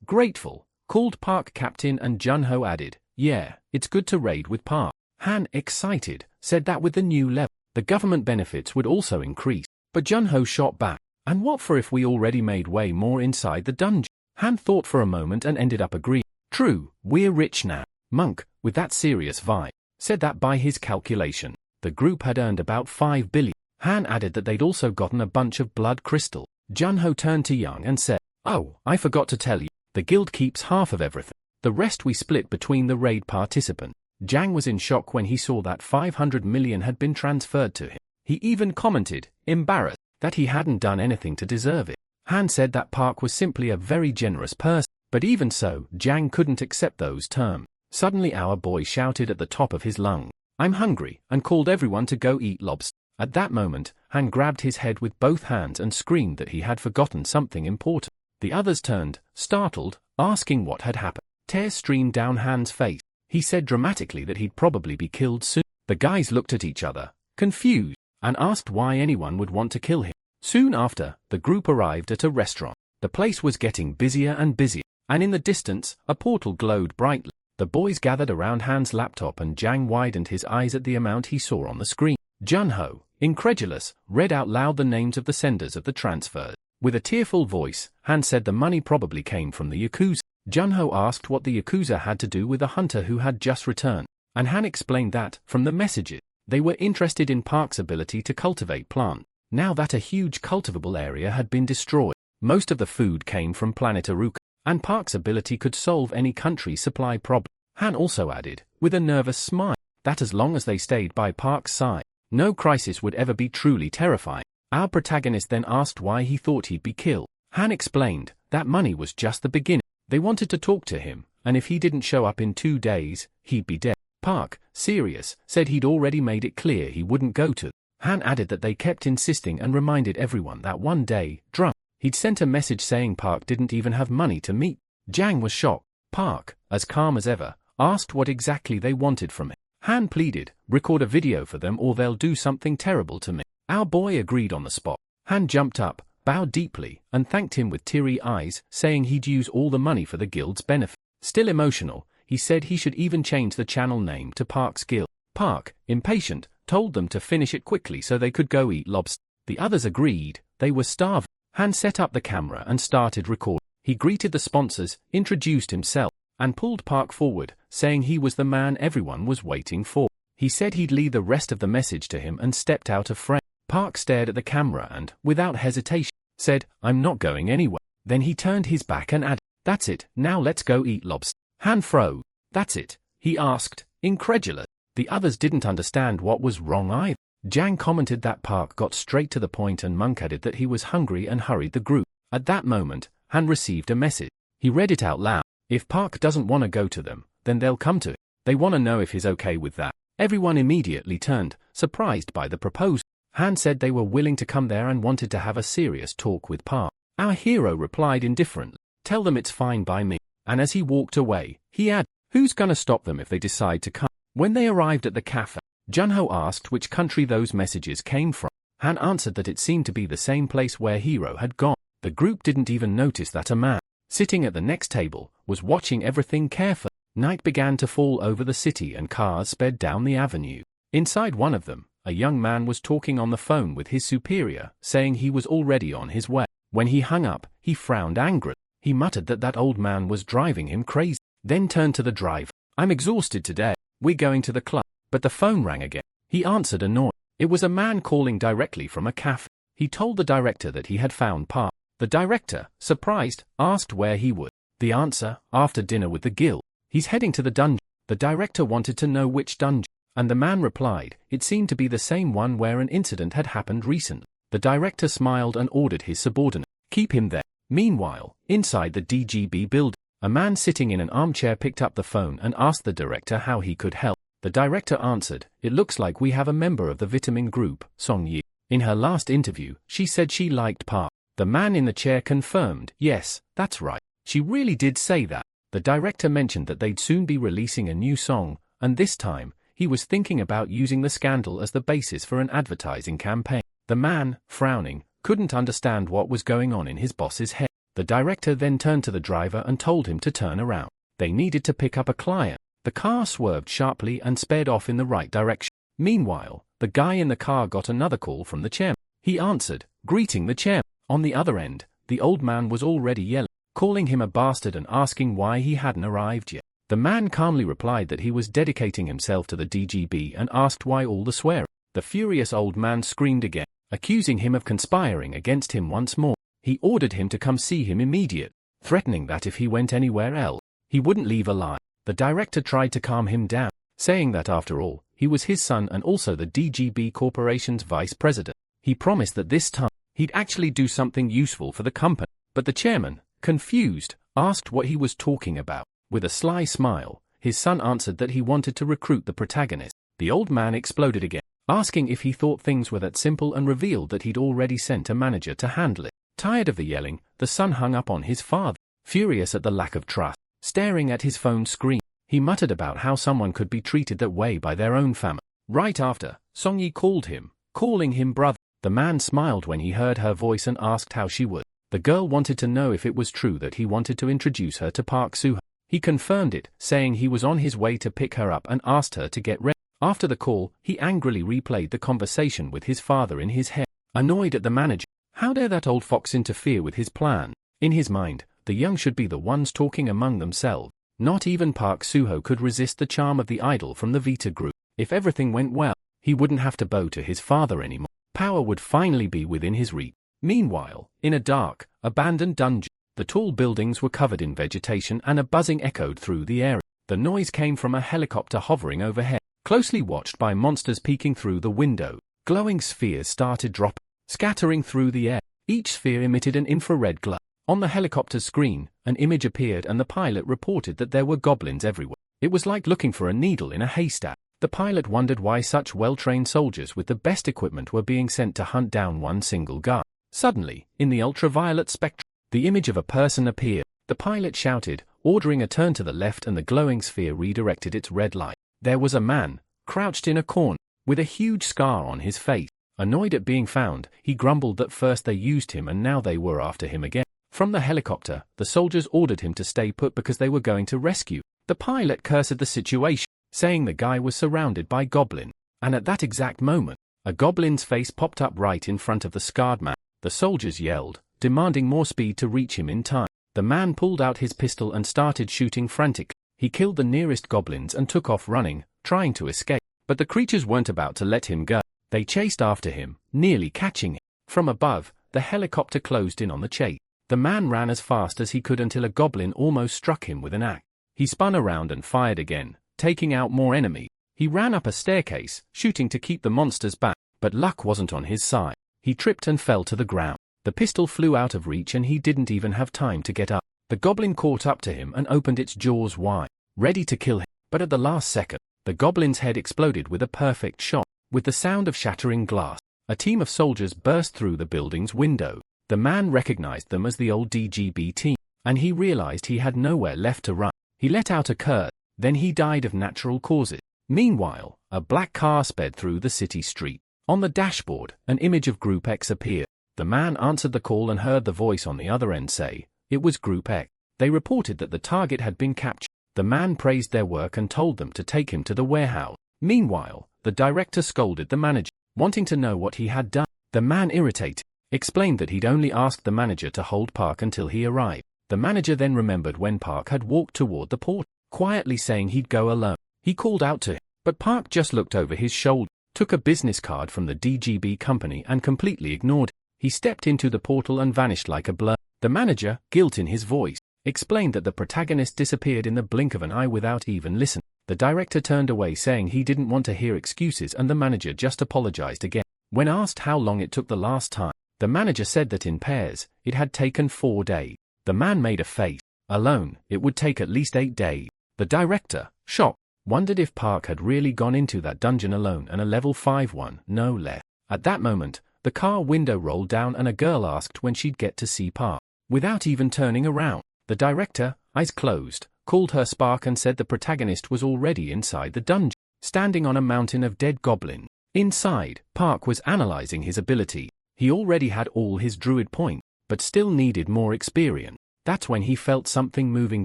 grateful, called Park captain and Junho added, "Yeah, it's good to raid with Park." Han, excited, said that with the new level, the government benefits would also increase. But Junho shot back, "And what for if we already made way more inside the dungeon?" Han thought for a moment and ended up agreeing. "True, we're rich now." Monk, with that serious vibe, said that by his calculation, the group had earned about 5 billion. Han added that they'd also gotten a bunch of blood crystal. Junho turned to Young and said, "Oh, I forgot to tell you, the guild keeps half of everything. The rest we split between the raid participants." Jang was in shock when he saw that 500 million had been transferred to him. He even commented, embarrassed, that he hadn't done anything to deserve it. Han said that Park was simply a very generous person, but even so, Jang couldn't accept those terms. Suddenly our boy shouted at the top of his lungs, "I'm hungry," and called everyone to go eat lobster. At that moment, Han grabbed his head with both hands and screamed that he had forgotten something important. The others turned, startled, asking what had happened. Tears streamed down Han's face. He said dramatically that he'd probably be killed soon. The guys looked at each other, confused, and asked why anyone would want to kill him. Soon after, the group arrived at a restaurant. The place was getting busier and busier, and in the distance, a portal glowed brightly. The boys gathered around Han's laptop and Jang widened his eyes at the amount he saw on the screen. Junho, incredulous, read out loud the names of the senders of the transfers. With a tearful voice, Han said the money probably came from the Yakuza. Junho asked what the Yakuza had to do with the hunter who had just returned, and Han explained that, from the messages, they were interested in Park's ability to cultivate plants. Now that a huge cultivable area had been destroyed, most of the food came from planet Aruka, and Park's ability could solve any country's supply problem. Han also added, with a nervous smile, that as long as they stayed by Park's side, no crisis would ever be truly terrifying. Our protagonist then asked why he thought he'd be killed. Han explained that money was just the beginning. They wanted to talk to him, and if he didn't show up in 2 days, he'd be dead. Park, serious, said he'd already made it clear he wouldn't go to. Han added that they kept insisting and reminded everyone that one day, drunk, he'd sent a message saying Park didn't even have money to meet. Jang was shocked. Park, as calm as ever, asked what exactly they wanted from him. Han pleaded, record a video for them or they'll do something terrible to me. Our boy agreed on the spot. Han jumped up, bowed deeply, and thanked him with teary eyes, saying he'd use all the money for the guild's benefit. Still emotional, he said he should even change the channel name to Park's Guild. Park, impatient, told them to finish it quickly so they could go eat lobster. The others agreed, they were starving. Han set up the camera and started recording. He greeted the sponsors, introduced himself, and pulled Park forward, saying he was the man everyone was waiting for. He said he'd leave the rest of the message to him and stepped out of frame. Park stared at the camera and, without hesitation, said, "I'm not going anywhere." Then he turned his back and added, "That's it, now let's go eat lobster." Han froze. "That's it?" he asked, incredulous. The others didn't understand what was wrong either. Jang commented that Park got straight to the point and Monk added that he was hungry and hurried the group. At that moment, Han received a message. He read it out loud. If Park doesn't want to go to them, then they'll come to him. They want to know if he's okay with that. Everyone immediately turned, surprised by the proposal. Han said they were willing to come there and wanted to have a serious talk with Park. Our hero replied indifferently, "Tell them it's fine by me." And as he walked away, he added, "Who's gonna stop them if they decide to come?" When they arrived at the cafe, Junho asked which country those messages came from. Han answered that it seemed to be the same place where Hero had gone. The group didn't even notice that a man, sitting at the next table, was watching everything carefully. Night began to fall over the city and cars sped down the avenue. Inside one of them, a young man was talking on the phone with his superior, saying he was already on his way. When he hung up, he frowned angrily. He muttered that that old man was driving him crazy, then turned to the driver. "I'm exhausted today. We're going to the club." But the phone rang again. He answered annoyed. It was a man calling directly from a cafe. He told the director that he had found Park. The director, surprised, asked where he would. The answer, after dinner with the guild. He's heading to the dungeon. The director wanted to know which dungeon, and the man replied, it seemed to be the same one where an incident had happened recently. The director smiled and ordered his subordinate, "Keep him there." Meanwhile, inside the DGB building, a man sitting in an armchair picked up the phone and asked the director how he could help. The director answered, "It looks like we have a member of the vitamin group, Song Yi. In her last interview, she said she liked Park." The man in the chair confirmed, "Yes, that's right. She really did say that." The director mentioned that they'd soon be releasing a new song, and this time, he was thinking about using the scandal as the basis for an advertising campaign. The man, frowning, couldn't understand what was going on in his boss's head. The director then turned to the driver and told him to turn around. They needed to pick up a client. The car swerved sharply and sped off in the right direction. Meanwhile, the guy in the car got another call from the chairman. He answered, greeting the chairman. On the other end, the old man was already yelling, calling him a bastard and asking why he hadn't arrived yet. The man calmly replied that he was dedicating himself to the DGB and asked why all the swearing. The furious old man screamed again, accusing him of conspiring against him once more. He ordered him to come see him immediately, threatening that if he went anywhere else, he wouldn't leave alive. The director tried to calm him down, saying that after all, he was his son and also the DGB Corporation's vice president. He promised that this time, he'd actually do something useful for the company. But the chairman, confused, asked what he was talking about. With a sly smile, his son answered that he wanted to recruit the protagonist. The old man exploded again, asking if he thought things were that simple and revealed that he'd already sent a manager to handle it. Tired of the yelling, the son hung up on his father, furious at the lack of trust. Staring at his phone screen, he muttered about how someone could be treated that way by their own family. Right after, Songyi called him, calling him brother. The man smiled when he heard her voice and asked how she would. The girl wanted to know if it was true that he wanted to introduce her to Park Suho. He confirmed it, saying he was on his way to pick her up and asked her to get ready. After the call, he angrily replayed the conversation with his father in his head, annoyed at the manager. How dare that old fox interfere with his plan? In his mind, the young should be the ones talking among themselves. Not even Park Suho could resist the charm of the idol from the Vita group. If everything went well, he wouldn't have to bow to his father anymore. Power would finally be within his reach. Meanwhile, in a dark, abandoned dungeon, the tall buildings were covered in vegetation and a buzzing echoed through the area. The noise came from a helicopter hovering overhead, closely watched by monsters peeking through the window. Glowing spheres started dropping, scattering through the air. Each sphere emitted an infrared glow. On the helicopter's screen, an image appeared and the pilot reported that there were goblins everywhere. It was like looking for a needle in a haystack. The pilot wondered why such well-trained soldiers with the best equipment were being sent to hunt down one single guy. Suddenly, in the ultraviolet spectrum, the image of a person appeared. The pilot shouted, ordering a turn to the left, and the glowing sphere redirected its red light. There was a man, crouched in a corner, with a huge scar on his face. Annoyed at being found, he grumbled that first they used him and now they were after him again. From the helicopter, the soldiers ordered him to stay put because they were going to rescue. The pilot cursed the situation, saying the guy was surrounded by goblins. And at that exact moment, a goblin's face popped up right in front of the scarred man. The soldiers yelled, demanding more speed to reach him in time. The man pulled out his pistol and started shooting frantically. He killed the nearest goblins and took off running, trying to escape. But the creatures weren't about to let him go. They chased after him, nearly catching him. From above, the helicopter closed in on the chase. The man ran as fast as he could until a goblin almost struck him with an axe. He spun around and fired again, taking out more enemies. He ran up a staircase, shooting to keep the monsters back, but luck wasn't on his side. He tripped and fell to the ground. The pistol flew out of reach and he didn't even have time to get up. The goblin caught up to him and opened its jaws wide, ready to kill him. But at the last second, the goblin's head exploded with a perfect shot. With the sound of shattering glass, a team of soldiers burst through the building's window. The man recognized them as the old DGB team, and he realized he had nowhere left to run. He let out a curse, then he died of natural causes. Meanwhile, a black car sped through the city street. On the dashboard, an image of Group X appeared. The man answered the call and heard the voice on the other end say, it was Group X. They reported that the target had been captured. The man praised their work and told them to take him to the warehouse. Meanwhile, the director scolded the manager, wanting to know what he had done. The man, irritated, explained that he'd only asked the manager to hold Park until he arrived. The manager then remembered when Park had walked toward the port, quietly saying he'd go alone. He called out to him, but Park just looked over his shoulder, took a business card from the DGB company and completely ignored him. He stepped into the portal and vanished like a blur. The manager, guilt in his voice, explained that the protagonist disappeared in the blink of an eye without even listening. The director turned away saying he didn't want to hear excuses and the manager just apologized again. When asked how long it took the last time, the manager said that in pairs, it had taken 4 days. The man made a face. Alone, it would take at least 8 days. The director, shocked, wondered if Park had really gone into that dungeon alone and a level 5 one, no less. At that moment, the car window rolled down and a girl asked when she'd get to see Park. Without even turning around, the director, eyes closed, called her Spark and said the protagonist was already inside the dungeon, standing on a mountain of dead goblins. Inside, Park was analyzing his ability. He already had all his druid points, but still needed more experience. That's when he felt something moving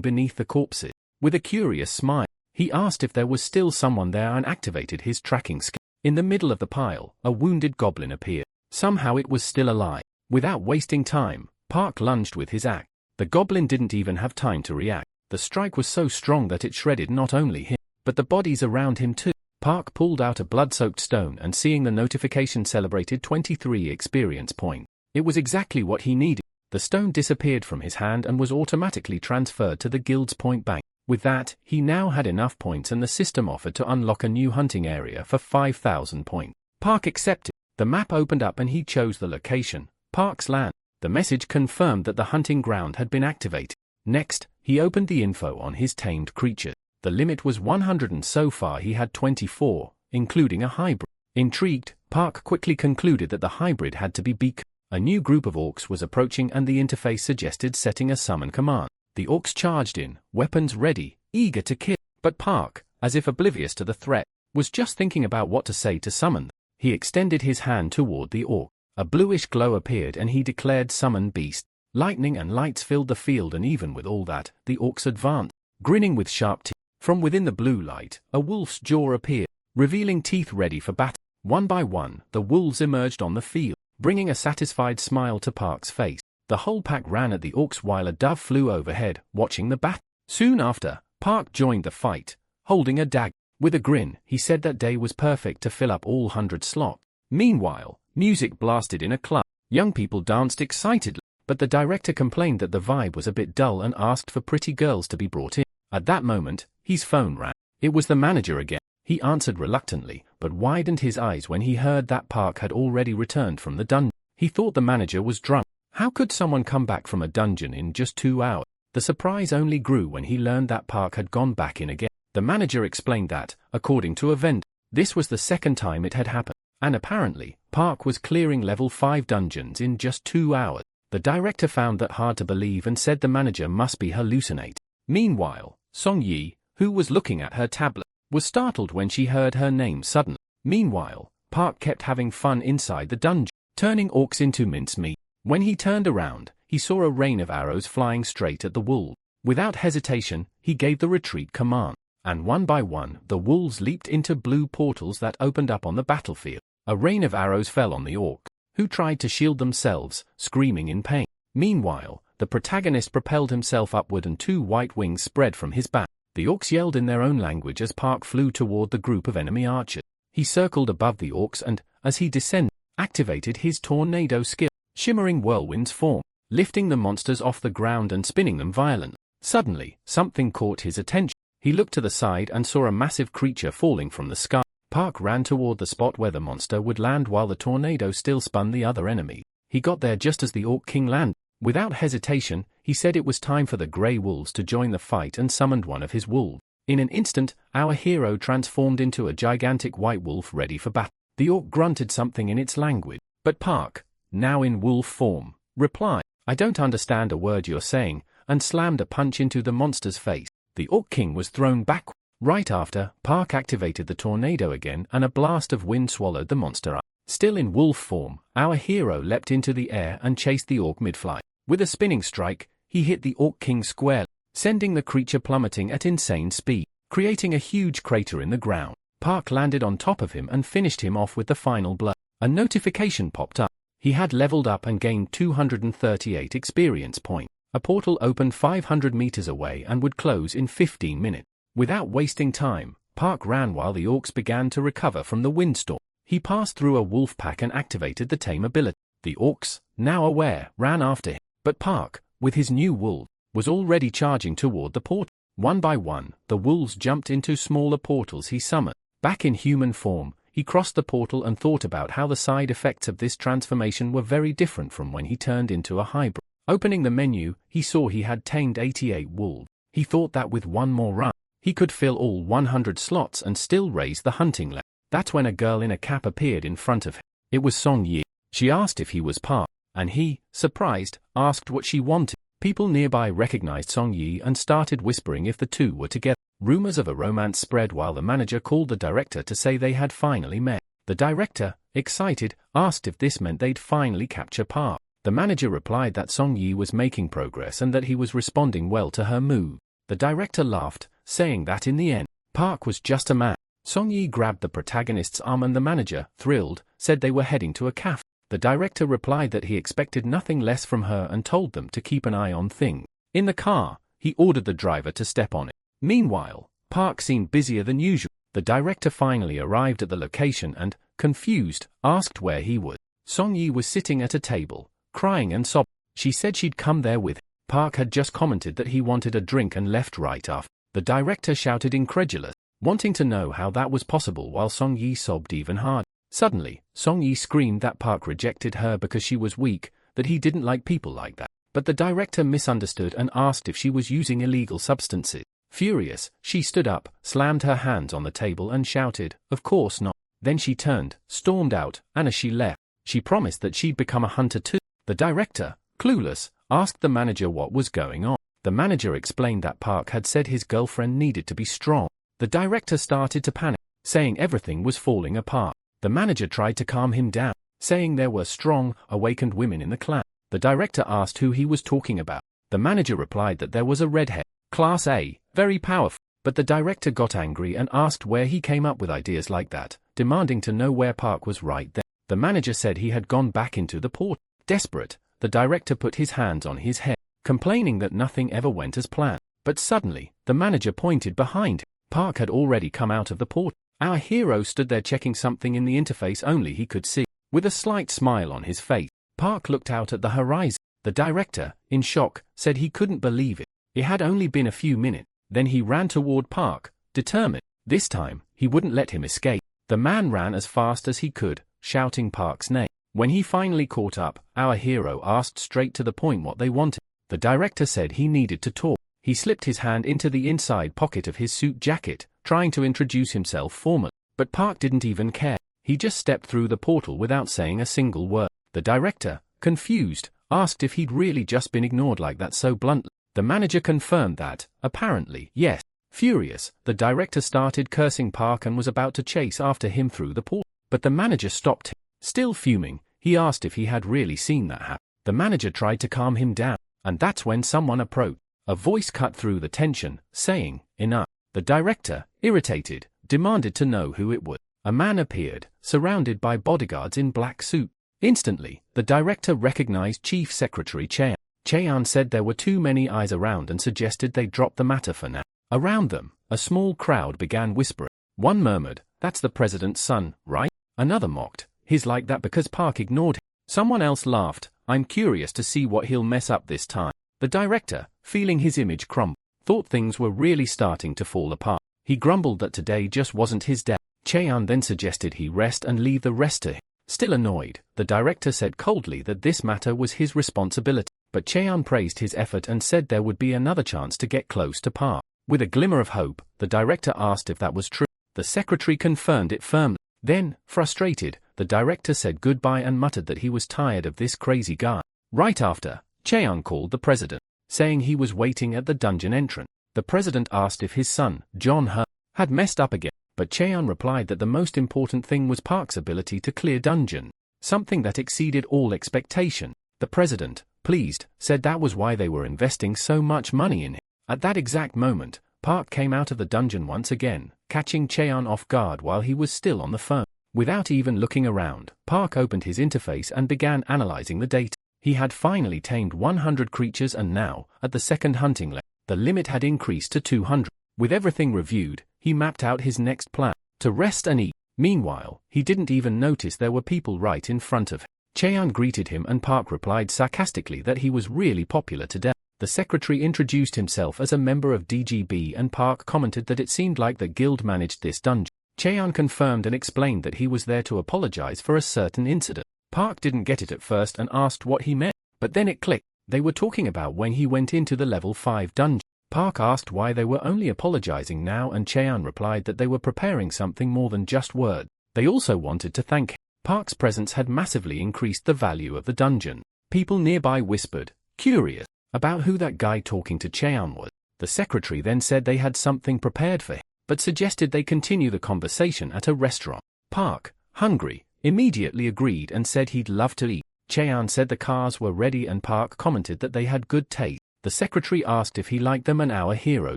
beneath the corpses. With a curious smile, he asked if there was still someone there and activated his tracking skill. In the middle of the pile, a wounded goblin appeared. Somehow it was still alive. Without wasting time, Park lunged with his axe. The goblin didn't even have time to react. The strike was so strong that it shredded not only him, but the bodies around him too. Park pulled out a blood-soaked stone and seeing the notification celebrated 23 experience points. It was exactly what he needed. The stone disappeared from his hand and was automatically transferred to the guild's point bank. With that, he now had enough points and the system offered to unlock a new hunting area for 5,000 points. Park accepted. The map opened up and he chose the location, Park's land. The message confirmed that the hunting ground had been activated. Next, he opened the info on his tamed creature. The limit was 100 and so far he had 24, including a hybrid. Intrigued, Park quickly concluded that the hybrid had to be Beak. A new group of orcs was approaching and the interface suggested setting a summon command. The orcs charged in, weapons ready, eager to kill. But Park, as if oblivious to the threat, was just thinking about what to say to summon them. He extended his hand toward the orc. A bluish glow appeared and he declared summon beast. Lightning and lights filled the field and even with all that, the orcs advanced, grinning with sharp teeth. From within the blue light, a wolf's jaw appeared, revealing teeth ready for battle. One by one, the wolves emerged on the field, bringing a satisfied smile to Park's face. The whole pack ran at the orcs while a dove flew overhead, watching the battle. Soon after, Park joined the fight, holding a dagger. With a grin, he said that day was perfect to fill up all 100 slots. Meanwhile, music blasted in a club. Young people danced excitedly, but the director complained that the vibe was a bit dull and asked for pretty girls to be brought in. At that moment, his phone rang. It was the manager again. He answered reluctantly, but widened his eyes when he heard that Park had already returned from the dungeon. He thought the manager was drunk. How could someone come back from a dungeon in just 2 hours? The surprise only grew when he learned that Park had gone back in again. The manager explained that, according to a vendor, this was the second time it had happened, and apparently, Park was clearing level 5 dungeons in just 2 hours. The director found that hard to believe and said the manager must be hallucinating. Meanwhile, Song Yi, who was looking at her tablet, was startled when she heard her name suddenly. Meanwhile, Park kept having fun inside the dungeon, turning orcs into mincemeat. When he turned around, he saw a rain of arrows flying straight at the wolves. Without hesitation, he gave the retreat command, and one by one, the wolves leaped into blue portals that opened up on the battlefield. A rain of arrows fell on the orcs, who tried to shield themselves, screaming in pain. Meanwhile, the protagonist propelled himself upward and 2 white wings spread from his back. The orcs yelled in their own language as Park flew toward the group of enemy archers. He circled above the orcs and, as he descended, activated his tornado skill. Shimmering whirlwinds formed, lifting the monsters off the ground and spinning them violently. Suddenly, something caught his attention. He looked to the side and saw a massive creature falling from the sky. Park ran toward the spot where the monster would land while the tornado still spun the other enemy. He got there just as the Orc King landed. Without hesitation, he said it was time for the Grey Wolves to join the fight and summoned one of his wolves. In an instant, our hero transformed into a gigantic white wolf ready for battle. The orc grunted something in its language, but Park, now in wolf form, replied, "I don't understand a word you're saying," and slammed a punch into the monster's face. The Orc King was thrown backward. Right after, Park activated the tornado again and a blast of wind swallowed the monster up. Still in wolf form, our hero leapt into the air and chased the orc mid-flight. With a spinning strike, he hit the Orc King squarely, sending the creature plummeting at insane speed, creating a huge crater in the ground. Park landed on top of him and finished him off with the final blow. A notification popped up. He had leveled up and gained 238 experience points. A portal opened 500 meters away and would close in 15 minutes. Without wasting time, Park ran while the orcs began to recover from the windstorm. He passed through a wolf pack and activated the tame ability. The orcs, now aware, ran after him, but Park, with his new wolf, was already charging toward the portal. One by one, the wolves jumped into smaller portals he summoned. Back in human form, he crossed the portal and thought about how the side effects of this transformation were very different from when he turned into a hybrid. Opening the menu, he saw he had tamed 88 wolves. He thought that with one more run, he could fill all 100 slots and still raise the hunting level. That's when a girl in a cap appeared in front of him. It was Song Yi. She asked if he was Park, and he, surprised, asked what she wanted. People nearby recognized Song Yi and started whispering if the two were together. Rumors of a romance spread while the manager called the director to say they had finally met. The director, excited, asked if this meant they'd finally capture Park. The manager replied that Song Yi was making progress and that he was responding well to her move. The director laughed, saying that in the end, Park was just a man. Song Yi grabbed the protagonist's arm and the manager, thrilled, said they were heading to a cafe. The director replied that he expected nothing less from her and told them to keep an eye on things. In the car, he ordered the driver to step on it. Meanwhile, Park seemed busier than usual. The director finally arrived at the location and, confused, asked where he was. Song Yi was sitting at a table, crying and sobbing. She said she'd come there with him. Park had just commented that he wanted a drink and left right after. The director shouted incredulous, wanting to know how that was possible while Song Yi sobbed even harder. Suddenly, Song Yi screamed that Park rejected her because she was weak, that he didn't like people like that. But the director misunderstood and asked if she was using illegal substances. Furious, she stood up, slammed her hands on the table and shouted, "Of course not." Then she turned, stormed out, and as she left, she promised that she'd become a hunter too. The director, clueless, asked the manager what was going on. The manager explained that Park had said his girlfriend needed to be strong. The director started to panic, saying everything was falling apart. The manager tried to calm him down, saying there were strong, awakened women in the clan. The director asked who he was talking about. The manager replied that there was a redhead, Class A, very powerful. But the director got angry and asked where he came up with ideas like that, demanding to know where Park was right then. The manager said he had gone back into the port. Desperate, the director put his hands on his head, complaining that nothing ever went as planned. But suddenly, the manager pointed behind him. Park had already come out of the port. Our hero stood there checking something in the interface only he could see. With a slight smile on his face, Park looked out at the horizon. The director, in shock, said he couldn't believe it. It had only been a few minutes. Then he ran toward Park, determined. This time, he wouldn't let him escape. The man ran as fast as he could, shouting Park's name. When he finally caught up, our hero asked straight to the point what they wanted. The director said he needed to talk. He slipped his hand into the inside pocket of his suit jacket, trying to introduce himself formally. But Park didn't even care. He just stepped through the portal without saying a single word. The director, confused, asked if he'd really just been ignored like that so bluntly. The manager confirmed that, apparently, yes. Furious, the director started cursing Park and was about to chase after him through the portal. But the manager stopped him. Still fuming, he asked if he had really seen that happen. The manager tried to calm him down, and that's when someone approached. A voice cut through the tension, saying, "Enough." The director, irritated, demanded to know who it was. A man appeared, surrounded by bodyguards in black suits. Instantly, the director recognized Chief Secretary Cheon. Cheon said there were too many eyes around and suggested they drop the matter for now. Around them, a small crowd began whispering. One murmured, "That's the president's son, right?" Another mocked, "He's like that because Park ignored him." Someone else laughed, "I'm curious to see what he'll mess up this time." The director, feeling his image crumble, thought things were really starting to fall apart. He grumbled that today just wasn't his day. Cheon then suggested he rest and leave the rest to him. Still annoyed, the director said coldly that this matter was his responsibility. But Cheon praised his effort and said there would be another chance to get close to Park. With a glimmer of hope, the director asked if that was true. The secretary confirmed it firmly. Then, frustrated, the director said goodbye and muttered that he was tired of this crazy guy. Right after, Cheon called the president, saying he was waiting at the dungeon entrance. The president asked if his son, John He, had messed up again, but Cheon replied that the most important thing was Park's ability to clear dungeon, something that exceeded all expectation. The president, pleased, said that was why they were investing so much money in him. At that exact moment, Park came out of the dungeon once again, catching Cheon off guard while he was still on the phone. Without even looking around, Park opened his interface and began analyzing the data. He had finally tamed 100 creatures and now, at the second hunting level, the limit had increased to 200. With everything reviewed, he mapped out his next plan, to rest and eat. Meanwhile, he didn't even notice there were people right in front of him. Cheon greeted him and Park replied sarcastically that he was really popular today. The secretary introduced himself as a member of DGB and Park commented that it seemed like the guild managed this dungeon. Cheon confirmed and explained that he was there to apologize for a certain incident. Park didn't get it at first and asked what he meant, but then it clicked. They were talking about when he went into the level 5 dungeon. Park asked why they were only apologizing now and Cheon replied that they were preparing something more than just words. They also wanted to thank him. Park's presence had massively increased the value of the dungeon. People nearby whispered, curious, about who that guy talking to Cheon was. The secretary then said they had something prepared for him, but suggested they continue the conversation at a restaurant. Park, hungry, immediately agreed and said he'd love to eat. Cheon said the cars were ready and Park commented that they had good taste. The secretary asked if he liked them and our hero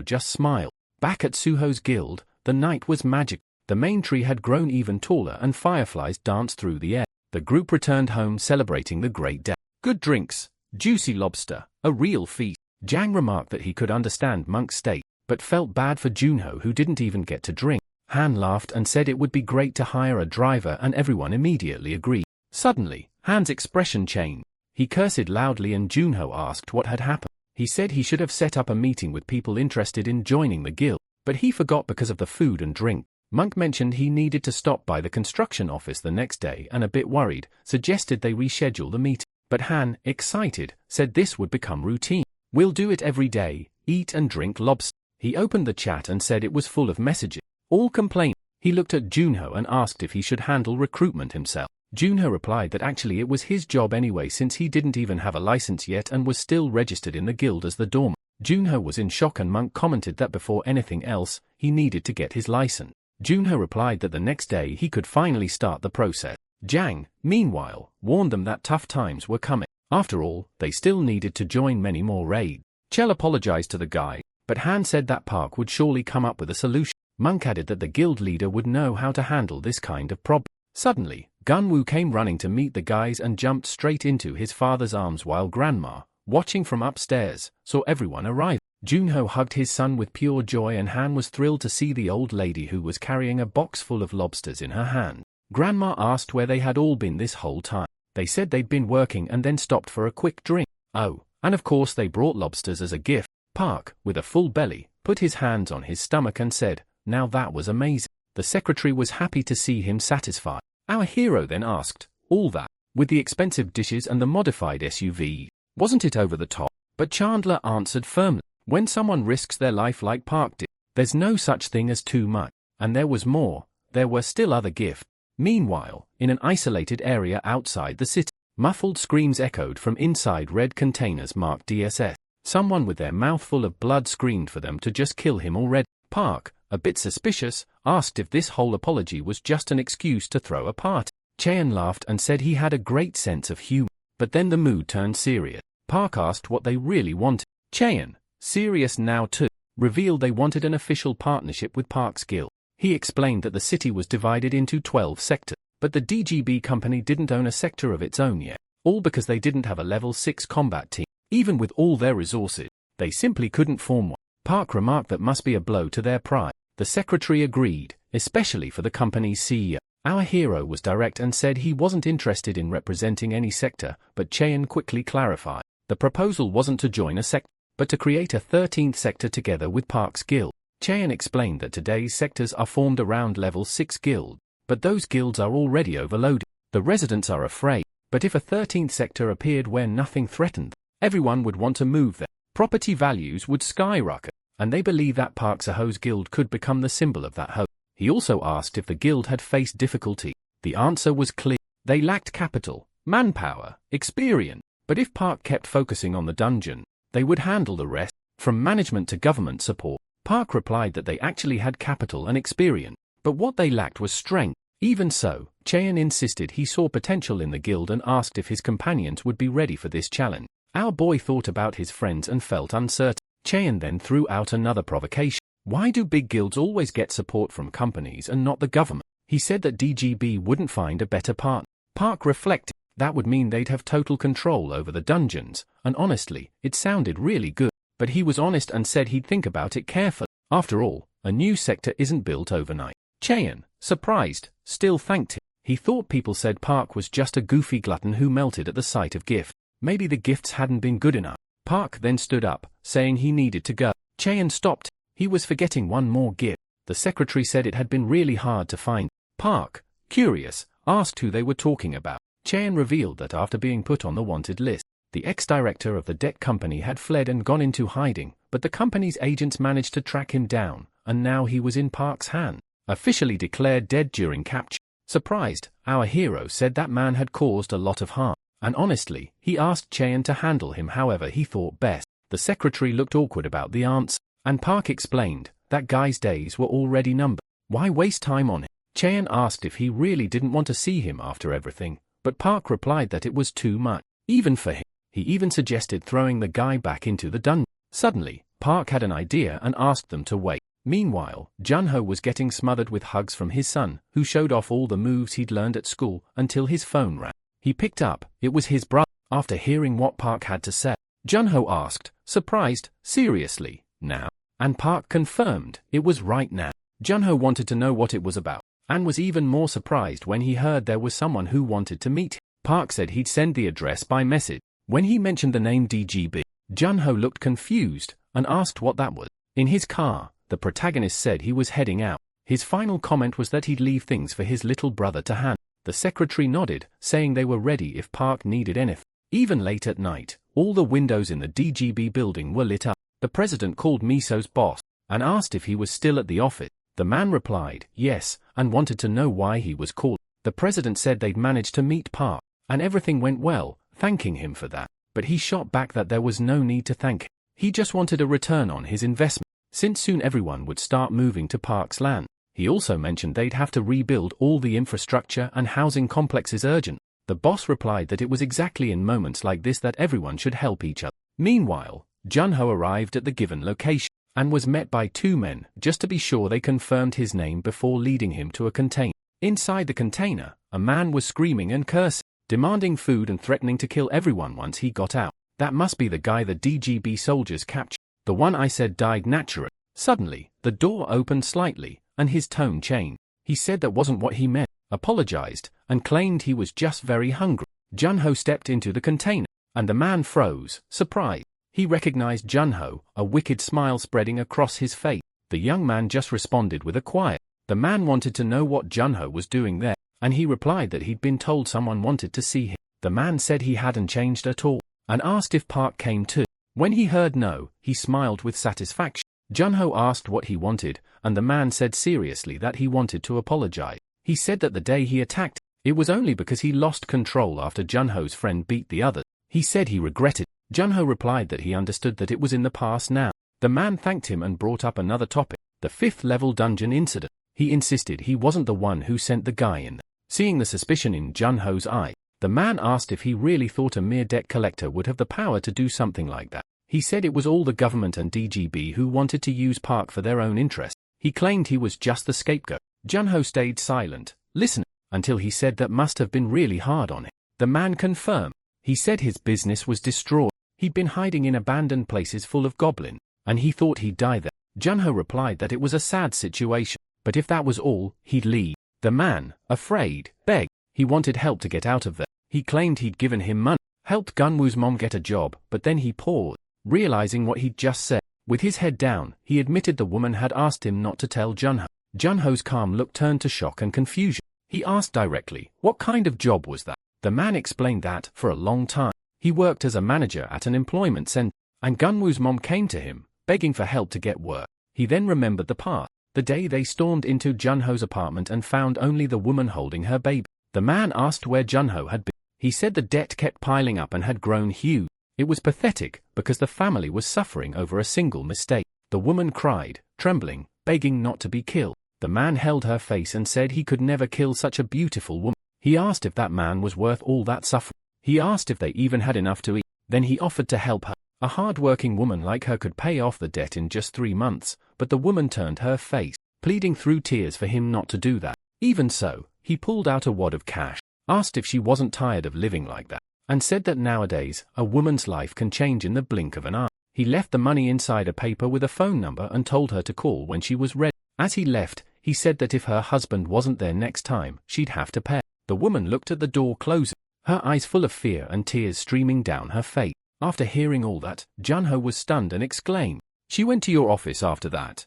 just smiled. Back at Suho's guild, the night was magic. The main tree had grown even taller and fireflies danced through the air. The group returned home celebrating the great day. Good drinks, juicy lobster, a real feast. Jang remarked that he could understand Monk's state, but felt bad for Junho who didn't even get to drink. Han laughed and said it would be great to hire a driver and everyone immediately agreed. Suddenly, Han's expression changed. He cursed loudly and Junho asked what had happened. He said he should have set up a meeting with people interested in joining the guild, but he forgot because of the food and drink. Monk mentioned he needed to stop by the construction office the next day and a bit worried, suggested they reschedule the meeting. But Han, excited, said this would become routine. We'll do it every day, eat and drink lobster. He opened the chat and said it was full of messages, all complaining. He looked at Junho and asked if he should handle recruitment himself. Junho replied that actually it was his job anyway since he didn't even have a license yet and was still registered in the guild as the doorman. Junho was in shock and Monk commented that before anything else, he needed to get his license. Junho replied that the next day he could finally start the process. Jang, meanwhile, warned them that tough times were coming. After all, they still needed to join many more raids. Chell apologized to the guy, but Han said that Park would surely come up with a solution. Monk added that the guild leader would know how to handle this kind of problem. Suddenly, Gunwoo came running to meet the guys and jumped straight into his father's arms while Grandma, watching from upstairs, saw everyone arrive. Junho hugged his son with pure joy and Han was thrilled to see the old lady who was carrying a box full of lobsters in her hand. Grandma asked where they had all been this whole time. They said they'd been working and then stopped for a quick drink. Oh, and of course they brought lobsters as a gift. Park, with a full belly, put his hands on his stomach and said, "Now that was amazing." The secretary was happy to see him satisfied. Our hero then asked, "All that? with the expensive dishes and the modified SUV. Wasn't it over the top? But Chandler answered firmly, when someone risks their life like Park did, there's no such thing as too much. And there was more. There were still other gifts. Meanwhile, in an isolated area outside the city, muffled screams echoed from inside red containers marked DSS. Someone with their mouth full of blood screamed for them to just kill him already. Park, a bit suspicious, asked if this whole apology was just an excuse to throw a party. Cheon laughed and said he had a great sense of humor. But then the mood turned serious. Park asked what they really wanted. Cheon, serious now too, revealed they wanted an official partnership with Park's guild. He explained that the city was divided into 12 sectors, but the DGB company didn't own a sector of its own yet, all because they didn't have a level 6 combat team. Even with all their resources, they simply couldn't form one. Park remarked that must be a blow to their pride. The secretary agreed, especially for the company's CEO. Our hero was direct and said he wasn't interested in representing any sector, but Cheon quickly clarified. The proposal wasn't to join a sector, but to create a 13th sector together with Park's guild. Cheon explained that today's sectors are formed around level 6 guilds, but those guilds are already overloaded. The residents are afraid, but if a 13th sector appeared where nothing threatened, everyone would want to move there. Property values would skyrocket, and they believe that Park's Aho's guild could become the symbol of that hope. He also asked if the guild had faced difficulty. The answer was clear. They lacked capital, manpower, experience, but if Park kept focusing on the dungeon, they would handle the rest, from management to government support. Park replied that they actually had capital and experience, but what they lacked was strength. Even so, Cheon insisted he saw potential in the guild and asked if his companions would be ready for this challenge. Our boy thought about his friends and felt uncertain. Cheon then threw out another provocation. Why do big guilds always get support from companies and not the government? He said that DGB wouldn't find a better partner. Park reflected. That would mean they'd have total control over the dungeons, and honestly, it sounded really good. But he was honest and said he'd think about it carefully. After all, a new sector isn't built overnight. Cheon, surprised, still thanked him. He thought people said Park was just a goofy glutton who melted at the sight of gifts. Maybe the gifts hadn't been good enough. Park then stood up, saying he needed to go. Cheon stopped. He was forgetting one more gift. The secretary said it had been really hard to find. Park, curious, asked who they were talking about. Cheon revealed that after being put on the wanted list, the ex-director of the debt company had fled and gone into hiding, but the company's agents managed to track him down, and now he was in Park's hand, officially declared dead during capture. Surprised, our hero said that man had caused a lot of harm, and honestly, he asked Cheon to handle him however he thought best. The secretary looked awkward about the answer, and Park explained that guy's days were already numbered. Why waste time on him? Cheon asked if he really didn't want to see him after everything, but Park replied that it was too much, even for him. He even suggested throwing the guy back into the dungeon. Suddenly, Park had an idea and asked them to wait. Meanwhile, Junho was getting smothered with hugs from his son, who showed off all the moves he'd learned at school until his phone rang. He picked up. It was his brother. After hearing what Park had to say, Junho asked, surprised, seriously, now? And Park confirmed, it was right now. Junho wanted to know what it was about, and was even more surprised when he heard there was someone who wanted to meet him. Park said he'd send the address by message. When he mentioned the name DGB, Junho looked confused and asked what that was. In his car, the protagonist said he was heading out. His final comment was that he'd leave things for his little brother to handle. The secretary nodded, saying they were ready if Park needed anything. Even late at night, all the windows in the DGB building were lit up. The president called Miso's boss and asked if he was still at the office. The man replied, yes, and wanted to know why he was called. The president said they'd managed to meet Park, and everything went well, thanking him for that. But he shot back that there was no need to thank him. He just wanted a return on his investment, since soon everyone would start moving to Park's land. He also mentioned they'd have to rebuild all the infrastructure and housing complexes urgent. The boss replied that it was exactly in moments like this that everyone should help each other. Meanwhile, Junho arrived at the given location, and was met by two men, just to be sure they confirmed his name before leading him to a container. Inside the container, a man was screaming and cursing, demanding food and threatening to kill everyone once he got out. That must be the guy the DGB soldiers captured. The one I said died naturally. Suddenly, the door opened slightly, and his tone changed. He said that wasn't what he meant, apologized, and claimed he was just very hungry. Junho stepped into the container, and the man froze, surprised. He recognized Junho, a wicked smile spreading across his face. The young man just responded with a quiet. The man wanted to know what Junho was doing there, and he replied that he'd been told someone wanted to see him. The man said he hadn't changed at all, and asked if Park came too. When he heard no, he smiled with satisfaction. Junho asked what he wanted, and the man said seriously that he wanted to apologize. He said that the day he attacked, it was only because he lost control after Junho's friend beat the others. He said he regretted. Junho replied that he understood that it was in the past now. The man thanked him and brought up another topic, the 5th level dungeon incident. He insisted he wasn't the one who sent the guy in there. Seeing the suspicion in Junho's eye, the man asked if he really thought a mere debt collector would have the power to do something like that. He said it was all the government and DGB who wanted to use Park for their own interest. He claimed he was just the scapegoat. Junho stayed silent, listening, until he said that must have been really hard on him. The man confirmed. He said his business was destroyed. He'd been hiding in abandoned places full of goblins, and he thought he'd die there. Junho replied that it was a sad situation, but if that was all, he'd leave. The man, afraid, begged. He wanted help to get out of there. He claimed he'd given him money, helped Gunwoo's mom get a job, but then he paused, realizing what he'd just said. With his head down, he admitted the woman had asked him not to tell Junho. Junho's calm look turned to shock and confusion. He asked directly, what kind of job was that? The man explained that, for a long time, he worked as a manager at an employment center, and Gunwoo's mom came to him, begging for help to get work. He then remembered the past, the day they stormed into Junho's apartment and found only the woman holding her baby. The man asked where Junho had been. He said the debt kept piling up and had grown huge. It was pathetic, because the family was suffering over a single mistake. The woman cried, trembling, begging not to be killed. The man held her face and said he could never kill such a beautiful woman. He asked if that man was worth all that suffering. He asked if they even had enough to eat. Then he offered to help her. A hard-working woman like her could pay off the debt in just 3 months, but the woman turned her face, pleading through tears for him not to do that. Even so, he pulled out a wad of cash, asked if she wasn't tired of living like that, and said that nowadays, a woman's life can change in the blink of an eye. He left the money inside a paper with a phone number and told her to call when she was ready. As he left, he said that if her husband wasn't there next time, she'd have to pay. The woman looked at the door closing, her eyes full of fear and tears streaming down her face. After hearing all that, Junho was stunned and exclaimed, "She went to your office after that?"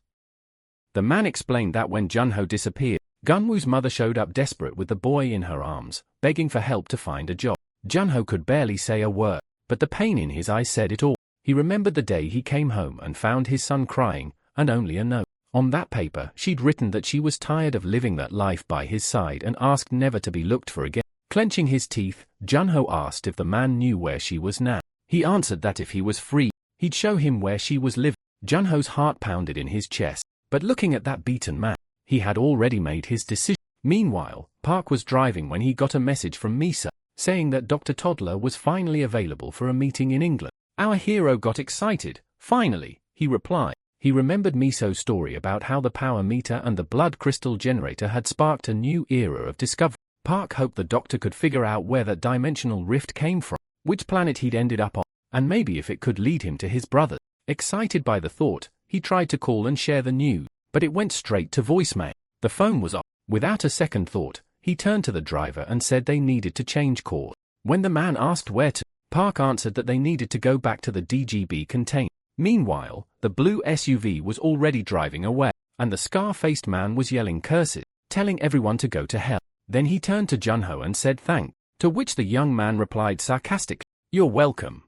The man explained that when Junho disappeared, Gunwoo's mother showed up desperate with the boy in her arms, begging for help to find a job. Junho could barely say a word, but the pain in his eyes said it all. He remembered the day he came home and found his son crying, and only a note. On that paper, she'd written that she was tired of living that life by his side and asked never to be looked for again. Clenching his teeth, Junho asked if the man knew where she was now. He answered that if he was free, he'd show him where she was living. Junho's heart pounded in his chest, but looking at that beaten man, he had already made his decision. Meanwhile, Park was driving when he got a message from Misa, saying that Dr. Toddler was finally available for a meeting in England. Our hero got excited. Finally, he replied. He remembered Miso's story about how the power meter and the blood crystal generator had sparked a new era of discovery. Park hoped the doctor could figure out where that dimensional rift came from, which planet he'd ended up on, and maybe if it could lead him to his brother. Excited by the thought, he tried to call and share the news, but it went straight to voicemail. The phone was off. Without a second thought, he turned to the driver and said they needed to change course. When the man asked where to, Park answered that they needed to go back to the DGB container. Meanwhile, the blue SUV was already driving away, and the scar-faced man was yelling curses, telling everyone to go to hell. Then he turned to Junho and said thanks, to which the young man replied sarcastically, "You're welcome."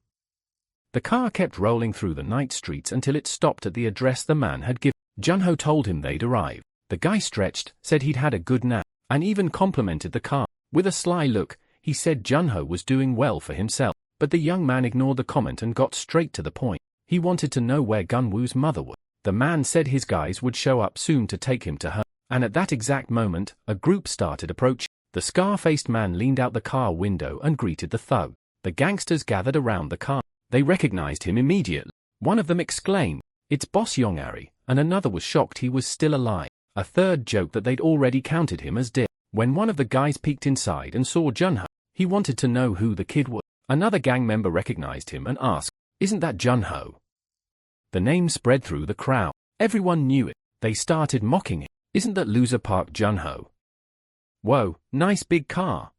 The car kept rolling through the night streets until it stopped at the address the man had given. Junho told him they'd arrived. The guy stretched, said he'd had a good nap, and even complimented the car. With a sly look, he said Junho was doing well for himself, but the young man ignored the comment and got straight to the point. He wanted to know where Gunwoo's mother was. The man said his guys would show up soon to take him to her, and at that exact moment, a group started approaching. The scar-faced man leaned out the car window and greeted the thug. The gangsters gathered around the car. They recognized him immediately. One of them exclaimed, "It's Boss Yongari," and another was shocked he was still alive. A third joked that they'd already counted him as dead. When one of the guys peeked inside and saw Junho, he wanted to know who the kid was. Another gang member recognized him and asked, "Isn't that Junho?" The name spread through the crowd. Everyone knew it. They started mocking him. "Isn't that loser Park Junho? Whoa, nice big car."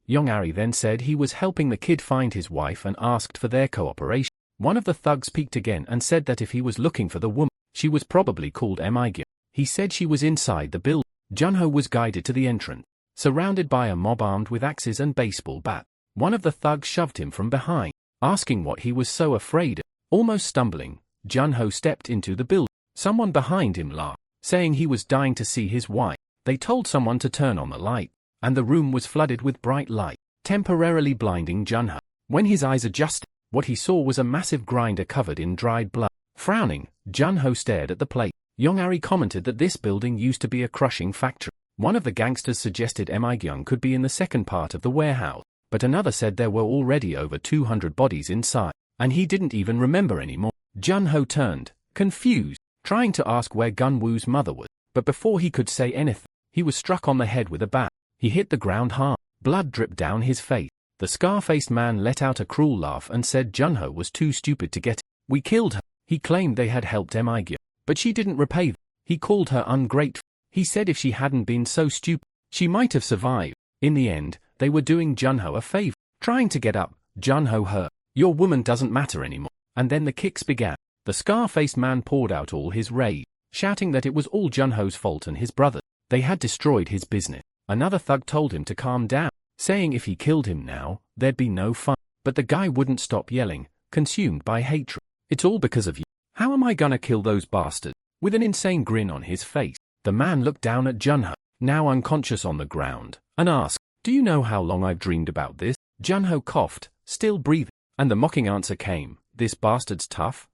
Yongari then said he was helping the kid find his wife and asked for their cooperation. One of the thugs peeked again and said that if he was looking for the woman, she was probably called Migyo. He said she was inside the building. Junho was guided to the entrance, surrounded by a mob armed with axes and baseball bats. One of the thugs shoved him from behind, asking what he was so afraid of. Almost stumbling, Junho stepped into the building. Someone behind him laughed, saying he was dying to see his wife. They told someone to turn on the light, and the room was flooded with bright light, temporarily blinding Junho. When his eyes adjusted, what he saw was a massive grinder covered in dried blood. Frowning, Junho stared at the plate. Yongari commented that this building used to be a crushing factory. One of the gangsters suggested Migyung could be in the second part of the warehouse, but another said there were already over 200 bodies inside, and he didn't even remember anymore. Junho turned, confused, trying to ask where Gunwoo's mother was, but before he could say anything, he was struck on the head with a bat. He hit the ground hard. Blood dripped down his face. The scar-faced man let out a cruel laugh and said Junho was too stupid to get it. We killed her. He claimed they had helped Migyung, but she didn't repay them. He called her ungrateful. He said if she hadn't been so stupid, she might have survived. In the end, they were doing Junho a favor. Trying to get up, Junho heard, "Your woman doesn't matter anymore." And then the kicks began. The scar-faced man poured out all his rage, shouting that it was all Junho's fault and his brother. They had destroyed his business. Another thug told him to calm down, saying if he killed him now, there'd be no fun. But the guy wouldn't stop yelling, consumed by hatred. "It's all because of you. How am I gonna kill those bastards?" With an insane grin on his face, the man looked down at Junho, now unconscious on the ground, and asked, "Do you know how long I've dreamed about this?" Junho coughed, still breathing, and the mocking answer came, "This bastard's tough."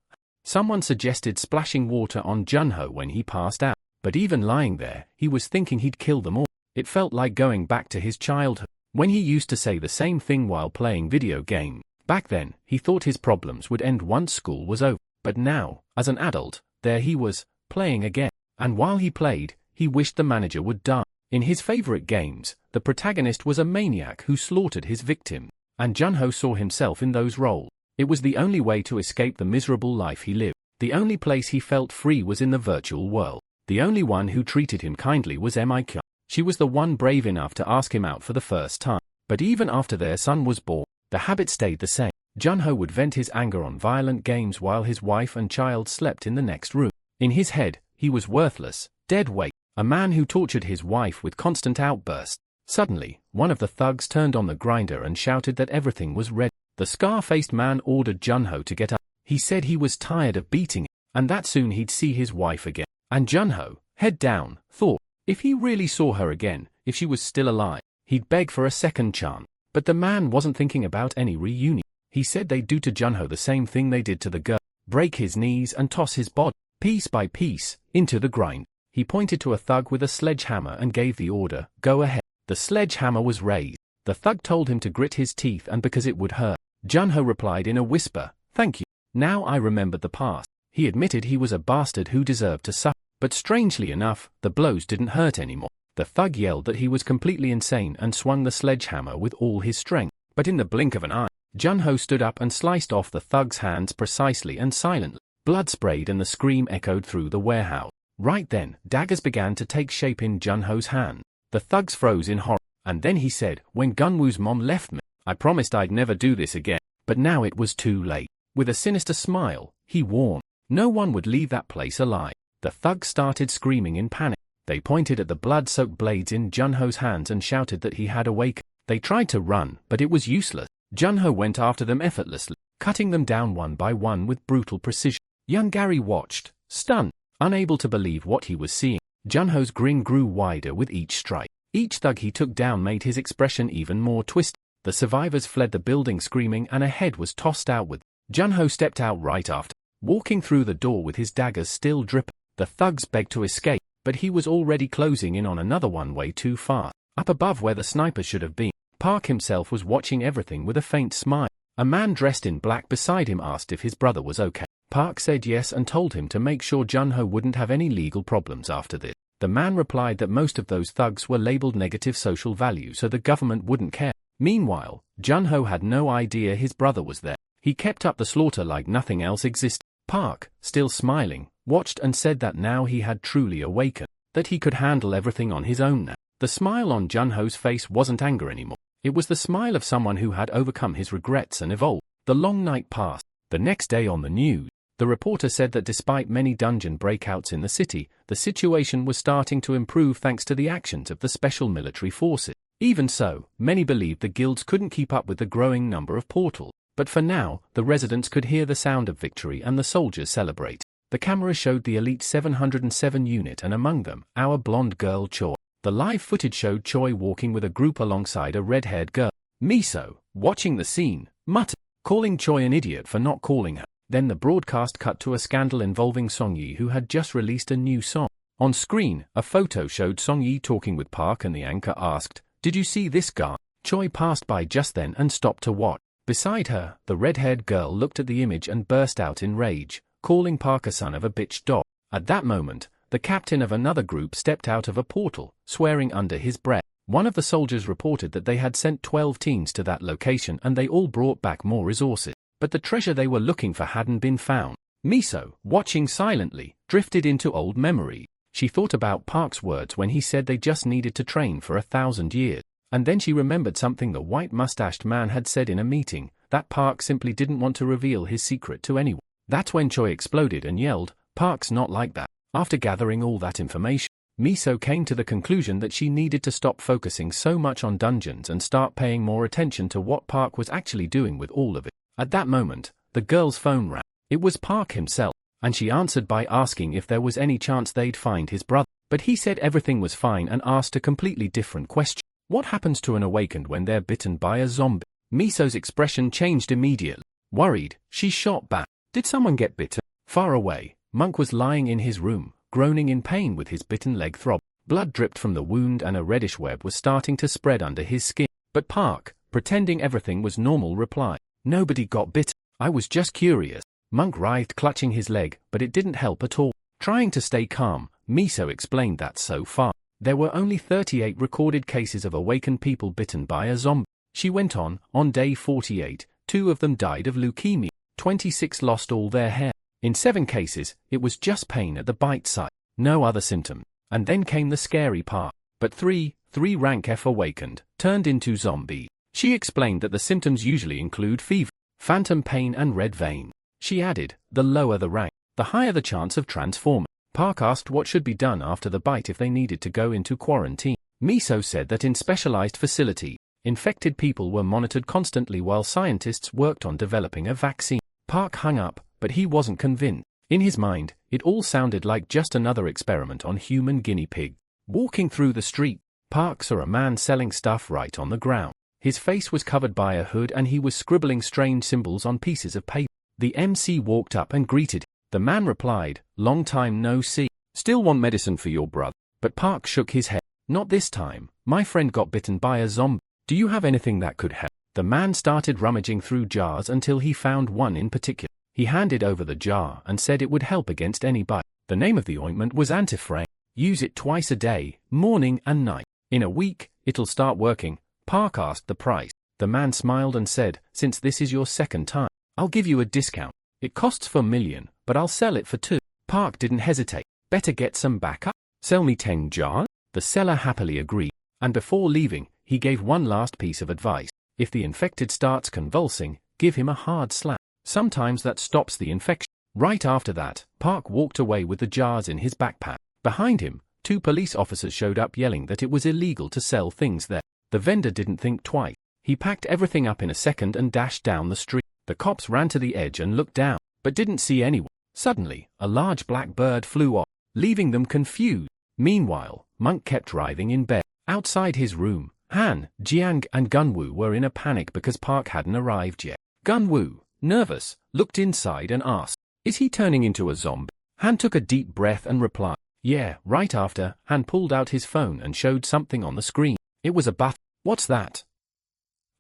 Someone suggested splashing water on Junho when he passed out, but even lying there, he was thinking he'd kill them all. It felt like going back to his childhood, when he used to say the same thing while playing video games. Back then, he thought his problems would end once school was over, but now, as an adult, there he was, playing again. And while he played, he wished the manager would die. In his favorite games, the protagonist was a maniac who slaughtered his victim, and Junho saw himself in those roles. It was the only way to escape the miserable life he lived. The only place he felt free was in the virtual world. The only one who treated him kindly was Migyung. She was the one brave enough to ask him out for the first time. But even after their son was born, the habit stayed the same. Junho would vent his anger on violent games while his wife and child slept in the next room. In his head, he was worthless, dead weight, a man who tortured his wife with constant outbursts. Suddenly, one of the thugs turned on the grinder and shouted that everything was ready. The scar-faced man ordered Junho to get up. He said he was tired of beating him, and that soon he'd see his wife again. And Junho, head down, thought, if he really saw her again, if she was still alive, he'd beg for a second chance. But the man wasn't thinking about any reunion. He said they'd do to Junho the same thing they did to the girl, break his knees and toss his body, piece by piece, into the grind. He pointed to a thug with a sledgehammer and gave the order, "Go ahead." The sledgehammer was raised. The thug told him to grit his teeth and because it would hurt. Junho replied in a whisper, "Thank you. Now I remembered the past." He admitted he was a bastard who deserved to suffer. But strangely enough, the blows didn't hurt anymore. The thug yelled that he was completely insane and swung the sledgehammer with all his strength. But in the blink of an eye, Junho stood up and sliced off the thug's hands precisely and silently. Blood sprayed and the scream echoed through the warehouse. Right then, daggers began to take shape in Junho's hand. The thugs froze in horror, and then he said, "When Gunwoo's mom left me, I promised I'd never do this again, but now it was too late." With a sinister smile, he warned, no one would leave that place alive. The thugs started screaming in panic. They pointed at the blood-soaked blades in Junho's hands and shouted that he had awakened. They tried to run, but it was useless. Junho went after them effortlessly, cutting them down one by one with brutal precision. Young Gary watched, stunned, unable to believe what he was seeing. Junho's grin grew wider with each strike. Each thug he took down made his expression even more twisted. The survivors fled the building screaming and a head was tossed outward. Junho stepped out right after, walking through the door with his daggers still dripping. The thugs begged to escape, but he was already closing in on another one way too far. Up above where the sniper should have been, Park himself was watching everything with a faint smile. A man dressed in black beside him asked if his brother was okay. Park said yes and told him to make sure Junho wouldn't have any legal problems after this. The man replied that most of those thugs were labeled negative social value so the government wouldn't care. Meanwhile, Junho had no idea his brother was there. He kept up the slaughter like nothing else existed. Park, still smiling, watched and said that now he had truly awakened, that he could handle everything on his own now. The smile on Junho's face wasn't anger anymore. It was the smile of someone who had overcome his regrets and evolved. The long night passed. The next day on the news, the reporter said that despite many dungeon breakouts in the city, the situation was starting to improve thanks to the actions of the special military forces. Even so, many believed the guilds couldn't keep up with the growing number of portals. But for now, the residents could hear the sound of victory and the soldiers celebrate. The camera showed the elite 707 unit and among them, our blonde girl Choi. The live footage showed Choi walking with a group alongside a red-haired girl. Miso, watching the scene, muttered, calling Choi an idiot for not calling her. Then the broadcast cut to a scandal involving Songyi, who had just released a new song. On screen, a photo showed Songyi talking with Park and the anchor asked, "Did you see this guy?" Choi passed by just then and stopped to watch. Beside her, the red-haired girl looked at the image and burst out in rage, calling Park a son of a bitch dog. At that moment, the captain of another group stepped out of a portal, swearing under his breath. One of the soldiers reported that they had sent 12 teens to that location and they all brought back more resources. But the treasure they were looking for hadn't been found. Miso, watching silently, drifted into old memory. She thought about Park's words when he said they just needed to train for 1,000 years. And then she remembered something the white-mustached man had said in a meeting, that Park simply didn't want to reveal his secret to anyone. That's when Choi exploded and yelled, "Park's not like that." After gathering all that information, Miso came to the conclusion that she needed to stop focusing so much on dungeons and start paying more attention to what Park was actually doing with all of it. At that moment, the girl's phone rang. It was Park himself, and she answered by asking if there was any chance they'd find his brother. But he said everything was fine and asked a completely different question. What happens to an awakened when they're bitten by a zombie? Miso's expression changed immediately. Worried, she shot back. Did someone get bitten? Far away, Monk was lying in his room, groaning in pain with his bitten leg throbbing. Blood dripped from the wound and a reddish web was starting to spread under his skin. But Park, pretending everything was normal, replied, "Nobody got bitten. I was just curious." Monk writhed, clutching his leg, but it didn't help at all. Trying to stay calm, Miso explained that so far, there were only 38 recorded cases of awakened people bitten by a zombie. She went on day 48, 2 of them died of leukemia, 26 lost all their hair. In 7 cases, it was just pain at the bite site, no other symptom. And then came the scary part. But three rank F awakened, turned into zombies. She explained that the symptoms usually include fever, phantom pain and red vein. She added, the lower the rank, the higher the chance of transforming. Park asked what should be done after the bite if they needed to go into quarantine. Miso said that in specialized facilities, infected people were monitored constantly while scientists worked on developing a vaccine. Park hung up, but he wasn't convinced. In his mind, it all sounded like just another experiment on human guinea pigs. Walking through the street, Park saw a man selling stuff right on the ground. His face was covered by a hood and he was scribbling strange symbols on pieces of paper. The MC walked up and greeted him. The man replied, "Long time no see. Still want medicine for your brother?" But Park shook his head. "Not this time. My friend got bitten by a zombie. Do you have anything that could help?" The man started rummaging through jars until he found one in particular. He handed over the jar and said it would help against any bite. The name of the ointment was antifrag. Use it twice a day, morning and night. In a week, it'll start working. Park asked the price. The man smiled and said, "Since this is your second time, I'll give you a discount. It costs for $1,000,000, but I'll sell it for 2. Park didn't hesitate. "Better get some backup. Sell me 10 jars?" The seller happily agreed. And before leaving, he gave one last piece of advice. If the infected starts convulsing, give him a hard slap. Sometimes that stops the infection. Right after that, Park walked away with the jars in his backpack. Behind him, 2 police officers showed up yelling that it was illegal to sell things there. The vendor didn't think twice. He packed everything up in a second and dashed down the street. The cops ran to the edge and looked down, but didn't see anyone. Suddenly, a large black bird flew off, leaving them confused. Meanwhile, Monk kept writhing in bed. Outside his room, Han, Jiang and Gunwoo were in a panic because Park hadn't arrived yet. Gunwoo, nervous, looked inside and asked, "Is he turning into a zombie?" Han took a deep breath and replied, "Yeah." Right after, Han pulled out his phone and showed something on the screen. It was a bath. "What's that?"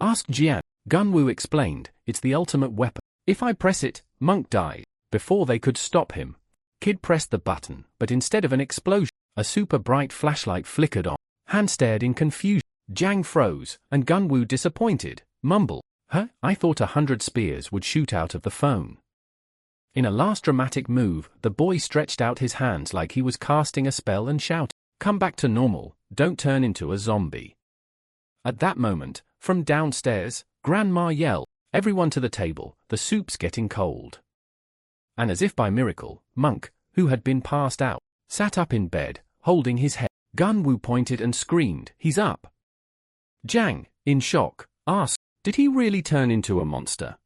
asked Jiang. Gunwoo explained, "It's the ultimate weapon. If I press it, Monk dies." Before they could stop him, Kid pressed the button, but instead of an explosion, a super bright flashlight flickered on. Han stared in confusion. Jiang froze, and Gunwoo, disappointed, mumbled, "Huh? I thought 100 spears would shoot out of the phone." In a last dramatic move, the boy stretched out his hands like he was casting a spell and shouted, "Come back to normal, don't turn into a zombie." At that moment, from downstairs, Grandma yelled, "Everyone to the table, the soup's getting cold." And as if by miracle, Monk, who had been passed out, sat up in bed, holding his head. Gunwoo pointed and screamed, "He's up!" Jang, in shock, asked, "Did he really turn into a monster?"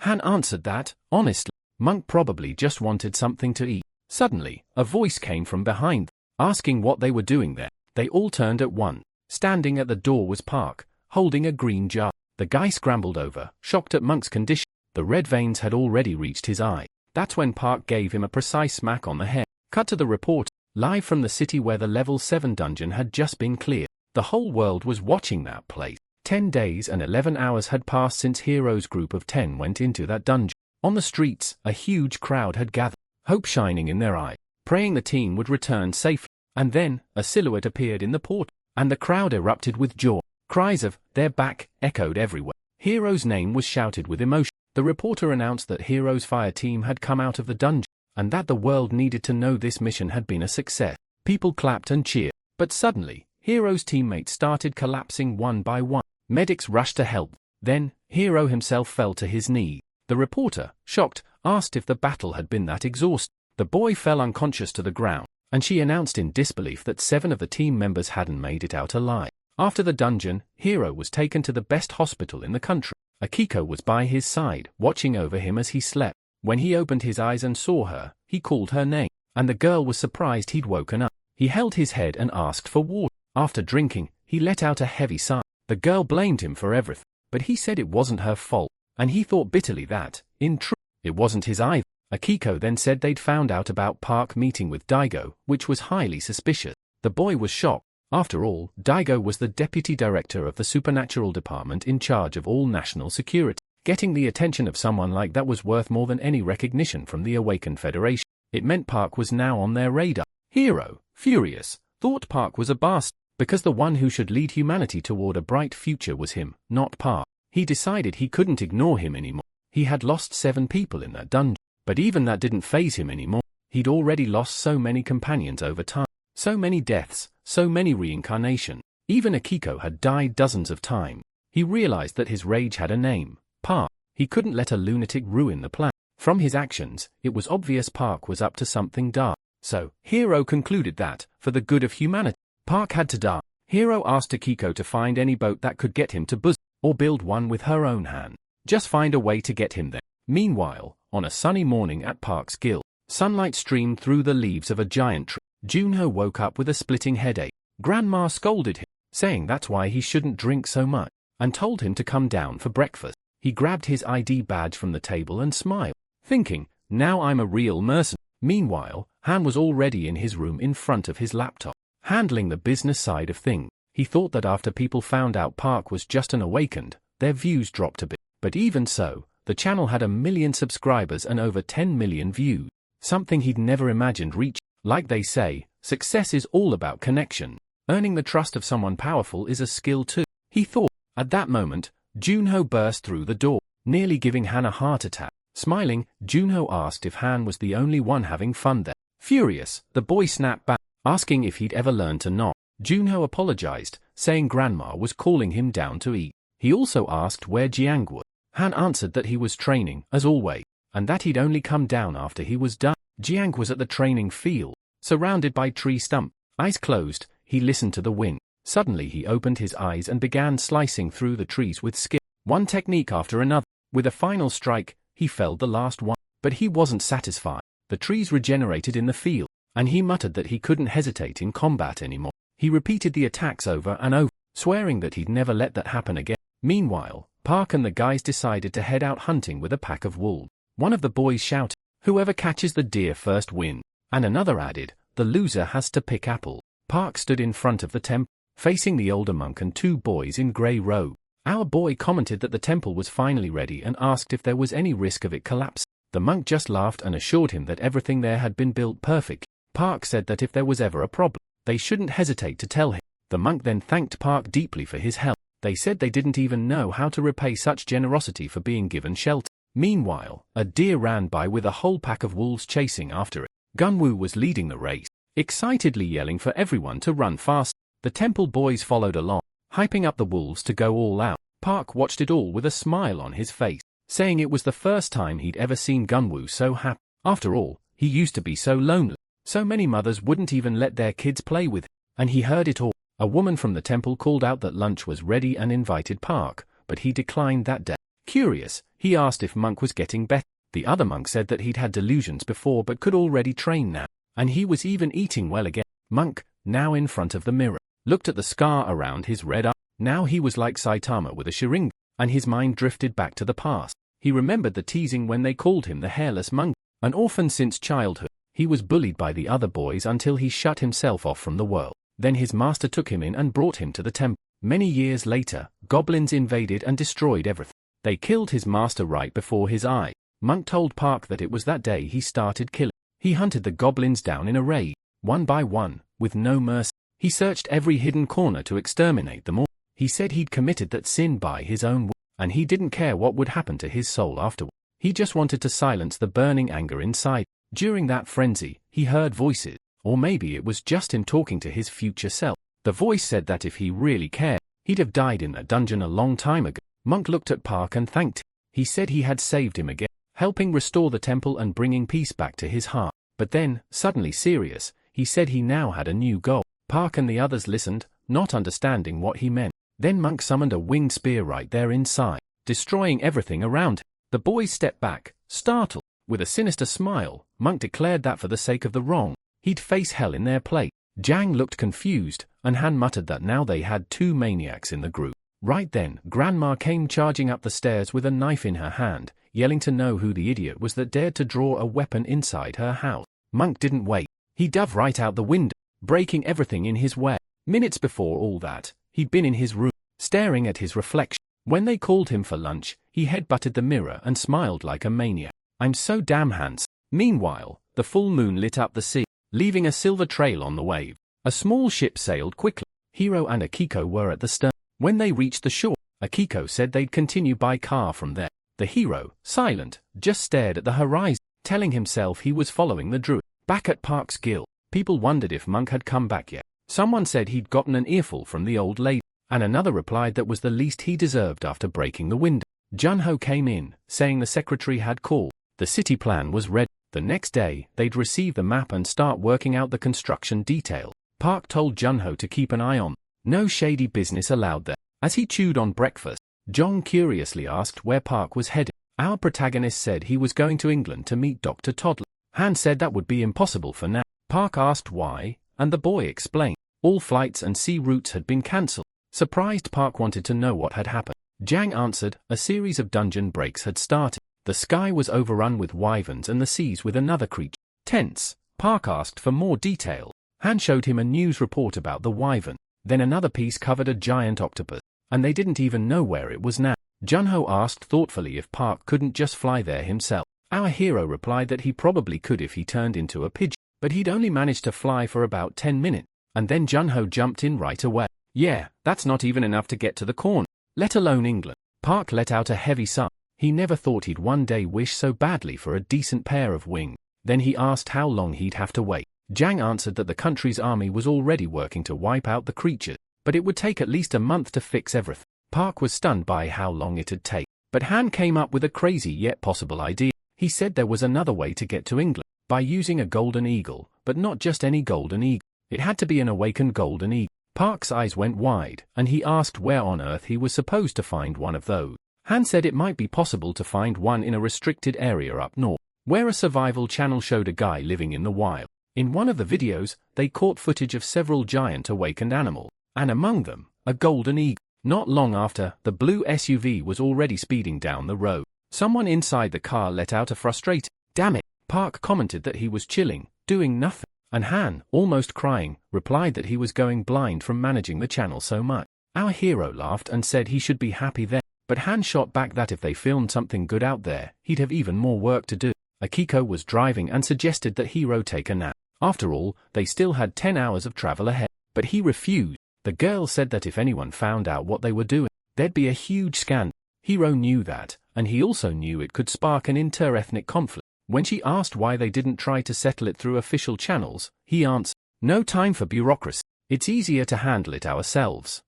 Han answered that, honestly, Monk probably just wanted something to eat. Suddenly, a voice came from behind them, asking what they were doing there. They all turned at once. Standing at the door was Park, holding a green jar. The guy scrambled over, shocked at Monk's condition. The red veins had already reached his eye. That's when Park gave him a precise smack on the head. Cut to the reporter, live from the city where the level 7 dungeon had just been cleared. The whole world was watching that place. 10 days and 11 hours had passed since Hero's group of 10 went into that dungeon. On the streets, a huge crowd had gathered, hope shining in their eyes, praying the team would return safely. And then, a silhouette appeared in the portal, and the crowd erupted with joy. Cries of, "They're back," echoed everywhere. Hero's name was shouted with emotion. The reporter announced that Hero's fire team had come out of the dungeon, and that the world needed to know this mission had been a success. People clapped and cheered, but suddenly, Hero's teammates started collapsing one by one. Medics rushed to help. Then, Hero himself fell to his knees. The reporter, shocked, asked if the battle had been that exhausting. The boy fell unconscious to the ground, and she announced in disbelief that 7 of the team members hadn't made it out alive. After the dungeon, Hero was taken to the best hospital in the country. Akiko was by his side, watching over him as he slept. When he opened his eyes and saw her, he called her name, and the girl was surprised he'd woken up. He held his head and asked for water. After drinking, he let out a heavy sigh. The girl blamed him for everything, but he said it wasn't her fault, and he thought bitterly that, in truth, it wasn't his either. Akiko then said they'd found out about Park meeting with Daigo, which was highly suspicious. The boy was shocked. After all, Daigo was the deputy director of the supernatural department in charge of all national security. Getting the attention of someone like that was worth more than any recognition from the Awakened Federation. It meant Park was now on their radar. Hero, furious, thought Park was a bastard, because the one who should lead humanity toward a bright future was him, not Park. He decided he couldn't ignore him anymore. He had lost 7 people in that dungeon, but even that didn't faze him anymore. He'd already lost so many companions over time, so many deaths, so many reincarnations. Even Akiko had died dozens of times. He realized that his rage had a name, Park. He couldn't let a lunatic ruin the plan. From his actions, it was obvious Park was up to something dark. So, Hero concluded that, for the good of humanity, Park had to die. Hero asked Akiko to find any boat that could get him to Buzz, or build one with her own hand. Just find a way to get him there. Meanwhile, on a sunny morning at Park's guild, sunlight streamed through the leaves of a giant tree. Junho woke up with a splitting headache. Grandma scolded him, saying that's why he shouldn't drink so much, and told him to come down for breakfast. He grabbed his ID badge from the table and smiled, thinking, now I'm a real mercenary. Meanwhile, Han was already in his room in front of his laptop, handling the business side of things. He thought that after people found out Park was just an awakened, their views dropped a bit. But even so, the channel had 1 million subscribers and over 10 million views, something he'd never imagined reaching. Like they say, success is all about connection. Earning the trust of someone powerful is a skill too, he thought. At that moment, Junho burst through the door, nearly giving Han a heart attack. Smiling, Junho asked if Han was the only one having fun there. Furious, the boy snapped back, asking if he'd ever learned to knock. Junho apologized, saying Grandma was calling him down to eat. He also asked where Jiang was. Han answered that he was training, as always, and that he'd only come down after he was done. Jiang was at the training field, surrounded by tree stumps. Eyes closed, he listened to the wind. Suddenly he opened his eyes and began slicing through the trees with skill. One technique after another. With a final strike, he felled the last one. But he wasn't satisfied. The trees regenerated in the field, and he muttered that he couldn't hesitate in combat anymore. He repeated the attacks over and over, swearing that he'd never let that happen again. Meanwhile, Park and the guys decided to head out hunting with a pack of wolves. One of the boys shouted, "Whoever catches the deer first wins," and another added, "The loser has to pick apple." Park stood in front of the temple, facing the older monk and 2 boys in grey robes. Our boy commented that the temple was finally ready and asked if there was any risk of it collapsing. The monk just laughed and assured him that everything there had been built perfect. Park said that if there was ever a problem, they shouldn't hesitate to tell him. The monk then thanked Park deeply for his help. They said they didn't even know how to repay such generosity for being given shelter. Meanwhile, a deer ran by with a whole pack of wolves chasing after it. Gunwoo was leading the race, excitedly yelling for everyone to run fast. The temple boys followed along, hyping up the wolves to go all out. Park watched it all with a smile on his face, saying it was the first time he'd ever seen Gunwoo so happy. After all, he used to be so lonely. So many mothers wouldn't even let their kids play with him, and he heard it all. A woman from the temple called out that lunch was ready and invited Park, but he declined that day. Curious, he asked if Monk was getting better. The other monk said that he'd had delusions before but could already train now, and he was even eating well again. Monk, now in front of the mirror, looked at the scar around his red eye. Now he was like Saitama with a Sharingan, and his mind drifted back to the past. He remembered the teasing when they called him the hairless monk. An orphan since childhood, he was bullied by the other boys until he shut himself off from the world. Then his master took him in and brought him to the temple. Many years later, goblins invaded and destroyed everything. They killed his master right before his eyes. Monk told Park that it was that day he started killing. He hunted the goblins down in a raid, one by one, with no mercy. He searched every hidden corner to exterminate them all. He said he'd committed that sin by his own will, and he didn't care what would happen to his soul afterward. He just wanted to silence the burning anger inside. During that frenzy, he heard voices, or maybe it was just him talking to his future self. The voice said that if he really cared, he'd have died in a dungeon a long time ago. Monk looked at Park and thanked him. He said he had saved him again, helping restore the temple and bringing peace back to his heart. But then, suddenly serious, he said he now had a new goal. Park and the others listened, not understanding what he meant. Then Monk summoned a winged spear right there inside, destroying everything around him. The boys stepped back, startled. With a sinister smile, Monk declared that for the sake of the wrong, he'd face hell in their place. Jang looked confused, and Han muttered that now they had two maniacs in the group. Right then, Grandma came charging up the stairs with a knife in her hand, yelling to know who the idiot was that dared to draw a weapon inside her house. Monk didn't wait. He dove right out the window, breaking everything in his way. Minutes before all that, he'd been in his room, staring at his reflection. When they called him for lunch, he headbutted the mirror and smiled like a maniac. "I'm so damn handsome." Meanwhile, the full moon lit up the sea, leaving a silver trail on the wave. A small ship sailed quickly. Hiro and Akiko were at the stern. When they reached the shore, Akiko said they'd continue by car from there. The hero, silent, just stared at the horizon, telling himself he was following the druid. Back at Park's guild, people wondered if Monk had come back yet. Someone said he'd gotten an earful from the old lady, and another replied that was the least he deserved after breaking the window. Junho came in, saying the secretary had called. The city plan was ready. The next day, they'd receive the map and start working out the construction detail. Park told Junho to keep an eye on. No shady business allowed there. As he chewed on breakfast, Jong curiously asked where Park was headed. Our protagonist said he was going to England to meet Dr. Toddler. Han said that would be impossible for now. Park asked why, and the boy explained. All flights and sea routes had been cancelled. Surprised, Park wanted to know what had happened. Jang answered, a series of dungeon breaks had started. The sky was overrun with wyverns and the seas with another creature. Tense, Park asked for more detail. Han showed him a news report about the wyvern. Then another piece covered a giant octopus, and they didn't even know where it was now. Junho asked thoughtfully if Park couldn't just fly there himself. Our hero replied that he probably could if he turned into a pigeon, but he'd only managed to fly for about 10 minutes. And then Junho jumped in right away. Yeah, that's not even enough to get to the corner, let alone England. Park let out a heavy sigh. He never thought he'd one day wish so badly for a decent pair of wings. Then he asked how long he'd have to wait. Jang answered that the country's army was already working to wipe out the creatures, but it would take at least a month to fix everything. Park was stunned by how long it'd take, but Han came up with a crazy yet possible idea. He said there was another way to get to England, by using a golden eagle, but not just any golden eagle. It had to be an awakened golden eagle. Park's eyes went wide, and he asked where on earth he was supposed to find one of those. Han said it might be possible to find one in a restricted area up north, where a survival channel showed a guy living in the wild. In one of the videos, they caught footage of several giant awakened animals, and among them, a golden eagle. Not long after, the blue SUV was already speeding down the road. Someone inside the car let out a frustrated, "Damn it." Park commented that he was chilling, doing nothing, and Han, almost crying, replied that he was going blind from managing the channel so much. Our hero laughed and said he should be happy there, but Han shot back that if they filmed something good out there, he'd have even more work to do. Akiko was driving and suggested that Hiro take a nap. After all, they still had 10 hours of travel ahead, but he refused. The girl said that if anyone found out what they were doing, there'd be a huge scandal. Hiro knew that, and he also knew it could spark an inter-ethnic conflict. When she asked why they didn't try to settle it through official channels, he answered, "No time for bureaucracy. It's easier to handle it ourselves."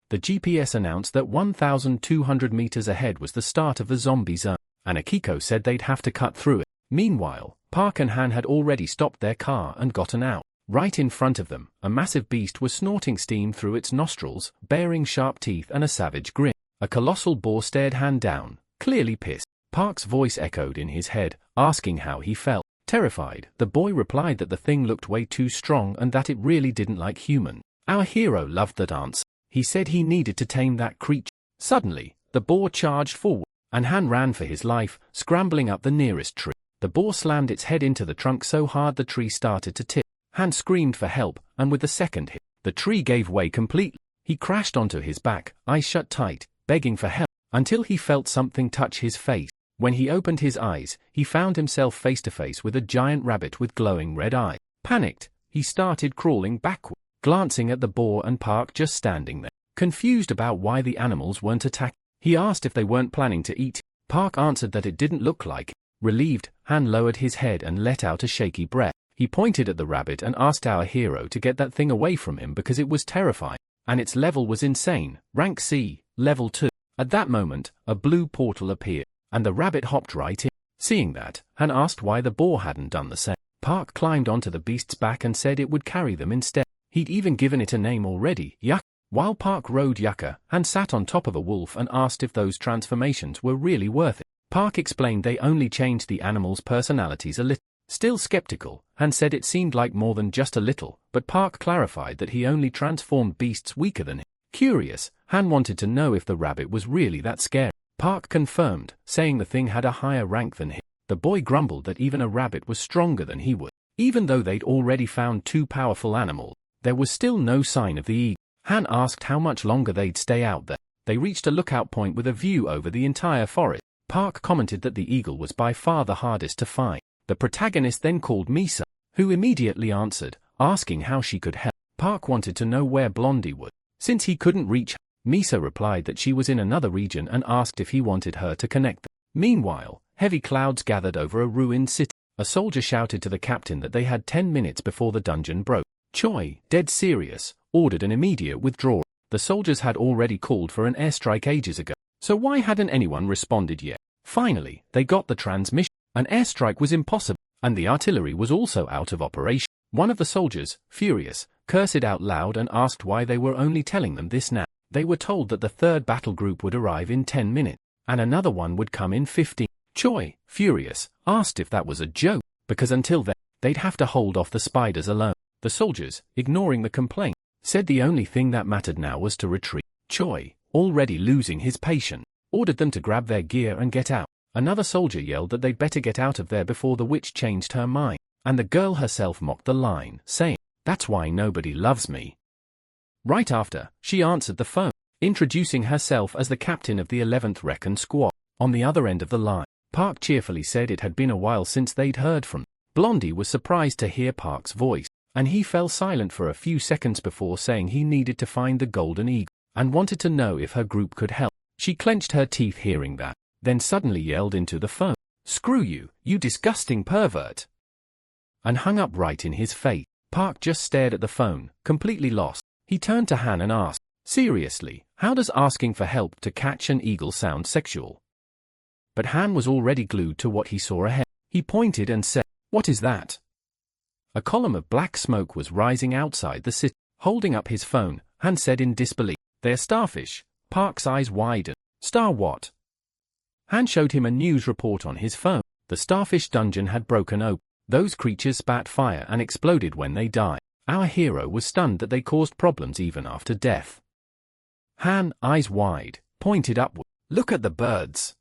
The GPS announced that 1,200 meters ahead was the start of the zombie zone, and Akiko said they'd have to cut through it. Meanwhile, Park and Han had already stopped their car and gotten out. Right in front of them, a massive beast was snorting steam through its nostrils, baring sharp teeth and a savage grin. A colossal boar stared Han down, clearly pissed. Park's voice echoed in his head, asking how he felt. Terrified, the boy replied that the thing looked way too strong and that it really didn't like humans. Our hero loved that answer. He said he needed to tame that creature. Suddenly, the boar charged forward, and Han ran for his life, scrambling up the nearest tree. The boar slammed its head into the trunk so hard the tree started to tip. Han screamed for help, and with the second hit, the tree gave way completely. He crashed onto his back, eyes shut tight, begging for help, until he felt something touch his face. When he opened his eyes, he found himself face to face with a giant rabbit with glowing red eyes. Panicked, he started crawling backward, glancing at the boar and Park just standing there. Confused about why the animals weren't attacking, he asked if they weren't planning to eat. Park answered that it didn't look like it. Relieved, Han lowered his head and let out a shaky breath. He pointed at the rabbit and asked our hero to get that thing away from him because it was terrifying, and its level was insane, rank C, level 2. At that moment, a blue portal appeared, and the rabbit hopped right in. Seeing that, Han asked why the boar hadn't done the same. Park climbed onto the beast's back and said it would carry them instead. He'd even given it a name already, Yucca. While Park rode Yucca, Han sat on top of a wolf and asked if those transformations were really worth it. Park explained they only changed the animals' personalities a little. Still skeptical, Han said it seemed like more than just a little, but Park clarified that he only transformed beasts weaker than him. Curious, Han wanted to know if the rabbit was really that scary. Park confirmed, saying the thing had a higher rank than him. The boy grumbled that even a rabbit was stronger than he was. Even though they'd already found 2 powerful animals, there was still no sign of the eagle. Han asked how much longer they'd stay out there. They reached a lookout point with a view over the entire forest. Park commented that the eagle was by far the hardest to find. The protagonist then called Misa, who immediately answered, asking how she could help. Park wanted to know where Blondie was. Since he couldn't reach her, Misa replied that she was in another region and asked if he wanted her to connect them. Meanwhile, heavy clouds gathered over a ruined city. A soldier shouted to the captain that they had 10 minutes before the dungeon broke. Choi, dead serious, ordered an immediate withdrawal. The soldiers had already called for an airstrike ages ago, so why hadn't anyone responded yet? Finally, they got the transmission. An airstrike was impossible, and the artillery was also out of operation. One of the soldiers, furious, cursed out loud and asked why they were only telling them this now. They were told that the third battle group would arrive in 10 minutes, and another one would come in 15. Choi, furious, asked if that was a joke, because until then, they'd have to hold off the spiders alone. The soldiers, ignoring the complaint, said the only thing that mattered now was to retreat. Choi, already losing his patience, ordered them to grab their gear and get out. Another soldier yelled that they'd better get out of there before the witch changed her mind, and the girl herself mocked the line, saying, "That's why nobody loves me." Right after, she answered the phone, introducing herself as the captain of the 11th Recon Squad. On the other end of the line, Park cheerfully said it had been a while since they'd heard from them. Blondie was surprised to hear Park's voice, and he fell silent for a few seconds before saying he needed to find the Golden Eagle, and wanted to know if her group could help. She clenched her teeth hearing that, then suddenly yelled into the phone, "Screw you, you disgusting pervert!" and hung up right in his face. Park just stared at the phone, completely lost. He turned to Han and asked, "Seriously, how does asking for help to catch an eagle sound sexual?" But Han was already glued to what he saw ahead. He pointed and said, "What is that?" A column of black smoke was rising outside the city. Holding up his phone, Han said in disbelief, "They're starfish." Park's eyes widened. "Star what?" Han showed him a news report on his phone. The starfish dungeon had broken open. Those creatures spat fire and exploded when they died. Our hero was stunned that they caused problems even after death. Han, eyes wide, pointed upward. "Look at the birds."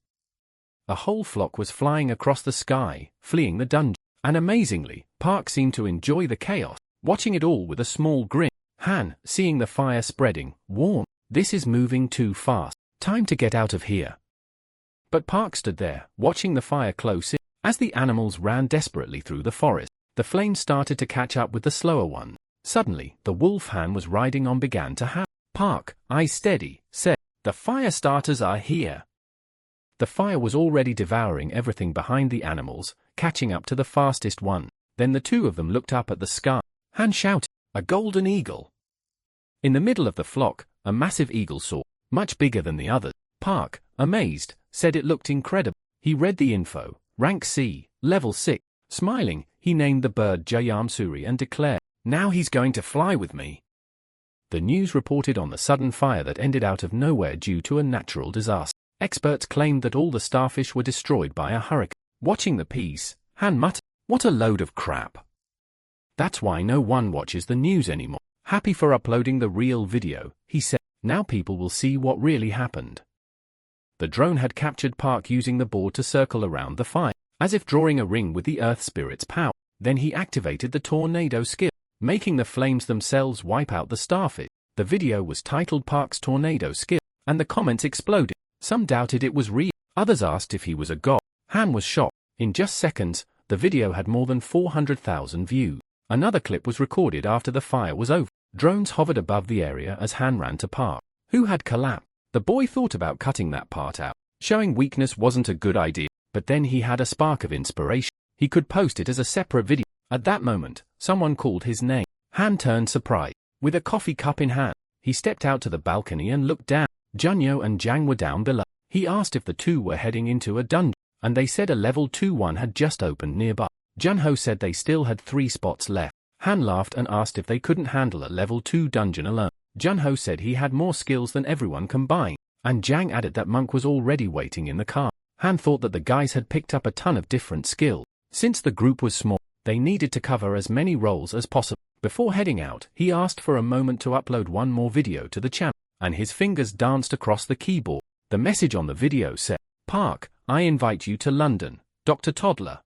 A whole flock was flying across the sky, fleeing the dungeon. And amazingly, Park seemed to enjoy the chaos, watching it all with a small grin. Han, seeing the fire spreading, warned, "This is moving too fast. Time to get out of here." But Park stood there, watching the fire close in. As the animals ran desperately through the forest, the flames started to catch up with the slower one. Suddenly, the wolf Han was riding on began to howl. Park, eyes steady, said, "The fire starters are here." The fire was already devouring everything behind the animals, catching up to the fastest one. Then the two of them looked up at the sky. Han shouted, "A golden eagle!" In the middle of the flock, a massive eagle soared, much bigger than the others. Park, amazed, said it looked incredible. He read the info, rank C, level 6. Smiling, he named the bird Jayamsuri and declared, Now he's going to fly with me. The news reported on the sudden fire that ended out of nowhere due to a natural disaster. Experts claimed that all the starfish were destroyed by a hurricane. Watching the piece, Han muttered, "What a load of crap. That's why no one watches the news anymore." Happy for uploading the real video, he said, "Now people will see what really happened." The drone had captured Park using the board to circle around the fire, as if drawing a ring with the Earth Spirit's power. Then he activated the tornado skill, making the flames themselves wipe out the starfish. The video was titled Park's Tornado Skill, and the comments exploded. Some doubted it was real, others asked if he was a god. Han was shocked. In just seconds, the video had more than 400,000 views. Another clip was recorded after the fire was over. Drones hovered above the area as Han ran to Park, who had collapsed. The boy thought about cutting that part out. Showing weakness wasn't a good idea, but then he had a spark of inspiration. He could post it as a separate video. At that moment, someone called his name. Han turned surprised. With a coffee cup in hand, he stepped out to the balcony and looked down. Junyo and Jang were down below. He asked if the two were heading into a dungeon, and they said a level 2 one had just opened nearby. Junho said they still had 3 spots left. Han laughed and asked if they couldn't handle a level 2 dungeon alone. Junho said he had more skills than everyone combined, and Jang added that Monk was already waiting in the car. Han thought that the guys had picked up a ton of different skills. Since the group was small, they needed to cover as many roles as possible. Before heading out, he asked for a moment to upload one more video to the channel, and his fingers danced across the keyboard. The message on the video said, "Park, I invite you to London, Dr. Toddler."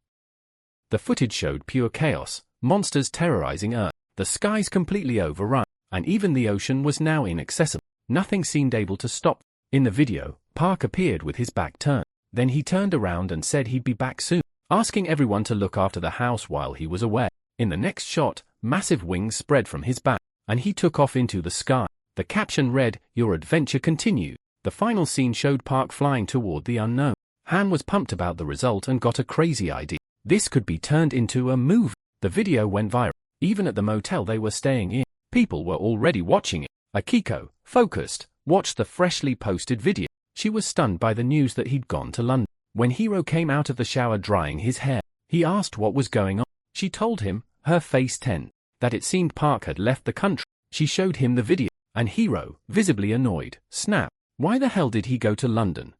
The footage showed pure chaos, monsters terrorizing Earth, the skies completely overrun, and even the ocean was now inaccessible. Nothing seemed able to stop. In the video, Park appeared with his back turned. Then he turned around and said he'd be back soon, asking everyone to look after the house while he was away. In the next shot, massive wings spread from his back, and he took off into the sky. The caption read, "Your adventure continues." The final scene showed Park flying toward the unknown. Han was pumped about the result and got a crazy idea. This could be turned into a movie. The video went viral. Even at the motel they were staying in, people were already watching it. Akiko, focused, watched the freshly posted video. She was stunned by the news that he'd gone to London. When Hiro came out of the shower drying his hair, he asked what was going on. She told him, her face tense, that it seemed Park had left the country. She showed him the video, and Hiro, visibly annoyed, snapped, "Why the hell did he go to London?"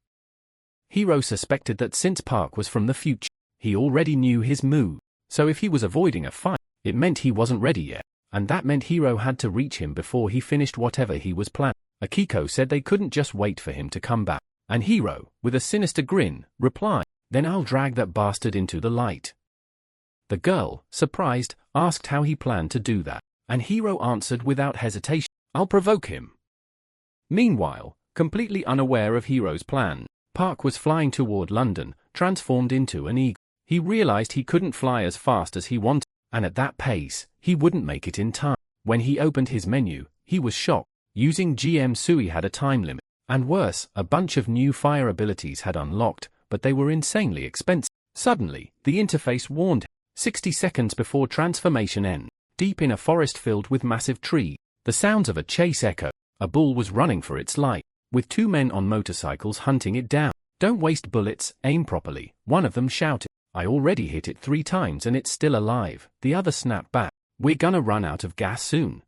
Hiro suspected that since Park was from the future, he already knew his move. So if he was avoiding a fight, it meant he wasn't ready yet, and that meant Hiro had to reach him before he finished whatever he was planning. Akiko said they couldn't just wait for him to come back, and Hiro, with a sinister grin, replied, "Then I'll drag that bastard into the light." The girl, surprised, asked how he planned to do that, and Hiro answered without hesitation, "I'll provoke him." Meanwhile, completely unaware of Hiro's plan, Park was flying toward London, transformed into an eagle. He realized he couldn't fly as fast as he wanted, and at that pace, he wouldn't make it in time. When he opened his menu, he was shocked. Using GM Sui had a time limit, and worse, a bunch of new fire abilities had unlocked, but they were insanely expensive. Suddenly, the interface warned him, 60 seconds before transformation end. Deep in a forest filled with massive trees, the sounds of a chase echo. A bull was running for its life, with 2 men on motorcycles hunting it down. "Don't waste bullets, aim properly," one of them shouted. "I already hit it 3 times and it's still alive," the other snapped back. "We're gonna run out of gas soon."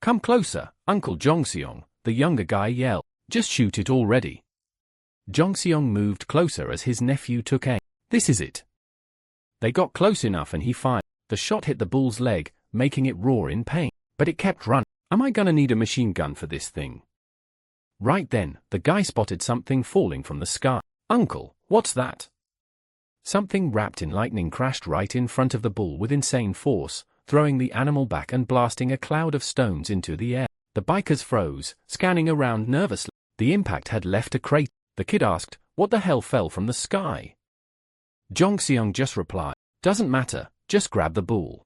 "Come closer, Uncle Jongseong," the younger guy yelled. "Just shoot it already." Jongseong moved closer as his nephew took aim. "This is it." They got close enough and he fired. The shot hit the bull's leg, making it roar in pain, but it kept running. "Am I gonna need a machine gun for this thing?" Right then, the guy spotted something falling from the sky. "Uncle, what's that?" Something wrapped in lightning crashed right in front of the bull with insane force, throwing the animal back and blasting a cloud of stones into the air. The bikers froze, scanning around nervously. The impact had left a crater. The kid asked, "What the hell fell from the sky?" Jongseong just replied, "Doesn't matter, just grab the bull."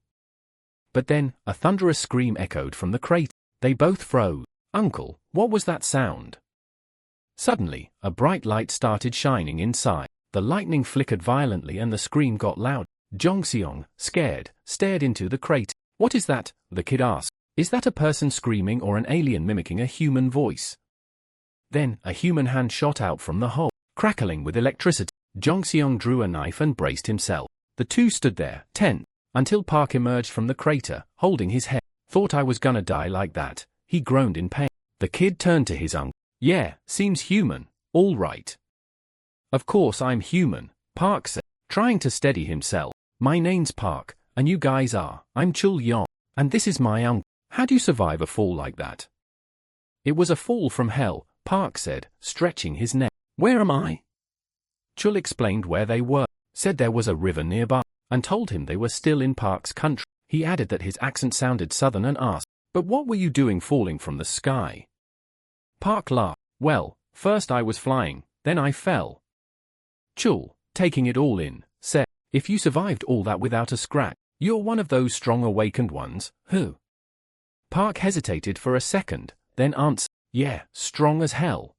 But then, a thunderous scream echoed from the crater. They both froze. "Uncle, what was that sound?" Suddenly, a bright light started shining inside. The lightning flickered violently and the scream got loud. Jongseong, scared, stared into the crater. "What is that?" the kid asked. "Is that a person screaming or an alien mimicking a human voice?" Then, a human hand shot out from the hole, crackling with electricity. Jongseong drew a knife and braced himself. The two stood there, tense. until Park emerged from the crater, holding his head. Thought I was gonna die like that, he groaned in pain. The kid turned to his uncle. Yeah, seems human, all right. Of course I'm human, Park said, trying to steady himself. My name's Park, and you guys are. I'm Chul Yong, and this is my uncle. How'd you survive a fall like that? It was a fall from hell, Park said, stretching his neck. Where am I? Chul explained where they were, said there was a river nearby, and told him they were still in Park's country. He added that his accent sounded southern and asked, but what were you doing falling from the sky? Park laughed. Well, first I was flying, then I fell. Chul, taking it all in, said, if you survived all that without a scratch, you're one of those strong awakened ones, who? Park hesitated for a second, then answered, yeah, strong as hell.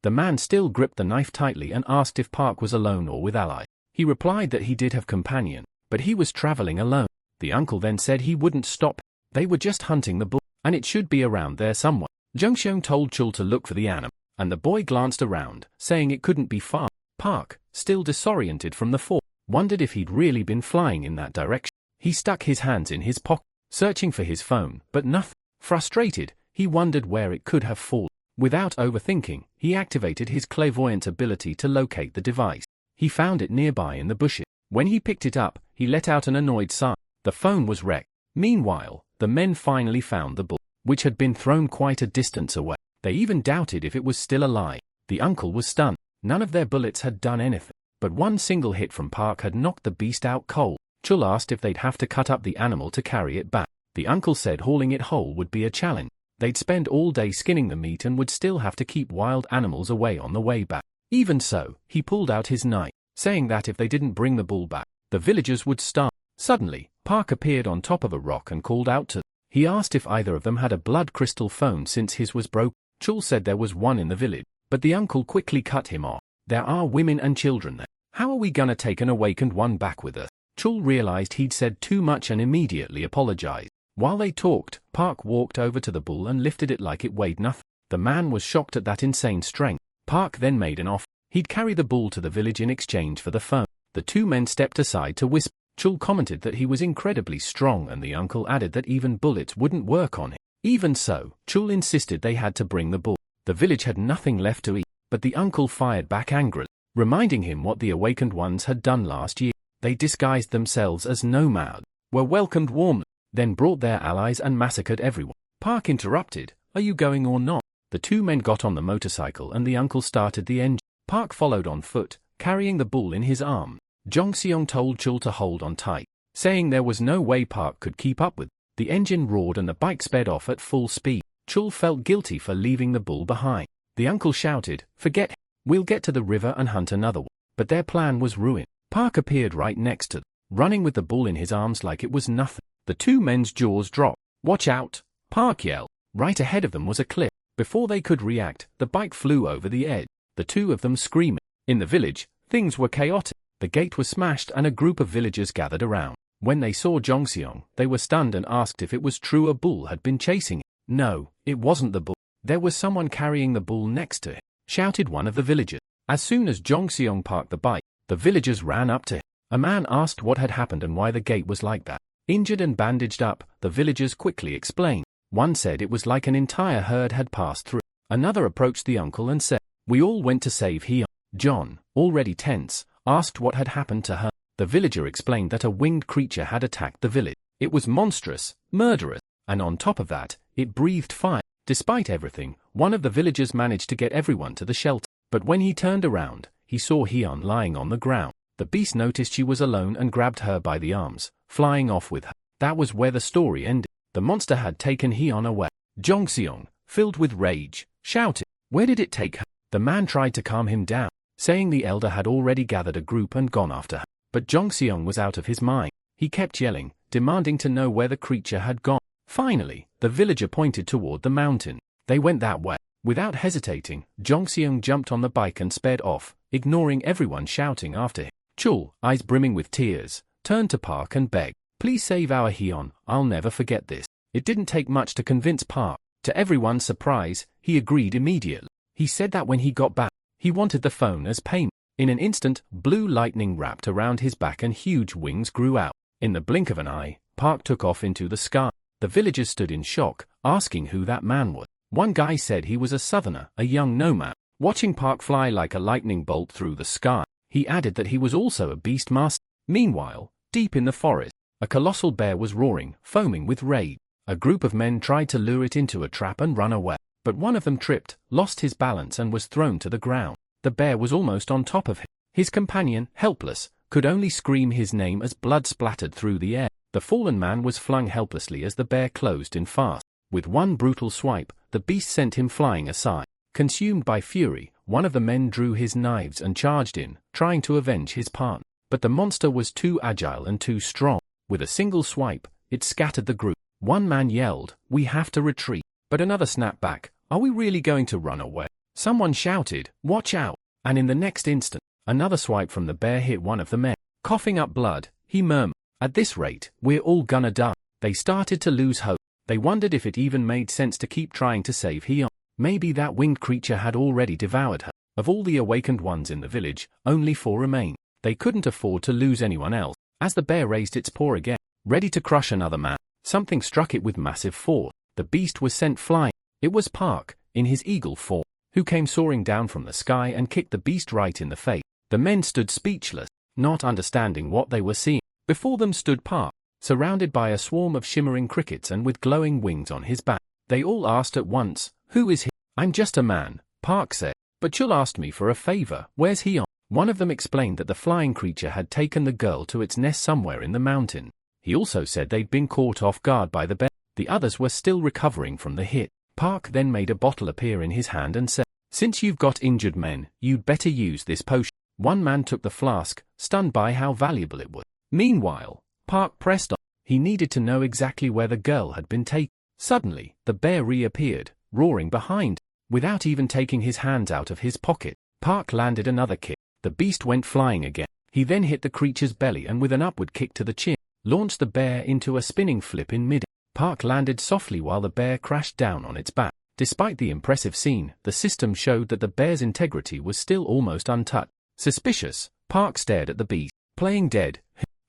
The man still gripped the knife tightly and asked if Park was alone or with allies. He replied that he did have companion, but he was traveling alone. The uncle then said he wouldn't stop. They were just hunting the bull, and it should be around there somewhere. Jungxiong told Chul to look for the animal, and the boy glanced around, saying it couldn't be far. Park, still disoriented from the fall, wondered if he'd really been flying in that direction. He stuck his hands in his pocket, searching for his phone, but nothing. Frustrated, he wondered where it could have fallen. Without overthinking, he activated his clairvoyant ability to locate the device. He found it nearby in the bushes. When he picked it up, he let out an annoyed sigh. The phone was wrecked. Meanwhile, the men finally found the bull, which had been thrown quite a distance away. They even doubted if it was still alive. The uncle was stunned. None of their bullets had done anything, but one single hit from Park had knocked the beast out cold. Chul asked if they'd have to cut up the animal to carry it back. The uncle said hauling it whole would be a challenge. They'd spend all day skinning the meat and would still have to keep wild animals away on the way back. Even so, he pulled out his knife, saying that if they didn't bring the bull back, the villagers would starve. Suddenly, Park appeared on top of a rock and called out to them. He asked if either of them had a blood crystal phone since his was broke. Chul said there was one in the village, but the uncle quickly cut him off. There are women and children there. How are we gonna take an awakened one back with us? Chul realized he'd said too much and immediately apologized. While they talked, Park walked over to the bull and lifted it like it weighed nothing. The man was shocked at that insane strength. Park then made an offer. He'd carry the bull to the village in exchange for the phone. The two men stepped aside to whisper. Chul commented that he was incredibly strong, and the uncle added that even bullets wouldn't work on him. Even so, Chul insisted they had to bring the bull. The village had nothing left to eat, but the uncle fired back angrily, reminding him what the awakened ones had done last year. They disguised themselves as nomads, were welcomed warmly, then brought their allies and massacred everyone. Park interrupted, "Are you going or not?" The two men got on the motorcycle and the uncle started the engine. Park followed on foot, carrying the bull in his arm. Jongseong told Chul to hold on tight, saying there was no way Park could keep up with. The engine roared and the bike sped off at full speed. Chul felt guilty for leaving the bull behind. The uncle shouted, "Forget him. We'll get to the river and hunt another one." But their plan was ruined. Park appeared right next to them, running with the bull in his arms like it was nothing. The two men's jaws dropped. "Watch out!" Park yelled. Right ahead of them was a cliff. Before they could react, the bike flew over the edge, the two of them screaming. In the village, things were chaotic. The gate was smashed and a group of villagers gathered around. When they saw Jongseong, they were stunned and asked if it was true a bull had been chasing him. "No, it wasn't the bull. There was someone carrying the bull next to him," shouted one of the villagers. As soon as Jongseong parked the bike, the villagers ran up to him. A man asked what had happened and why the gate was like that. Injured and bandaged up, the villagers quickly explained. One said it was like an entire herd had passed through. Another approached the uncle and said, "We all went to save Hyun." John, already tense, asked what had happened to her. The villager explained that a winged creature had attacked the village. It was monstrous, murderous, and on top of that, it breathed fire. Despite everything, one of the villagers managed to get everyone to the shelter. But when he turned around, he saw Hyun lying on the ground. The beast noticed she was alone and grabbed her by the arms, flying off with her. That was where the story ended. The monster had taken Hyun away. Jongseong, filled with rage, shouted, "Where did it take her?" The man tried to calm him down, saying the elder had already gathered a group and gone after her. But Jongseong was out of his mind. He kept yelling, demanding to know where the creature had gone. Finally, the villager pointed toward the mountain. They went that way. Without hesitating, Jongseong jumped on the bike and sped off, ignoring everyone shouting after him. Chul, eyes brimming with tears, turned to Park and begged, "Please save our Hyun, I'll never forget this." It didn't take much to convince Park. To everyone's surprise, he agreed immediately. He said that when he got back, he wanted the phone as payment. In an instant, blue lightning wrapped around his back and huge wings grew out. In the blink of an eye, Park took off into the sky. The villagers stood in shock, asking who that man was. One guy said he was a southerner, a young nomad. Watching Park fly like a lightning bolt through the sky, he added that he was also a beast master. Meanwhile, deep in the forest, a colossal bear was roaring, foaming with rage. A group of men tried to lure it into a trap and run away, but one of them tripped, lost his balance and was thrown to the ground. The bear was almost on top of him. His companion, helpless, could only scream his name as blood splattered through the air. The fallen man was flung helplessly as the bear closed in fast. With one brutal swipe, the beast sent him flying aside. Consumed by fury, one of the men drew his knives and charged in, trying to avenge his partner. But the monster was too agile and too strong. With a single swipe, it scattered the group. One man yelled, "We have to retreat." But another snapped back, "Are we really going to run away?" Someone shouted, "Watch out!" And in the next instant, another swipe from the bear hit one of the men. Coughing up blood, he murmured, "At this rate, we're all gonna die." They started to lose hope. They wondered if it even made sense to keep trying to save Hyeon. Maybe that winged creature had already devoured her. Of all the awakened ones in the village, only 4 remained. They couldn't afford to lose anyone else. As the bear raised its paw again, ready to crush another man, something struck it with massive force. The beast was sent flying. It was Park, in his eagle form, who came soaring down from the sky and kicked the beast right in the face. The men stood speechless, not understanding what they were seeing. Before them stood Park, surrounded by a swarm of shimmering crickets and with glowing wings on his back. They all asked at once, "Who is he?" "I'm just a man," Park said. "But you'll ask me for a favor. Where's he on?" One of them explained that the flying creature had taken the girl to its nest somewhere in the mountain. He also said they'd been caught off guard by the bear. The others were still recovering from the hit. Park then made a bottle appear in his hand and said, "Since you've got injured men, you'd better use this potion." One man took the flask, stunned by how valuable it was. Meanwhile, Park pressed on. He needed to know exactly where the girl had been taken. Suddenly, the bear reappeared, roaring behind. Without even taking his hands out of his pocket, Park landed another kick. The beast went flying again. He then hit the creature's belly and with an upward kick to the chin, launched the bear into a spinning flip in mid. Park landed softly while the bear crashed down on its back. Despite the impressive scene, the system showed that the bear's integrity was still almost untouched. Suspicious, Park stared at the beast. "Playing dead?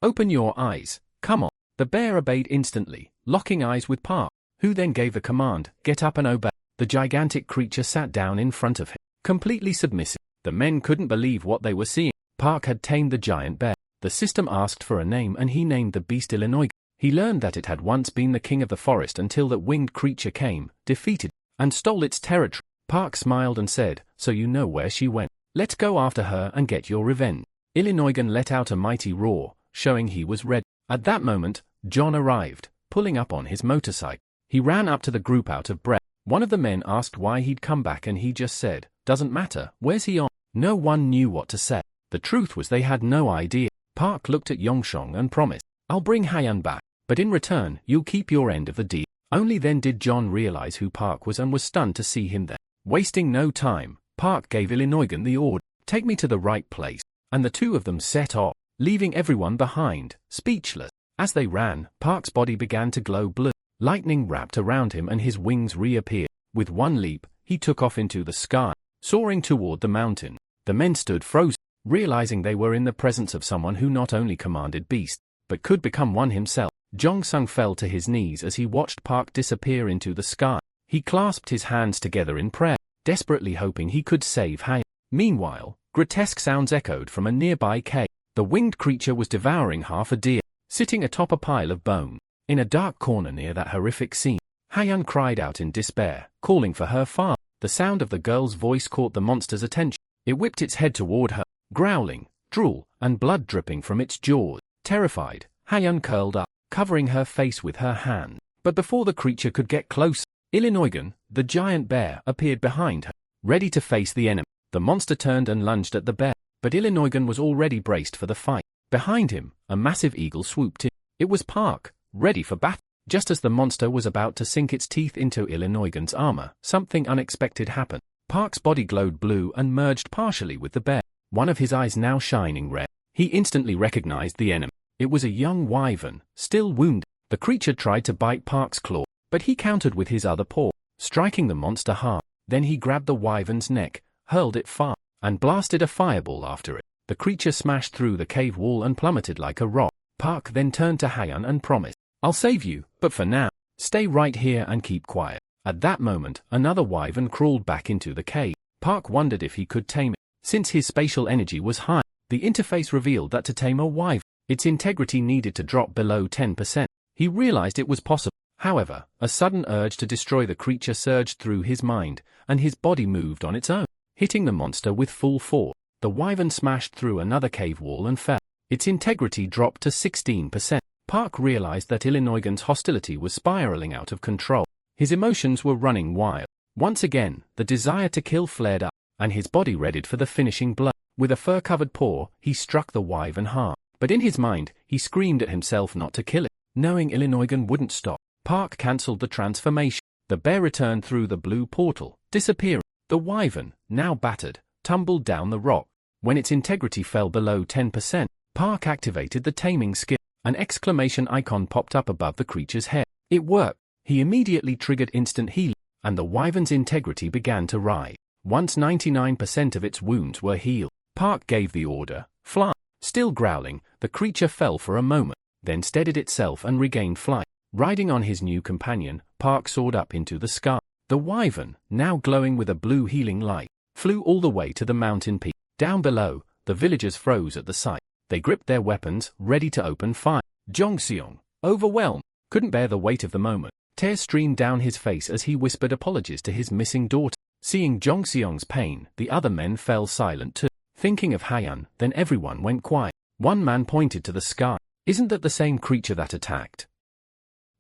Open your eyes, come on." The bear obeyed instantly, locking eyes with Park, who then gave the command, "Get up and obey." The gigantic creature sat down in front of him, completely submissive. The men couldn't believe what they were seeing. Park had tamed the giant bear. The system asked for a name and he named the beast Illinois. He learned that it had once been the king of the forest until that winged creature came, defeated, and stole its territory. Park smiled and said, "So you know where she went. Let's go after her and get your revenge." Illinois let out a mighty roar, showing he was ready. At that moment, John arrived, pulling up on his motorcycle. He ran up to the group out of breath. One of the men asked why he'd come back and he just said, "Doesn't matter, where's he on?" No one knew what to say. The truth was they had no idea. Park looked at Yongshong and promised, "I'll bring Hayan back, but in return, you'll keep your end of the deal." Only then did John realize who Park was and was stunned to see him there. Wasting no time, Park gave Illinois the order, "Take me to the right place," and the two of them set off, leaving everyone behind, speechless. As they ran, Park's body began to glow blue. Lightning wrapped around him and his wings reappeared. With one leap, he took off into the sky, soaring toward the mountain. The men stood frozen, realizing they were in the presence of someone who not only commanded beasts, but could become one himself. Jong-sung fell to his knees as he watched Park disappear into the sky. He clasped his hands together in prayer, desperately hoping he could save Hae. Meanwhile, grotesque sounds echoed from a nearby cave. The winged creature was devouring half a deer, sitting atop a pile of bone. In a dark corner near that horrific scene, Haeun cried out in despair, calling for her father. The sound of the girl's voice caught the monster's attention. It whipped its head toward her, growling, drool, and blood dripping from its jaws. Terrified, Haeun curled up, covering her face with her hand. But before the creature could get close, Illinoigan, the giant bear, appeared behind her, ready to face the enemy. The monster turned and lunged at the bear, but Illinoigan was already braced for the fight. Behind him, a massive eagle swooped in. It was Park, ready for battle. Just as the monster was about to sink its teeth into Illinoigan's armor, something unexpected happened. Park's body glowed blue and merged partially with the bear, one of his eyes now shining red. He instantly recognized the enemy. It was a young wyvern, still wounded. The creature tried to bite Park's claw, but he countered with his other paw, striking the monster hard. Then he grabbed the wyvern's neck, hurled it far, and blasted a fireball after it. The creature smashed through the cave wall and plummeted like a rock. Park then turned to Hayan and promised, "I'll save you, but for now, stay right here and keep quiet." At that moment, another wyvern crawled back into the cave. Park wondered if he could tame it. Since his spatial energy was high, the interface revealed that to tame a wyvern, its integrity needed to drop below 10%. He realized it was possible. However, a sudden urge to destroy the creature surged through his mind, and his body moved on its own, hitting the monster with full force. The wyvern smashed through another cave wall and fell. Its integrity dropped to 16%. Park realized that Illinoigan's hostility was spiraling out of control. His emotions were running wild. Once again, the desire to kill flared up, and his body readied for the finishing blow. With a fur-covered paw, he struck the wyvern hard. But in his mind, he screamed at himself not to kill it. Knowing Illinoigan wouldn't stop, Park cancelled the transformation. The bear returned through the blue portal, disappearing. The wyvern, now battered, tumbled down the rock. When its integrity fell below 10%, Park activated the taming skill. An exclamation icon popped up above the creature's head. It worked. He immediately triggered instant healing, and the wyvern's integrity began to rise. Once 99% of its wounds were healed, Park gave the order, "Fly." Still growling, the creature fell for a moment, then steadied itself and regained flight. Riding on his new companion, Park soared up into the sky. The wyvern, now glowing with a blue healing light, flew all the way to the mountain peak. Down below, the villagers froze at the sight. They gripped their weapons, ready to open fire. Jongseong, overwhelmed, couldn't bear the weight of the moment. Tears streamed down his face as he whispered apologies to his missing daughter. Seeing Jongseong's pain, the other men fell silent too. Thinking of Hayan, then everyone went quiet. One man pointed to the sky. "Isn't that the same creature that attacked?"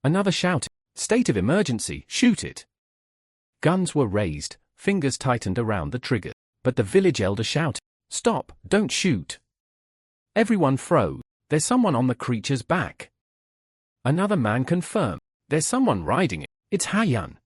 Another shouted, "State of emergency, shoot it." Guns were raised, fingers tightened around the trigger. But the village elder shouted, "Stop, don't shoot." Everyone froze. "There's someone on the creature's back." Another man confirmed, "There's someone riding it. It's Hayan."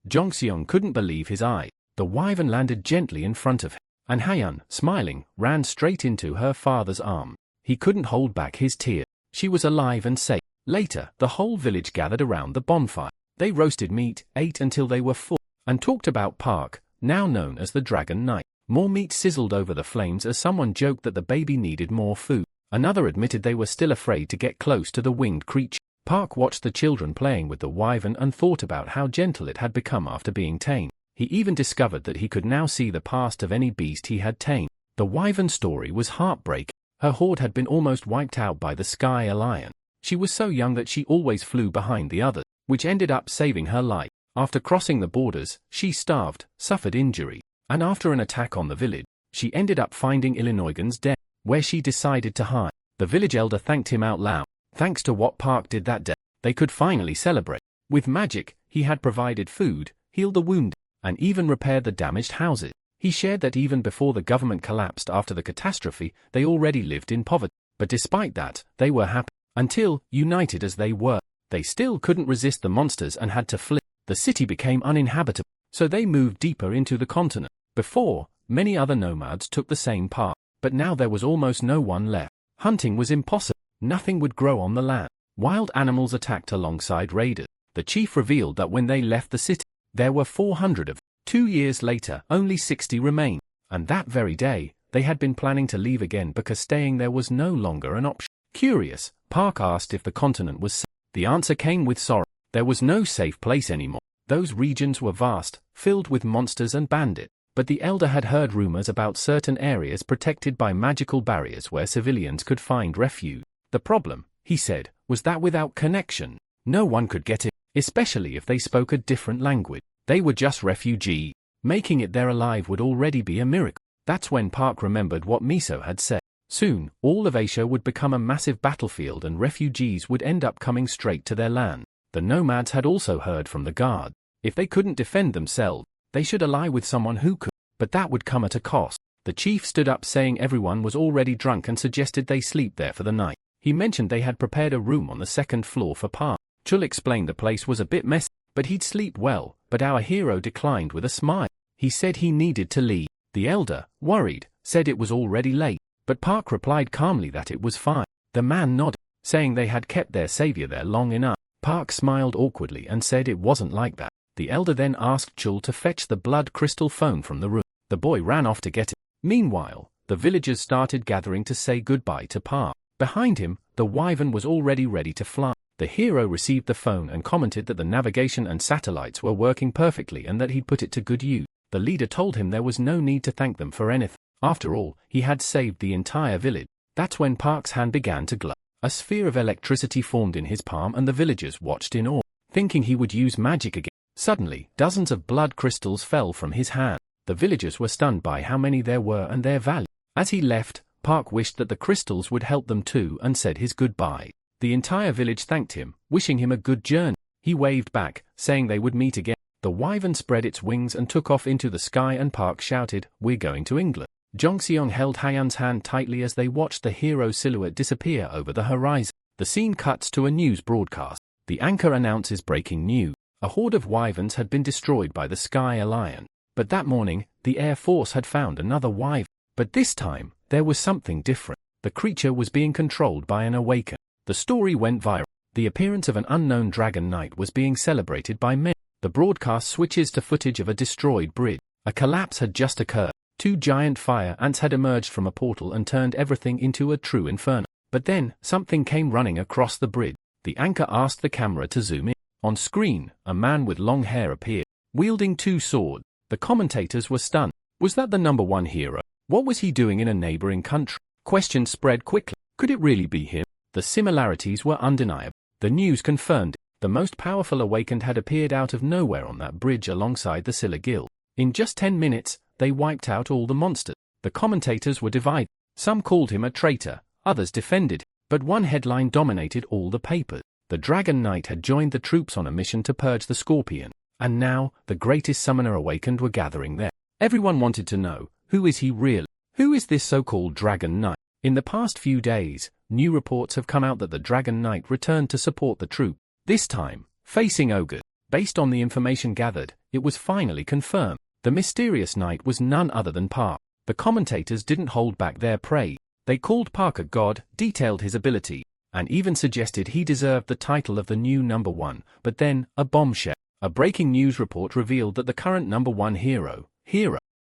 Jongseong couldn't believe his eyes. The wyvern landed gently in front of him, and Hayan, smiling, ran straight into her father's arm. He couldn't hold back his tears. She was alive and safe. Later, the whole village gathered around the bonfire. They roasted meat, ate until they were full, and talked about Park, now known as the Dragon Knight. More meat sizzled over the flames as someone joked that the baby needed more food. Another admitted they were still afraid to get close to the winged creature. Park watched the children playing with the wyvern and thought about how gentle it had become after being tamed. He even discovered that he could now see the past of any beast he had tamed. The wyvern's story was heartbreaking. Her horde had been almost wiped out by the Sky Alliance. She was so young that she always flew behind the others, which ended up saving her life. After crossing the borders, she starved, suffered injury, and after an attack on the village, she ended up finding Illinoigan's den, where she decided to hide. The village elder thanked him out loud. Thanks to what Park did that day, they could finally celebrate. With magic, he had provided food, healed the wounded, and even repaired the damaged houses. He shared that even before the government collapsed after the catastrophe, they already lived in poverty. But despite that, they were happy. Until, united as they were, they still couldn't resist the monsters and had to flee. The city became uninhabitable, so they moved deeper into the continent. Before, many other nomads took the same path, but now there was almost no one left. Hunting was impossible. Nothing would grow on the land. Wild animals attacked alongside raiders. The chief revealed that when they left the city, there were 400 of them. 2 years later, only 60 remained. And that very day, they had been planning to leave again because staying there was no longer an option. Curious, Park asked if the continent was safe. The answer came with sorrow. There was no safe place anymore. Those regions were vast, filled with monsters and bandits. But the elder had heard rumors about certain areas protected by magical barriers where civilians could find refuge. The problem, he said, was that without connection, no one could get in, especially if they spoke a different language. They were just refugees. Making it there alive would already be a miracle. That's when Park remembered what Miso had said. Soon, all of Asia would become a massive battlefield and refugees would end up coming straight to their land. The nomads had also heard from the guard. If they couldn't defend themselves, they should ally with someone who could. But that would come at a cost. The chief stood up saying everyone was already drunk and suggested they sleep there for the night. He mentioned they had prepared a room on the second floor for Park. Chul explained the place was a bit messy, but he'd sleep well, but our hero declined with a smile. He said he needed to leave. The elder, worried, said it was already late, but Park replied calmly that it was fine. The man nodded, saying they had kept their savior there long enough. Park smiled awkwardly and said it wasn't like that. The elder then asked Chul to fetch the blood crystal phone from the room. The boy ran off to get it. Meanwhile, the villagers started gathering to say goodbye to Park. Behind him, the wyvern was already ready to fly. The hero received the phone and commented that the navigation and satellites were working perfectly and that he'd put it to good use. The leader told him there was no need to thank them for anything. After all, he had saved the entire village. That's when Park's hand began to glow. A sphere of electricity formed in his palm and the villagers watched in awe, thinking he would use magic again. Suddenly, dozens of blood crystals fell from his hand. The villagers were stunned by how many there were and their value. As he left, Park wished that the crystals would help them too and said his goodbye. The entire village thanked him, wishing him a good journey. He waved back, saying they would meet again. The wyvern spread its wings and took off into the sky and Park shouted, "We're going to England." Jongseong held Haeun's hand tightly as they watched the hero's silhouette disappear over the horizon. The scene cuts to a news broadcast. The anchor announces breaking news. A horde of wyverns had been destroyed by the Sky Alliance. But that morning, the Air Force had found another wyvern. But this time, there was something different. The creature was being controlled by an awakened. The story went viral. The appearance of an unknown dragon knight was being celebrated by many. The broadcast switches to footage of a destroyed bridge. A collapse had just occurred. 2 giant fire ants had emerged from a portal and turned everything into a true inferno. But then, something came running across the bridge. The anchor asked the camera to zoom in. On screen, a man with long hair appeared, wielding 2 swords. The commentators were stunned. Was that the number 1 hero? What was he doing in a neighboring country? Questions spread quickly. Could it really be him? The similarities were undeniable. The news confirmed it. The most powerful awakened had appeared out of nowhere on that bridge alongside the Scylla Guild. In just 10 minutes, they wiped out all the monsters. The commentators were divided. Some called him a traitor, others defended him, but one headline dominated all the papers. The Dragon Knight had joined the troops on a mission to purge the Scorpion, and now, the greatest summoner awakened were gathering there. Everyone wanted to know, who is he really? Who is this so-called Dragon Knight? In the past few days, new reports have come out that the Dragon Knight returned to support the troop. This time, facing ogres. Based on the information gathered, it was finally confirmed. The mysterious knight was none other than Park. The commentators didn't hold back their praise. They called Park a god, detailed his ability, and even suggested he deserved the title of the new number 1. But then, a bombshell. A breaking news report revealed that the current number 1 hero,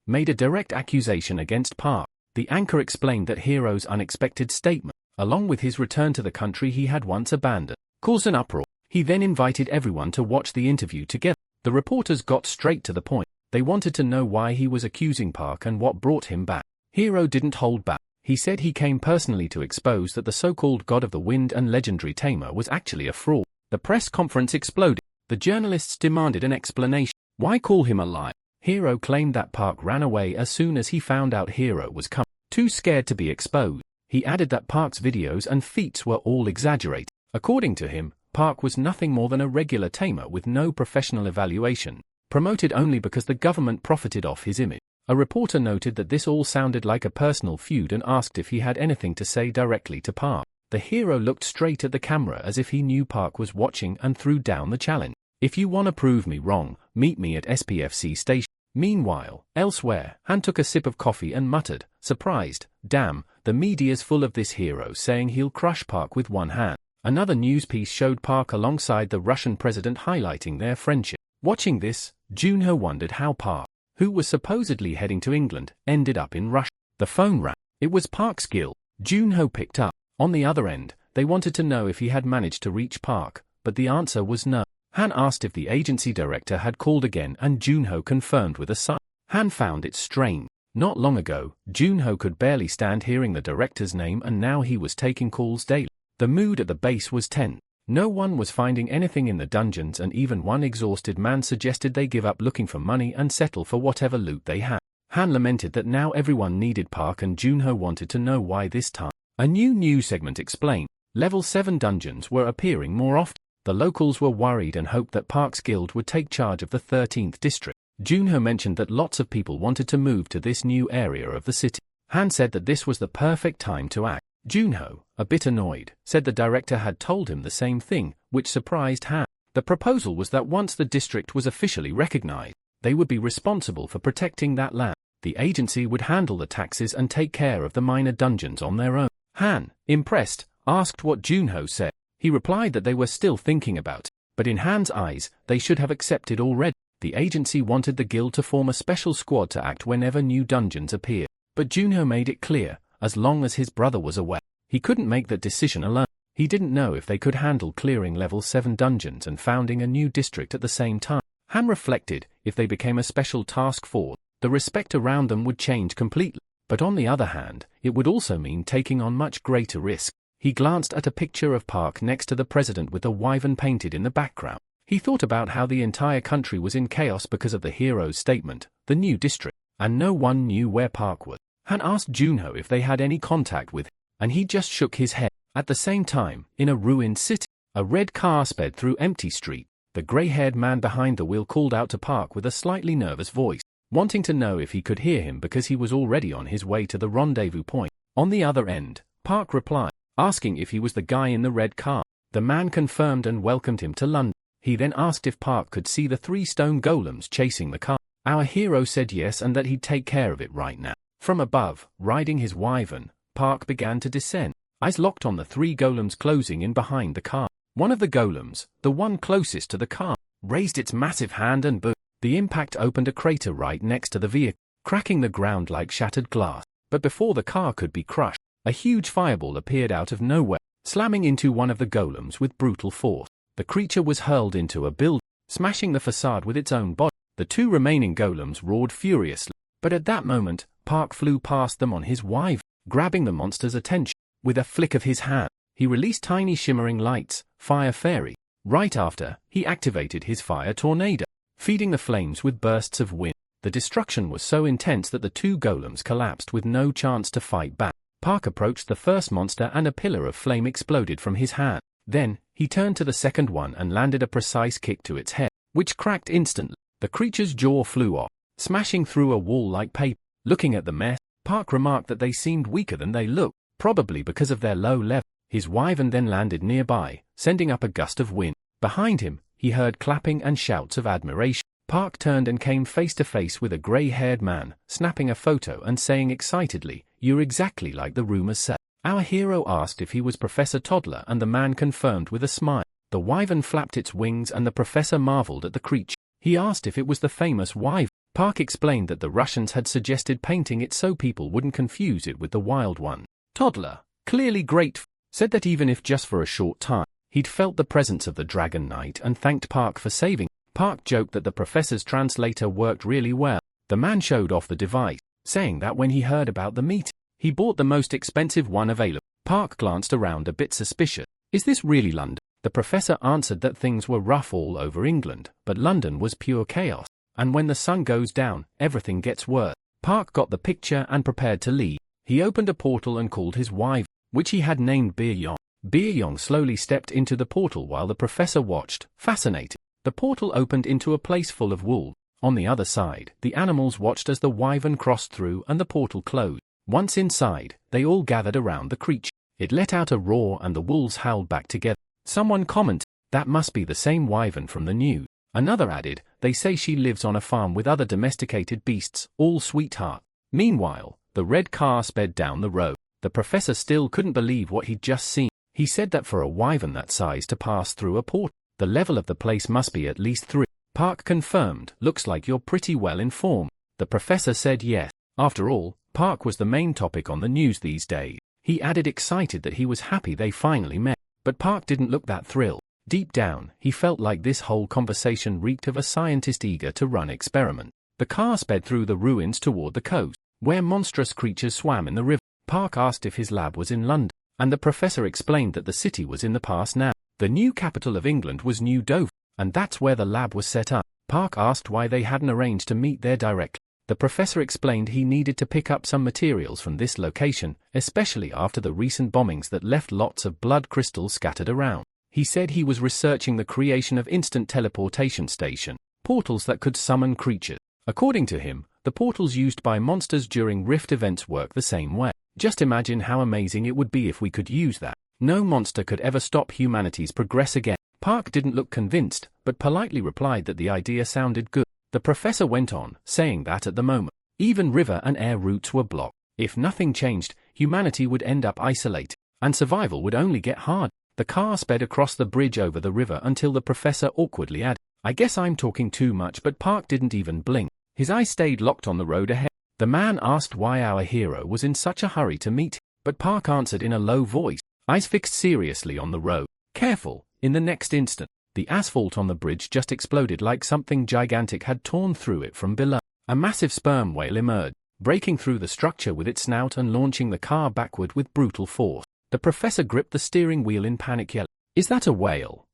made a direct accusation against Park. The anchor explained that Hero's unexpected statement, along with his return to the country he had once abandoned, caused an uproar. He then invited everyone to watch the interview together. The reporters got straight to the point. They wanted to know why he was accusing Park and what brought him back. Hero didn't hold back. He said he came personally to expose that the so-called god of the wind and legendary tamer was actually a fraud. The press conference exploded. The journalists demanded an explanation. Why call him a liar? Hero claimed that Park ran away as soon as he found out Hero was coming. Too scared to be exposed. He added that Park's videos and feats were all exaggerated. According to him, Park was nothing more than a regular tamer with no professional evaluation, promoted only because the government profited off his image. A reporter noted that this all sounded like a personal feud and asked if he had anything to say directly to Park. The hero looked straight at the camera as if he knew Park was watching and threw down the challenge. If you wanna prove me wrong, meet me at SPFC station. Meanwhile, elsewhere, Han took a sip of coffee and muttered, surprised, "Damn, the media's full of this hero saying he'll crush Park with one hand." Another news piece showed Park alongside the Russian president highlighting their friendship. Watching this, Junho wondered how Park, who was supposedly heading to England, ended up in Russia. The phone rang. It was Park's guild. Junho picked up. On the other end, they wanted to know if he had managed to reach Park, but the answer was no. Han asked if the agency director had called again and Junho confirmed with a sigh. Han found it strange. Not long ago, Junho could barely stand hearing the director's name and now he was taking calls daily. The mood at the base was tense. No one was finding anything in the dungeons and even one exhausted man suggested they give up looking for money and settle for whatever loot they had. Han lamented that now everyone needed Park and Junho wanted to know why this time. A new news segment explained. Level 7 dungeons were appearing more often. The locals were worried and hoped that Park's guild would take charge of the 13th district. Junho mentioned that lots of people wanted to move to this new area of the city. Han said that this was the perfect time to act. Junho, a bit annoyed, said the director had told him the same thing, which surprised Han. The proposal was that once the district was officially recognized, they would be responsible for protecting that land. The agency would handle the taxes and take care of the minor dungeons on their own. Han, impressed, asked what Junho said. He replied that they were still thinking about it, but in Han's eyes, they should have accepted already. The agency wanted the guild to form a special squad to act whenever new dungeons appeared, but Junho made it clear, as long as his brother was aware, He couldn't make that decision alone. He didn't know if they could handle clearing level 7 dungeons and founding a new district at the same time. Han reflected, if they became a special task force, the respect around them would change completely. But on the other hand, it would also mean taking on much greater risk. He glanced at a picture of Park next to the president with a wyvern painted in the background. He thought about how the entire country was in chaos because of the hero's statement, the new district, and no one knew where Park was. Han asked Junho if they had any contact with him, and he just shook his head. At the same time, in a ruined city, a red car sped through empty street. The grey-haired man behind the wheel called out to Park with a slightly nervous voice, wanting to know if he could hear him because he was already on his way to the rendezvous point. On the other end, Park replied, asking if he was the guy in the red car. The man confirmed and welcomed him to London. He then asked if Park could see the 3 stone golems chasing the car. Our hero said yes and that he'd take care of it right now. From above, riding his wyvern, Park began to descend. Eyes locked on the 3 golems closing in behind the car. One of the golems, the one closest to the car, raised its massive hand and boom. The impact opened a crater right next to the vehicle, cracking the ground like shattered glass. But before the car could be crushed, a huge fireball appeared out of nowhere, slamming into one of the golems with brutal force. The creature was hurled into a building, smashing the facade with its own body. The 2 remaining golems roared furiously, but at that moment, Park flew past them on his wyvern, grabbing the monster's attention. With a flick of his hand, he released tiny shimmering lights, Fire Fairy. Right after, he activated his Fire Tornado, feeding the flames with bursts of wind. The destruction was so intense that the 2 golems collapsed with no chance to fight back. Park approached the first monster and a pillar of flame exploded from his hand. Then, he turned to the second one and landed a precise kick to its head, which cracked instantly. The creature's jaw flew off, smashing through a wall like paper. Looking at the mess, Park remarked that they seemed weaker than they looked, probably because of their low level. His wyvern then landed nearby, sending up a gust of wind. Behind him, he heard clapping and shouts of admiration. Park turned and came face to face with a grey-haired man, snapping a photo and saying excitedly, "You're exactly like the rumors say." Our hero asked if he was Professor Toddler and the man confirmed with a smile. The wyvern flapped its wings and the professor marveled at the creature. He asked if it was the famous wyvern. Park explained that the Russians had suggested painting it so people wouldn't confuse it with the wild one. Toddler, clearly grateful, said that even if just for a short time, he'd felt the presence of the Dragon Knight and thanked Park for saving. Park joked that the professor's translator worked really well. The man showed off the device, saying that when he heard about the meeting, he bought the most expensive one available. Park glanced around a bit suspicious. Is this really London? The professor answered that things were rough all over England, but London was pure chaos. And when the sun goes down, everything gets worse. Park got the picture and prepared to leave. He opened a portal and called his wyvern, which he had named Beer Yong. Beer Yong slowly stepped into the portal while the professor watched, fascinated. The portal opened into a place full of wool. On the other side, the animals watched as the wyvern crossed through and the portal closed. Once inside, they all gathered around the creature. It let out a roar and the wolves howled back together. Someone commented, "That must be the same wyvern from the news." Another added, "They say she lives on a farm with other domesticated beasts, all sweetheart." Meanwhile, the red car sped down the road. The professor still couldn't believe what he'd just seen. He said that for a wyvern that size to pass through a portal, the level of the place must be at least 3. Park confirmed, "Looks like you're pretty well informed." The professor said yes. After all, Park was the main topic on the news these days. He added excited that he was happy they finally met. But Park didn't look that thrilled. Deep down, he felt like this whole conversation reeked of a scientist eager to run experiment. The car sped through the ruins toward the coast, where monstrous creatures swam in the river. Park asked if his lab was in London, and the professor explained that the city was in the past now. The new capital of England was New Dover, and that's where the lab was set up. Park asked why they hadn't arranged to meet there directly. The professor explained he needed to pick up some materials from this location, especially after the recent bombings that left lots of blood crystals scattered around. He said he was researching the creation of instant teleportation station, portals that could summon creatures. According to him, the portals used by monsters during Rift events work the same way. Just imagine how amazing it would be if we could use that. No monster could ever stop humanity's progress again. Park didn't look convinced, but politely replied that the idea sounded good. The professor went on, saying that at the moment, even river and air routes were blocked. If nothing changed, humanity would end up isolated, and survival would only get hard. The car sped across the bridge over the river until the professor awkwardly added, "I guess I'm talking too much," but Park didn't even blink. His eyes stayed locked on the road ahead. The man asked why our hero was in such a hurry to meet. But Park answered in a low voice, eyes fixed seriously on the road. Careful. In the next instant, the asphalt on the bridge just exploded like something gigantic had torn through it from below. A massive sperm whale emerged, breaking through the structure with its snout and launching the car backward with brutal force. The professor gripped the steering wheel in panic, yelling, "Is that a whale?"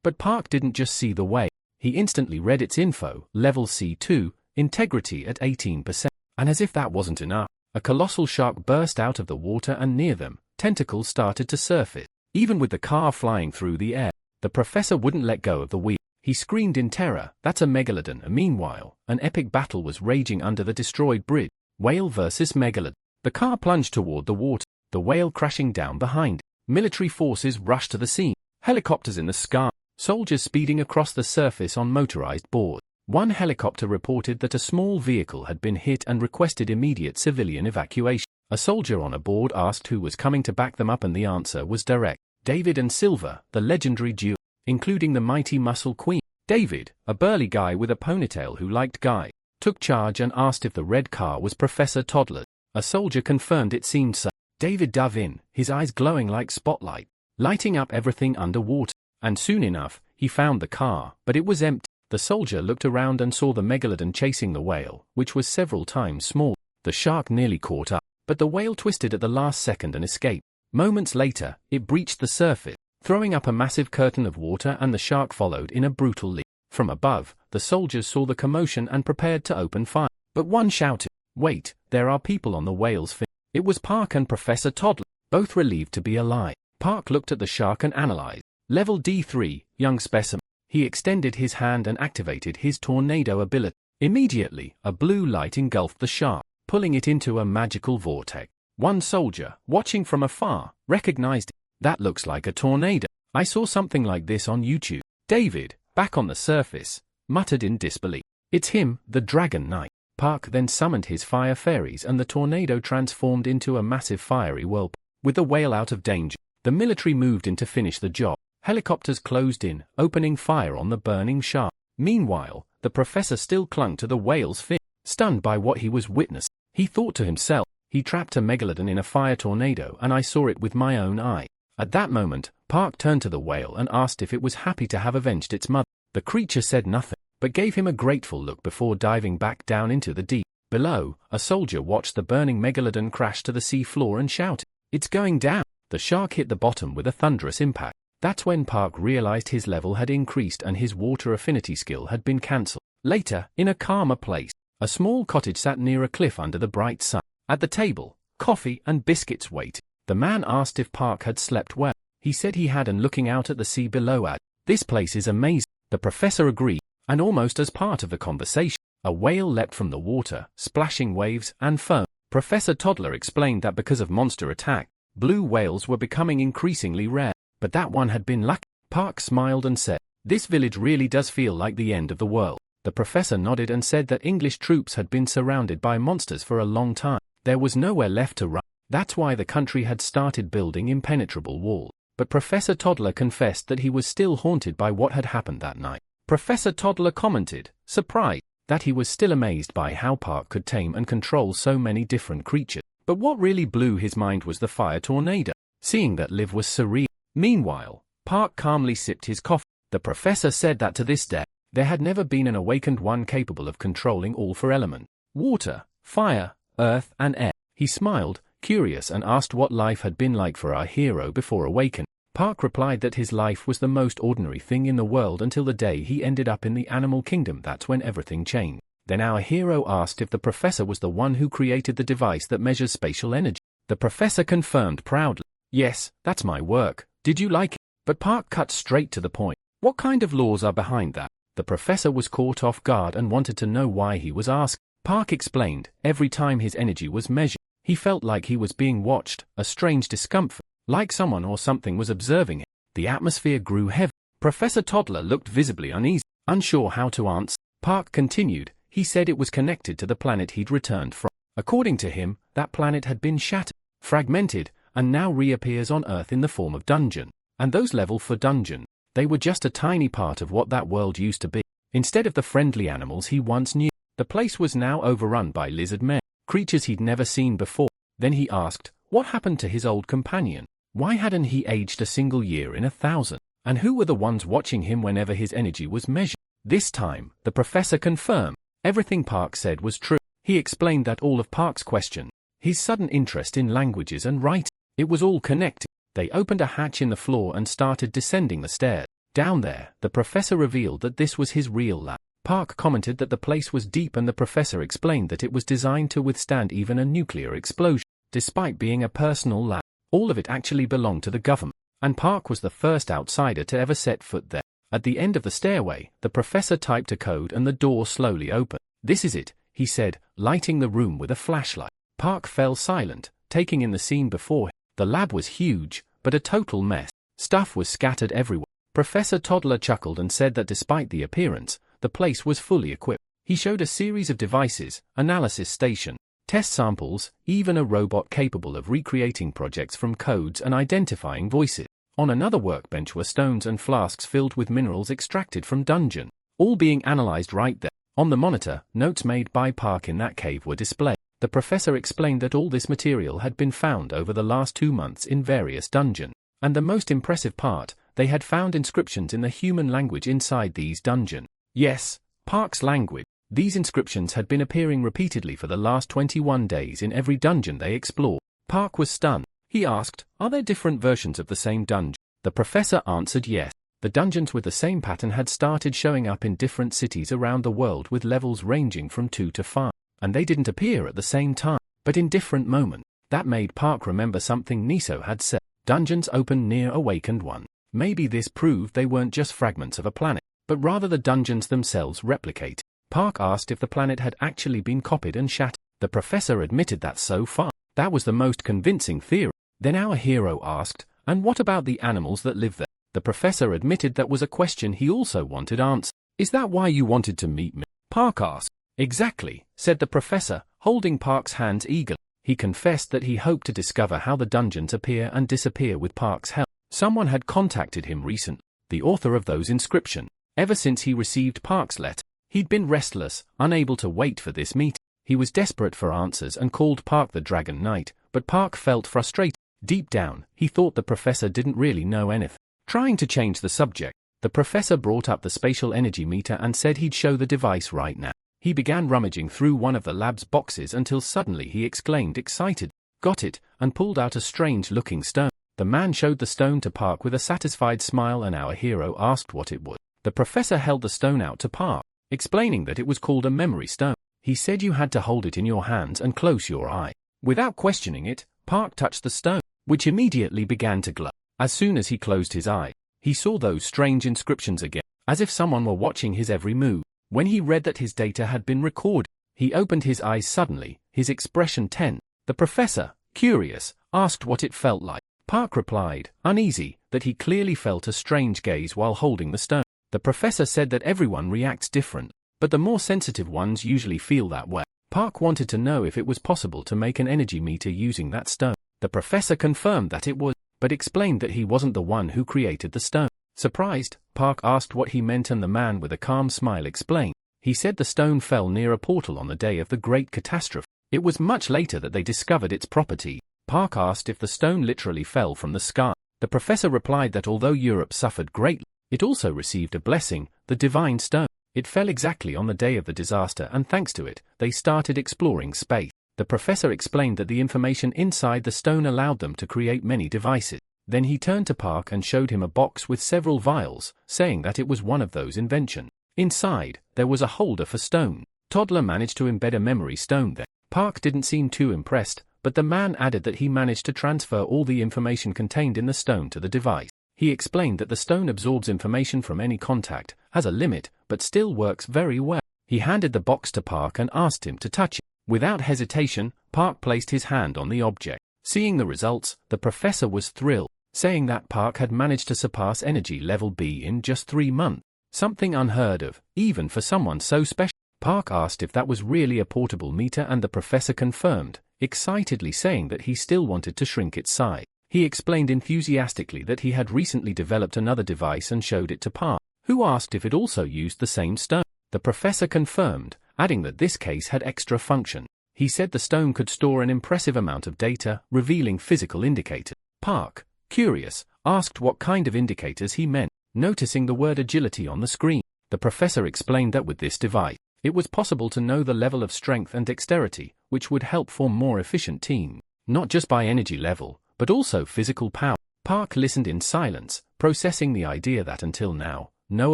But Park didn't just see the whale. He instantly read its info, level C2, integrity at 18%. And as if that wasn't enough, a colossal shark burst out of the water and near them, tentacles started to surface. Even with the car flying through the air, the professor wouldn't let go of the wheel. He screamed in terror, "That's a megalodon!" Meanwhile, an epic battle was raging under the destroyed bridge. Whale versus megalodon. The car plunged toward the water, the whale crashing down behind it. Military forces rushed to the scene. Helicopters in the sky, soldiers speeding across the surface on motorized boards. One helicopter reported that a small vehicle had been hit and requested immediate civilian evacuation. A soldier on a board asked who was coming to back them up, and the answer was direct. David and Silver, the legendary duo, including the mighty Muscle Queen. David, a burly guy with a ponytail who liked Guy, took charge and asked if the red car was Professor Toddler's. A soldier confirmed it seemed so. David dove in, his eyes glowing like spotlight, lighting up everything underwater. And soon enough, he found the car, but it was empty. The soldier looked around and saw the megalodon chasing the whale, which was several times smaller. The shark nearly caught up, but the whale twisted at the last second and escaped. Moments later, it breached the surface, throwing up a massive curtain of water, and the shark followed in a brutal leap. From above, the soldiers saw the commotion and prepared to open fire. But one shouted, "Wait, there are people on the whale's fin." It was Park and Professor Toddler, both relieved to be alive. Park looked at the shark and analyzed. Level D3, young specimen. He extended his hand and activated his tornado ability. Immediately, a blue light engulfed the shark, pulling it into a magical vortex. One soldier, watching from afar, recognized it. "That looks like a tornado. I saw something like this on YouTube." David, back on the surface, muttered in disbelief. "It's him, the Dragon Knight." Park then summoned his fire fairies and the tornado transformed into a massive fiery whirlpool. With the whale out of danger, the military moved in to finish the job. Helicopters closed in, opening fire on the burning shark. Meanwhile, the professor still clung to the whale's fin, stunned by what he was witnessing. He thought to himself, "He trapped a megalodon in a fire tornado and I saw it with my own eye." At that moment, Park turned to the whale and asked if it was happy to have avenged its mother. The creature said nothing, but gave him a grateful look before diving back down into the deep. Below, a soldier watched the burning megalodon crash to the sea floor and shouted, "It's going down." The shark hit the bottom with a thunderous impact. That's when Park realized his level had increased and his water affinity skill had been cancelled. Later, in a calmer place, a small cottage sat near a cliff under the bright sun. At the table, coffee and biscuits waited. The man asked if Park had slept well. He said he had, and looking out at the sea below added, "This place is amazing." The professor agreed, and almost as part of the conversation, a whale leapt from the water, splashing waves and foam. Professor Toddler explained that because of monster attack, blue whales were becoming increasingly rare. But that one had been lucky. Park smiled and said, "This village really does feel like the end of the world." The professor nodded and said that English troops had been surrounded by monsters for a long time. There was nowhere left to run. That's why the country had started building impenetrable walls. But Professor Toddler confessed that he was still haunted by what had happened that night. Professor Toddler commented, surprised, that he was still amazed by how Park could tame and control so many different creatures. But what really blew his mind was the fire tornado. Seeing that Liv was surreal. Meanwhile, Park calmly sipped his coffee. The professor said that to this day, there had never been an awakened one capable of controlling all four elements: water, fire, earth, and air. He smiled, curious, and asked what life had been like for our hero before awakening. Park replied that his life was the most ordinary thing in the world until the day he ended up in the animal kingdom. That's when everything changed. Then our hero asked if the professor was the one who created the device that measures spatial energy. The professor confirmed proudly, "Yes, that's my work. Did you like it?" But Park cut straight to the point. "What kind of laws are behind that?" The professor was caught off guard and wanted to know why he was asked. Park explained, every time his energy was measured, he felt like he was being watched, a strange discomfort, like someone or something was observing him. The atmosphere grew heavy. Professor Toddler looked visibly uneasy, unsure how to answer. Park continued, he said it was connected to the planet he'd returned from. According to him, that planet had been shattered, fragmented, and now reappears on Earth in the form of dungeon. And those level for dungeon, they were just a tiny part of what that world used to be. Instead of the friendly animals he once knew, the place was now overrun by lizard men, creatures he'd never seen before. Then he asked, What happened to his old companion? Why hadn't he aged a single year in 1,000? And who were the ones watching him whenever his energy was measured? This time, the professor confirmed everything Park said was true. He explained that all of Park's questions, his sudden interest in languages and writing, it was all connected. They opened a hatch in the floor and started descending the stairs. Down there, the professor revealed that this was his real lab. Park commented that the place was deep, and the professor explained that it was designed to withstand even a nuclear explosion. Despite being a personal lab, all of it actually belonged to the government, and Park was the first outsider to ever set foot there. At the end of the stairway, the professor typed a code and the door slowly opened. "This is it," he said, lighting the room with a flashlight. Park fell silent, taking in the scene before him. The lab was huge, but a total mess. Stuff was scattered everywhere. Professor Toddler chuckled and said that despite the appearance, the place was fully equipped. He showed a series of devices, analysis station, test samples, even a robot capable of recreating projects from codes and identifying voices. On another workbench were stones and flasks filled with minerals extracted from dungeon, all being analyzed right there. On the monitor, notes made by Park in that cave were displayed. The professor explained that all this material had been found over the last 2 months in various dungeons, and the most impressive part, they had found inscriptions in the human language inside these dungeons. Yes, Park's language. These inscriptions had been appearing repeatedly for the last 21 days in every dungeon they explored. Park was stunned. He asked, "Are there different versions of the same dungeon?" The professor answered yes. The dungeons with the same pattern had started showing up in different cities around the world with levels ranging from 2 to 5, and they didn't appear at the same time, but in different moments. That made Park remember something Niso had said. Dungeons open near awakened one. Maybe this proved they weren't just fragments of a planet, but rather the dungeons themselves replicate. Park asked if the planet had actually been copied and shattered. The professor admitted that so far, that was the most convincing theory. Then our hero asked, "And what about the animals that live there?" The professor admitted that was a question he also wanted answered. "Is that why you wanted to meet me?" Park asked. "Exactly," said the professor, holding Park's hands eagerly. He confessed that he hoped to discover how the dungeons appear and disappear with Park's help. Someone had contacted him recently, the author of those inscriptions. Ever since he received Park's letter, he'd been restless, unable to wait for this meeting. He was desperate for answers and called Park the Dragon Knight, but Park felt frustrated. Deep down, he thought the professor didn't really know anything. Trying to change the subject, the professor brought up the spatial energy meter and said he'd show the device right now. He began rummaging through one of the lab's boxes until suddenly he exclaimed excited, "Got it," and pulled out a strange-looking stone. The man showed the stone to Park with a satisfied smile, and our hero asked what it was. The professor held the stone out to Park, explaining that it was called a memory stone. He said you had to hold it in your hands and close your eye. Without questioning it, Park touched the stone, which immediately began to glow. As soon as he closed his eye, he saw those strange inscriptions again, as if someone were watching his every move. When he read that his data had been recorded, he opened his eyes suddenly, his expression tense. The professor, curious, asked what it felt like. Park replied, uneasy, that he clearly felt a strange gaze while holding the stone. The professor said that everyone reacts different, but the more sensitive ones usually feel that way. Park wanted to know if it was possible to make an energy meter using that stone. The professor confirmed that it was, but explained that he wasn't the one who created the stone. Surprised, Park asked what he meant, and the man with a calm smile explained. He said the stone fell near a portal on the day of the Great Catastrophe. It was much later that they discovered its property. Park asked if the stone literally fell from the sky. The professor replied that although Europe suffered greatly, it also received a blessing, the divine stone. It fell exactly on the day of the disaster, and thanks to it, they started exploring space. The professor explained that the information inside the stone allowed them to create many devices. Then he turned to Park and showed him a box with several vials, saying that it was one of those inventions. Inside, there was a holder for stone. Toddler managed to embed a memory stone there. Park didn't seem too impressed, but the man added that he managed to transfer all the information contained in the stone to the device. He explained that the stone absorbs information from any contact, has a limit, but still works very well. He handed the box to Park and asked him to touch it. Without hesitation, Park placed his hand on the object. Seeing the results, the professor was thrilled, saying that Park had managed to surpass energy level B in just 3 months. Something unheard of, even for someone so special. Park asked if that was really a portable meter, and the professor confirmed, excitedly saying that he still wanted to shrink its size. He explained enthusiastically that he had recently developed another device and showed it to Park, who asked if it also used the same stone. The professor confirmed, adding that this case had extra function. He said the stone could store an impressive amount of data, revealing physical indicators. Park, curious, asked what kind of indicators he meant, noticing the word agility on the screen. The professor explained that with this device, it was possible to know the level of strength and dexterity, which would help form more efficient teams, not just by energy level, but also physical power. Park listened in silence, processing the idea that until now, no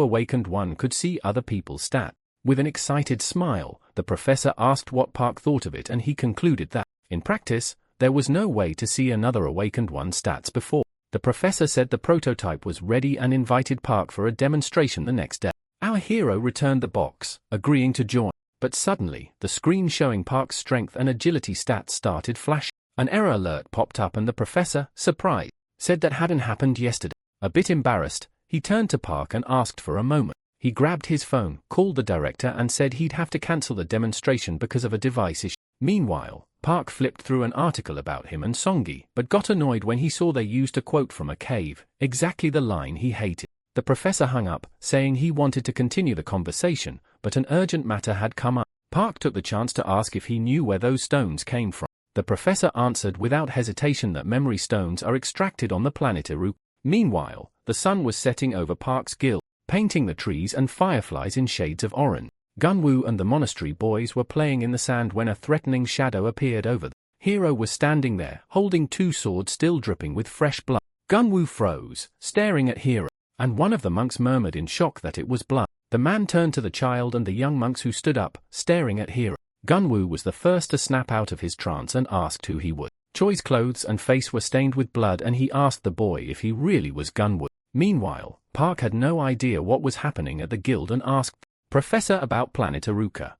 awakened one could see other people's stats. With an excited smile, the professor asked what Park thought of it, and he concluded that, in practice, there was no way to see another awakened one's stats before. The professor said the prototype was ready and invited Park for a demonstration the next day. Our hero returned the box, agreeing to join, but suddenly, the screen showing Park's strength and agility stats started flashing. An error alert popped up and the professor, surprised, said that hadn't happened yesterday. A bit embarrassed, he turned to Park and asked for a moment. He grabbed his phone, called the director and said he'd have to cancel the demonstration because of a device issue. Meanwhile, Park flipped through an article about him and Songi, but got annoyed when he saw they used a quote from a cave, exactly the line he hated. The professor hung up, saying he wanted to continue the conversation, but an urgent matter had come up. Park took the chance to ask if he knew where those stones came from. The professor answered without hesitation that memory stones are extracted on the planet Eru. Meanwhile, the sun was setting over Park's guild, painting the trees and fireflies in shades of orange. Gunwoo and the monastery boys were playing in the sand when a threatening shadow appeared over them. Hero was standing there, holding two swords still dripping with fresh blood. Gunwoo froze, staring at Hero, and one of the monks murmured in shock that it was blood. The man turned to the child and the young monks who stood up, staring at Hero. Gunwoo was the first to snap out of his trance and asked who he was. Choi's clothes and face were stained with blood and he asked the boy if he really was Gunwoo. Meanwhile, Park had no idea what was happening at the guild and asked Professor about planet Aruka.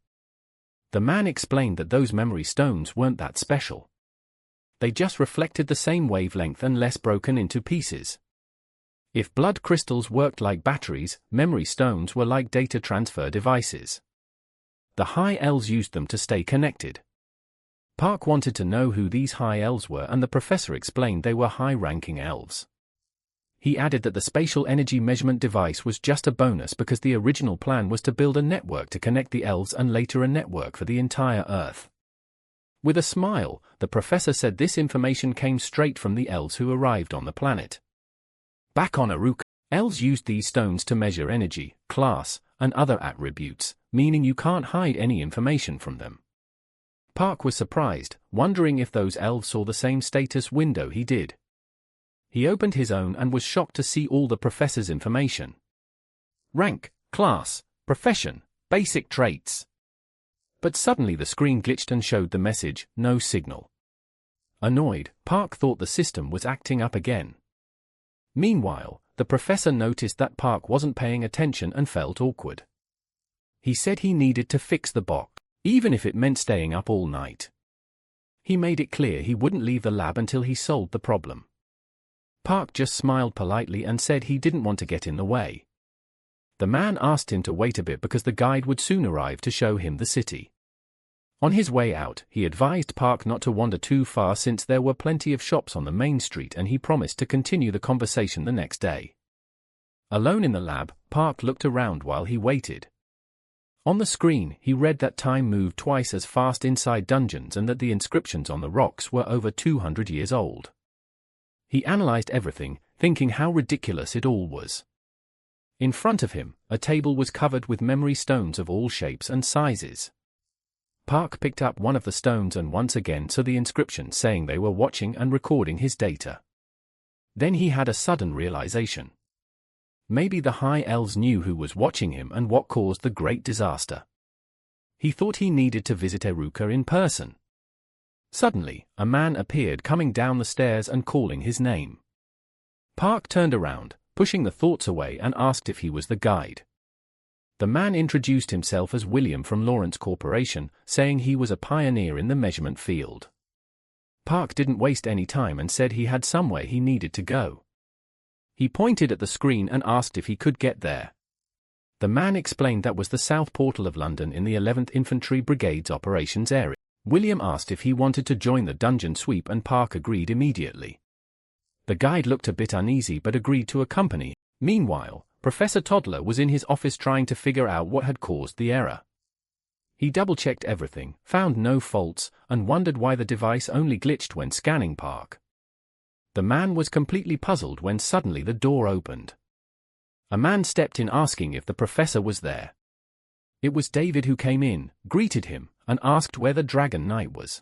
The man explained that those memory stones weren't that special. They just reflected the same wavelength and less broken into pieces. If blood crystals worked like batteries, memory stones were like data transfer devices. The High Elves used them to stay connected. Park wanted to know who these High Elves were and the professor explained they were high-ranking elves. He added that the spatial energy measurement device was just a bonus because the original plan was to build a network to connect the elves and later a network for the entire Earth. With a smile, the professor said this information came straight from the elves who arrived on the planet. Back on Aruka, elves used these stones to measure energy, class, and other attributes, meaning you can't hide any information from them. Park was surprised, wondering if those elves saw the same status window he did. He opened his own and was shocked to see all the professor's information. Rank, class, profession, basic traits. But suddenly the screen glitched and showed the message, no signal. Annoyed, Park thought the system was acting up again. Meanwhile, the professor noticed that Park wasn't paying attention and felt awkward. He said he needed to fix the box, even if it meant staying up all night. He made it clear he wouldn't leave the lab until he solved the problem. Park just smiled politely and said he didn't want to get in the way. The man asked him to wait a bit because the guide would soon arrive to show him the city. On his way out, he advised Park not to wander too far since there were plenty of shops on the main street and he promised to continue the conversation the next day. Alone in the lab, Park looked around while he waited. On the screen, he read that time moved twice as fast inside dungeons and that the inscriptions on the rocks were over 200 years old. He analyzed everything, thinking how ridiculous it all was. In front of him, a table was covered with memory stones of all shapes and sizes. Park picked up one of the stones and once again saw the inscription saying they were watching and recording his data. Then he had a sudden realization. Maybe the High Elves knew who was watching him and what caused the great disaster. He thought he needed to visit Aruka in person. Suddenly, a man appeared coming down the stairs and calling his name. Park turned around, pushing the thoughts away and asked if he was the guide. The man introduced himself as William from Lawrence Corporation, saying he was a pioneer in the measurement field. Park didn't waste any time and said he had somewhere he needed to go. He pointed at the screen and asked if he could get there. The man explained that was the South Portal of London in the 11th Infantry Brigade's operations area. William asked if he wanted to join the dungeon sweep and Park agreed immediately. The guide looked a bit uneasy but agreed to accompany. Meanwhile, Professor Toddler was in his office trying to figure out what had caused the error. He double-checked everything, found no faults, and wondered why the device only glitched when scanning Park. The man was completely puzzled when suddenly the door opened. A man stepped in asking if the professor was there. It was David who came in, greeted him, and asked where the Dragon Knight was.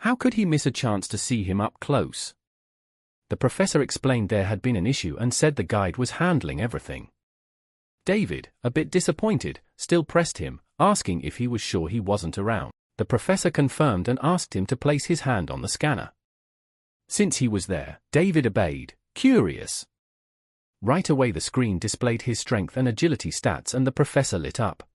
How could he miss a chance to see him up close? The professor explained there had been an issue and said the guide was handling everything. David, a bit disappointed, still pressed him, asking if he was sure he wasn't around. The professor confirmed and asked him to place his hand on the scanner. Since he was there, David obeyed, curious. Right away the screen displayed his strength and agility stats and the professor lit up.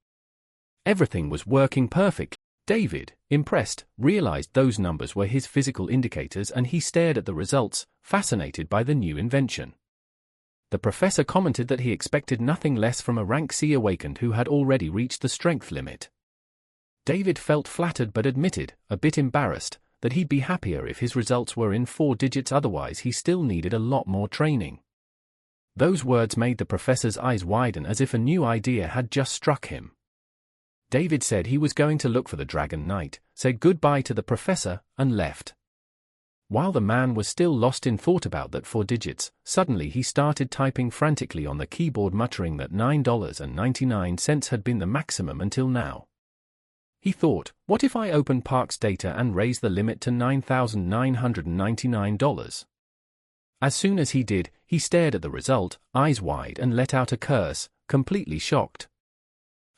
Everything was working perfectly. David, impressed, realized those numbers were his physical indicators and he stared at the results, fascinated by the new invention. The professor commented that he expected nothing less from a rank C awakened who had already reached the strength limit. David felt flattered but admitted, a bit embarrassed, that he'd be happier if his results were in 4 digits, otherwise he still needed a lot more training. Those words made the professor's eyes widen as if a new idea had just struck him. David said he was going to look for the Dragon Knight, said goodbye to the professor, and left. While the man was still lost in thought about that 4 digits, suddenly he started typing frantically on the keyboard, muttering that $9.99 had been the maximum until now. He thought, what if I open Park's data and raise the limit to $9,999? As soon as he did, he stared at the result, eyes wide, and let out a curse, completely shocked.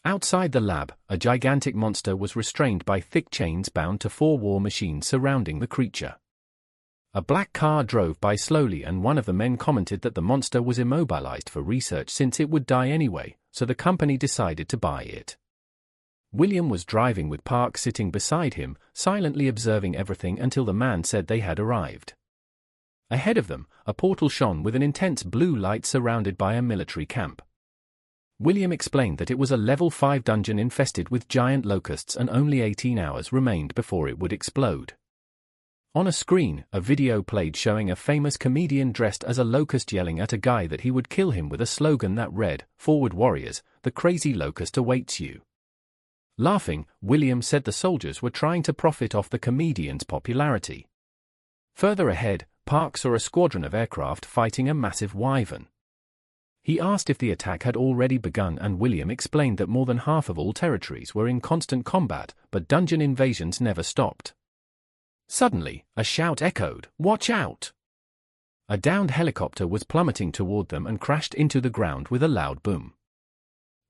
Outside the lab, a gigantic monster was restrained by thick chains bound to 4 war machines surrounding the creature. A black car drove by slowly and one of the men commented that the monster was immobilized for research since it would die anyway, so the company decided to buy it. William was driving with Park sitting beside him, silently observing everything until the man said they had arrived. Ahead of them, a portal shone with an intense blue light surrounded by a military camp. William explained that it was a level 5 dungeon infested with giant locusts and only 18 hours remained before it would explode. On a screen, a video played showing a famous comedian dressed as a locust yelling at a guy that he would kill him with a slogan that read, "Forward warriors, the crazy locust awaits you." Laughing, William said the soldiers were trying to profit off the comedian's popularity. Further ahead, Park saw a squadron of aircraft fighting a massive wyvern. He asked if the attack had already begun and William explained that more than half of all territories were in constant combat, but dungeon invasions never stopped. Suddenly, a shout echoed, "Watch out!" A downed helicopter was plummeting toward them and crashed into the ground with a loud boom.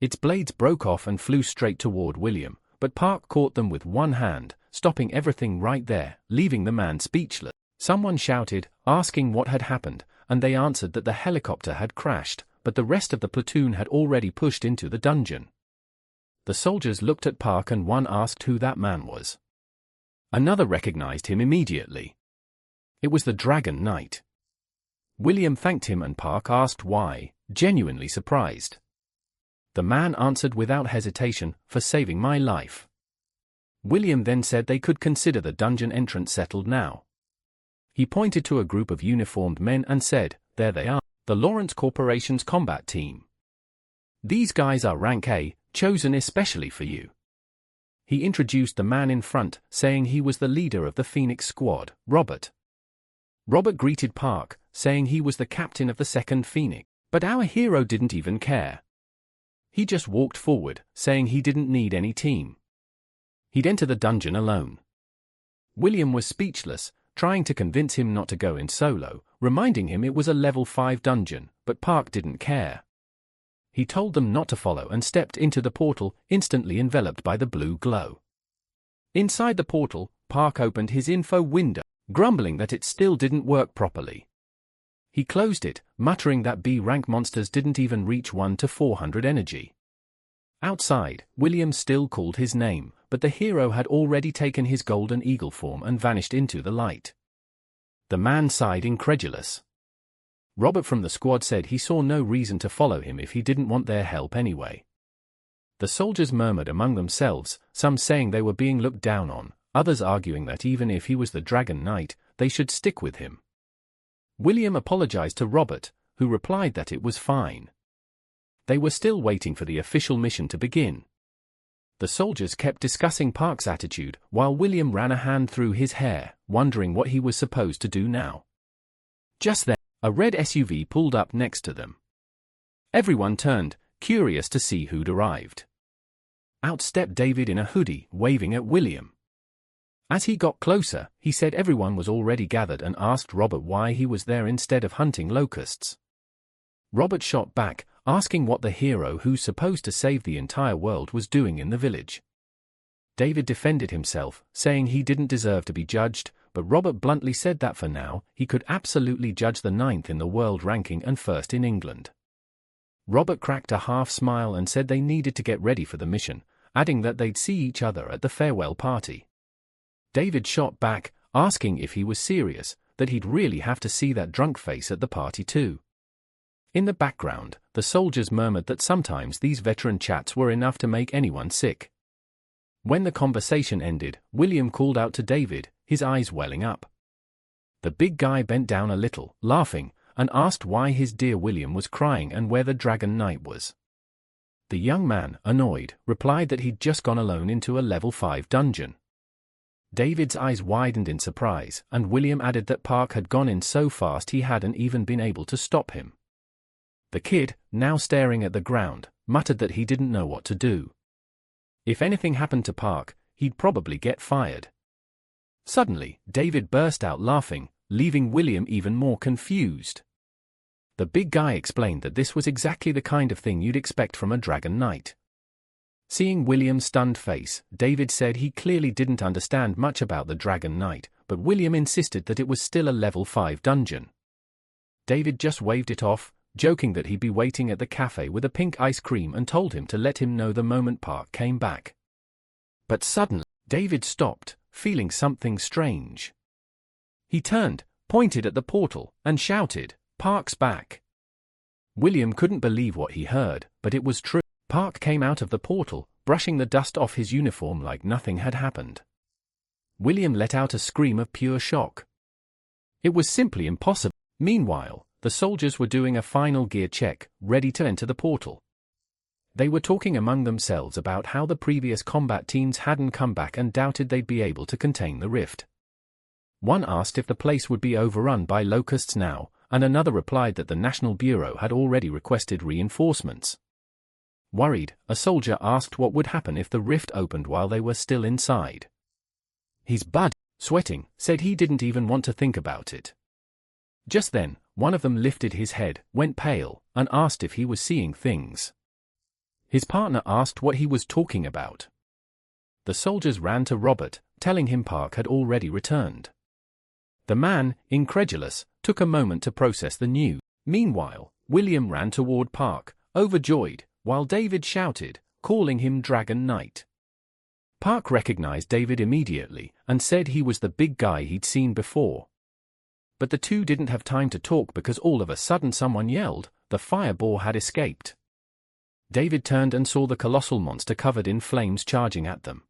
Its blades broke off and flew straight toward William, but Park caught them with one hand, stopping everything right there, leaving the man speechless. Someone shouted, asking what had happened, and they answered that the helicopter had crashed, but the rest of the platoon had already pushed into the dungeon. The soldiers looked at Park and one asked who that man was. Another recognized him immediately. It was the Dragon Knight. William thanked him and Park asked why, genuinely surprised. The man answered without hesitation, "For saving my life." William then said they could consider the dungeon entrance settled now. He pointed to a group of uniformed men and said, "There they are, the Lawrence Corporation's combat team. These guys are rank A, chosen especially for you." He introduced the man in front, saying he was the leader of the Phoenix Squad, Robert. Robert greeted Park, saying he was the captain of the 2nd Phoenix, but our hero didn't even care. He just walked forward, saying he didn't need any team. He'd enter the dungeon alone. William was speechless, trying to convince him not to go in solo, reminding him it was a level 5 dungeon, but Park didn't care. He told them not to follow and stepped into the portal, instantly enveloped by the blue glow. Inside the portal, Park opened his info window, grumbling that it still didn't work properly. He closed it, muttering that B-rank monsters didn't even reach 1 to 400 energy. Outside, William still called his name, but the hero had already taken his golden eagle form and vanished into the light. The man sighed incredulous. Robert from the squad said he saw no reason to follow him if he didn't want their help anyway. The soldiers murmured among themselves, some saying they were being looked down on, others arguing that even if he was the Dragon Knight, they should stick with him. William apologized to Robert, who replied that it was fine. They were still waiting for the official mission to begin. The soldiers kept discussing Park's attitude, while William ran a hand through his hair, wondering what he was supposed to do now. Just then, a red SUV pulled up next to them. Everyone turned, curious to see who'd arrived. Out stepped David in a hoodie, waving at William. As he got closer, he said everyone was already gathered and asked Robert why he was there instead of hunting locusts. Robert shot back, asking what the hero who's supposed to save the entire world was doing in the village. David defended himself, saying he didn't deserve to be judged, but Robert bluntly said that for now, he could absolutely judge the 9th in the world ranking and 1st in England. Robert cracked a half smile and said they needed to get ready for the mission, adding that they'd see each other at the farewell party. David shot back, asking if he was serious, that he'd really have to see that drunk face at the party too. In the background, the soldiers murmured that sometimes these veteran chats were enough to make anyone sick. When the conversation ended, William called out to David, his eyes welling up. The big guy bent down a little, laughing, and asked why his dear William was crying and where the Dragon Knight was. The young man, annoyed, replied that he'd just gone alone into a level 5 dungeon. David's eyes widened in surprise, and William added that Park had gone in so fast he hadn't even been able to stop him. The kid, now staring at the ground, muttered that he didn't know what to do. If anything happened to Park, he'd probably get fired. Suddenly, David burst out laughing, leaving William even more confused. The big guy explained that this was exactly the kind of thing you'd expect from a Dragon Knight. Seeing William's stunned face, David said he clearly didn't understand much about the Dragon Knight, but William insisted that it was still a level 5 dungeon. David just waved it off, joking that he'd be waiting at the cafe with a pink ice cream and told him to let him know the moment Park came back. But suddenly, David stopped, feeling something strange. He turned, pointed at the portal, and shouted, "Park's back!" William couldn't believe what he heard, but it was true. Park came out of the portal, brushing the dust off his uniform like nothing had happened. William let out a scream of pure shock. It was simply impossible. Meanwhile, the soldiers were doing a final gear check, ready to enter the portal. They were talking among themselves about how the previous combat teams hadn't come back and doubted they'd be able to contain the rift. One asked if the place would be overrun by locusts now, and another replied that the National Bureau had already requested reinforcements. Worried, a soldier asked what would happen if the rift opened while they were still inside. His buddy, sweating, said he didn't even want to think about it. Just then, one of them lifted his head, went pale, and asked if he was seeing things. His partner asked what he was talking about. The soldiers ran to Robert, telling him Park had already returned. The man, incredulous, took a moment to process the news. Meanwhile, William ran toward Park, overjoyed, while David shouted, calling him Dragon Knight. Park recognized David immediately and said he was the big guy he'd seen before. But the two didn't have time to talk because all of a sudden someone yelled, the fire boar had escaped. David turned and saw the colossal monster covered in flames charging at them.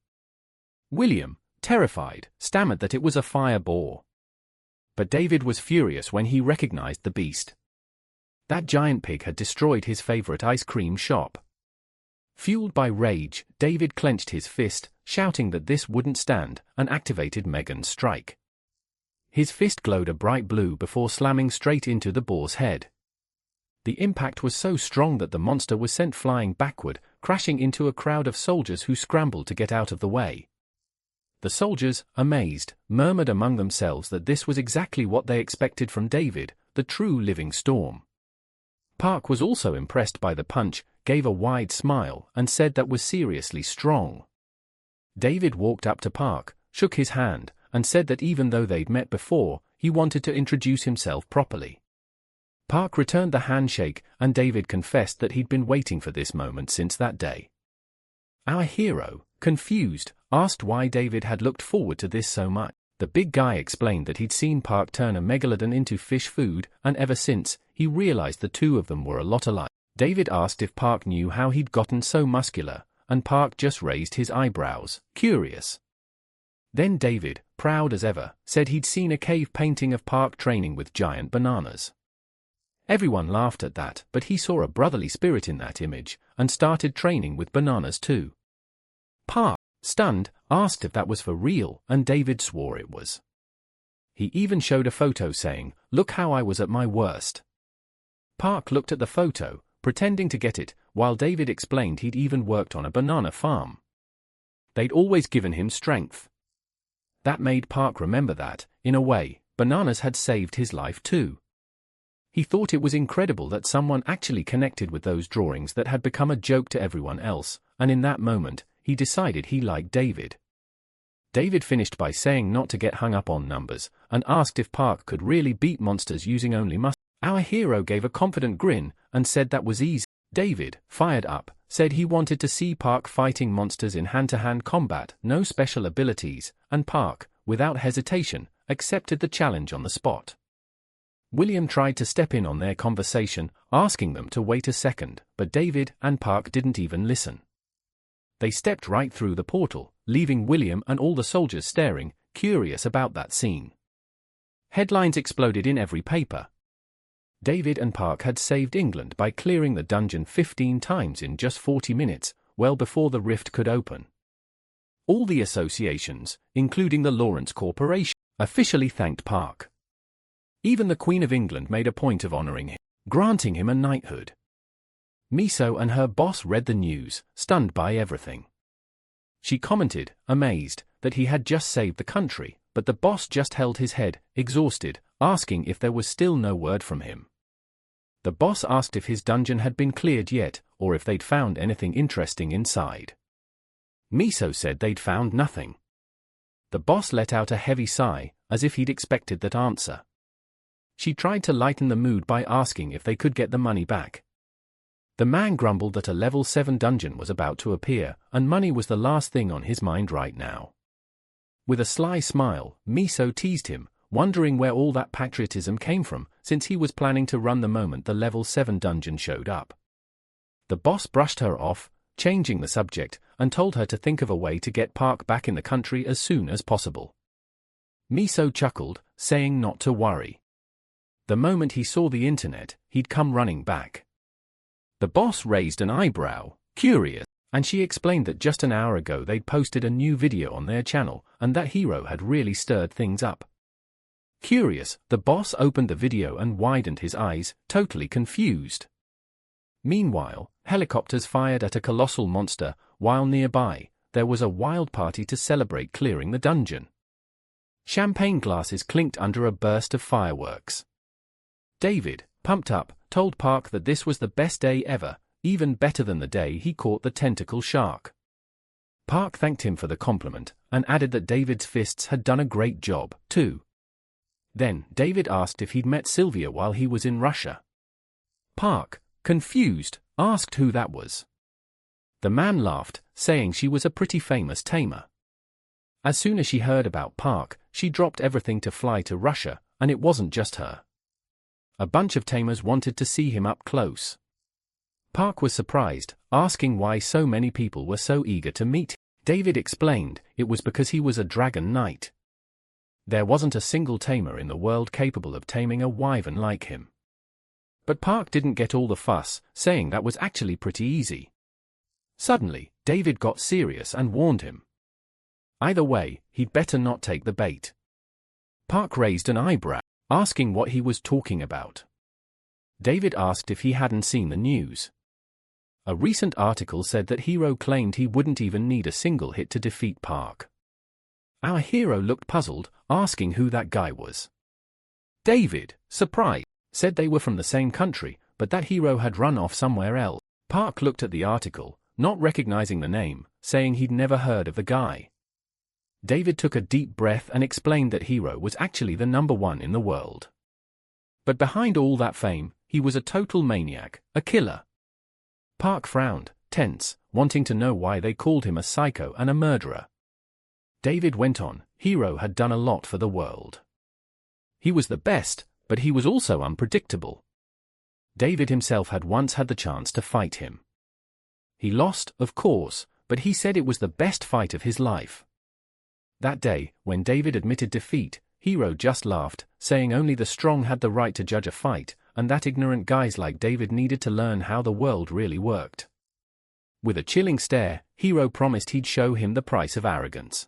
William, terrified, stammered that it was a fire boar. But David was furious when he recognized the beast. That giant pig had destroyed his favorite ice cream shop. Fueled by rage, David clenched his fist, shouting that this wouldn't stand, and activated Megan's strike. His fist glowed a bright blue before slamming straight into the boar's head. The impact was so strong that the monster was sent flying backward, crashing into a crowd of soldiers who scrambled to get out of the way. The soldiers, amazed, murmured among themselves that this was exactly what they expected from David, the true living storm. Park was also impressed by the punch, gave a wide smile, and said that was seriously strong. David walked up to Park, shook his hand, and said that even though they'd met before, he wanted to introduce himself properly. Park returned the handshake, and David confessed that he'd been waiting for this moment since that day. Our hero, confused, asked why David had looked forward to this so much. The big guy explained that he'd seen Park turn a megalodon into fish food, and ever since, he realized the two of them were a lot alike. David asked if Park knew how he'd gotten so muscular, and Park just raised his eyebrows, curious. Then David, proud as ever, said he'd seen a cave painting of Park training with giant bananas. Everyone laughed at that, but he saw a brotherly spirit in that image, and started training with bananas too. Park, stunned, asked if that was for real, and David swore it was. He even showed a photo saying, "Look how I was at my worst." Park looked at the photo, pretending to get it, while David explained he'd even worked on a banana farm. They'd always given him strength. That made Park remember that, in a way, bananas had saved his life too. He thought it was incredible that someone actually connected with those drawings that had become a joke to everyone else, and in that moment, he decided he liked David. David finished by saying not to get hung up on numbers, and asked if Park could really beat monsters using only muscle. Our hero gave a confident grin, and said that was easy. David, fired up, said he wanted to see Park fighting monsters in hand-to-hand combat, no special abilities, and Park, without hesitation, accepted the challenge on the spot. William tried to step in on their conversation, asking them to wait a second, but David and Park didn't even listen. They stepped right through the portal, leaving William and all the soldiers staring, curious about that scene. Headlines exploded in every paper. David and Park had saved England by clearing the dungeon 15 times in just 40 minutes, well before the rift could open. All the associations, including the Lawrence Corporation, officially thanked Park. Even the Queen of England made a point of honoring him, granting him a knighthood. Miso and her boss read the news, stunned by everything. She commented, amazed, that he had just saved the country, but the boss just held his head, exhausted, asking if there was still no word from him. The boss asked if his dungeon had been cleared yet, or if they'd found anything interesting inside. Miso said they'd found nothing. The boss let out a heavy sigh, as if he'd expected that answer. She tried to lighten the mood by asking if they could get the money back. The man grumbled that a level 7 dungeon was about to appear, and money was the last thing on his mind right now. With a sly smile, Miso teased him, wondering where all that patriotism came from, since he was planning to run the moment the level 7 dungeon showed up. The boss brushed her off, changing the subject, and told her to think of a way to get Park back in the country as soon as possible. Miso chuckled, saying not to worry. The moment he saw the internet, he'd come running back. The boss raised an eyebrow, curious, and she explained that just an hour ago they'd posted a new video on their channel, and that hero had really stirred things up. Curious, the boss opened the video and widened his eyes, totally confused. Meanwhile, helicopters fired at a colossal monster, while nearby, there was a wild party to celebrate clearing the dungeon. Champagne glasses clinked under a burst of fireworks. David, pumped up, told Park that this was the best day ever, even better than the day he caught the tentacle shark. Park thanked him for the compliment, and added that David's fists had done a great job, too. Then, David asked if he'd met Sylvia while he was in Russia. Park, confused, asked who that was. The man laughed, saying she was a pretty famous tamer. As soon as she heard about Park, she dropped everything to fly to Russia, and it wasn't just her. A bunch of tamers wanted to see him up close. Park was surprised, asking why so many people were so eager to meet him. David explained it was because he was a dragon knight. There wasn't a single tamer in the world capable of taming a wyvern like him. But Park didn't get all the fuss, saying that was actually pretty easy. Suddenly, David got serious and warned him. Either way, he'd better not take the bait. Park raised an eyebrow, asking what he was talking about. David asked if he hadn't seen the news. A recent article said that hero claimed he wouldn't even need a single hit to defeat Park. Our hero looked puzzled, asking who that guy was. David, surprised, said they were from the same country, but that hero had run off somewhere else. Park looked at the article, not recognizing the name, saying he'd never heard of the guy. David took a deep breath and explained that hero was actually the #1 in the world. But behind all that fame, he was a total maniac, a killer. Park frowned, tense, wanting to know why they called him a psycho and a murderer. David went on, hero had done a lot for the world. He was the best, but he was also unpredictable. David himself had once had the chance to fight him. He lost, of course, but he said it was the best fight of his life. That day, when David admitted defeat, hero just laughed, saying only the strong had the right to judge a fight, and that ignorant guys like David needed to learn how the world really worked. With a chilling stare, Hiro promised he'd show him the price of arrogance.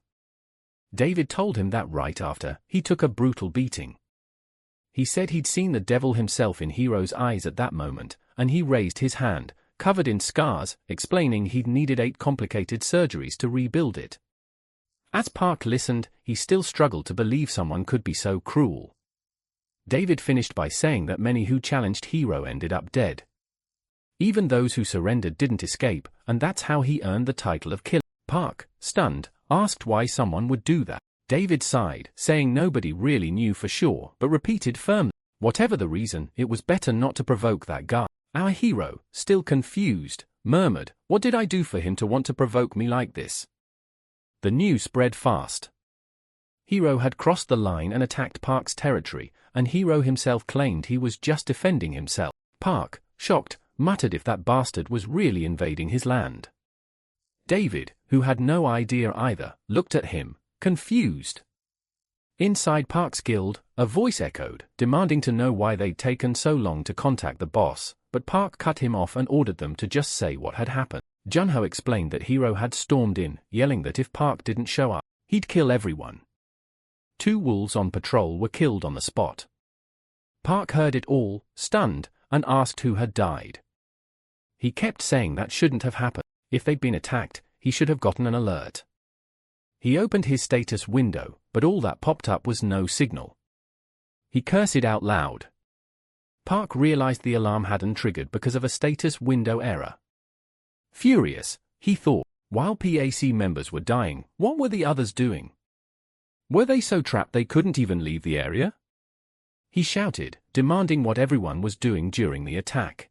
David told him that right after, he took a brutal beating. He said he'd seen the devil himself in Hiro's eyes at that moment, and he raised his hand, covered in scars, explaining he'd needed 8 complicated surgeries to rebuild it. As Park listened, he still struggled to believe someone could be so cruel. David finished by saying that many who challenged Hiro ended up dead. Even those who surrendered didn't escape, and that's how he earned the title of killer. Park, stunned, asked why someone would do that. David sighed, saying nobody really knew for sure, but repeated firmly, whatever the reason, it was better not to provoke that guy. Our hero, still confused, murmured, "What did I do for him to want to provoke me like this?" The news spread fast. Hiro had crossed the line and attacked Park's territory, and Hiro himself claimed he was just defending himself. Park, shocked, muttered if that bastard was really invading his land. David, who had no idea either, looked at him, confused. Inside Park's guild, a voice echoed, demanding to know why they'd taken so long to contact the boss, but Park cut him off and ordered them to just say what had happened. Junho explained that Hiro had stormed in, yelling that if Park didn't show up, he'd kill everyone. 2 wolves on patrol were killed on the spot. Park heard it all, stunned, and asked who had died. He kept saying that shouldn't have happened. If they'd been attacked, he should have gotten an alert. He opened his status window, but all that popped up was no signal. He cursed out loud. Park realized the alarm hadn't triggered because of a status window error. Furious, he thought, while PAC members were dying, what were the others doing? Were they so trapped they couldn't even leave the area? He shouted, demanding what everyone was doing during the attack.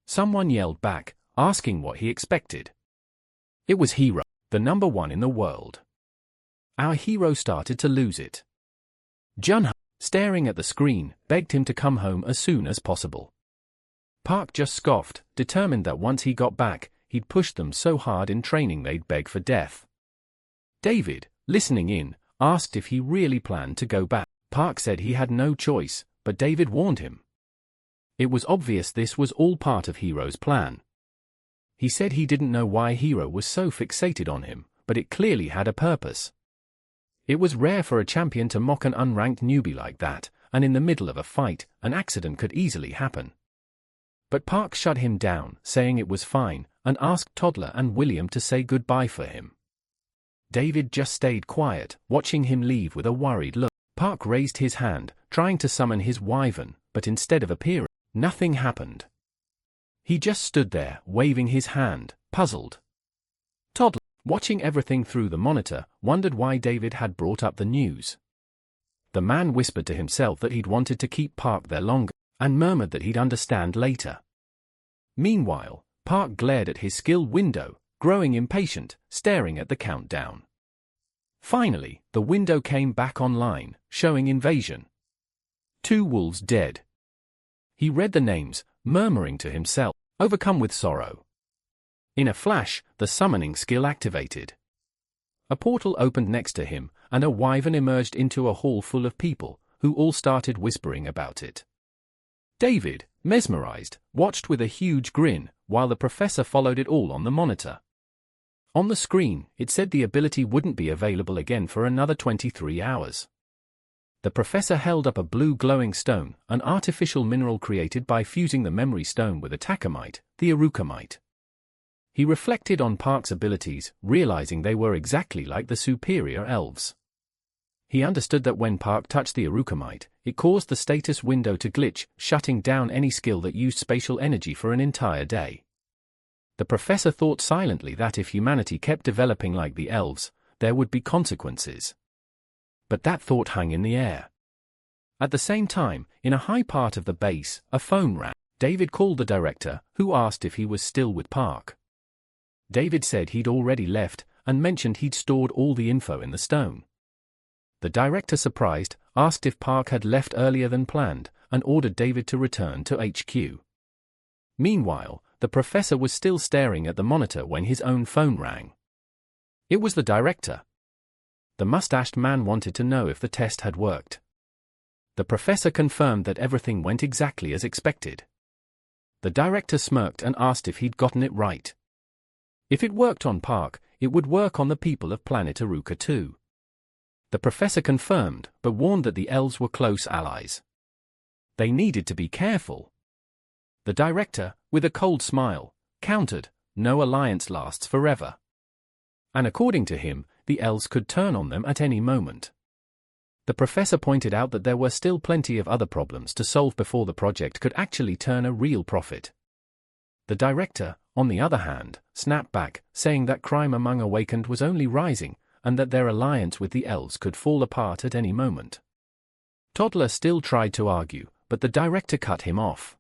Someone yelled back, asking what he expected. It was Hiro, the number 1 in the world. Our hero started to lose it. Junho, staring at the screen, begged him to come home as soon as possible. Park just scoffed, determined that once he got back, he'd push them so hard in training they'd beg for death. David, listening in, asked if he really planned to go back. Park said he had no choice, but David warned him. It was obvious this was all part of Hiro's plan. He said he didn't know why Hiro was so fixated on him, but it clearly had a purpose. It was rare for a champion to mock an unranked newbie like that, and in the middle of a fight, an accident could easily happen. But Park shut him down, saying it was fine, and asked Toddler and William to say goodbye for him. David just stayed quiet, watching him leave with a worried look. Park raised his hand, trying to summon his wyvern, but instead of appearing, nothing happened. He just stood there, waving his hand, puzzled. Toddler, watching everything through the monitor, wondered why David had brought up the news. The man whispered to himself that he'd wanted to keep Park there longer, and murmured that he'd understand later. Meanwhile, Park glared at his skill window, growing impatient, staring at the countdown. Finally, the window came back online, showing invasion. 2 wolves dead. He read the names, murmuring to himself, overcome with sorrow. In a flash, the summoning skill activated. A portal opened next to him, and a wyvern emerged into a hall full of people, who all started whispering about it. David, mesmerized, watched with a huge grin, while the professor followed it all on the monitor. On the screen, it said the ability wouldn't be available again for another 23 hours. The professor held up a blue glowing stone, an artificial mineral created by fusing the memory stone with a takamite, the arukamite. He reflected on Park's abilities, realizing they were exactly like the superior elves. He understood that when Park touched the arukamite, it caused the status window to glitch, shutting down any skill that used spatial energy for an entire day. The professor thought silently that if humanity kept developing like the elves, there would be consequences. But that thought hung in the air. At the same time, in a high part of the base, a phone rang. David called the director, who asked if he was still with Park. David said he'd already left, and mentioned he'd stored all the info in the stone. The director, surprised, asked if Park had left earlier than planned, and ordered David to return to HQ. Meanwhile, the professor was still staring at the monitor when his own phone rang. It was the director. The mustached man wanted to know if the test had worked. The professor confirmed that everything went exactly as expected. The director smirked and asked if he'd gotten it right. If it worked on Park, it would work on the people of planet Aruka too. The professor confirmed, but warned that the elves were close allies. They needed to be careful. The director, with a cold smile, countered, "No alliance lasts forever." And according to him, the elves could turn on them at any moment. The professor pointed out that there were still plenty of other problems to solve before the project could actually turn a real profit. The director, on the other hand, snapped back, saying that crime among Awakened was only rising, and that their alliance with the elves could fall apart at any moment. Toddler still tried to argue, but the director cut him off.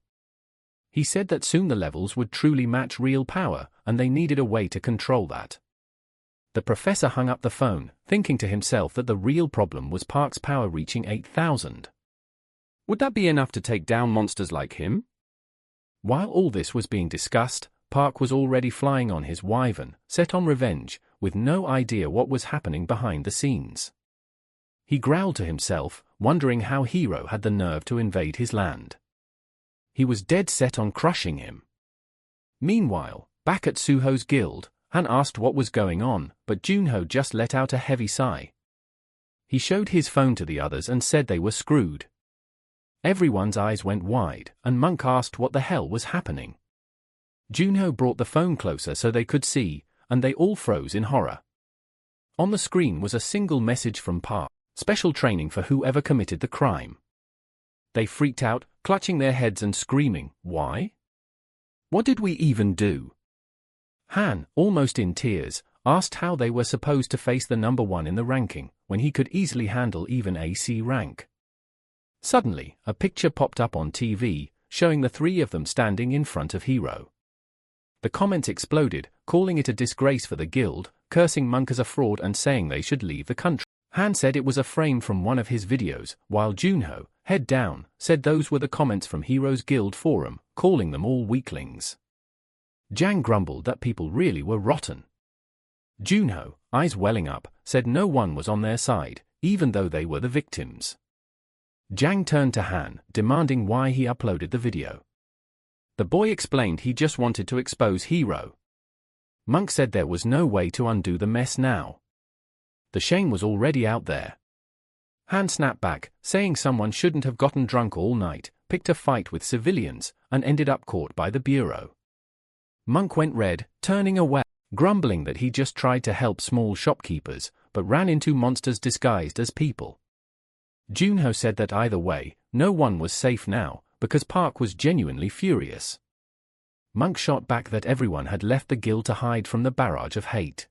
He said that soon the levels would truly match real power, and they needed a way to control that. The professor hung up the phone, thinking to himself that the real problem was Park's power reaching 8,000. Would that be enough to take down monsters like him? While all this was being discussed, Park was already flying on his wyvern, set on revenge, with no idea what was happening behind the scenes. He growled to himself, wondering how Hero had the nerve to invade his land. He was dead set on crushing him. Meanwhile, back at Suho's guild, Han asked what was going on, but Junho just let out a heavy sigh. He showed his phone to the others and said they were screwed. Everyone's eyes went wide, and Monk asked what the hell was happening. Junho brought the phone closer so they could see, and they all froze in horror. On the screen was a single message from Park: special training for whoever committed the crime. They freaked out, clutching their heads and screaming, "Why? What did we even do?" Han, almost in tears, asked how they were supposed to face the number one in the ranking, when he could easily handle even a C rank. Suddenly, a picture popped up on TV, showing the three of them standing in front of Hero. The comments exploded, calling it a disgrace for the guild, cursing Monk as a fraud and saying they should leave the country. Han said it was a frame from one of his videos, while Junho, head down, said those were the comments from Hero's guild forum, calling them all weaklings. Jang grumbled that people really were rotten. Junho, eyes welling up, said no one was on their side, even though they were the victims. Jang turned to Han, demanding why he uploaded the video. The boy explained he just wanted to expose Hero. Monk said there was no way to undo the mess now. The shame was already out there. Han snapped back, saying someone shouldn't have gotten drunk all night, picked a fight with civilians, and ended up caught by the bureau. Monk went red, turning away, grumbling that he just tried to help small shopkeepers, but ran into monsters disguised as people. Junho said that either way, no one was safe now, because Park was genuinely furious. Monk shot back that everyone had left the guild to hide from the barrage of hate.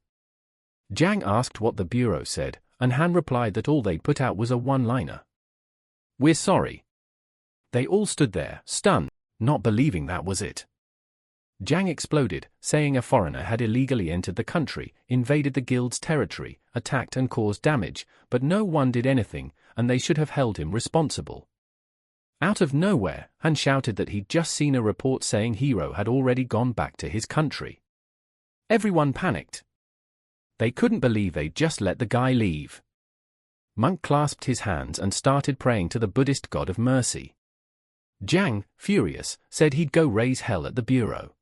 Jang asked what the bureau said, and Han replied that all they'd put out was a one-liner. "We're sorry." They all stood there, stunned, not believing that was it. Jang exploded, saying a foreigner had illegally entered the country, invaded the guild's territory, attacked and caused damage, but no one did anything, and they should have held him responsible. Out of nowhere, Han shouted that he'd just seen a report saying Hero had already gone back to his country. Everyone panicked. They couldn't believe they'd just let the guy leave. Monk clasped his hands and started praying to the Buddhist god of mercy. Jang, furious, said he'd go raise hell at the bureau.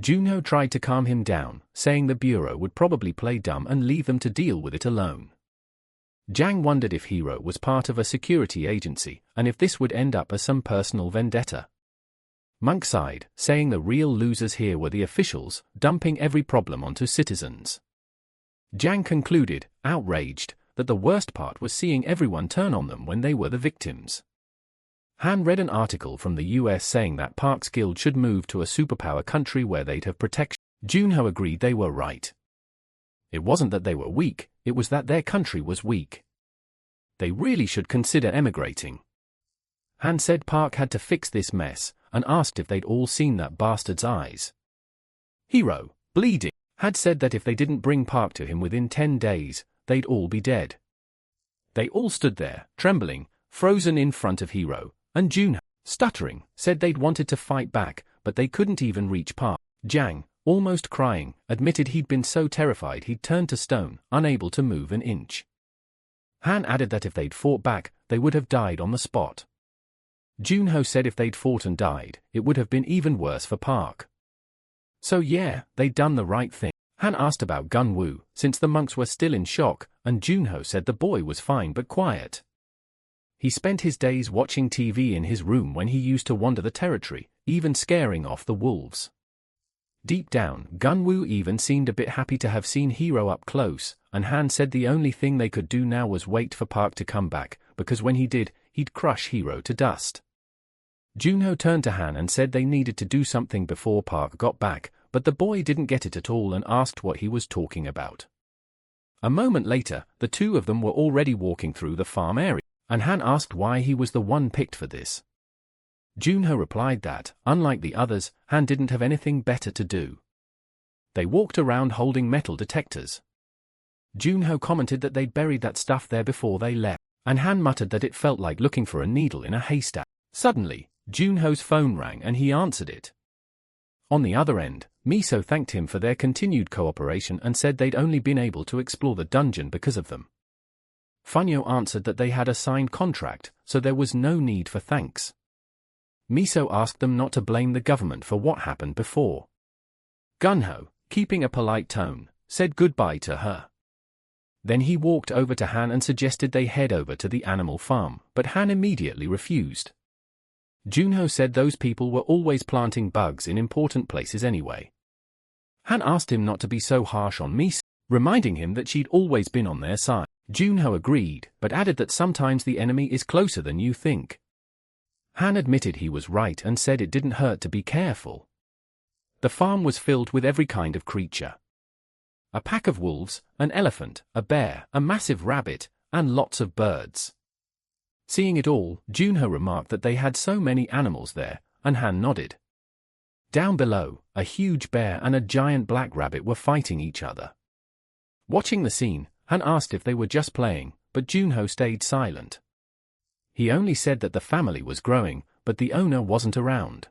Junho tried to calm him down, saying the bureau would probably play dumb and leave them to deal with it alone. Jang wondered if Hero was part of a security agency, and if this would end up as some personal vendetta. Monk sighed, saying the real losers here were the officials, dumping every problem onto citizens. Jang concluded, outraged, that the worst part was seeing everyone turn on them when they were the victims. Han read an article from the US saying that Park's guild should move to a superpower country where they'd have protection. Junho agreed they were right. It wasn't that they were weak, it was that their country was weak. They really should consider emigrating. Han said Park had to fix this mess, and asked if they'd all seen that bastard's eyes. Hero, bleeding, had said that if they didn't bring Park to him within 10 days, they'd all be dead. They all stood there, trembling, frozen in front of Hero, and Junho, stuttering, said they'd wanted to fight back, but they couldn't even reach Park. Jang, almost crying, admitted he'd been so terrified he'd turned to stone, unable to move an inch. Han added that if they'd fought back, they would have died on the spot. Junho said if they'd fought and died, it would have been even worse for Park. So yeah, they'd done the right thing. Han asked about Gunwoo, since the monks were still in shock, and Junho said the boy was fine but quiet. He spent his days watching TV in his room when he used to wander the territory, even scaring off the wolves. Deep down, Gunwoo even seemed a bit happy to have seen Hiro up close, and Han said the only thing they could do now was wait for Park to come back, because when he did, he'd crush Hiro to dust. Junho turned to Han and said they needed to do something before Park got back, but the boy didn't get it at all and asked what he was talking about. A moment later, the two of them were already walking through the farm area, and Han asked why he was the one picked for this. Junho replied that, unlike the others, Han didn't have anything better to do. They walked around holding metal detectors. Junho commented that they'd buried that stuff there before they left, and Han muttered that it felt like looking for a needle in a haystack. Suddenly, Junho's phone rang and he answered it. On the other end, Miso thanked him for their continued cooperation and said they'd only been able to explore the dungeon because of them. Funyo answered that they had a signed contract, so there was no need for thanks. Miso asked them not to blame the government for what happened before. Gunho, keeping a polite tone, said goodbye to her. Then he walked over to Han and suggested they head over to the animal farm, but Han immediately refused. Junho said those people were always planting bugs in important places anyway. Han asked him not to be so harsh on Miso, reminding him that she'd always been on their side. Junho agreed, but added that sometimes the enemy is closer than you think. Han admitted he was right and said it didn't hurt to be careful. The farm was filled with every kind of creature. A pack of wolves, an elephant, a bear, a massive rabbit, and lots of birds. Seeing it all, Junho remarked that they had so many animals there, and Han nodded. Down below, a huge bear and a giant black rabbit were fighting each other. Watching the scene, Han asked if they were just playing, but Junho stayed silent. He only said that the family was growing, but the owner wasn't around.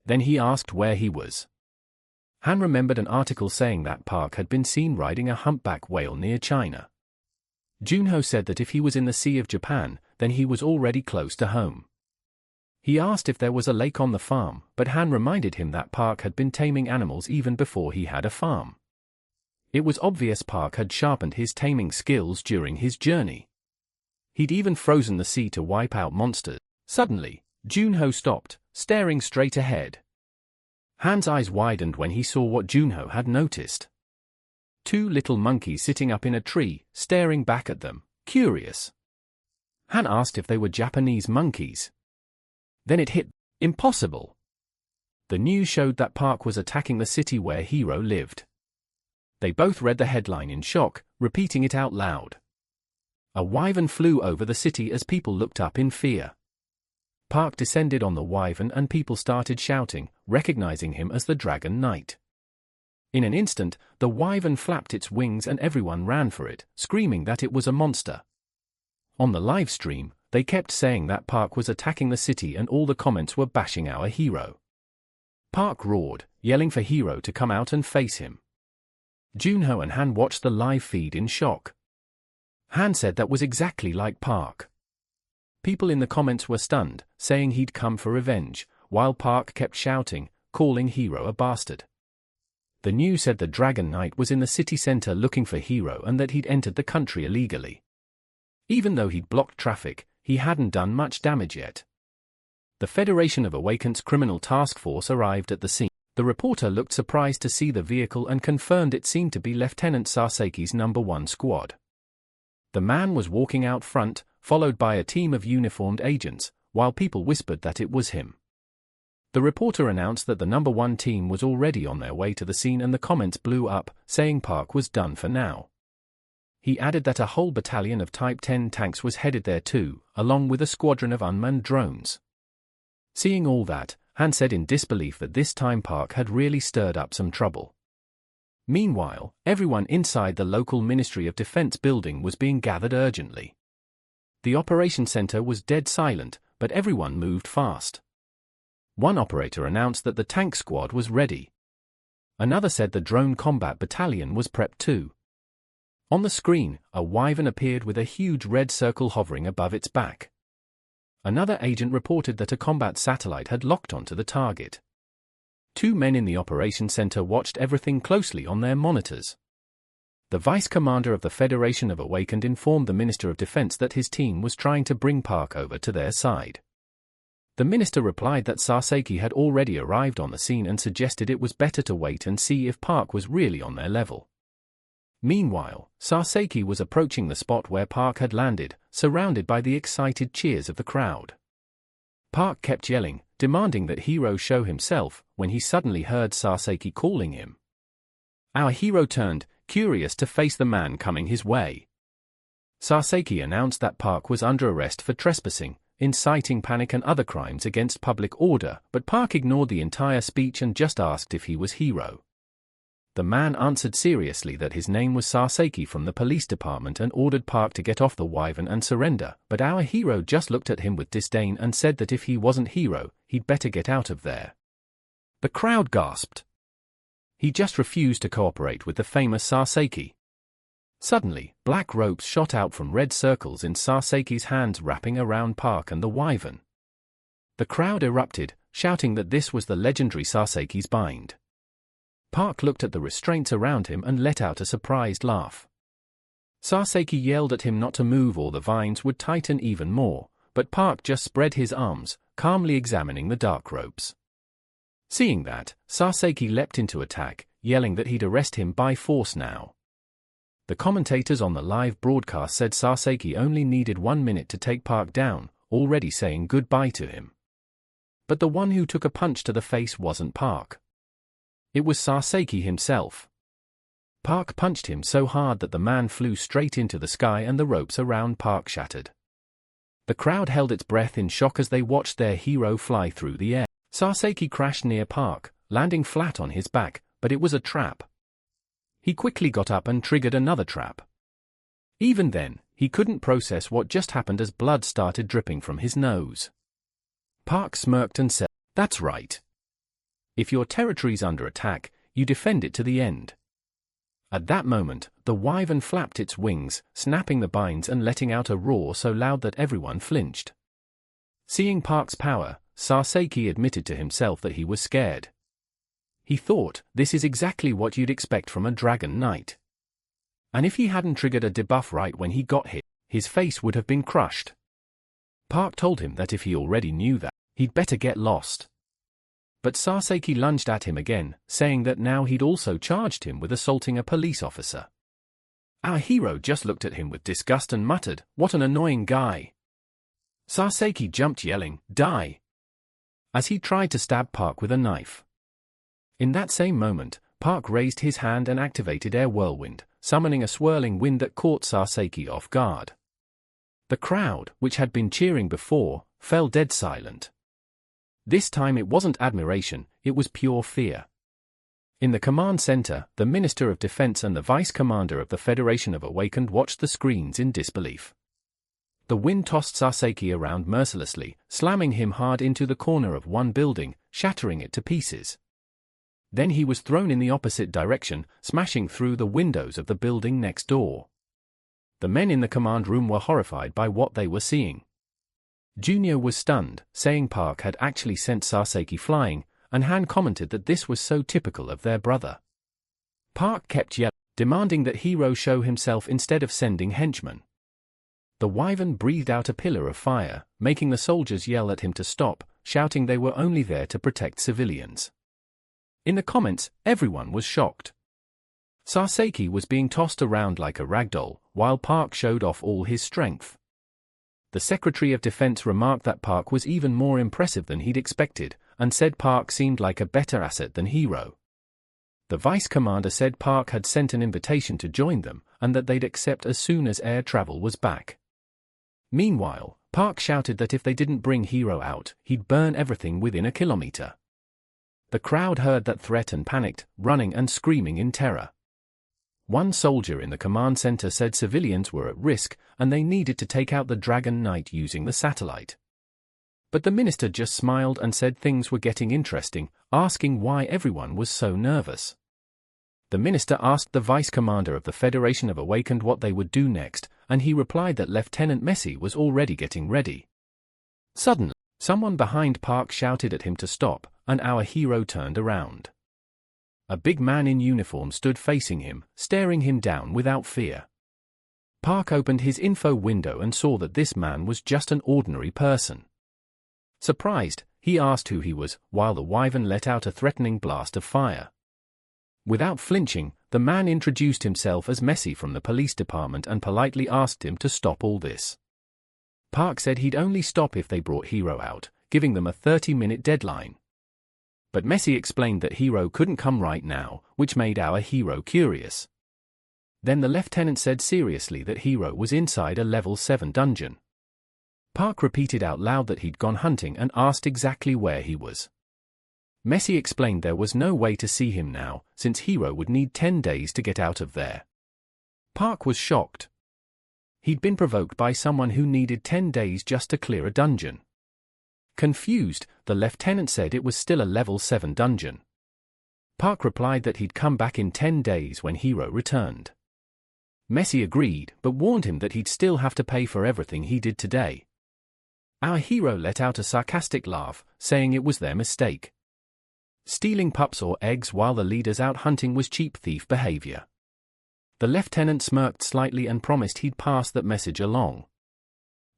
Then he asked where he was. Han remembered an article saying that Park had been seen riding a humpback whale near China. Junho said that if he was in the Sea of Japan, then he was already close to home. He asked if there was a lake on the farm, but Han reminded him that Park had been taming animals even before he had a farm. It was obvious Park had sharpened his taming skills during his journey. He'd even frozen the sea to wipe out monsters. Suddenly, Junho stopped, staring straight ahead. Han's eyes widened when he saw what Junho had noticed. Two little monkeys sitting up in a tree, staring back at them, curious. Han asked if they were Japanese monkeys. Then it hit. Impossible. The news showed that Park was attacking the city where Hiro lived. They both read the headline in shock, repeating it out loud. A wyvern flew over the city as people looked up in fear. Park descended on the wyvern and people started shouting, recognizing him as the Dragon Knight. In an instant, the wyvern flapped its wings and everyone ran for it, screaming that it was a monster. On the live stream, they kept saying that Park was attacking the city and all the comments were bashing our hero. Park roared, yelling for Hiro to come out and face him. Junho and Han watched the live feed in shock. Han said that was exactly like Park. People in the comments were stunned, saying he'd come for revenge, while Park kept shouting, calling Hiro a bastard. The news said the Dragon Knight was in the city center looking for Hiro and that he'd entered the country illegally. Even though he'd blocked traffic, he hadn't done much damage yet. The Federation of Awakens Criminal Task Force arrived at the scene. The reporter looked surprised to see the vehicle and confirmed it seemed to be Lieutenant Saseki's No. 1 squad. The man was walking out front, followed by a team of uniformed agents, while people whispered that it was him. The reporter announced that the No. 1 team was already on their way to the scene and the comments blew up, saying Park was done for now. He added that a whole battalion of Type 10 tanks was headed there too, along with a squadron of unmanned drones. Seeing all that, Han said in disbelief that this time Park had really stirred up some trouble. Meanwhile, everyone inside the local Ministry of Defense building was being gathered urgently. The operation center was dead silent, but everyone moved fast. One operator announced that the tank squad was ready. Another said the drone combat battalion was prepped too. On the screen, a wyvern appeared with a huge red circle hovering above its back. Another agent reported that a combat satellite had locked onto the target. Two men in the operations center watched everything closely on their monitors. The vice commander of the Federation of Awakened informed the Minister of Defense that his team was trying to bring Park over to their side. The minister replied that Sasaki had already arrived on the scene and suggested it was better to wait and see if Park was really on their level. Meanwhile, Sasaki was approaching the spot where Park had landed, surrounded by the excited cheers of the crowd. Park kept yelling, demanding that Hiro show himself, when he suddenly heard Sasaki calling him. Our hero turned, curious to face the man coming his way. Sasaki announced that Park was under arrest for trespassing, inciting panic and other crimes against public order, but Park ignored the entire speech and just asked if he was Hiro. The man answered seriously that his name was Sasaki from the police department and ordered Park to get off the wyvern and surrender, but our hero just looked at him with disdain and said that if he wasn't Hiro, he'd better get out of there. The crowd gasped. He just refused to cooperate with the famous Sasaki. Suddenly, black ropes shot out from red circles in Sasaki's hands wrapping around Park and the wyvern. The crowd erupted, shouting that this was the legendary Sasaki's bind. Park looked at the restraints around him and let out a surprised laugh. Sasaki yelled at him not to move or the vines would tighten even more, but Park just spread his arms, calmly examining the dark ropes. Seeing that, Sasaki leapt into attack, yelling that he'd arrest him by force now. The commentators on the live broadcast said Sasaki only needed 1 minute to take Park down, already saying goodbye to him. But the one who took a punch to the face wasn't Park. It was Sasaki himself. Park punched him so hard that the man flew straight into the sky and the ropes around Park shattered. The crowd held its breath in shock as they watched their hero fly through the air. Sasaki crashed near Park, landing flat on his back, but it was a trap. He quickly got up and triggered another trap. Even then, he couldn't process what just happened as blood started dripping from his nose. Park smirked and said, "That's right. If your territory's under attack, you defend it to the end." At that moment, the wyvern flapped its wings, snapping the binds and letting out a roar so loud that everyone flinched. Seeing Park's power, Sasaki admitted to himself that he was scared. He thought, this is exactly what you'd expect from a dragon knight. And if he hadn't triggered a debuff right when he got hit, his face would have been crushed. Park told him that if he already knew that, he'd better get lost. But Sasaki lunged at him again, saying that now he'd also charged him with assaulting a police officer. Our hero just looked at him with disgust and muttered, "What an annoying guy." Sasaki jumped yelling, "Die!" as he tried to stab Park with a knife. In that same moment, Park raised his hand and activated Air Whirlwind, summoning a swirling wind that caught Sasaki off guard. The crowd, which had been cheering before, fell dead silent. This time it wasn't admiration, it was pure fear. In the command center, the Minister of Defense and the Vice Commander of the Federation of Awakened watched the screens in disbelief. The wind tossed Sasaki around mercilessly, slamming him hard into the corner of one building, shattering it to pieces. Then he was thrown in the opposite direction, smashing through the windows of the building next door. The men in the command room were horrified by what they were seeing. Junior was stunned, saying Park had actually sent Sasaki flying, and Han commented that this was so typical of their brother. Park kept yelling, demanding that Hiro show himself instead of sending henchmen. The wyvern breathed out a pillar of fire, making the soldiers yell at him to stop, shouting they were only there to protect civilians. In the comments, everyone was shocked. Sasaki was being tossed around like a ragdoll, while Park showed off all his strength. The Secretary of Defense remarked that Park was even more impressive than he'd expected, and said Park seemed like a better asset than Hiro. The Vice Commander said Park had sent an invitation to join them, and that they'd accept as soon as air travel was back. Meanwhile, Park shouted that if they didn't bring Hiro out, he'd burn everything within a kilometer. The crowd heard that threat and panicked, running and screaming in terror. One soldier in the command center said civilians were at risk, and they needed to take out the Dragon Knight using the satellite. But the minister just smiled and said things were getting interesting, asking why everyone was so nervous. The minister asked the vice commander of the Federation of Awakened what they would do next, and he replied that Lieutenant Messi was already getting ready. Suddenly, Someone behind Park shouted at him to stop, and our hero turned around. A big man in uniform stood facing him, staring him down without fear. Park opened his info window and saw that this man was just an ordinary person. Surprised, he asked who he was, while the wyvern let out a threatening blast of fire. Without flinching, the man introduced himself as Messi from the police department and politely asked him to stop all this. Park said he'd only stop if they brought Hero out, giving them a 30-minute deadline. But Messi explained that Hero couldn't come right now, which made our hero curious. Then the lieutenant said seriously that Hero was inside a level 7 dungeon. Park repeated out loud that he'd gone hunting and asked exactly where he was. Messi explained there was no way to see him now, since Hero would need 10 days to get out of there. Park was shocked. He'd been provoked by someone who needed 10 days just to clear a dungeon. Confused, the lieutenant said it was still a level 7 dungeon. Park replied that he'd come back in 10 days when Hero returned. Messi agreed, but warned him that he'd still have to pay for everything he did today. Our hero let out a sarcastic laugh, saying it was their mistake. Stealing pups or eggs while the leader's out hunting was cheap thief behavior. The lieutenant smirked slightly and promised he'd pass that message along.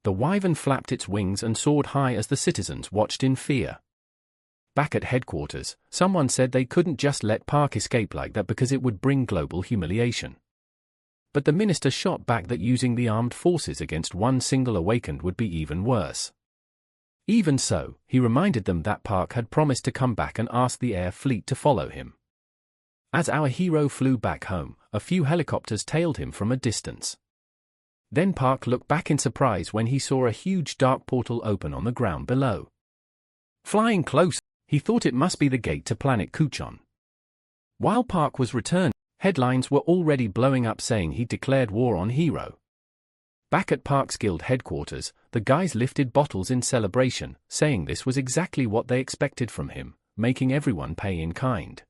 The wyvern flapped its wings and soared high as the citizens watched in fear. Back at headquarters, someone said they couldn't just let Park escape like that because it would bring global humiliation. But the minister shot back that using the armed forces against one single awakened would be even worse. Even so, he reminded them that Park had promised to come back and ask the air fleet to follow him. As our hero flew back home, a few helicopters tailed him from a distance. Then Park looked back in surprise when he saw a huge dark portal open on the ground below. Flying close, he thought it must be the gate to planet Kuchon. While Park was returning, headlines were already blowing up saying he'd declared war on Hero. Back at Park's guild headquarters, the guys lifted bottles in celebration, saying this was exactly what they expected from him, making everyone pay in kind.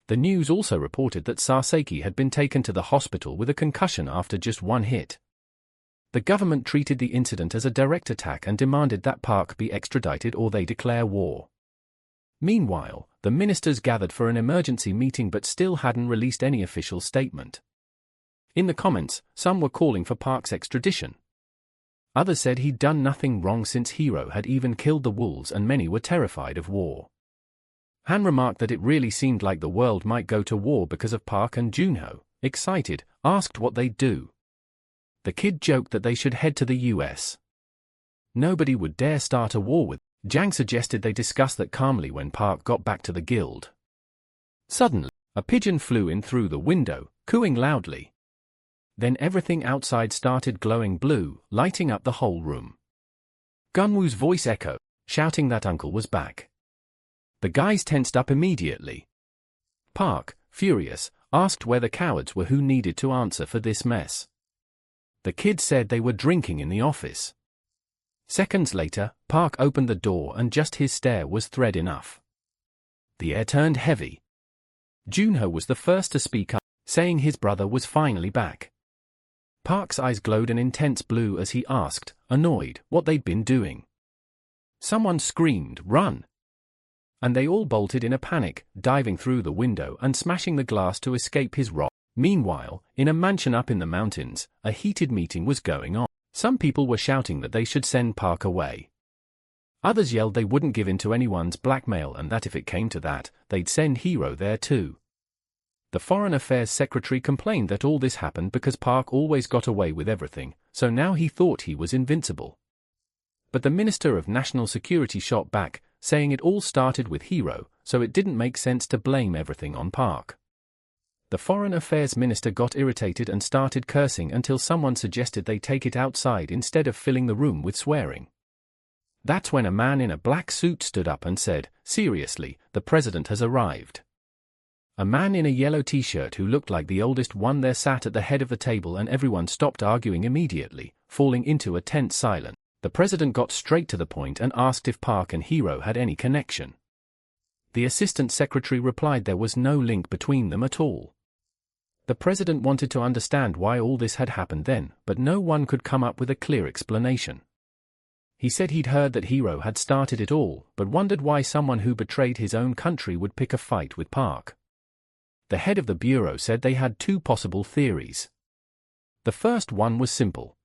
The news also reported that Sasaki had been taken to the hospital with a concussion after just one hit. The government treated the incident as a direct attack and demanded that Park be extradited or they declare war. Meanwhile, the ministers gathered for an emergency meeting but still hadn't released any official statement. In the comments, some were calling for Park's extradition. Others said he'd done nothing wrong since Hero had even killed the wolves, and many were terrified of war. Han remarked that it really seemed like the world might go to war because of Park, and Junho, excited, asked what they'd do. The kid joked that they should head to the US. Nobody would dare start a war with. Jang suggested they discuss that calmly when Park got back to the guild. Suddenly, a pigeon flew in through the window, cooing loudly. Then everything outside started glowing blue, lighting up the whole room. Gunwoo's voice echoed, shouting that Uncle was back. The guys tensed up immediately. Park, furious, asked where the cowards were who needed to answer for this mess. The kid said they were drinking in the office. Seconds later, Park opened the door and just his stare was threat enough. The air turned heavy. Junho was the first to speak up, saying his brother was finally back. Park's eyes glowed an intense blue as he asked, annoyed, what they'd been doing. Someone screamed, "Run!" And they all bolted in a panic, diving through the window and smashing the glass to escape his wrath. Meanwhile, in a mansion up in the mountains, a heated meeting was going on. Some people were shouting that they should send Park away. Others yelled they wouldn't give in to anyone's blackmail and that if it came to that, they'd send Hero there too. The Foreign Affairs Secretary complained that all this happened because Park always got away with everything, so now he thought he was invincible. But the Minister of National Security shot back, saying it all started with Hero, so it didn't make sense to blame everything on Park. The Foreign Affairs Minister got irritated and started cursing until someone suggested they take it outside instead of filling the room with swearing. That's when a man in a black suit stood up and said, "Seriously, the president has arrived." A man in a yellow t-shirt who looked like the oldest one there sat at the head of the table and everyone stopped arguing immediately, falling into a tense silence. The president got straight to the point and asked if Park and Hero had any connection. The assistant secretary replied there was no link between them at all. The president wanted to understand why all this had happened then, but no one could come up with a clear explanation. He said he'd heard that Hero had started it all, but wondered why someone who betrayed his own country would pick a fight with Park. The head of the bureau said they had two possible theories. The first one was simple.